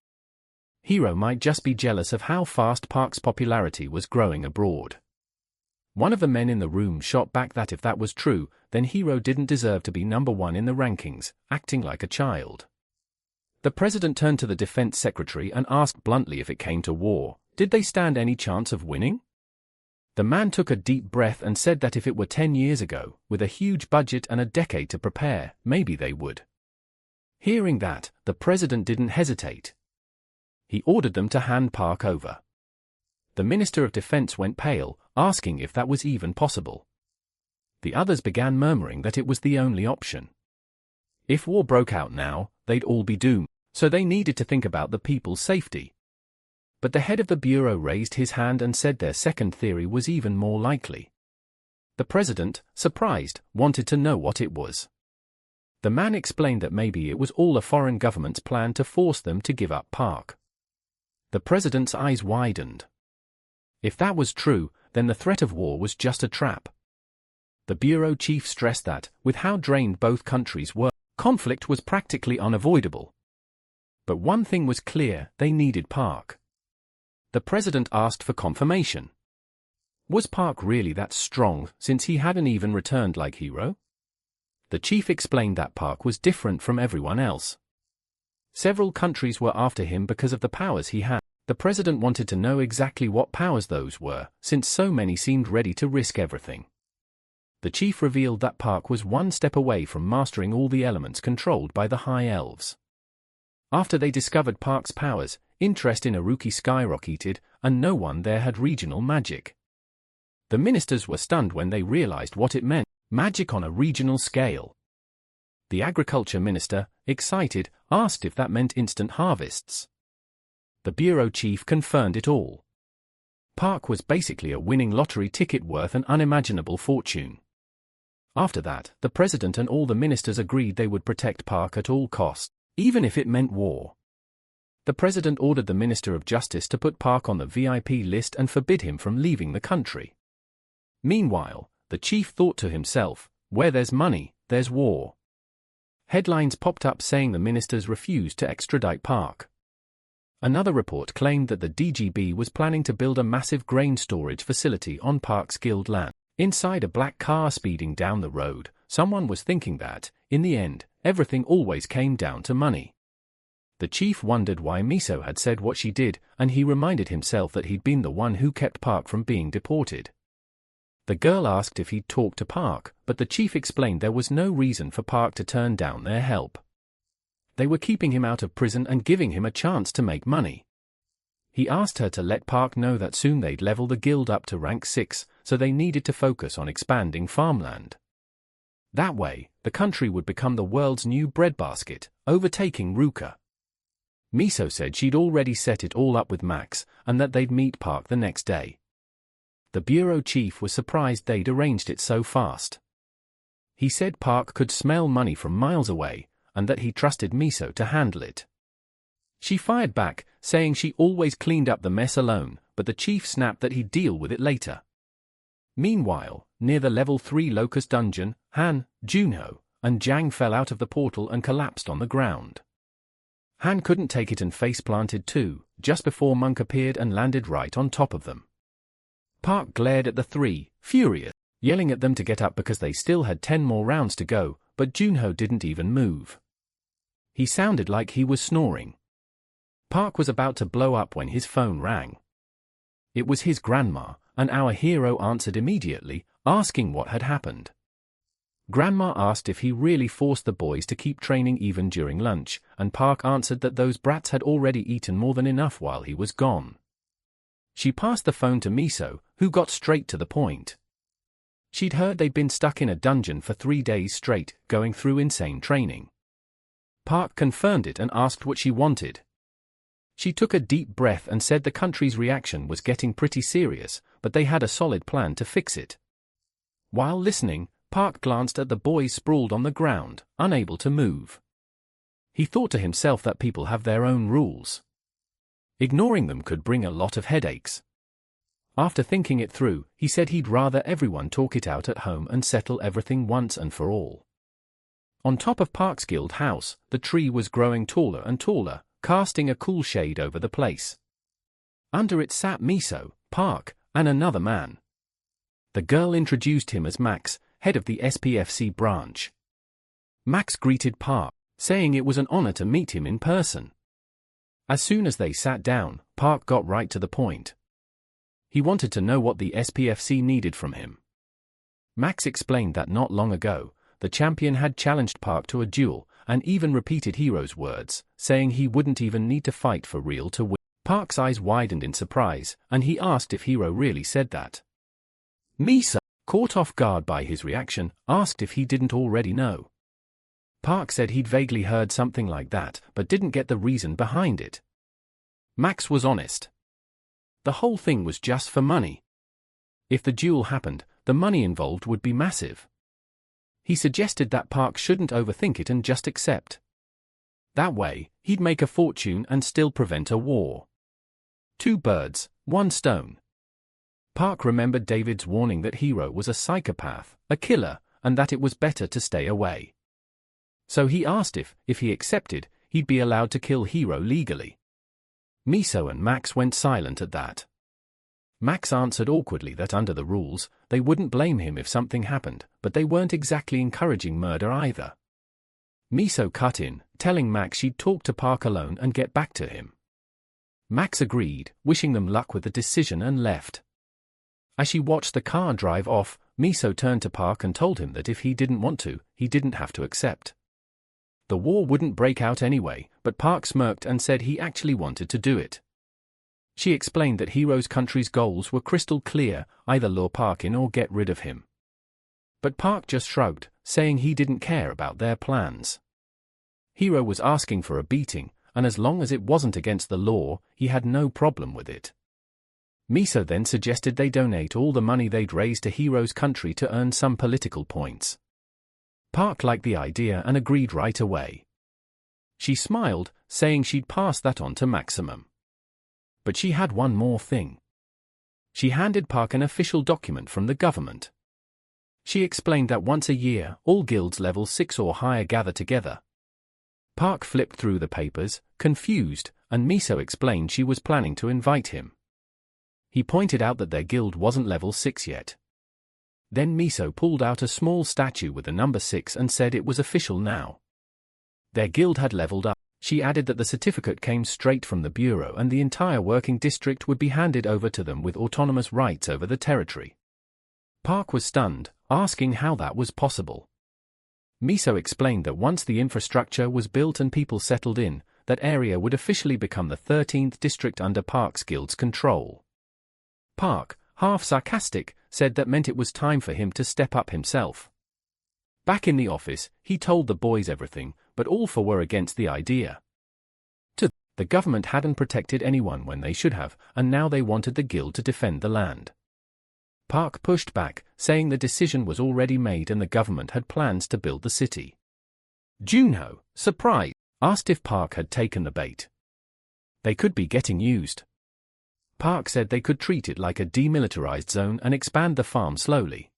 Hero might just be jealous of how fast Park's popularity was growing abroad. One of the men in the room shot back that if that was true, then Hero didn't deserve to be number one in the rankings, acting like a child. The president turned to the defense secretary and asked bluntly if it came to war, did they stand any chance of winning? The man took a deep breath and said that if it were 10 years ago, with a huge budget and a decade to prepare, maybe they would. Hearing that, the president didn't hesitate. He ordered them to hand Park over. The Minister of Defense went pale, asking if that was even possible. The others began murmuring that it was the only option. If war broke out now, they'd all be doomed, so they needed to think about the people's safety. But the head of the bureau raised his hand and said their second theory was even more likely. The president, surprised, wanted to know what it was. The man explained that maybe it was all a foreign government's plan to force them to give up Park. The president's eyes widened. If that was true, then the threat of war was just a trap. The bureau chief stressed that, with how drained both countries were, conflict was practically unavoidable. But one thing was clear, they needed Park. The president asked for confirmation. Was Park really that strong, since he hadn't even returned like Hero? The chief explained that Park was different from everyone else. Several countries were after him because of the powers he had. The president wanted to know exactly what powers those were, since so many seemed ready to risk everything. The chief revealed that Park was one step away from mastering all the elements controlled by the High Elves. After they discovered Park's powers, interest in Aruki skyrocketed, and no one there had regional magic. The ministers were stunned when they realized what it meant, magic on a regional scale. The agriculture minister, excited, asked if that meant instant harvests. The bureau chief confirmed it all. Park was basically a winning lottery ticket worth an unimaginable fortune. After that, the president and all the ministers agreed they would protect Park at all costs, even if it meant war. The president ordered the Minister of Justice to put Park on the VIP list and forbid him from leaving the country. Meanwhile, the chief thought to himself, where there's money, there's war. Headlines popped up saying the ministers refused to extradite Park. Another report claimed that the DGB was planning to build a massive grain storage facility on Park's guild land. Inside a black car speeding down the road, someone was thinking that, in the end, everything always came down to money. The chief wondered why Miso had said what she did, and he reminded himself that he'd been the one who kept Park from being deported. The girl asked if he'd talked to Park, but the chief explained there was no reason for Park to turn down their help. They were keeping him out of prison and giving him a chance to make money. He asked her to let Park know that soon they'd level the guild up to rank 6, so they needed to focus on expanding farmland. That way, the country would become the world's new breadbasket, overtaking Ruka. Miso said she'd already set it all up with Max, and that they'd meet Park the next day. The bureau chief was surprised they'd arranged it so fast. He said Park could smell money from miles away, and that he trusted Miso to handle it. She fired back, saying she always cleaned up the mess alone, but the chief snapped that he'd deal with it later. Meanwhile, near the level 3 Locust dungeon, Han, Junho, and Jang fell out of the portal and collapsed on the ground. Han couldn't take it and face-planted too, just before Monk appeared and landed right on top of them. Park glared at the three, furious, yelling at them to get up because they still had 10 more rounds to go, but Junho didn't even move. He sounded like he was snoring. Park was about to blow up when his phone rang. It was his grandma, and our hero answered immediately, asking what had happened. Grandma asked if he really forced the boys to keep training even during lunch, and Park answered that those brats had already eaten more than enough while he was gone. She passed the phone to Miso, who got straight to the point. She'd heard they'd been stuck in a dungeon for 3 days straight, going through insane training. Park confirmed it and asked what she wanted. She took a deep breath and said the country's reaction was getting pretty serious, but they had a solid plan to fix it. While listening, Park glanced at the boys sprawled on the ground, unable to move. He thought to himself that people have their own rules. Ignoring them could bring a lot of headaches. After thinking it through, he said he'd rather everyone talk it out at home and settle everything once and for all. On top of Park's guild house, the tree was growing taller and taller, casting a cool shade over the place. Under it sat Miso, Park, and another man. The girl introduced him as Max, head of the SPFC branch. Max greeted Park, saying it was an honor to meet him in person. As soon as they sat down, Park got right to the point. He wanted to know what the SPFC needed from him. Max explained that not long ago, the champion had challenged Park to a duel, and even repeated Hero's words, saying he wouldn't even need to fight for real to win. Park's eyes widened in surprise, and he asked if Hero really said that. Miso, caught off guard by his reaction, asked if he didn't already know. Park said he'd vaguely heard something like that, but didn't get the reason behind it. Max was honest. The whole thing was just for money. If the duel happened, the money involved would be massive. He suggested that Park shouldn't overthink it and just accept. That way, he'd make a fortune and still prevent a war. 2 birds, 1 stone. Park remembered David's warning that Hero was a psychopath, a killer, and that it was better to stay away. So he asked if he accepted, he'd be allowed to kill Hero legally. Miso and Max went silent at that. Max answered awkwardly that under the rules, they wouldn't blame him if something happened, but they weren't exactly encouraging murder either. Miso cut in, telling Max she'd talk to Park alone and get back to him. Max agreed, wishing them luck with the decision and left. As she watched the car drive off, Miso turned to Park and told him that if he didn't want to, he didn't have to accept. The war wouldn't break out anyway, but Park smirked and said he actually wanted to do it. She explained that Hero's country's goals were crystal clear, either lure Park in or get rid of him. But Park just shrugged, saying he didn't care about their plans. Hero was asking for a beating, and as long as it wasn't against the law, he had no problem with it. Miso then suggested they donate all the money they'd raised to Hero's country to earn some political points. Park liked the idea and agreed right away. She smiled, saying she'd pass that on to Maximum. But she had one more thing. She handed Park an official document from the government. She explained that once a year, all guilds level 6 or higher gather together. Park flipped through the papers, confused, and Miso explained she was planning to invite him. He pointed out that their guild wasn't level 6 yet. Then Miso pulled out a small statue with the number 6 and said it was official now. Their guild had leveled up. She added that the certificate came straight from the bureau and the entire working district would be handed over to them with autonomous rights over the territory. Park was stunned, asking how that was possible. Miso explained that once the infrastructure was built and people settled in, that area would officially become the 13th district under Park's guild's control. Park, half sarcastic, said that meant it was time for him to step up himself. Back in the office, he told the boys everything, but all 4 were against the idea. The government hadn't protected anyone when they should have, and now they wanted the guild to defend the land. Park pushed back, saying the decision was already made and the government had plans to build the city. Junho, surprised, asked if Park had taken the bait. They could be getting used. Park said they could treat it like a demilitarized zone and expand the farm slowly.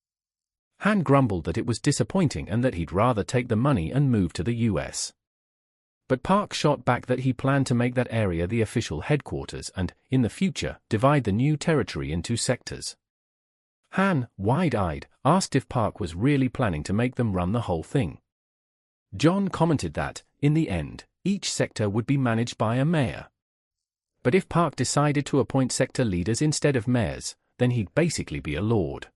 Han grumbled that it was disappointing and that he'd rather take the money and move to the US. But Park shot back that he planned to make that area the official headquarters and, in the future, divide the new territory into sectors. Han, wide-eyed, asked if Park was really planning to make them run the whole thing. John commented that, in the end, each sector would be managed by a mayor. But if Park decided to appoint sector leaders instead of mayors, then he'd basically be a lord.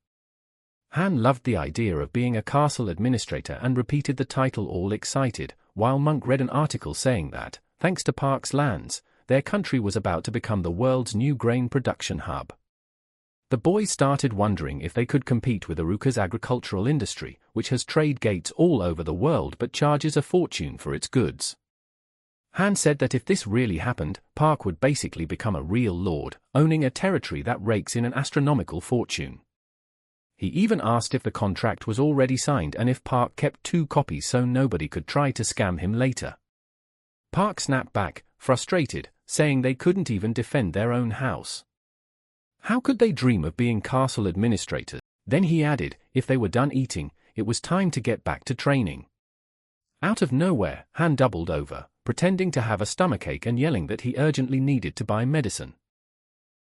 Han loved the idea of being a castle administrator and repeated the title all excited, while Monk read an article saying that, thanks to Park's lands, their country was about to become the world's new grain production hub. The boys started wondering if they could compete with Aruka's agricultural industry, which has trade gates all over the world but charges a fortune for its goods. Han said that if this really happened, Park would basically become a real lord, owning a territory that rakes in an astronomical fortune. He even asked if the contract was already signed and if Park kept 2 copies so nobody could try to scam him later. Park snapped back, frustrated, saying they couldn't even defend their own house. How could they dream of being castle administrators? Then he added, if they were done eating, it was time to get back to training. Out of nowhere, Han doubled over, pretending to have a stomachache and yelling that he urgently needed to buy medicine.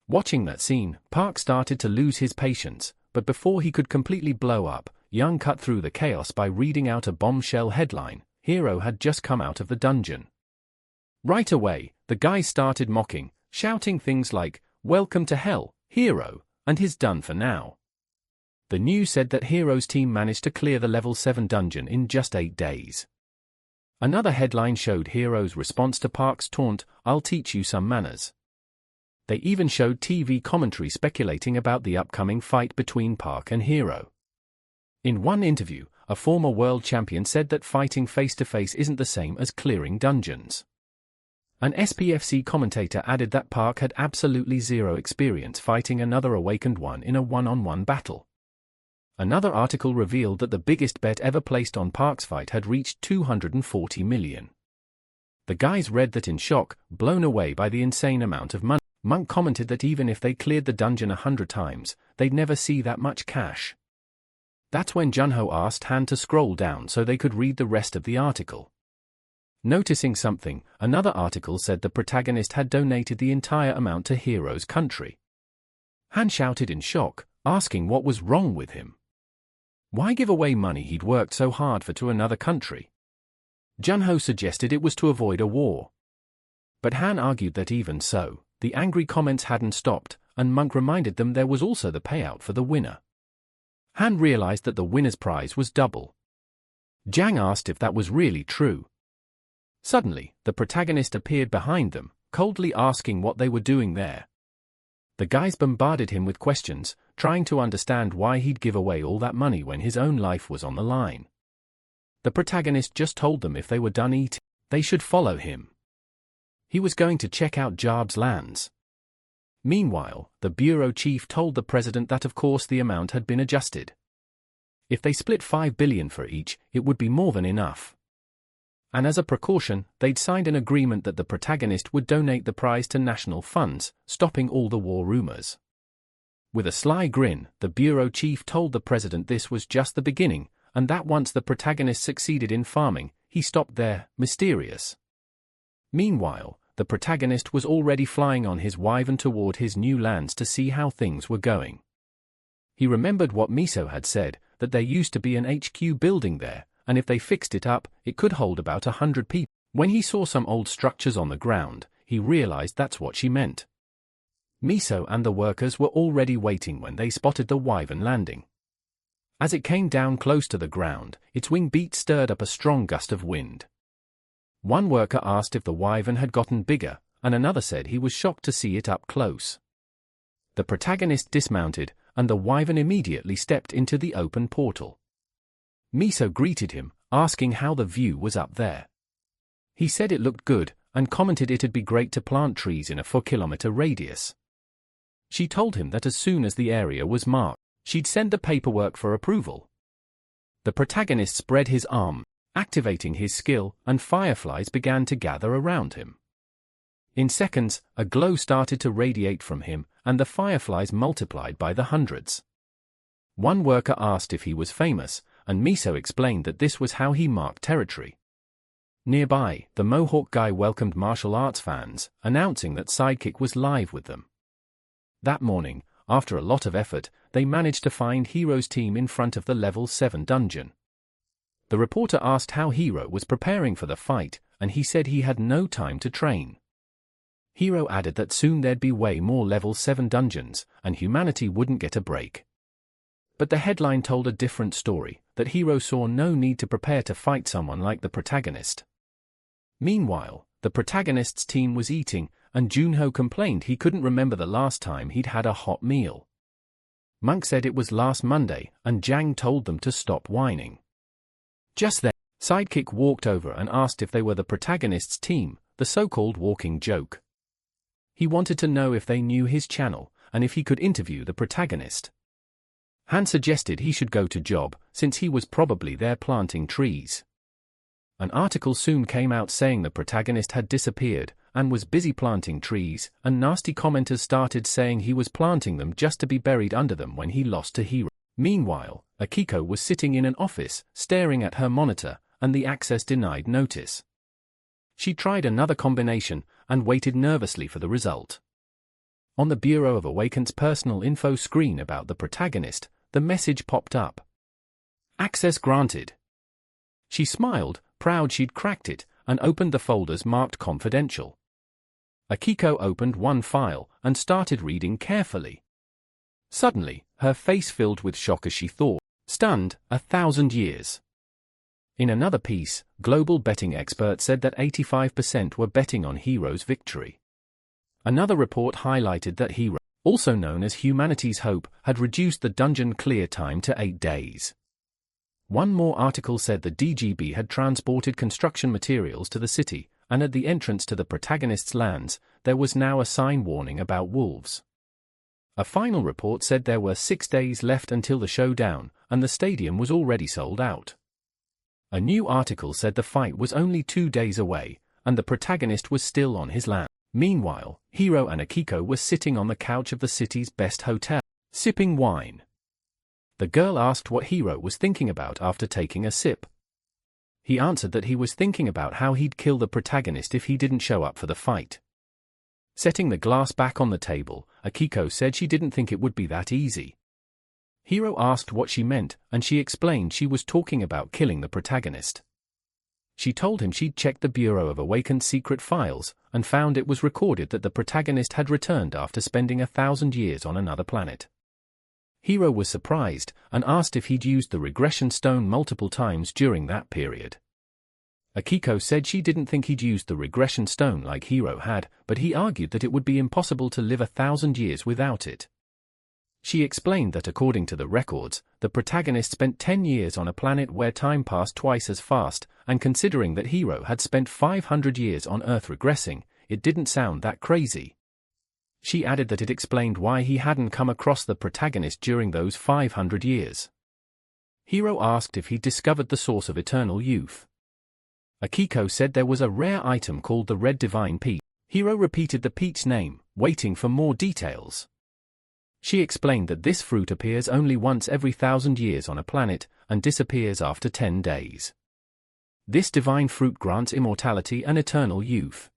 Watching that scene, Park started to lose his patience, but before he could completely blow up, Young cut through the chaos by reading out a bombshell headline: Hero had just come out of the dungeon. Right away, the guys started mocking, shouting things like, "Welcome to hell, Hero," and "He's done for now." The news said that Hero's team managed to clear the level 7 dungeon in just 8 days. Another headline showed Hero's response to Park's taunt, "I'll teach you some manners." They even showed TV commentary speculating about the upcoming fight between Park and Hero. In one interview, a former world champion said that fighting face-to-face isn't the same as clearing dungeons. An SPFC commentator added that Park had absolutely zero experience fighting another awakened one in a one-on-one battle. Another article revealed that the biggest bet ever placed on Park's fight had reached 240 million. The guys read that in shock, blown away by the insane amount of money. Monk commented that even if they cleared the dungeon 100 times, they'd never see that much cash. That's when Junho asked Han to scroll down so they could read the rest of the article. Noticing something, another article said the protagonist had donated the entire amount to Hero's country. Han shouted in shock, asking what was wrong with him. Why give away money he'd worked so hard for to another country? Junho suggested it was to avoid a war. But Han argued that even so, the angry comments hadn't stopped, and Monk reminded them there was also the payout for the winner. Han realized that the winner's prize was double. Jang asked if that was really true. Suddenly, the protagonist appeared behind them, coldly asking what they were doing there. The guys bombarded him with questions, trying to understand why he'd give away all that money when his own life was on the line. The protagonist just told them if they were done eating, they should follow him. He was going to check out Jarb's lands. Meanwhile, the bureau chief told the president that of course the amount had been adjusted. If they split 5 billion for each, it would be more than enough. And as a precaution, they'd signed an agreement that the protagonist would donate the prize to national funds, stopping all the war rumors. With a sly grin, the bureau chief told the president this was just the beginning, and that once the protagonist succeeded in farming, he stopped there, mysterious. Meanwhile, the protagonist was already flying on his wyvern toward his new lands to see how things were going. He remembered what Miso had said, that there used to be an HQ building there, and if they fixed it up, it could hold about 100 people. When he saw some old structures on the ground, he realized that's what she meant. Miso and the workers were already waiting when they spotted the wyvern landing. As it came down close to the ground, its wing beat stirred up a strong gust of wind. One worker asked if the wyvern had gotten bigger, and another said he was shocked to see it up close. The protagonist dismounted, and the wyvern immediately stepped into the open portal. Miso greeted him, asking how the view was up there. He said it looked good, and commented it'd be great to plant trees in a 4-kilometer radius. She told him that as soon as the area was marked, she'd send the paperwork for approval. The protagonist spread his arm, activating his skill, and fireflies began to gather around him. In seconds, a glow started to radiate from him, and the fireflies multiplied by the hundreds. One worker asked if he was famous, and Miso explained that this was how he marked territory. Nearby, the Mohawk guy welcomed martial arts fans, announcing that Sidekick was live with them. That morning, after a lot of effort, they managed to find Hero's team in front of the level 7 dungeon. The reporter asked how Hero was preparing for the fight, and he said he had no time to train. Hero added that soon there'd be way more level 7 dungeons, and humanity wouldn't get a break. But the headline told a different story, that Hero saw no need to prepare to fight someone like the protagonist. Meanwhile, the protagonist's team was eating, and Junho complained he couldn't remember the last time he'd had a hot meal. Monk said it was last Monday, and Jang told them to stop whining. Just then, Sidekick walked over and asked if they were the protagonist's team, the so-called walking joke. He wanted to know if they knew his channel, and if he could interview the protagonist. Han suggested he should go to job, since he was probably there planting trees. An article soon came out saying the protagonist had disappeared, and was busy planting trees, and nasty commenters started saying he was planting them just to be buried under them when he lost to Hiro. Meanwhile, Akiko was sitting in an office, staring at her monitor, and the access denied notice. She tried another combination, and waited nervously for the result. On the Bureau of Awakened's personal info screen about the protagonist, the message popped up. Access granted. She smiled, proud she'd cracked it, and opened the folders marked confidential. Akiko opened one file, and started reading carefully. Suddenly, her face filled with shock as she thought, stunned, 1,000 years. In another piece, global betting experts said that 85% were betting on Hiro's victory. Another report highlighted that Hiro, also known as Humanity's Hope, had reduced the dungeon clear time to 8 days. One more article said the DGB had transported construction materials to the city, and at the entrance to the protagonist's lands, there was now a sign warning about wolves. A final report said there were 6 days left until the showdown, and the stadium was already sold out. A new article said the fight was only 2 days away, and the protagonist was still on his land. Meanwhile, Hiro and Akiko were sitting on the couch of the city's best hotel, sipping wine. The girl asked what Hiro was thinking about after taking a sip. He answered that he was thinking about how he'd kill the protagonist if he didn't show up for the fight. Setting the glass back on the table, Akiko said she didn't think it would be that easy. Hiro asked what she meant, and she explained she was talking about killing the protagonist. She told him she'd checked the Bureau of Awakened secret files, and found it was recorded that the protagonist had returned after spending 1,000 years on another planet. Hiro was surprised, and asked if he'd used the regression stone multiple times during that period. Akiko said she didn't think he'd used the regression stone like Hiro had, but he argued that it would be impossible to live 1,000 years without it. She explained that according to the records, the protagonist spent 10 years on a planet where time passed twice as fast, and considering that Hiro had spent 500 years on Earth regressing, it didn't sound that crazy. She added that it explained why he hadn't come across the protagonist during those 500 years. Hiro asked if he'd discovered the source of eternal youth. Akiko said there was a rare item called the Red Divine Peach. Hiro repeated the peach's name, waiting for more details. She explained that this fruit appears only once every 1,000 years on a planet, and disappears after 10 days. This divine fruit grants immortality and eternal youth.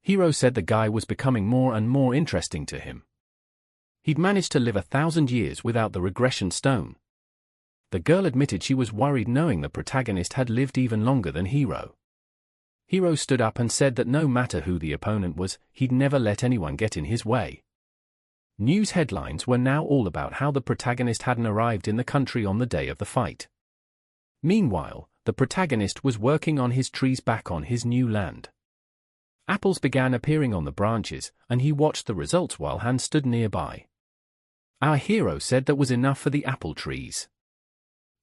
Hiro said the guy was becoming more and more interesting to him. He'd managed to live 1,000 years without the regression stone. The girl admitted she was worried knowing the protagonist had lived even longer than Hiro. Hiro stood up and said that no matter who the opponent was, he'd never let anyone get in his way. News headlines were now all about how the protagonist hadn't arrived in the country on the day of the fight. Meanwhile, the protagonist was working on his trees back on his new land. Apples began appearing on the branches, and he watched the results while Han stood nearby. Our hero said that was enough for the apple trees.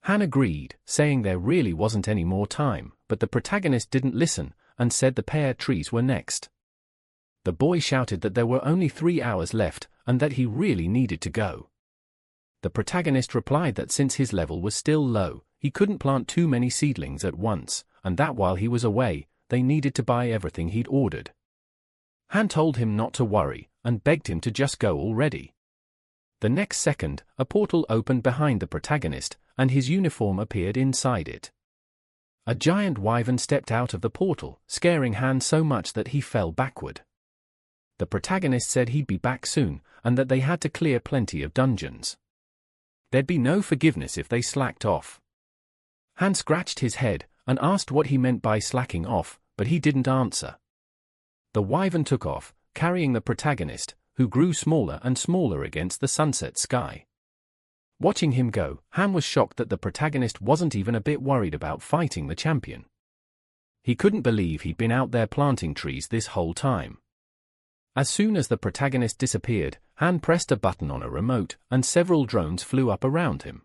Han agreed, saying there really wasn't any more time, but the protagonist didn't listen, and said the pear trees were next. The boy shouted that there were only 3 hours left, and that he really needed to go. The protagonist replied that since his level was still low, he couldn't plant too many seedlings at once, and that while he was away, they needed to buy everything he'd ordered. Han told him not to worry, and begged him to just go already. The next second, a portal opened behind the protagonist, and his uniform appeared inside it. A giant wyvern stepped out of the portal, scaring Han so much that he fell backward. The protagonist said he'd be back soon, and that they had to clear plenty of dungeons. There'd be no forgiveness if they slacked off. Han scratched his head, and asked what he meant by slacking off, but he didn't answer. The wyvern took off, carrying the protagonist, who grew smaller and smaller against the sunset sky. Watching him go, Han was shocked that the protagonist wasn't even a bit worried about fighting the champion. He couldn't believe he'd been out there planting trees this whole time. As soon as the protagonist disappeared, Han pressed a button on a remote, and several drones flew up around him.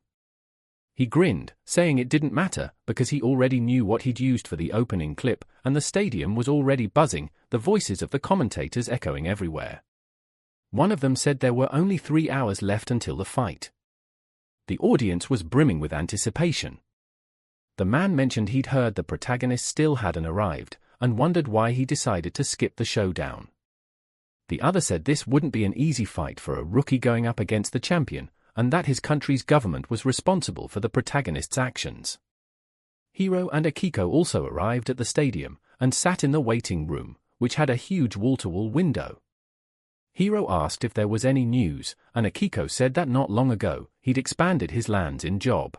He grinned, saying it didn't matter, because he already knew what he'd used for the opening clip, and the stadium was already buzzing, the voices of the commentators echoing everywhere. One of them said there were only 3 hours left until the fight. The audience was brimming with anticipation. The man mentioned he'd heard the protagonist still hadn't arrived, and wondered why he decided to skip the showdown. The other said this wouldn't be an easy fight for a rookie going up against the champion, and that his country's government was responsible for the protagonist's actions. Hiro and Akiko also arrived at the stadium, and sat in the waiting room, which had a huge wall-to-wall window. Hiro asked if there was any news, and Akiko said that not long ago, he'd expanded his lands in Job.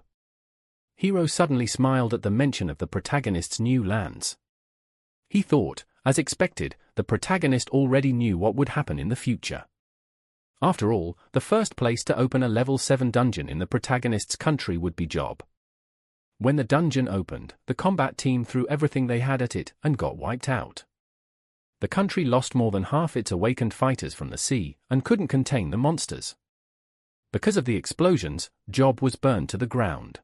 Hiro suddenly smiled at the mention of the protagonist's new lands. He thought, as expected, the protagonist already knew what would happen in the future. After all, the first place to open a level 7 dungeon in the protagonist's country would be Job. When the dungeon opened, the combat team threw everything they had at it and got wiped out. The country lost more than half its awakened fighters from the sea and couldn't contain the monsters. Because of the explosions, Job was burned to the ground.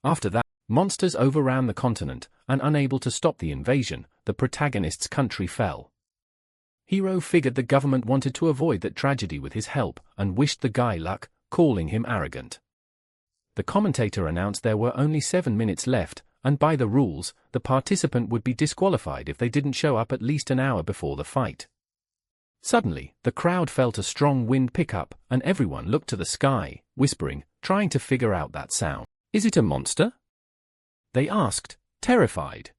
After that, monsters overran the continent, and unable to stop the invasion, the protagonist's country fell. Hiro figured the government wanted to avoid that tragedy with his help, and wished the guy luck, calling him arrogant. The commentator announced there were only 7 minutes left, and by the rules, the participant would be disqualified if they didn't show up at least an hour before the fight. Suddenly, the crowd felt a strong wind pick up, and everyone looked to the sky, whispering, trying to figure out that sound. "Is it a monster?" they asked, terrified.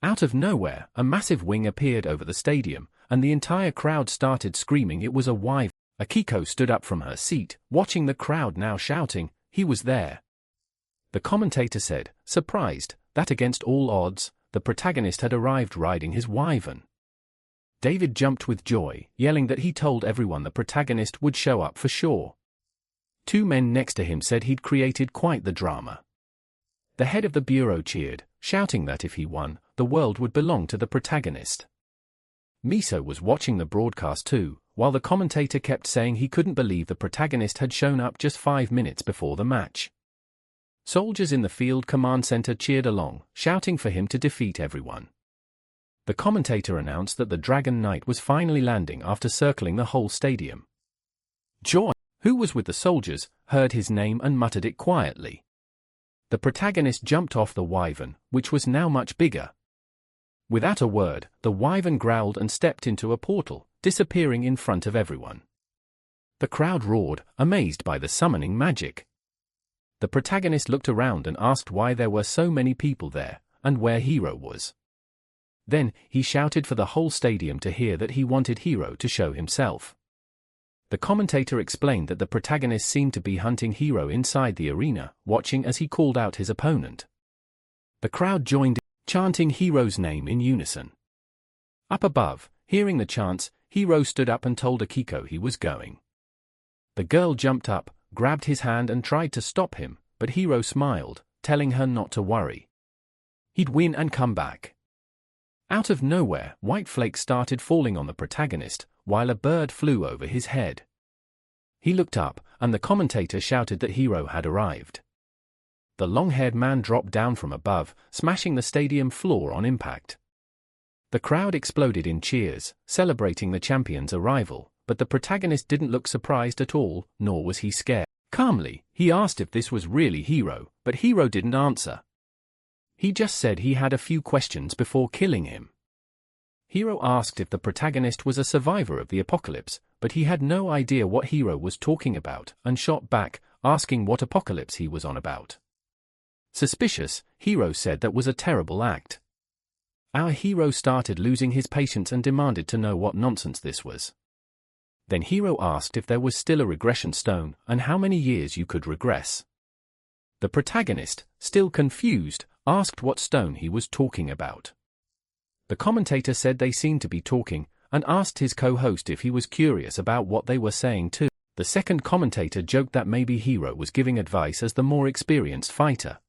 Out of nowhere, a massive wing appeared over the stadium, and the entire crowd started screaming it was a wyvern. Akiko stood up from her seat, watching the crowd now shouting, "He was there." The commentator said, surprised, that against all odds, the protagonist had arrived riding his wyvern. David jumped with joy, yelling that he told everyone the protagonist would show up for sure. 2 men next to him said he'd created quite the drama. The head of the bureau cheered, shouting that if he won, the world would belong to the protagonist. Miso was watching the broadcast too, while the commentator kept saying he couldn't believe the protagonist had shown up just 5 minutes before the match. Soldiers in the field command center cheered along, shouting for him to defeat everyone. The commentator announced that the Dragon Knight was finally landing after circling the whole stadium. Joy, who was with the soldiers, heard his name and muttered it quietly. The protagonist jumped off the wyvern, which was now much bigger. Without a word, the wyvern growled and stepped into a portal, disappearing in front of everyone. The crowd roared, amazed by the summoning magic. The protagonist looked around and asked why there were so many people there, and where Hiro was. Then, he shouted for the whole stadium to hear that he wanted Hiro to show himself. The commentator explained that the protagonist seemed to be hunting Hiro inside the arena, watching as he called out his opponent. The crowd joined in, chanting Hiro's name in unison. Up above, hearing the chants, Hiro stood up and told Akiko he was going. The girl jumped up, grabbed his hand and tried to stop him, but Hiro smiled, telling her not to worry. He'd win and come back. Out of nowhere, white flakes started falling on the protagonist, while a bird flew over his head. He looked up, and the commentator shouted that Hiro had arrived. The long-haired man dropped down from above, smashing the stadium floor on impact. The crowd exploded in cheers, celebrating the champion's arrival, but the protagonist didn't look surprised at all, nor was he scared. Calmly, he asked if this was really Hiro, but Hiro didn't answer. He just said he had a few questions before killing him. Hiro asked if the protagonist was a survivor of the apocalypse, but he had no idea what Hiro was talking about, and shot back, asking what apocalypse he was on about. Suspicious, Hiro said that was a terrible act. Our hero started losing his patience and demanded to know what nonsense this was. Then Hiro asked if there was still a regression stone, and how many years you could regress. The protagonist, still confused, asked what stone he was talking about. The commentator said they seemed to be talking, and asked his co-host if he was curious about what they were saying too. The second commentator joked that maybe Hiro was giving advice as the more experienced fighter.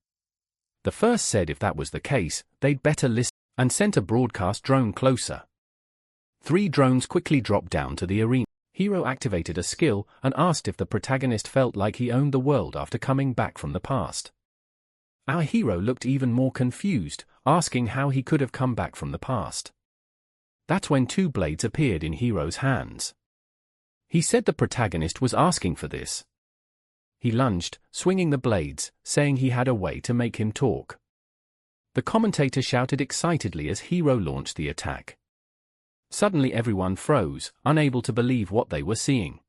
The first said if that was the case, they'd better listen, and sent a broadcast drone closer. 3 drones quickly dropped down to the arena. Hiro activated a skill and asked if the protagonist felt like he owned the world after coming back from the past. Our hero looked even more confused, asking how he could have come back from the past. That's when 2 blades appeared in Hiro's hands. He said the protagonist was asking for this. He lunged, swinging the blades, saying he had a way to make him talk. The commentator shouted excitedly as Hero launched the attack. Suddenly everyone froze, unable to believe what they were seeing.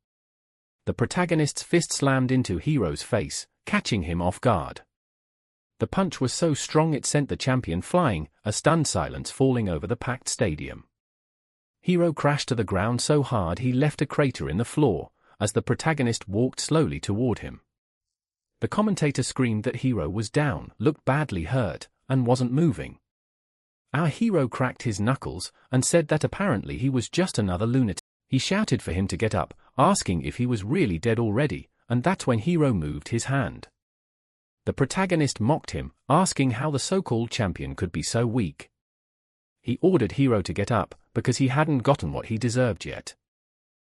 The protagonist's fist slammed into Hero's face, catching him off guard. The punch was so strong it sent the champion flying, a stunned silence falling over the packed stadium. Hero crashed to the ground so hard he left a crater in the floor, as the protagonist walked slowly toward him. The commentator screamed that Hero was down, looked badly hurt, and wasn't moving. Our hero cracked his knuckles, and said that apparently he was just another lunatic. He shouted for him to get up, asking if he was really dead already, and that's when Hero moved his hand. The protagonist mocked him, asking how the so-called champion could be so weak. He ordered Hero to get up, because he hadn't gotten what he deserved yet.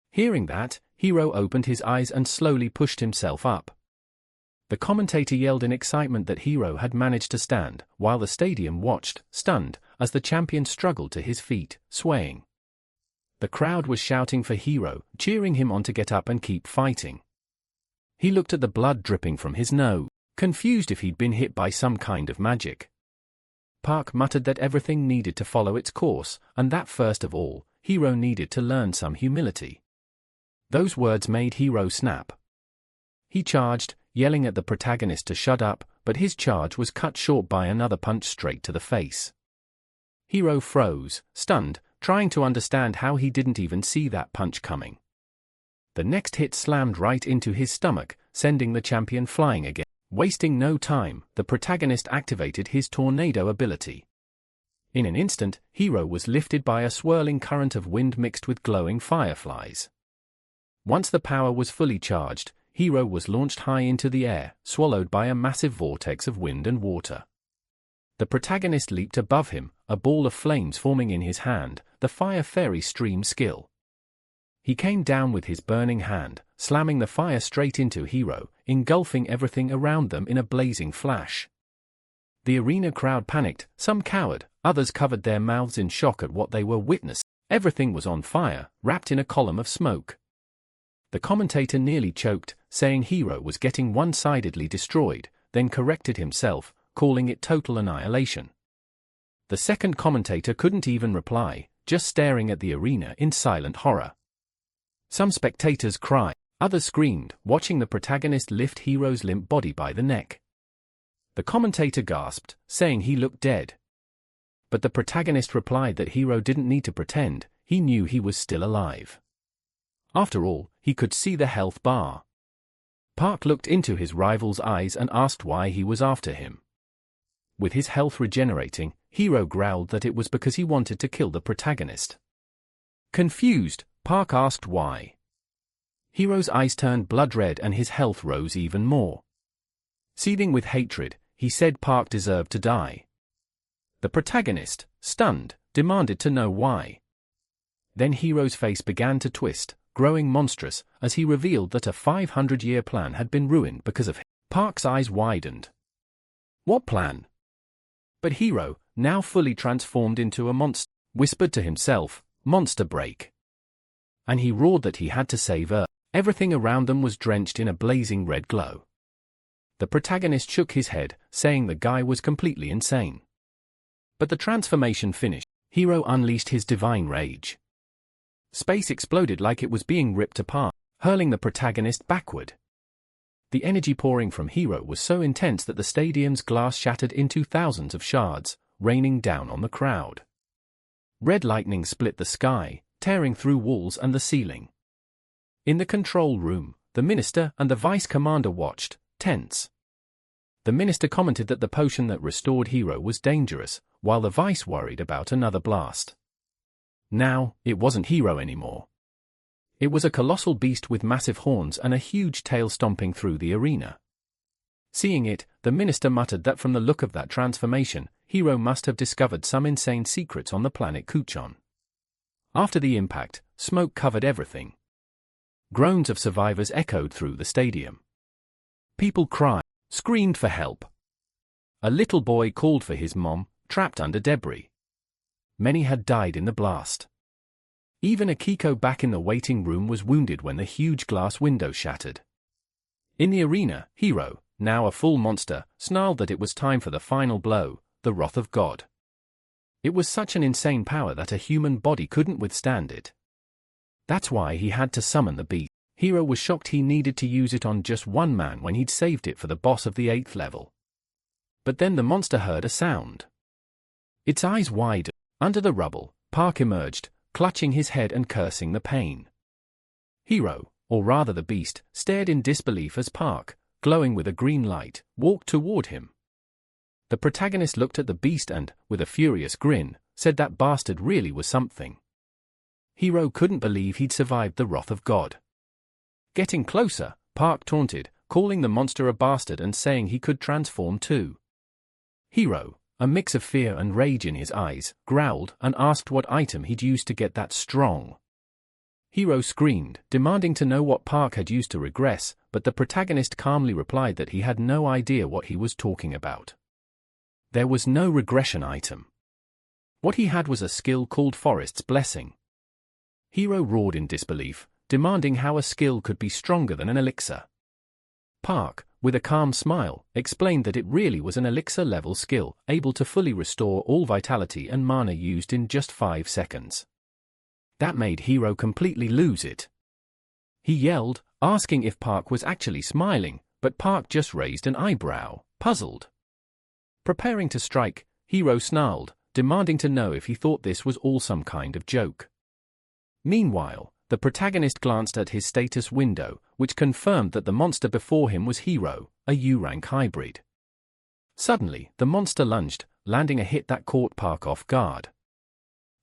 Hearing that, Hero opened his eyes and slowly pushed himself up. The commentator yelled in excitement that Hero had managed to stand, while the stadium watched, stunned, as the champion struggled to his feet, swaying. The crowd was shouting for Hero, cheering him on to get up and keep fighting. He looked at the blood dripping from his nose, confused if he'd been hit by some kind of magic. Park muttered that everything needed to follow its course, and that first of all, Hero needed to learn some humility. Those words made Hero snap. He charged, yelling at the protagonist to shut up, but his charge was cut short by another punch straight to the face. Hero froze, stunned, trying to understand how he didn't even see that punch coming. The next hit slammed right into his stomach, sending the champion flying again. Wasting no time, the protagonist activated his tornado ability. In an instant, Hero was lifted by a swirling current of wind mixed with glowing fireflies. Once the power was fully charged, Hero was launched high into the air, swallowed by a massive vortex of wind and water. The protagonist leaped above him, a ball of flames forming in his hand, the fire fairy stream skill. He came down with his burning hand, slamming the fire straight into Hero, engulfing everything around them in a blazing flash. The arena crowd panicked, some cowered, others covered their mouths in shock at what they were witnessing. Everything was on fire, wrapped in a column of smoke. The commentator nearly choked, saying Hero was getting one-sidedly destroyed, then corrected himself, calling it total annihilation. The second commentator couldn't even reply, just staring at the arena in silent horror. Some spectators cried, others screamed, watching the protagonist lift Hero's limp body by the neck. The commentator gasped, saying he looked dead. But the protagonist replied that Hero didn't need to pretend, he knew he was still alive. After all, he could see the health bar. Park looked into his rival's eyes and asked why he was after him. With his health regenerating, Hero growled that it was because he wanted to kill the protagonist. Confused, Park asked why. Hero's eyes turned blood red and his health rose even more. Seething with hatred, he said Park deserved to die. The protagonist, stunned, demanded to know why. Then Hero's face began to twist, growing monstrous, as he revealed that a 500-year plan had been ruined because of him. Park's eyes widened. What plan? But Hero, now fully transformed into a monster, whispered to himself, "Monster break." And he roared that he had to save Earth. Everything around them was drenched in a blazing red glow. The protagonist shook his head, saying the guy was completely insane. But the transformation finished. Hero unleashed his divine rage. Space exploded like it was being ripped apart, hurling the protagonist backward. The energy pouring from Hero was so intense that the stadium's glass shattered into thousands of shards, raining down on the crowd. Red lightning split the sky, tearing through walls and the ceiling. In the control room, the minister and the vice commander watched, tense. The minister commented that the potion that restored Hero was dangerous, while the vice worried about another blast. Now, it wasn't Hero anymore. It was a colossal beast with massive horns and a huge tail stomping through the arena. Seeing it, the minister muttered that from the look of that transformation, Hero must have discovered some insane secrets on the planet Kuchon. After the impact, smoke covered everything. Groans of survivors echoed through the stadium. People cried, screamed for help. A little boy called for his mom, trapped under debris. Many had died in the blast. Even Akiko back in the waiting room was wounded when the huge glass window shattered. In the arena, Hero, now a full monster, snarled that it was time for the final blow, the wrath of God. It was such an insane power that a human body couldn't withstand it. That's why he had to summon the beast. Hiro was shocked he needed to use it on just one man when he'd saved it for the boss of the 8th level. But then the monster heard a sound. Its eyes wide. Under the rubble, Park emerged, clutching his head and cursing the pain. Hiro, or rather the beast, stared in disbelief as Park, glowing with a green light, walked toward him. The protagonist looked at the beast and, with a furious grin, said that bastard really was something. Hiro couldn't believe he'd survived the wrath of God. Getting closer, Park taunted, calling the monster a bastard and saying he could transform too. Hiro, a mix of fear and rage in his eyes, growled and asked what item he'd used to get that strong. Hiro screamed, demanding to know what Park had used to regress, but the protagonist calmly replied that he had no idea what he was talking about. There was no regression item. What he had was a skill called Forest's Blessing. Hiro roared in disbelief, demanding how a skill could be stronger than an elixir. Park, with a calm smile, explained that it really was an elixir-level skill, able to fully restore all vitality and mana used in just 5 seconds. That made Hiro completely lose it. He yelled, asking if Park was actually smiling, but Park just raised an eyebrow, puzzled. Preparing to strike, Hiro snarled, demanding to know if he thought this was all some kind of joke. Meanwhile, the protagonist glanced at his status window, which confirmed that the monster before him was Hiro, a U-rank hybrid. Suddenly, the monster lunged, landing a hit that caught Park off guard.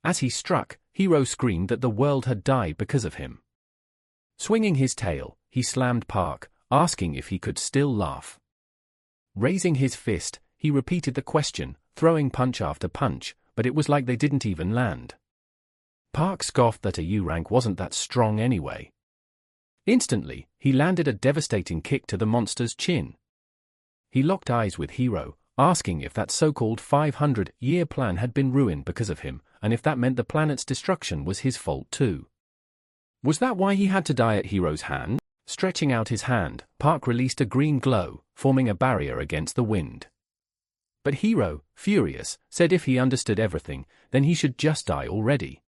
As he struck, Hiro screamed that the world had died because of him. Swinging his tail, he slammed Park, asking if he could still laugh. Raising his fist, he repeated the question, throwing punch after punch, but it was like they didn't even land. Park scoffed that a U-rank wasn't that strong anyway. Instantly, he landed a devastating kick to the monster's chin. He locked eyes with Hiro, asking if that so-called 500-year plan had been ruined because of him, and if that meant the planet's destruction was his fault too. Was that why he had to die at Hiro's hand? Stretching out his hand, Park released a green glow, forming a barrier against the wind. But Hiro, furious, said if he understood everything, then he should just die already.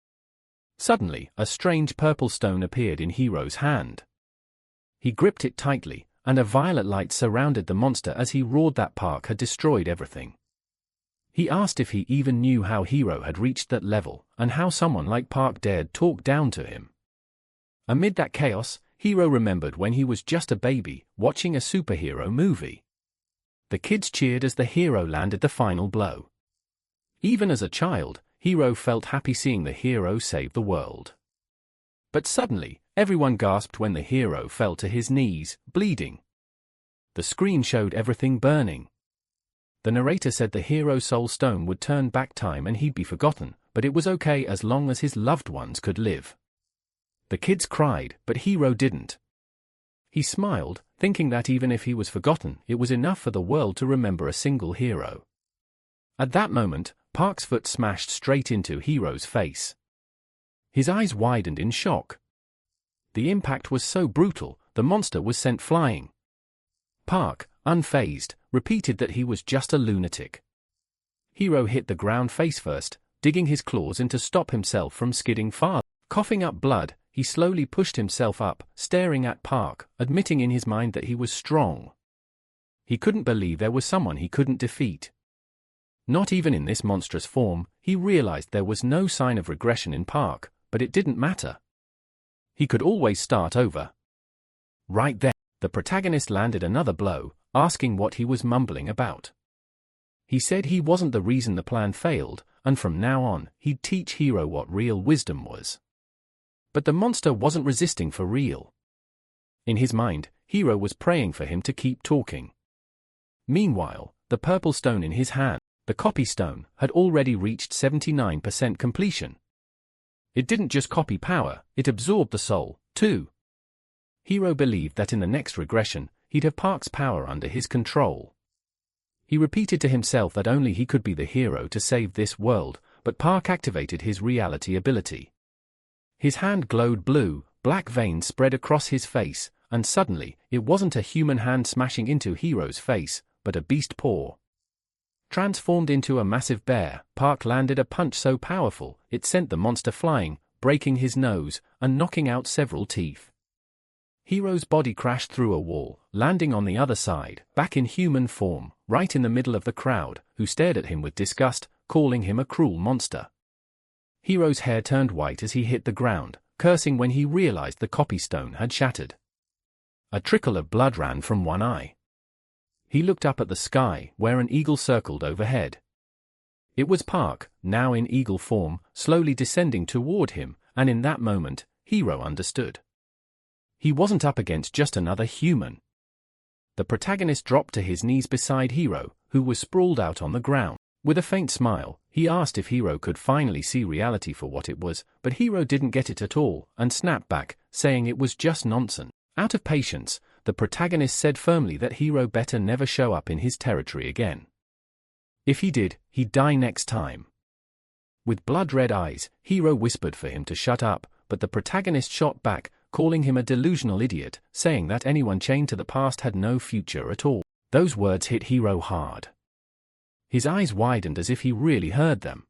Suddenly, a strange purple stone appeared in Hiro's hand. He gripped it tightly, and a violet light surrounded the monster as he roared that Park had destroyed everything. He asked if he even knew how Hiro had reached that level, and how someone like Park dared talk down to him. Amid that chaos, Hiro remembered when he was just a baby, watching a superhero movie. The kids cheered as the hero landed the final blow. Even as a child, Hiro felt happy seeing the hero save the world. But suddenly, everyone gasped when the hero fell to his knees, bleeding. The screen showed everything burning. The narrator said the hero's soul stone would turn back time and he'd be forgotten, but it was okay as long as his loved ones could live. The kids cried, but Hiro didn't. He smiled, thinking that even if he was forgotten, it was enough for the world to remember a single hero. At that moment, Park's foot smashed straight into Hiro's face. His eyes widened in shock. The impact was so brutal, the monster was sent flying. Park, unfazed, repeated that he was just a lunatic. Hiro hit the ground face first, digging his claws in to stop himself from skidding farther. Coughing up blood, he slowly pushed himself up, staring at Park, admitting in his mind that he was strong. He couldn't believe there was someone he couldn't defeat. Not even in this monstrous form, he realized there was no sign of regression in Park, but it didn't matter. He could always start over. Right then, the protagonist landed another blow, asking what he was mumbling about. He said he wasn't the reason the plan failed, and from now on, he'd teach Hiro what real wisdom was. But the monster wasn't resisting for real. In his mind, Hiro was praying for him to keep talking. Meanwhile, the purple stone in his hand, the copy stone, had already reached 79% completion. It didn't just copy power, it absorbed the soul, too. Hiro believed that in the next regression, he'd have Park's power under his control. He repeated to himself that only he could be the hero to save this world, but Park activated his reality ability. His hand glowed blue, black veins spread across his face, and suddenly, it wasn't a human hand smashing into Hiro's face, but a beast paw. Transformed into a massive bear, Park landed a punch so powerful, it sent the monster flying, breaking his nose, and knocking out several teeth. Hero's body crashed through a wall, landing on the other side, back in human form, right in the middle of the crowd, who stared at him with disgust, calling him a cruel monster. Hero's hair turned white as he hit the ground, cursing when he realized the copy stone had shattered. A trickle of blood ran from one eye. He looked up at the sky, where an eagle circled overhead. It was Park, now in eagle form, slowly descending toward him, and in that moment, Hero understood. He wasn't up against just another human. The protagonist dropped to his knees beside Hero, who was sprawled out on the ground. With a faint smile, he asked if Hero could finally see reality for what it was, but Hero didn't get it at all, and snapped back, saying it was just nonsense. Out of patience, the protagonist said firmly that Hero better never show up in his territory again. If he did, he'd die next time. With blood-red eyes, Hero whispered for him to shut up, but the protagonist shot back, calling him a delusional idiot, saying that anyone chained to the past had no future at all. Those words hit Hero hard. His eyes widened as if he really heard them.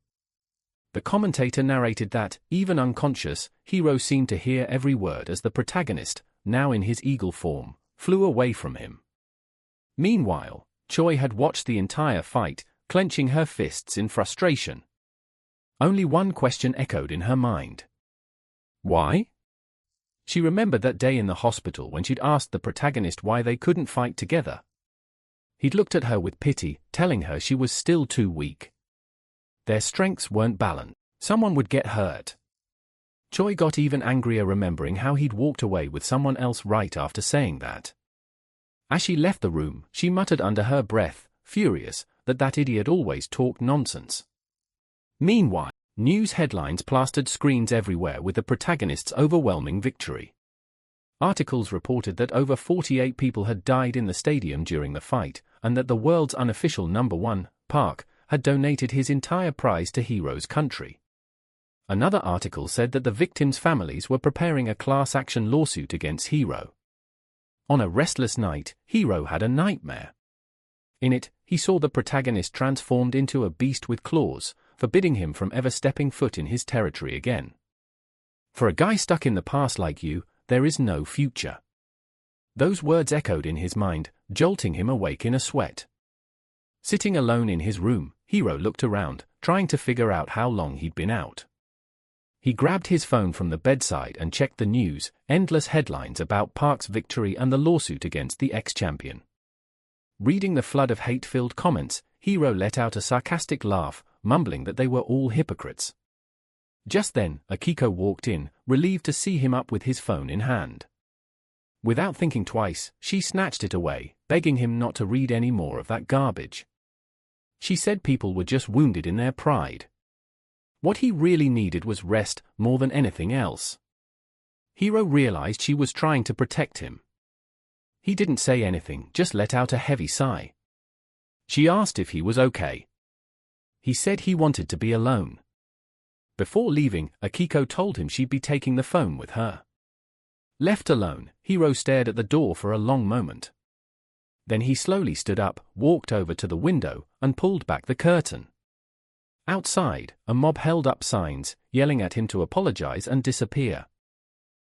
The commentator narrated that, even unconscious, Hero seemed to hear every word as the protagonist, now in his eagle form, flew away from him. Meanwhile, Choi had watched the entire fight, clenching her fists in frustration. Only one question echoed in her mind. Why? She remembered that day in the hospital when she'd asked the protagonist why they couldn't fight together. He'd looked at her with pity, telling her she was still too weak. Their strengths weren't balanced. Someone would get hurt. Choi got even angrier remembering how he'd walked away with someone else right after saying that. As she left the room, she muttered under her breath, furious, that idiot always talked nonsense. Meanwhile, news headlines plastered screens everywhere with the protagonist's overwhelming victory. Articles reported that over 48 people had died in the stadium during the fight, and that the world's unofficial number one, Park, had donated his entire prize to Hero's country. Another article said that the victims' families were preparing a class action lawsuit against Hero. On a restless night, Hero had a nightmare. In it, he saw the protagonist transformed into a beast with claws, forbidding him from ever stepping foot in his territory again. For a guy stuck in the past like you, there is no future. Those words echoed in his mind, jolting him awake in a sweat. Sitting alone in his room, Hero looked around, trying to figure out how long he'd been out. He grabbed his phone from the bedside and checked the news, endless headlines about Park's victory and the lawsuit against the ex-champion. Reading the flood of hate-filled comments, Hero let out a sarcastic laugh, mumbling that they were all hypocrites. Just then, Akiko walked in, relieved to see him up with his phone in hand. Without thinking twice, she snatched it away, begging him not to read any more of that garbage. She said people were just wounded in their pride. What he really needed was rest, more than anything else. Hero realized she was trying to protect him. He didn't say anything, just let out a heavy sigh. She asked if he was okay. He said he wanted to be alone. Before leaving, Akiko told him she'd be taking the phone with her. Left alone, Hero stared at the door for a long moment. Then he slowly stood up, walked over to the window, and pulled back the curtain. Outside, a mob held up signs, yelling at him to apologize and disappear.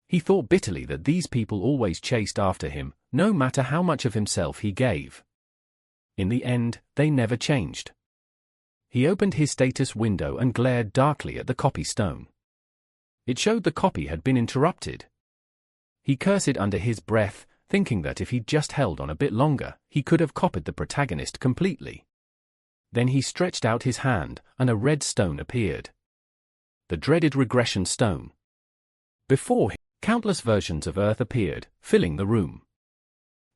He thought bitterly that these people always chased after him, no matter how much of himself he gave. In the end, they never changed. He opened his status window and glared darkly at the copy stone. It showed the copy had been interrupted. He cursed under his breath, thinking that if he'd just held on a bit longer, he could have copied the protagonist completely. Then he stretched out his hand, and a red stone appeared. The dreaded regression stone. Before him, countless versions of Earth appeared, filling the room.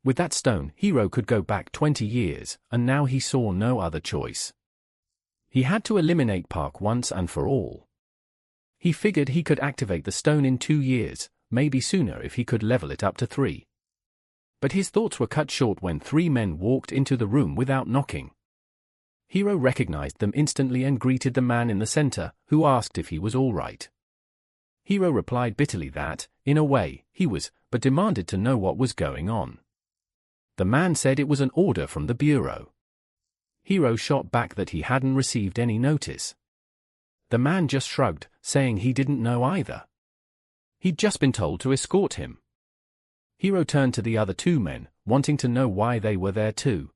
With that stone, Hero could go back 20 years, and now he saw no other choice. He had to eliminate Park once and for all. He figured he could activate the stone in 2 years, maybe sooner if he could level it up to 3. But his thoughts were cut short when 3 men walked into the room without knocking. Hero recognized them instantly and greeted the man in the center, who asked if he was all right. Hero replied bitterly that, in a way, he was, but demanded to know what was going on. The man said it was an order from the bureau. Hiro shot back that he hadn't received any notice. The man just shrugged, saying he didn't know either. He'd just been told to escort him. Hiro turned to the other two men, wanting to know why they were there too.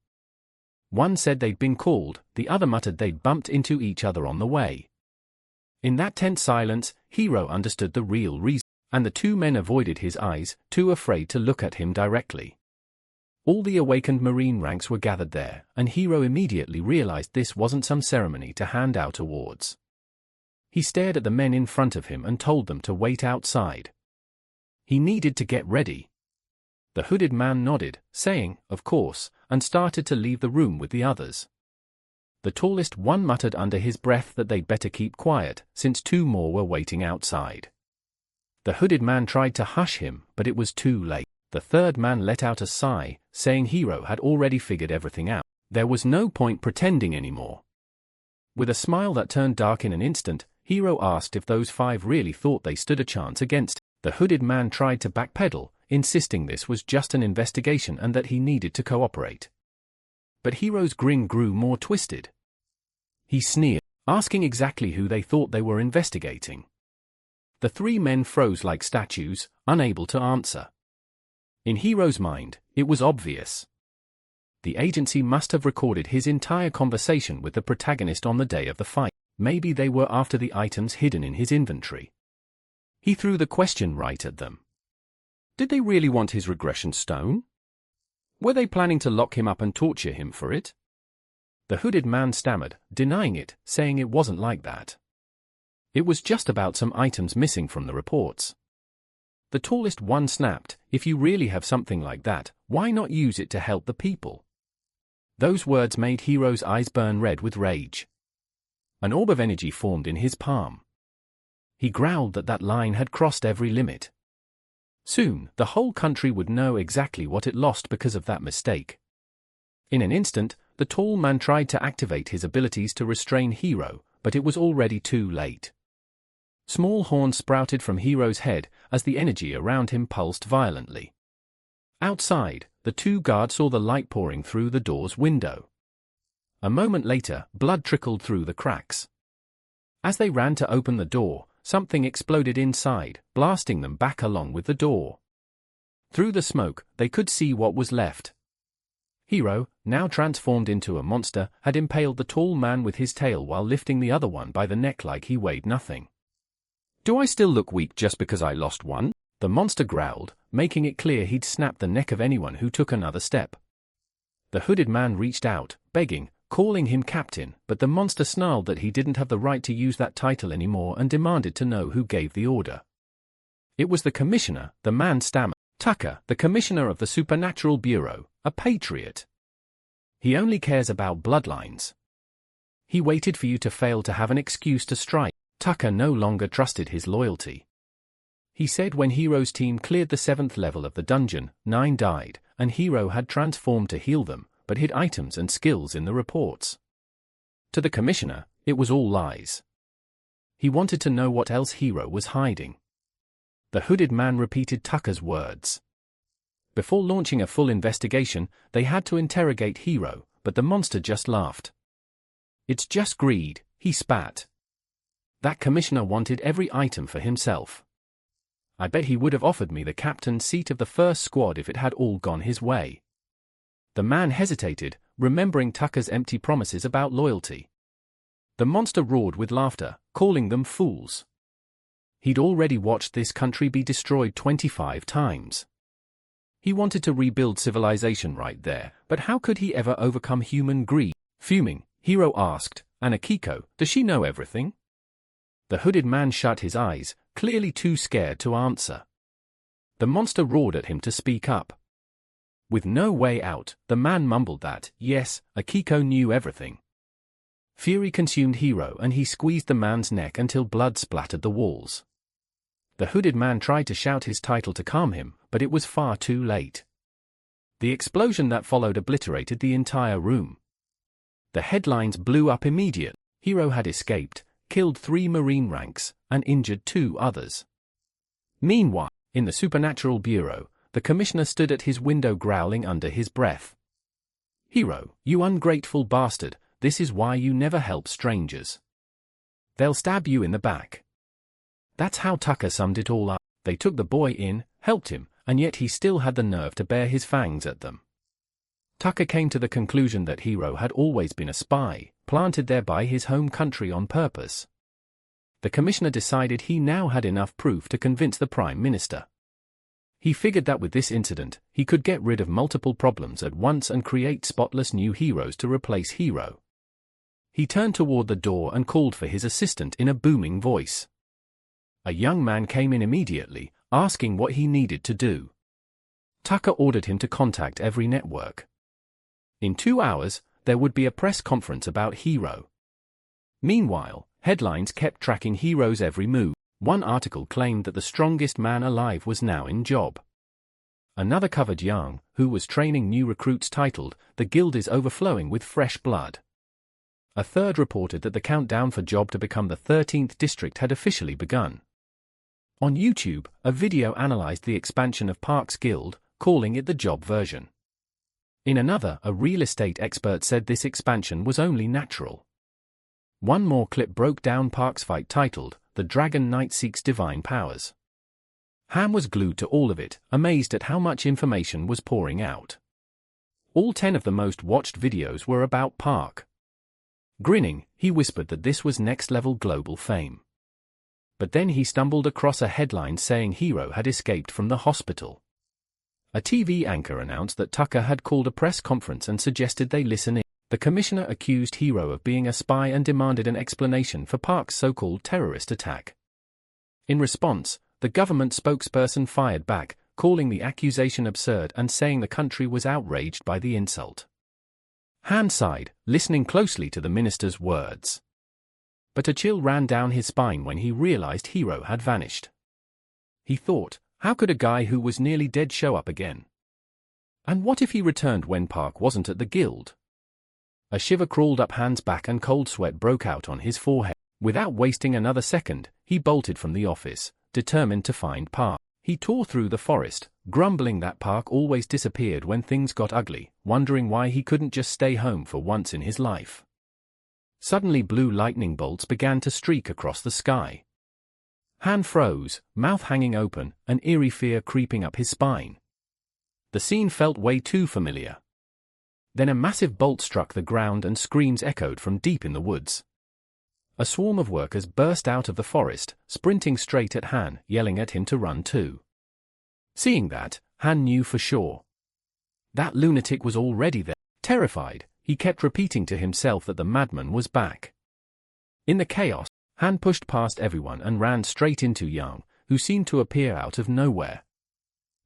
One said they'd been called, the other muttered they'd bumped into each other on the way. In that tense silence, Hiro understood the real reason, and the two men avoided his eyes, too afraid to look at him directly. All the awakened Marine ranks were gathered there, and Hiro immediately realized this wasn't some ceremony to hand out awards. He stared at the men in front of him and told them to wait outside. He needed to get ready. The hooded man nodded, saying, "Of course," and started to leave the room with the others. The tallest one muttered under his breath that they'd better keep quiet, since two more were waiting outside. The hooded man tried to hush him, but it was too late. The third man let out a sigh, saying Hiro had already figured everything out. There was no point pretending anymore. With a smile that turned dark in an instant, Hiro asked if those five really thought they stood a chance against him. The hooded man tried to backpedal, insisting this was just an investigation and that he needed to cooperate. But Hiro's grin grew more twisted. He sneered, asking exactly who they thought they were investigating. The three men froze like statues, unable to answer. In Hiro's mind, it was obvious. The agency must have recorded his entire conversation with the protagonist on the day of the fight. Maybe they were after the items hidden in his inventory. He threw the question right at them. Did they really want his regression stone? Were they planning to lock him up and torture him for it? The hooded man stammered, denying it, saying it wasn't like that. It was just about some items missing from the reports. The tallest one snapped, "If you really have something like that, why not use it to help the people?" Those words made Hiro's eyes burn red with rage. An orb of energy formed in his palm. He growled that that line had crossed every limit. Soon, the whole country would know exactly what it lost because of that mistake. In an instant, the tall man tried to activate his abilities to restrain Hiro, but it was already too late. Small horns sprouted from Hiro's head as the energy around him pulsed violently. Outside, the two guards saw the light pouring through the door's window. A moment later, blood trickled through the cracks. As they ran to open the door, something exploded inside, blasting them back along with the door. Through the smoke, they could see what was left. Hiro, now transformed into a monster, had impaled the tall man with his tail while lifting the other one by the neck like he weighed nothing. "Do I still look weak just because I lost one?" the monster growled, making it clear he'd snap the neck of anyone who took another step. The hooded man reached out, begging, calling him captain, but the monster snarled that he didn't have the right to use that title anymore and demanded to know who gave the order. It was the commissioner, the man stammered. "Tucker, the commissioner of the Supernatural Bureau, a patriot. He only cares about bloodlines. He waited for you to fail to have an excuse to strike." Tucker no longer trusted his loyalty. He said when Hiro's team cleared the 7th level of the dungeon, 9 died, and Hiro had transformed to heal them, but hid items and skills in the reports. To the commissioner, it was all lies. He wanted to know what else Hiro was hiding. The hooded man repeated Tucker's words. Before launching a full investigation, they had to interrogate Hiro, but the monster just laughed. "It's just greed," he spat. "That commissioner wanted every item for himself. I bet he would have offered me the captain's seat of the first squad if it had all gone his way." The man hesitated, remembering Tucker's empty promises about loyalty. The monster roared with laughter, calling them fools. He'd already watched this country be destroyed 25 times. He wanted to rebuild civilization right there, but how could he ever overcome human greed? Fuming, Hiro asked, "Anakiko, does she know everything?" The hooded man shut his eyes, clearly too scared to answer. The monster roared at him to speak up. With no way out, the man mumbled that, yes, Akiko knew everything. Fury consumed Hiro and he squeezed the man's neck until blood splattered the walls. The hooded man tried to shout his title to calm him, but it was far too late. The explosion that followed obliterated the entire room. The headlines blew up immediately. Hiro had escaped, killed 3 Marine ranks, and injured 2 others. Meanwhile, in the Supernatural Bureau, the commissioner stood at his window growling under his breath. Hero, you ungrateful bastard, this is why you never help strangers. They'll stab you in the back. That's how Tucker summed it all up. They took the boy in, helped him, and yet he still had the nerve to bare his fangs at them. Tucker came to the conclusion that Hero had always been a spy, planted there by his home country on purpose. The commissioner decided he now had enough proof to convince the Prime Minister. He figured that with this incident, he could get rid of multiple problems at once and create spotless new heroes to replace Hero. He turned toward the door and called for his assistant in a booming voice. A young man came in immediately, asking what he needed to do. Tucker ordered him to contact every network. In 2 hours, there would be a press conference about Hero. Meanwhile, headlines kept tracking Hero's every move. One article claimed that the strongest man alive was now in job. Another covered Yang, who was training new recruits, titled, "The Guild is overflowing with fresh blood." A third reported that the countdown for job to become the 13th district had officially begun. On YouTube, a video analyzed the expansion of Park's guild, calling it the job version. In another, a real estate expert said this expansion was only natural. One more clip broke down Park's fight, titled, "The Dragon Knight Seeks Divine Powers." Han was glued to all of it, amazed at how much information was pouring out. All 10 of the most watched videos were about Park. Grinning, he whispered that this was next-level global fame. But then he stumbled across a headline saying Hero had escaped from the hospital. A TV anchor announced that Tucker had called a press conference and suggested they listen in. The commissioner accused Hero of being a spy and demanded an explanation for Park's so-called terrorist attack. In response, the government spokesperson fired back, calling the accusation absurd and saying the country was outraged by the insult. Han sighed, listening closely to the minister's words. But a chill ran down his spine when he realized Hero had vanished. He thought, how could a guy who was nearly dead show up again? And what if he returned when Park wasn't at the guild? A shiver crawled up Han's back and cold sweat broke out on his forehead. Without wasting another second, he bolted from the office, determined to find Park. He tore through the forest, grumbling that Park always disappeared when things got ugly, wondering why he couldn't just stay home for once in his life. Suddenly blue lightning bolts began to streak across the sky. Han froze, mouth hanging open, an eerie fear creeping up his spine. The scene felt way too familiar. Then a massive bolt struck the ground and screams echoed from deep in the woods. A swarm of workers burst out of the forest, sprinting straight at Han, yelling at him to run too. Seeing that, Han knew for sure. That lunatic was already there. Terrified, he kept repeating to himself that the madman was back. In the chaos, Han pushed past everyone and ran straight into Yang, who seemed to appear out of nowhere.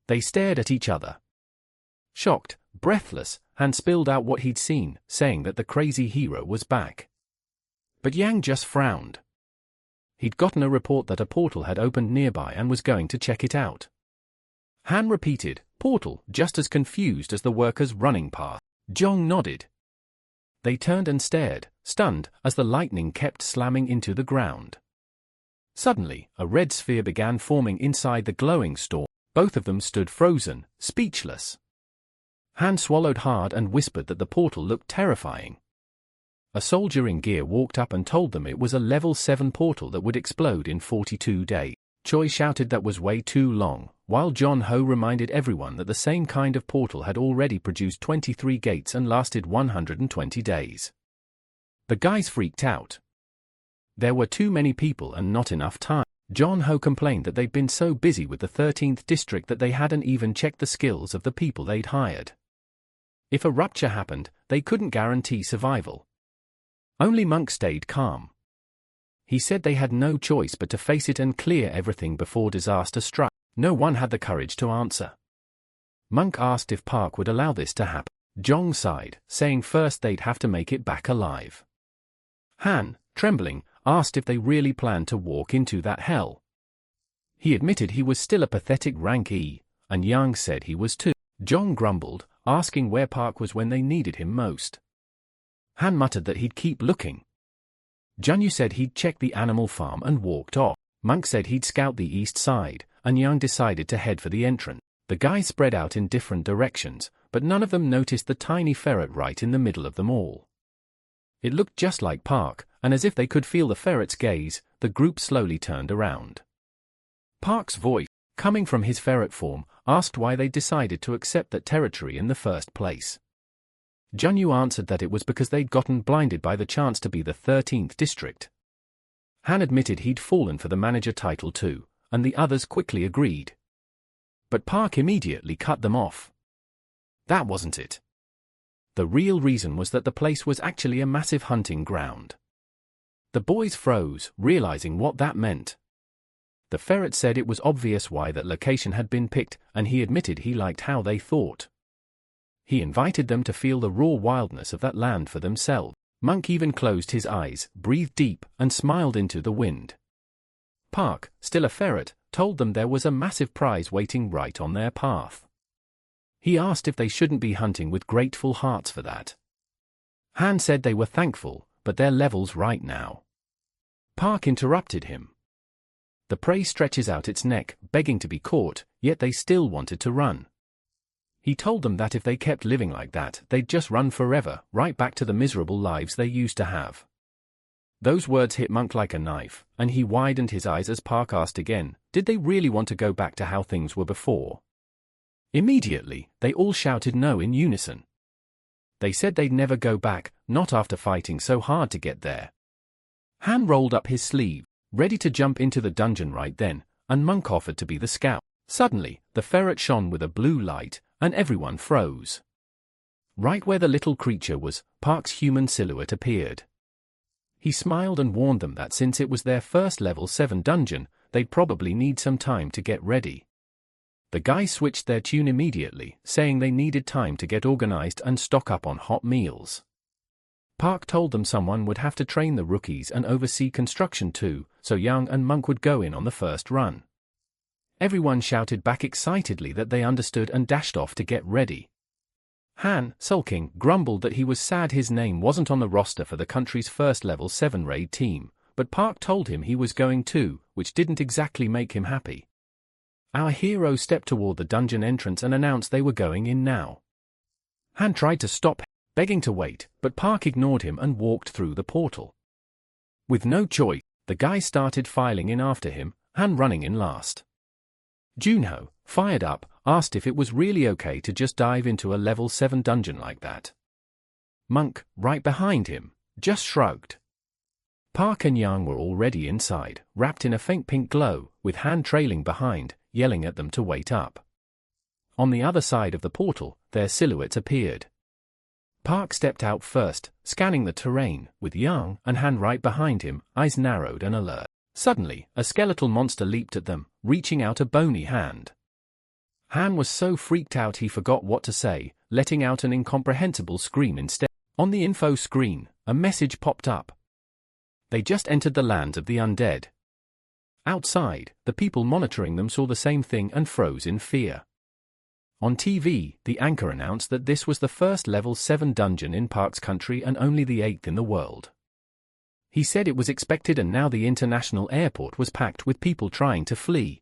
They stared at each other. Shocked, breathless, Han spilled out what he'd seen, saying that the crazy Hero was back. But Yang just frowned. He'd gotten a report that a portal had opened nearby and was going to check it out. Han repeated, "Portal," just as confused as the workers running past. Jong nodded. They turned and stared, stunned, as the lightning kept slamming into the ground. Suddenly, a red sphere began forming inside the glowing storm. Both of them stood frozen, speechless. Han swallowed hard and whispered that the portal looked terrifying. A soldier in gear walked up and told them it was a level 7 portal that would explode in 42 days. Choi shouted that was way too long, while John Ho reminded everyone that the same kind of portal had already produced 23 gates and lasted 120 days. The guys freaked out. There were too many people and not enough time. John Ho complained that they'd been so busy with the 13th district that they hadn't even checked the skills of the people they'd hired. If a rupture happened, they couldn't guarantee survival. Only Monk stayed calm. He said they had no choice but to face it and clear everything before disaster struck. No one had the courage to answer. Monk asked if Park would allow this to happen. Jong sighed, saying first they'd have to make it back alive. Han, trembling, asked if they really planned to walk into that hell. He admitted he was still a pathetic rank E, and Yang said he was too. Jong grumbled, asking where Park was when they needed him most. Han muttered that he'd keep looking. Junyu said he'd check the animal farm and walked off. Monk said he'd scout the east side, and Yang decided to head for the entrance. The guys spread out in different directions, but none of them noticed the tiny ferret right in the middle of them all. It looked just like Park, and as if they could feel the ferret's gaze, the group slowly turned around. Park's voice, coming from his ferret form, asked why they decided to accept that territory in the first place. Junyu answered that it was because they'd gotten blinded by the chance to be the 13th district. Han admitted he'd fallen for the manager title too, and the others quickly agreed. But Park immediately cut them off. That wasn't it. The real reason was that the place was actually a massive hunting ground. The boys froze, realizing what that meant. The ferret said it was obvious why that location had been picked, and he admitted he liked how they thought. He invited them to feel the raw wildness of that land for themselves. Monk even closed his eyes, breathed deep, and smiled into the wind. Park, still a ferret, told them there was a massive prize waiting right on their path. He asked if they shouldn't be hunting with grateful hearts for that. Han said they were thankful, but their levels right now. Park interrupted him. The prey stretches out its neck, begging to be caught, yet they still wanted to run. He told them that if they kept living like that, they'd just run forever, right back to the miserable lives they used to have. Those words hit Monk like a knife, and he widened his eyes as Park asked again, did they really want to go back to how things were before? Immediately, they all shouted no in unison. They said they'd never go back, not after fighting so hard to get there. Han rolled up his sleeve, ready to jump into the dungeon right then, and Monk offered to be the scout. Suddenly, the ferret shone with a blue light, and everyone froze. Right where the little creature was, Park's human silhouette appeared. He smiled and warned them that since it was their first level 7 dungeon, they'd probably need some time to get ready. The guys switched their tune immediately, saying they needed time to get organized and stock up on hot meals. Park told them someone would have to train the rookies and oversee construction too, so Young and Monk would go in on the first run. Everyone shouted back excitedly that they understood and dashed off to get ready. Han, sulking, grumbled that he was sad his name wasn't on the roster for the country's first level 7 raid team, but Park told him he was going too, which didn't exactly make him happy. Our hero stepped toward the dungeon entrance and announced they were going in now. Han tried to stop him, begging to wait, but Park ignored him and walked through the portal. With no choice, the guys started filing in after him, Han running in last. Junho, fired up, asked if it was really okay to just dive into a level 7 dungeon like that. Monk, right behind him, just shrugged. Park and Yang were already inside, wrapped in a faint pink glow, with Han trailing behind, yelling at them to wait up. On the other side of the portal, their silhouettes appeared. Park stepped out first, scanning the terrain, with Yang and Han right behind him, eyes narrowed and alert. Suddenly, a skeletal monster leaped at them, reaching out a bony hand. Han was so freaked out he forgot what to say, letting out an incomprehensible scream instead. On the info screen, a message popped up. They just entered the land of the undead. Outside, the people monitoring them saw the same thing and froze in fear. On TV, the anchor announced that this was the first level 7 dungeon in Park's country and only the 8th in the world. He said it was expected and now the international airport was packed with people trying to flee.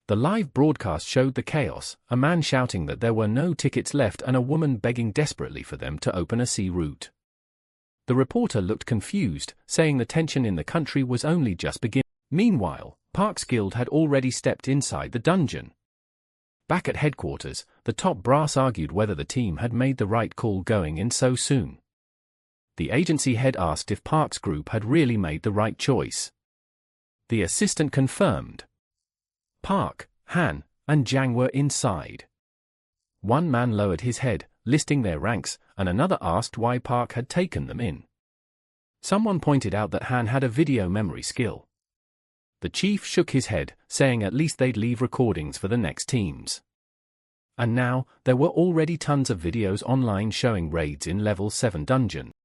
The live broadcast showed the chaos, a man shouting that there were no tickets left and a woman begging desperately for them to open a sea route. The reporter looked confused, saying the tension in the country was only just beginning. Meanwhile, Park's guild had already stepped inside the dungeon. Back at headquarters, the top brass argued whether the team had made the right call going in so soon. The agency head asked if Park's group had really made the right choice. The assistant confirmed. Park, Han, and Jiang were inside. One man lowered his head, listing their ranks, and another asked why Park had taken them in. Someone pointed out that Han had a video memory skill. The chief shook his head, saying at least they'd leave recordings for the next teams. And now, there were already tons of videos online showing raids in level 7 dungeon.